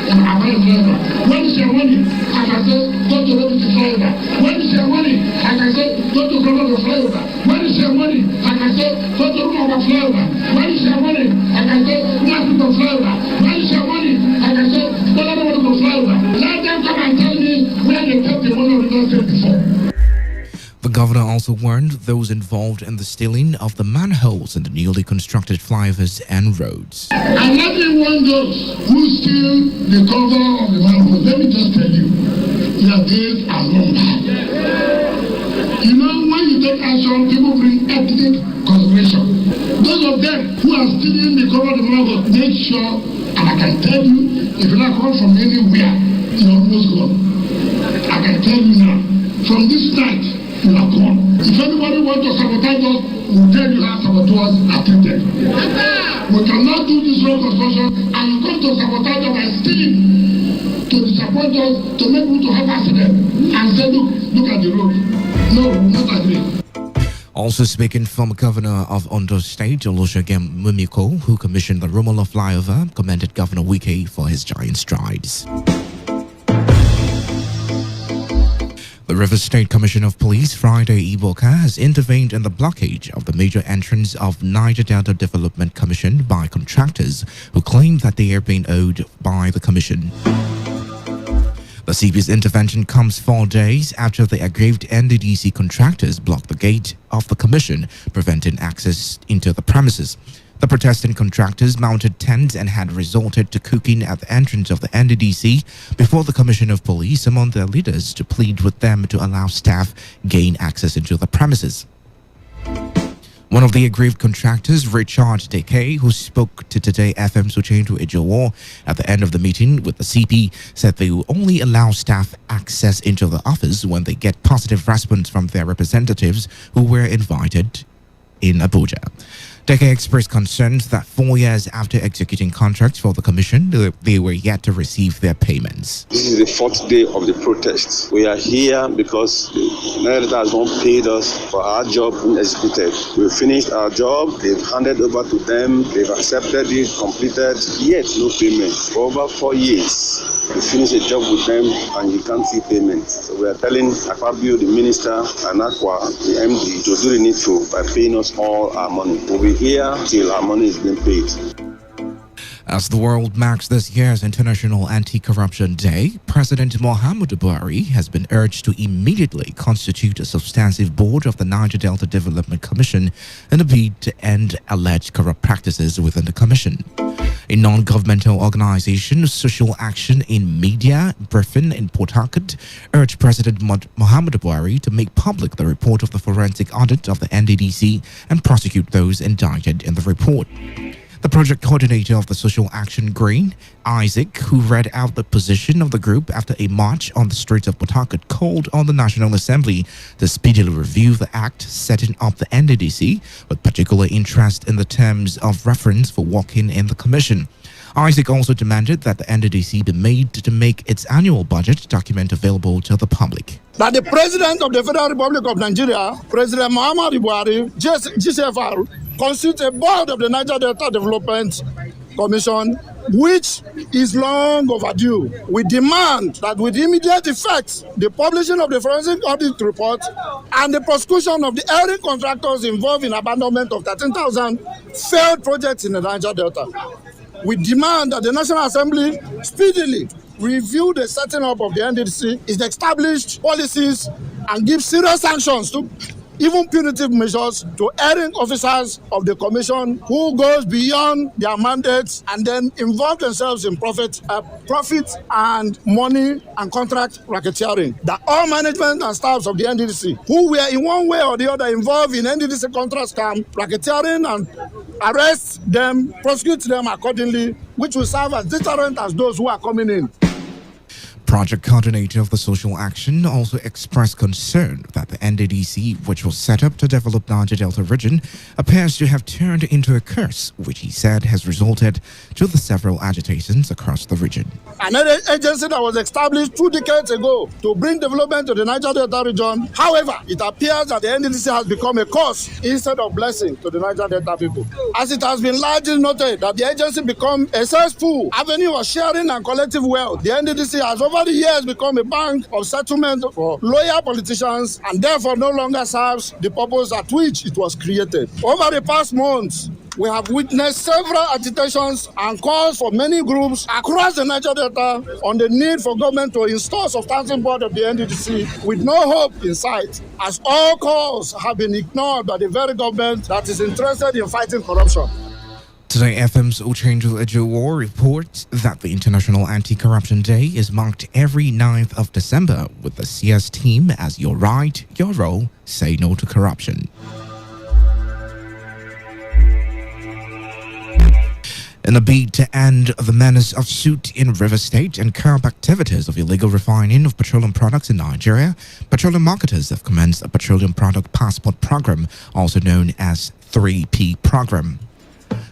Amaya Flyover. When is your money? I can say, go to Robinson Flyover. When is your money? I can say, go to Colorado Flyover. When is your money? I can say, go to Rumaba Flyover. When is your money? I can say, Rumaba Flyover. When is your money? I can say, Colorado Flyover. Let them come and tell me where they kept the money we don't say before. The governor also warned those involved in the stealing of the manholes in the newly constructed flyovers and roads. And let me warn those who steal the cover of the manhole. Let me just tell you, your days are numbered. You know, when you take action, people bring ethnic consideration. Those of them who are stealing the cover of the manhole, make sure, and I can tell you, if you not come from anywhere, you're almost gone. I can tell you now, from this night, you are gone. If anybody wants to sabotage us, we'll tell you how saboteurs are treated. We cannot do this road construction and you come to sabotage us by stealing, to disappoint us, to make people to have accident, and say, look at the road. No, we will not agree. Also speaking, former governor of Ondo State, Olusegun Mumiko, who commissioned the Rumola flyover, commended Governor Wike for his giant strides. The River State Commissioner of Police, Friday Iboka, has intervened in the blockage of the major entrance of Niger Delta Development Commission by contractors who claim that they are being owed by the commission. The CP's intervention comes 4 days after the aggrieved NDDC contractors blocked the gate of the commission, preventing access into the premises. The protesting contractors mounted tents and had resorted to cooking at the entrance of the NDDC before the Commissioner of Police summoned their leaders to plead with them to allow staff gain access into the premises. One of the aggrieved contractors, Richard Deke, who spoke to Today FM Suchendu Ejowo at the end of the meeting with the CP, said they will only allow staff access into the office when they get positive response from their representatives who were invited in Abuja. Deke expressed concerns that 4 years after executing contracts for the commission, they were yet to receive their payments. This is the 4th day of the protests. We are here because the Nigeria has not paid us for our job executed. We finished our job, they've handed over to them, they've accepted it, completed, yet no payment for over 4 years. You finish a job with them and you can't see payment. So we are telling Akpabio, the minister, and Aqua, the MD, to do the needful by paying us all our money. We'll be here till our money is being paid. As the world marks this year's International Anti-Corruption Day, President Muhammadu Buhari has been urged to immediately constitute a substantive board of the Niger Delta Development Commission in a bid to end alleged corrupt practices within the commission. A non-governmental organization, Social Action in Media, briefing in Port Harcourt, urged President Muhammadu Buhari to make public the report of the forensic audit of the NDDC and prosecute those indicted in the report. The project coordinator of the Social Action Green, Isaac, who read out the position of the group after a march on the streets of Port Harcourt, called on the National Assembly to speedily review the act setting up the NDDC, with particular interest in the terms of reference for working in the commission. Isaac also demanded that the NDDC be made to make its annual budget document available to the public. That the President of the Federal Republic of Nigeria, President Muhammadu Buhari, GCFR, constitutes a board of the Niger Delta Development Commission, which is long overdue. We demand that with immediate effect, the publishing of the forensic audit report and the prosecution of the erring contractors involved in abandonment of 13,000 failed projects in the Niger Delta. We demand that the National Assembly speedily review the setting up of the NDDC, its established policies, and give serious sanctions to even punitive measures to erring officers of the commission who goes beyond their mandates and then involve themselves in profit and money and contract racketeering. That all management and staffs of the NDDC who were in one way or the other involved in NDDC contract scam, racketeering, and arrest them, prosecute them accordingly, which will serve as deterrent as those who are coming in. Project coordinator of the Social Action also expressed concern that the NDDC, which was set up to develop Niger Delta region, appears to have turned into a curse, which he said has resulted to the several agitations across the region. Another agency that was established 2 decades ago to bring development to the Niger Delta region. However, it appears that the NDDC has become a curse instead of blessing to the Niger Delta people. As it has been largely noted that the agency become a cesspool, avenue of sharing and collective wealth, the NDDC has over the years become a bank of settlement for loyal politicians and therefore no longer serves the purpose at which it was created. Over the past months, we have witnessed several agitations and calls for many groups across the Niger Delta on the need for government to install substantive board of the NDDC with no hope in sight, as all calls have been ignored by the very government that is interested in fighting corruption. Today FM's Uchendu Ejowo reports that the International Anti-Corruption Day is marked every 9th of December with the CS team as your right, your role, say no to corruption. In a bid to end the menace of soot in River State and curb activities of illegal refining of petroleum products in Nigeria, petroleum marketers have commenced a petroleum product passport program, also known as 3P program.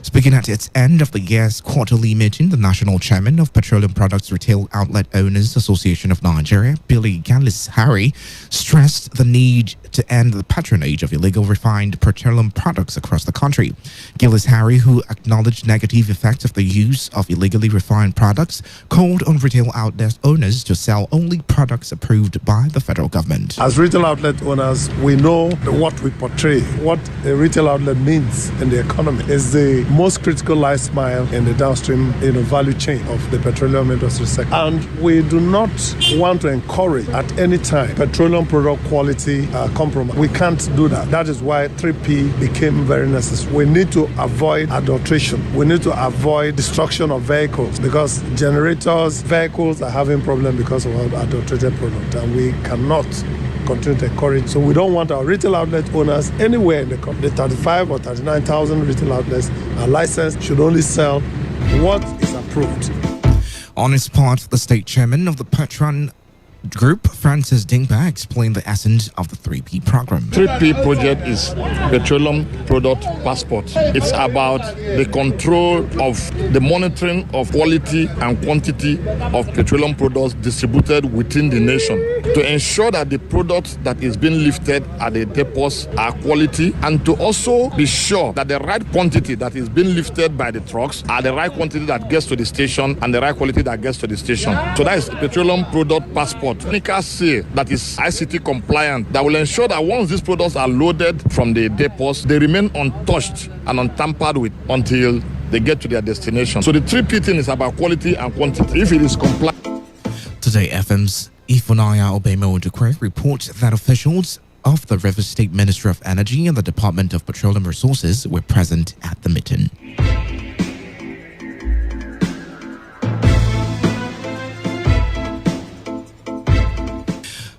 Speaking at its end of the year's quarterly meeting, the national chairman of Petroleum Products Retail Outlet Owners Association of Nigeria, Billy Gallis Harry, stressed the need to end the patronage of illegal refined petroleum products across the country. Gillis Harry, who acknowledged negative effects of the use of illegally refined products, called on retail outlet owners to sell only products approved by the federal government. As retail outlet owners, we know what we portray. What a retail outlet means in the economy is the most critical last mile in the downstream value chain of the petroleum industry sector. And we do not want to encourage at any time petroleum product quality compromise. We can't do that. That is why 3P became very necessary. We need to avoid adulteration. We need to avoid destruction of vehicles because vehicles are having problems because of adulterated product, and we cannot continue to encourage. So we don't want our retail outlet owners anywhere in the country. The 35 or 39,000 retail outlets are licensed, should only sell what is approved. On his part, the state chairman of the Petron Group, Francis Dingba, explained the essence of the 3P program. 3P project is Petroleum Product Passport. It's about the control of the monitoring of quality and quantity of petroleum products distributed within the nation. to ensure that the products that is being lifted at the depots are quality, and to also be sure that the right quantity that is being lifted by the trucks are the right quantity that gets to the station and the right quality that gets to the station. So that is petroleum product passport, technical seal that is ICT compliant, that will ensure that once these products are loaded from the depots, they remain untouched and untampered with until they get to their destination. So the 3P thing is about quality and quantity. If it is compliant. Today FM's Ifunaya Obemo Decree reports that officials of the Rivers State Ministry of Energy and the Department of Petroleum Resources were present at the meeting.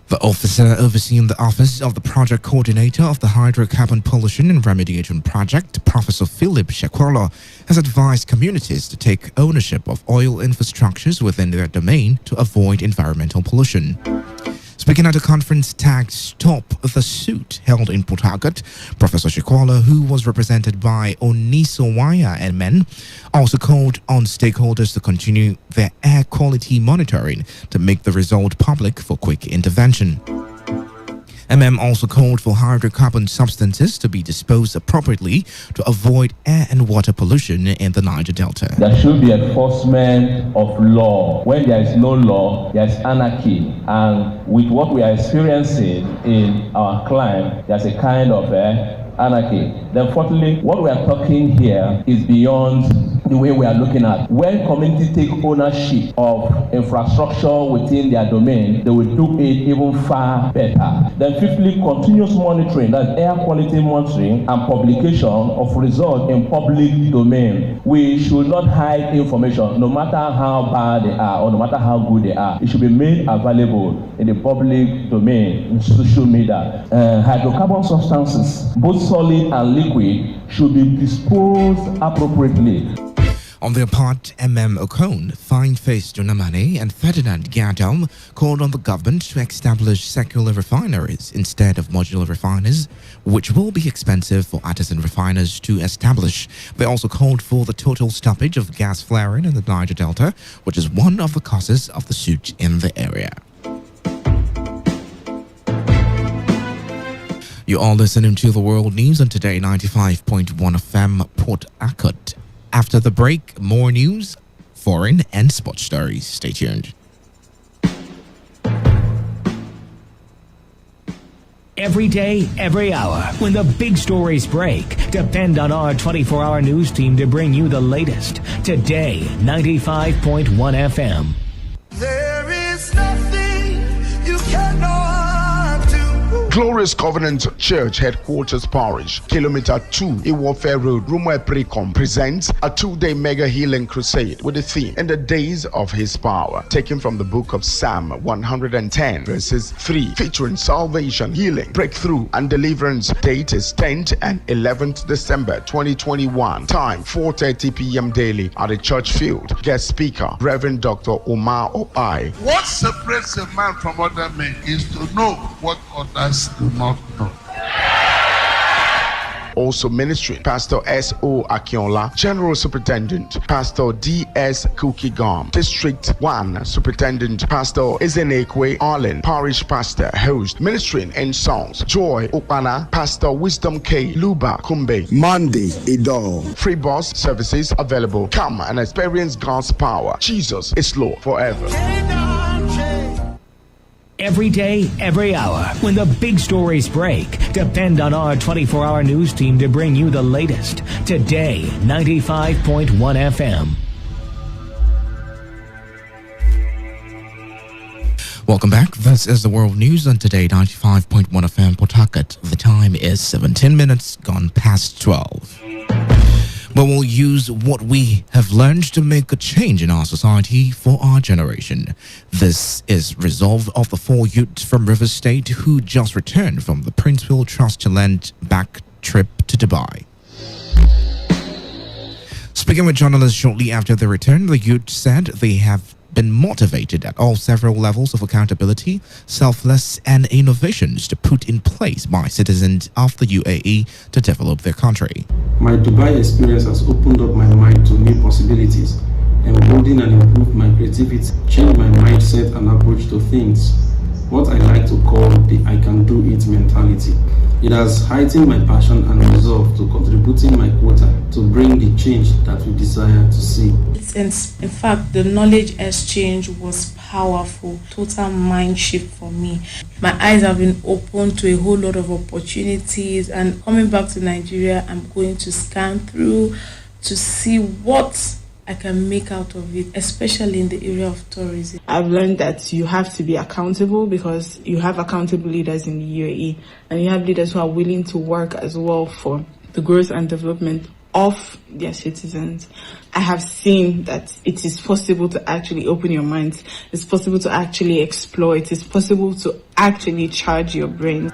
The officer overseeing the Office of the Project Coordinator of the Hydrocarbon Pollution and Remediation Project, Professor Philip Shekwolo, has advised communities to take ownership of oil infrastructures within their domain to avoid environmental pollution. Speaking at a conference tagged Stop the Suit held in Port Harcourt, Professor Shekwolo, who was represented by Onisowaya and Men, also called on stakeholders to continue their air quality monitoring to make the result public for quick intervention. also called for hydrocarbon substances to be disposed appropriately to avoid air and water pollution in the Niger Delta. There should be enforcement of law. When there is no law, there is anarchy. And with what we are experiencing in our climate, there's a kind of anarchy. Then fourthly, what we are talking here is beyond the way we are looking at. When communities take ownership of infrastructure within their domain, they will do it even far better. Then fifthly, continuous monitoring, that's air quality monitoring and publication of results in public domain. We should not hide information, no matter how bad they are or no matter how good they are. It should be made available in the public domain, in social media. Hydrocarbon substances, both solid and liquid, should be disposed appropriately. On their part, Okon, Fine-Face Junamane and Ferdinand Gadam called on the government to establish circular refineries instead of modular refineries, which will be expensive for artisan refiners to establish. They also called for the total stoppage of gas flaring in the Niger Delta, which is one of the causes of the soot in the area. You are listening to the World News on Today 95.1 FM Port Harcourt. After the break, more news, foreign and sports stories. Stay tuned. Every day, every hour, when the big stories break, depend on our 24-hour news team to bring you the latest. Today, 95.1 FM. There is nothing you cannot do. Glorious Covenant Church Headquarters Parish, Kilometer 2, Iwofe Road, Rumo Precom, presents a 2-day mega healing crusade with the theme, In the Days of His Power, taken from the book of Psalm 110, verses 3, featuring salvation, healing, breakthrough, and deliverance. Date is 10th and 11th December 2021. Time 4:30 p.m. daily at the church field. Guest speaker, Reverend Dr. Omar Opai. What separates a man from other men is to know what others do not know. Also ministering, Pastor S.O. Akinola, General Superintendent, Pastor D.S. Kukigam, District 1 Superintendent, Pastor Ezenekwe Arlen, Parish Pastor, Host, ministering in songs, Joy Okana, Pastor Wisdom K. Luba Kumbe, Monday, Idol. Free bus services available. Come and experience God's power. Jesus is Lord forever. Every day, every hour, when the big stories break, depend on our 24-hour news team to bring you the latest. Today, 95.1 FM. Welcome back. This is the World News on Today 95.1 FM Port Harcourt. The time is 17 minutes gone past 12. But we'll use what we have learned to make a change in our society for our generation. This is resolve of the 4 youths from Rivers State who just returned from the Prince Will Trust Land back trip to Dubai. Speaking with journalists shortly after their return, the youth said they have been motivated at all several levels of accountability, selfless and innovations to put in place by citizens of the UAE to develop their country. My Dubai experience has opened up my mind to new possibilities, emboldened and improved my creativity, changed my mindset and approach to things. what I like to call the I can do it mentality. It has heightened my passion and resolve to contributing my quota to bring the change that we desire to see. In fact, the knowledge exchange was powerful, total mind shift for me. My eyes have been opened to a whole lot of opportunities, and coming back to Nigeria, I'm going to scan through to see what I can make out of it, especially in the area of tourism. I've learned that you have to be accountable because you have accountable leaders in the UAE, and you have leaders who are willing to work as well for the growth and development of their citizens. I have seen that it is possible to actually open your minds. It's possible to actually explore it. It's possible to actually charge your brain.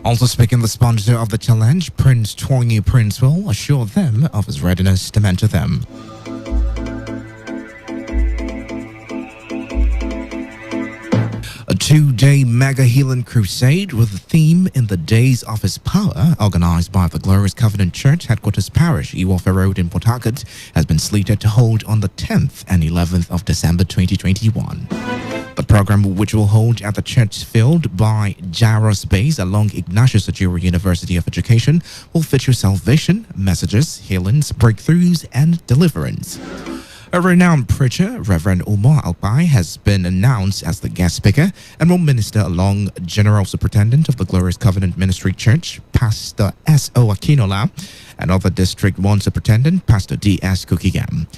Also speaking, the sponsor of the challenge, Prince Twangy Princewell, assured them of his readiness to mentor them. A 2-day mega healing crusade with the theme In the Days of His Power, organized by the Glorious Covenant Church Headquarters Parish, Iwofa Road in Port Harcourt, has been slated to hold on the 10th and 11th of December 2021. The program, which will hold at the church field by Jaros Base along Ignatius Ajuru University of Education, will feature salvation, messages, healings, breakthroughs, and deliverance. A renowned preacher, Reverend Umar Alpai, has been announced as the guest speaker and will minister along General Superintendent of the Glorious Covenant Ministry Church, Pastor S.O. Akinola, and other District 1 Superintendent, Pastor D.S. Kukigam.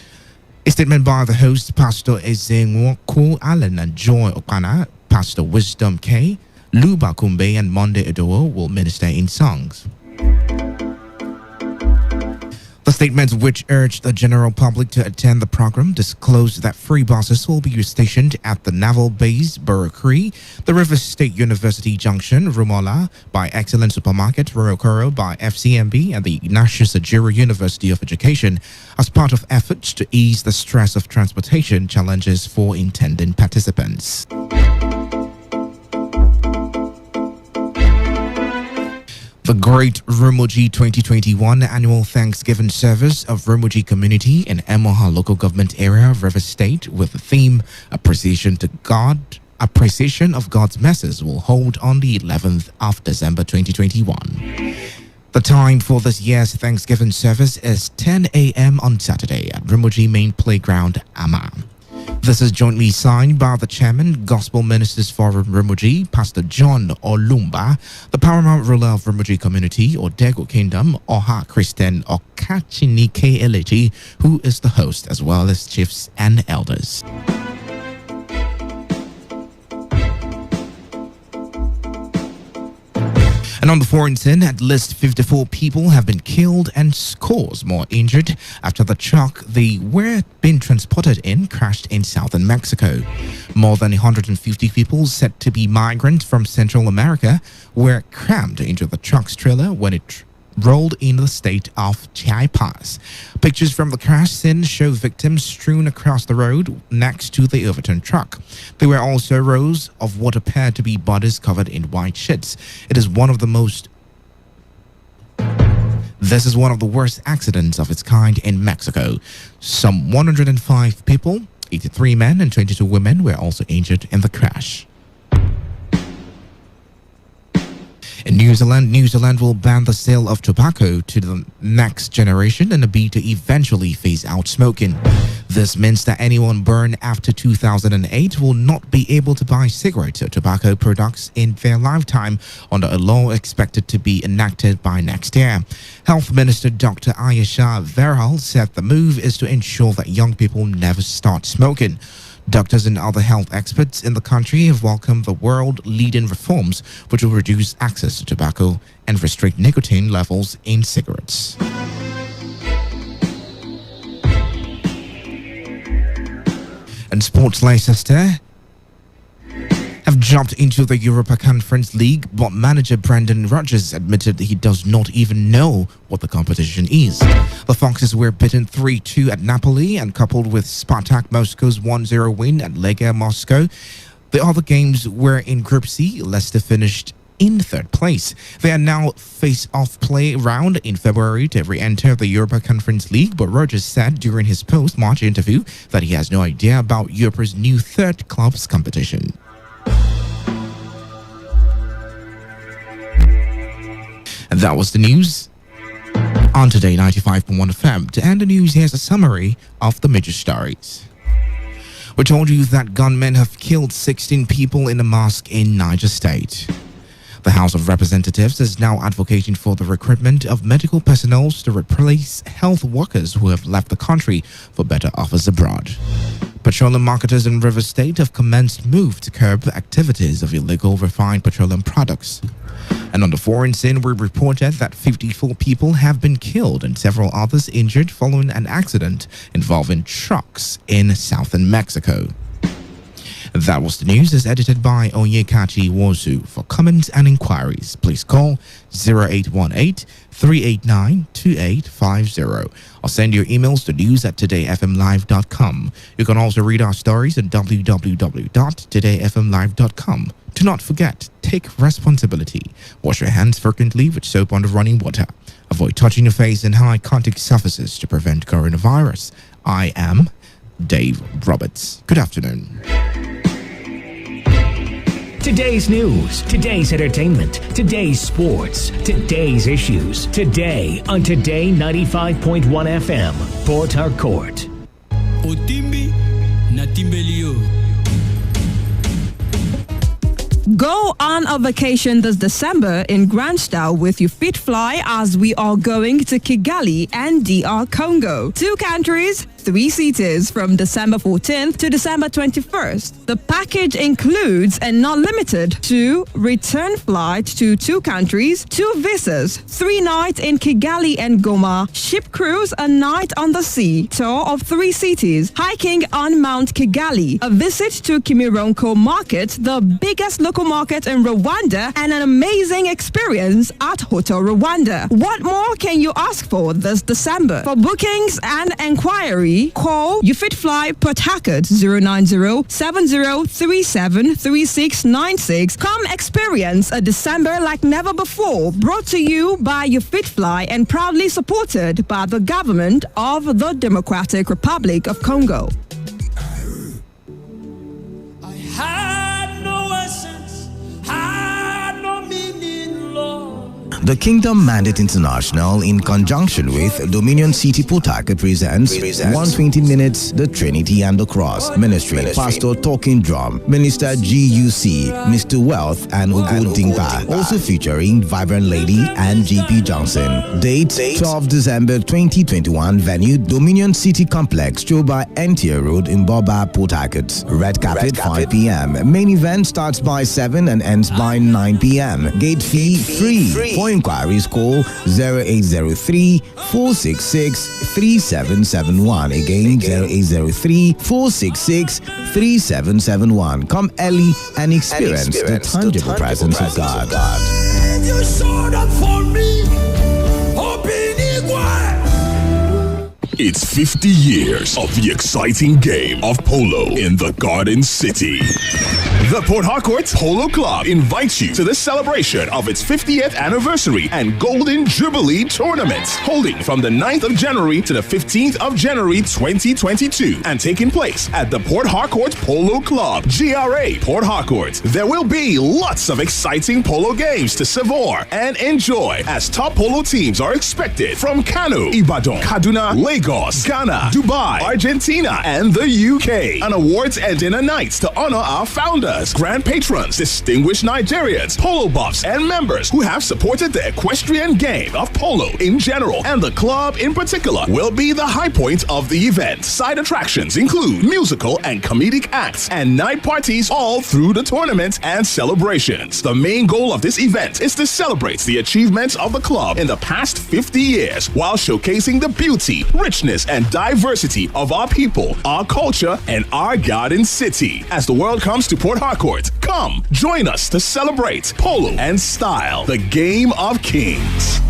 A statement by the host, Pastor Ezengwoku Allen and Joy Okana, Pastor Wisdom K, Luba Kumbe, and Monde Edowo will minister in songs. The statement, which urged the general public to attend the program, disclosed that free buses will be stationed at the Naval Base, Burukri, the River State University Junction, Rumola, by Excellent Supermarket, Rorokoro, by FCMB, and the Ignatius Ajuru University of Education, as part of efforts to ease the stress of transportation challenges for intending participants. The Great Rumuji 2021 annual Thanksgiving service of Rumuji community in Emoha local government area of River State with the theme Appreciation to God, Appreciation of God's Message will hold on the 11th of December 2021. The time for this year's Thanksgiving service is 10 a.m. on Saturday at Rumuji Main Playground, Ama. This is jointly signed by the Chairman, Gospel Ministers Forum Rumuji, Pastor John Olumba, the paramount ruler of Rumuji Community, or Dego Kingdom, Oha Christian Okachinike Eleji, who is the host, as well as chiefs and elders. And on the foreign scene, at least 54 people have been killed and scores more injured after the truck they were being transported in crashed in southern Mexico. More than 150 people said to be migrants from Central America were crammed into the truck's trailer when it rolled in the state of Chiapas. Pictures from the crash scene show victims strewn across the road next to the overturned truck. There were also rows of what appeared to be bodies covered in white sheets. This is one of the worst accidents of its kind in Mexico. Some 105 people, 83 men and 22 women were also injured in the crash. In New Zealand will ban the sale of tobacco to the next generation in a bid to eventually phase out smoking. This means that anyone born after 2008 will not be able to buy cigarettes or tobacco products in their lifetime under a law expected to be enacted by next year. Health Minister Dr. Ayesha Verhal said the move is to ensure that young people never start smoking. Doctors and other health experts in the country have welcomed the world-leading reforms which will reduce access to tobacco and restrict nicotine levels in cigarettes. And sports Leicester have jumped into the Europa Conference League, but manager Brendan Rodgers admitted he does not even know what the competition is. The Foxes were beaten 3-2 at Napoli, and coupled with Spartak Moscow's 1-0 win at Legia Moscow, the other games were in Group C. Leicester finished in third place. They are now face-off play round in February to re-enter the Europa Conference League, but Rodgers said during his post-match interview that he has no idea about Europa's new third club's competition. That was the news on Today 95.1 FM. To end the news, here's a summary of the major stories. We told you that gunmen have killed 16 people in a mosque in Niger State. The House of Representatives is now advocating for the recruitment of medical personnel to replace health workers who have left the country for better offers abroad. Petroleum marketers in Rivers State have commenced move to curb activities of illegal refined petroleum products. And on the foreign scene, we reported that 54 people have been killed and several others injured following an accident involving trucks in southern Mexico. That was the news. Is edited by Onyekachi Wozu. For comments and inquiries, please call 0818-389-2850 or send your emails to news@todayfmlive.com. You can also read our stories at www.todayfmlive.com. Do not forget, take responsibility. Wash your hands frequently with soap under running water. Avoid touching your face and high contact surfaces to prevent coronavirus. I am Dave Roberts. Good afternoon. Today's news, today's entertainment, today's sports, today's issues. Today on Today 95.1 FM, Port Harcourt. Otimbi na Timbelio. Go on a vacation this December in grand style with your Fit Fly as we are going to Kigali and DR Congo. 2 countries, 3 cities from December 14th to December 21st. The package includes and not limited to return flight to 2 countries, 2 visas, 3 nights in Kigali and Goma, ship cruise, a night on the sea, tour of 3 cities, hiking on Mount Kigali, a visit to Kimironko Market, the biggest local market in Rwanda, and an amazing experience at Hotel Rwanda. What more can you ask for this December? For bookings and enquiry, call UFitFly Port Harcourt 090-7037-3696. Come experience a December like never before. Brought to you by UFitFly and proudly supported by the government of the Democratic Republic of Congo. Had no essence, had no meaning, Lord. The Kingdom Mandate International, in conjunction with Dominion City Port Harcourt, presents 120 Minutes, The Trinity and the Cross. Ministry, Pastor Talking Drum, Minister GUC, Mr. Wealth, and Ugo Dingba. Also featuring Vibrant Lady and GP Johnson. Date 12 December 2021. Venue, Dominion City Complex, Choba NTA Road in Boba, Port Harcourt. Red Carpet, 5 p.m. Main event starts by 7 and ends by 9 p.m. Gate fee free. For inquiries, call 0803-466-3771. Again, 0803-466-3771. Come early and experience the tangible presence of God. You showed up for me. It's 50 years of the exciting game of polo in the Garden City. The Port Harcourt Polo Club invites you to the celebration of its 50th anniversary and Golden Jubilee Tournament, holding from the 9th of January to the 15th of January 2022 and taking place at the Port Harcourt Polo Club, GRA Port Harcourt. There will be lots of exciting polo games to savor and enjoy as top polo teams are expected from Kano, Ibadan, Kaduna, Lagos, Ghana, Dubai, Argentina, and the UK. An awards and dinner nights to honor our founders, grand patrons, distinguished Nigerians, polo buffs, and members who have supported the equestrian game of polo in general, and the club in particular will be the high point of the event. Side attractions include musical and comedic acts and night parties all through the tournament and celebrations. The main goal of this event is to celebrate the achievements of the club in the past 50 years while showcasing the beauty, richness, and diversity of our people, our culture, and our Garden City. As the world comes to Port Harcourt, come join us to celebrate polo and style, the game of kings.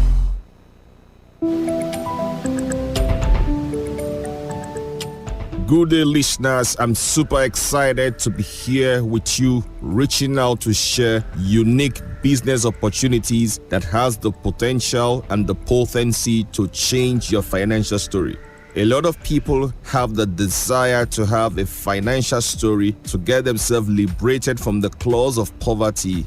Good day, listeners. I'm super excited to be here with you, reaching out to share unique business opportunities that has the potential and the potency to change your financial story. A lot of people have the desire to have a financial story to get themselves liberated from the claws of poverty,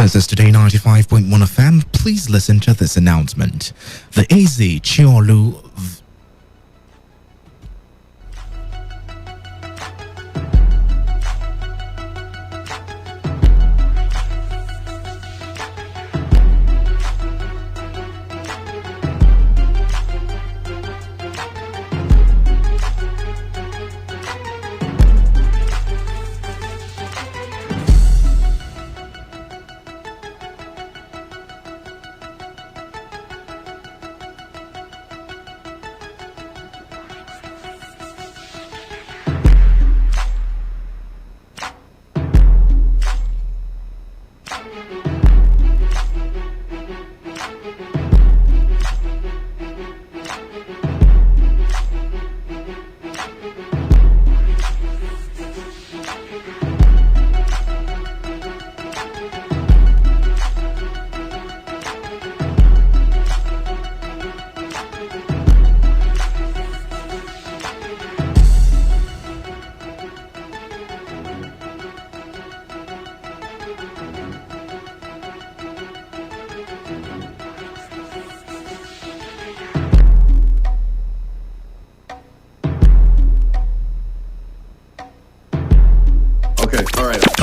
This is Today 95.1 FM. Please listen to this announcement. The AZ Chiolu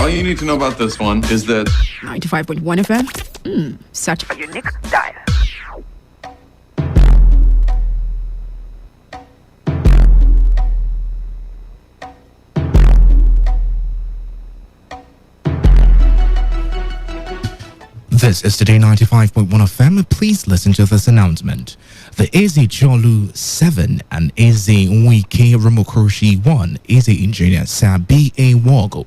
All you need to know about this one is that 95.1 FM. Such a unique dial. This is Today 95.1 FM. Please listen to this announcement. The AZ Cholu 7 and AZ Wike Rumokroshi 1 AZ Engineer Sabi A. Wago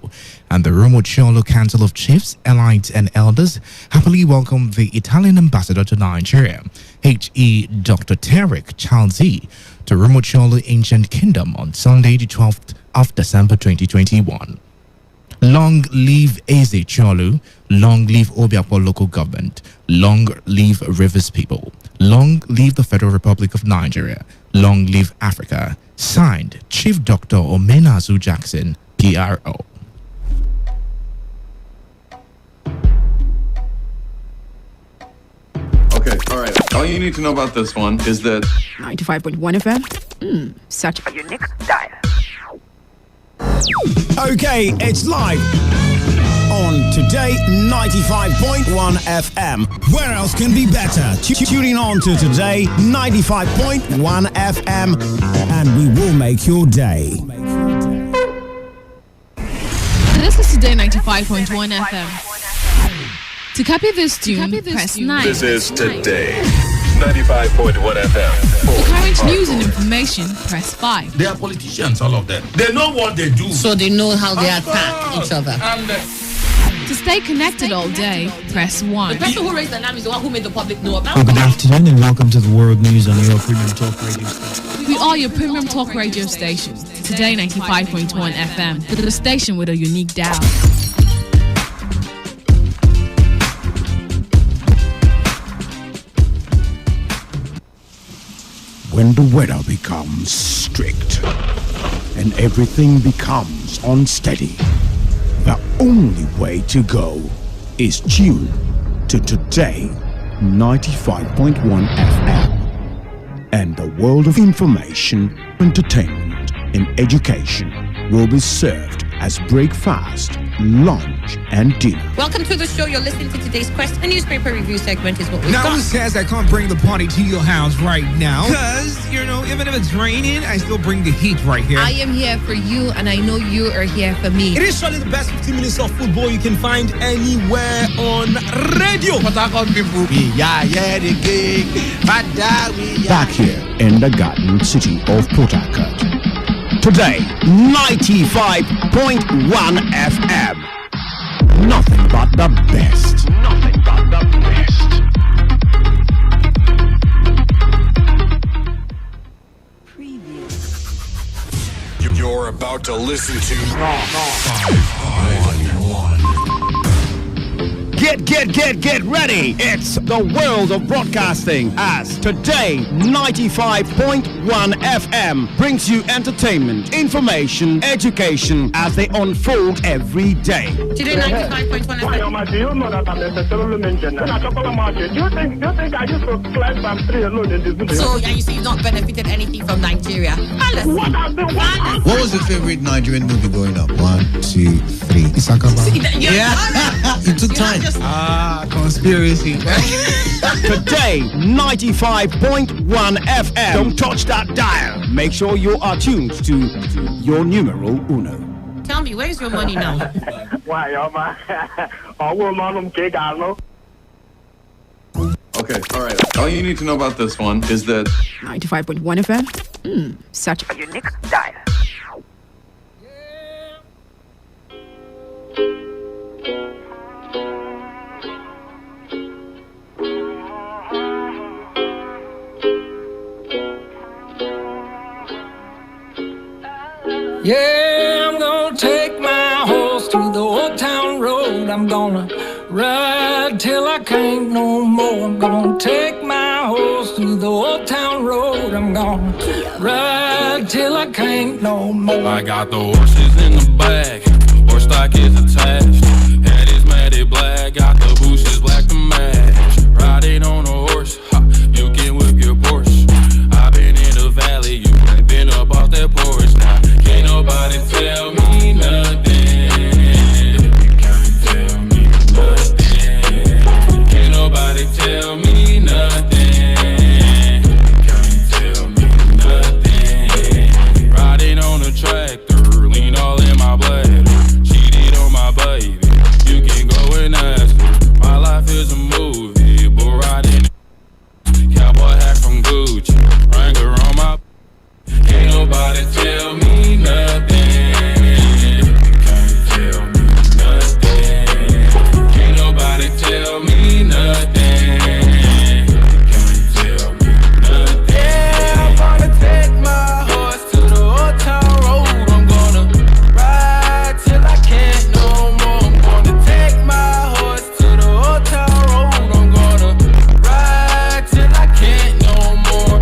and the Rumo Cholu Council of Chiefs, Elites and Elders happily welcome the Italian Ambassador to Nigeria, H.E. Dr. Tarek Chalzi, to Rumo Cholu Ancient Kingdom on Sunday, the 12th of December 2021. Long live AZ Cholu, long live Obiakpo local government, long live Rivers people, long live the Federal Republic of Nigeria, long live Africa. Signed, Chief Dr. Omenazu Jackson, PRO. Okay, all right. All you need to know about this one is that 95.1 FM. Such a unique dial. Okay, it's live on Today 95.1 FM. Where else can be better? Tuning on to Today 95.1 FM, and we will make your day. This is Today 95.1 FM. To copy this tune, press 9. This is Today 95.1 FM. For current news and information, press 5. They are politicians, all of them. They know what they do. So they know how they attack each other. To stay connected all day, press 1. The person who raised the alarm is the one who made the public know about it. Good afternoon and welcome to the World News on your Premium Talk Radio station. We are your Premium Talk Radio station. Today 95.1 FM, the station with a unique dial. When the weather becomes strict and everything becomes unsteady, the only way to go is tune to Today 95.1 FM. And the world of information, entertainment, and education will be served as breakfast, lunch, and dinner. Welcome to the show. You're listening to today's Quest, a newspaper review segment is what we've got. Now who says I can't bring the party to your house right now? Because, even if it's raining, I still bring the heat right here. I am here for you, and I know you are here for me. It is surely the best 15 minutes of football you can find anywhere on radio. People. Back here in the Garden City of Port Harcourt. Today, 95.1 FM. Nothing but the best. Nothing but the best. You're about to listen to Get ready. It's the world of broadcasting as Today 95.1 FM brings you entertainment, information, education as they unfold every day. Today 95.1 FM. Do you know that I'm necessarily mentioned? Do you think I used to climb from tree alone in this building? So, yeah, you say you've not benefited anything from Nigeria. What was your favorite Nigerian movie growing up? 1, 2, 3. Isakaba. Yeah. It took time. Conspiracy. Today 95.1 FM. Don't touch that dial. Make sure you are tuned to your numero uno. Tell me, where's your money now? Why, Okay, all right. All you need to know about this one is that 95.1 FM. Such a unique dial. Yeah, I'm gonna take my horse to the old town road. I'm gonna ride till I can't no more. I'm gonna take my horse to the old town road. I'm gonna ride till I can't no more. I got the horses in the back, horse stock is attached. Head is matted black, got the bushes black to match. Riding on a horse, you can whip your Porsche. I've been in the valley, you ain't been up off that porch now. Can't nobody tell me nothing. You can't tell me nothing. Can't nobody tell me nothing. You can't tell me nothing. Riding on a tractor, lean all in my bladder. Cheated on my baby, you can go and ask her. My life is a movie, but riding cowboy hat from Gucci, Wrangler on my. Can't nobody tell me nothing. Can't tell me nothing. Can't nobody tell me nothing. Can't tell me nothing. Yeah, I'm gonna take my horse to the old town road. I'm gonna ride till I can't no more. I'm gonna take my horse to the old town road. I'm gonna ride till I can't no more.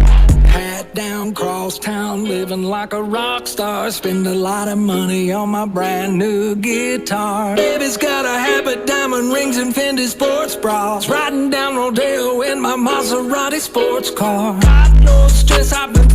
Hat down, cross town, living like a rock star. Spend a lot of money on my brand new guitar. Baby's got a habit, diamond rings and Fendi sports bras. Riding down Rodeo in my Maserati sports car. Got no stress, I've been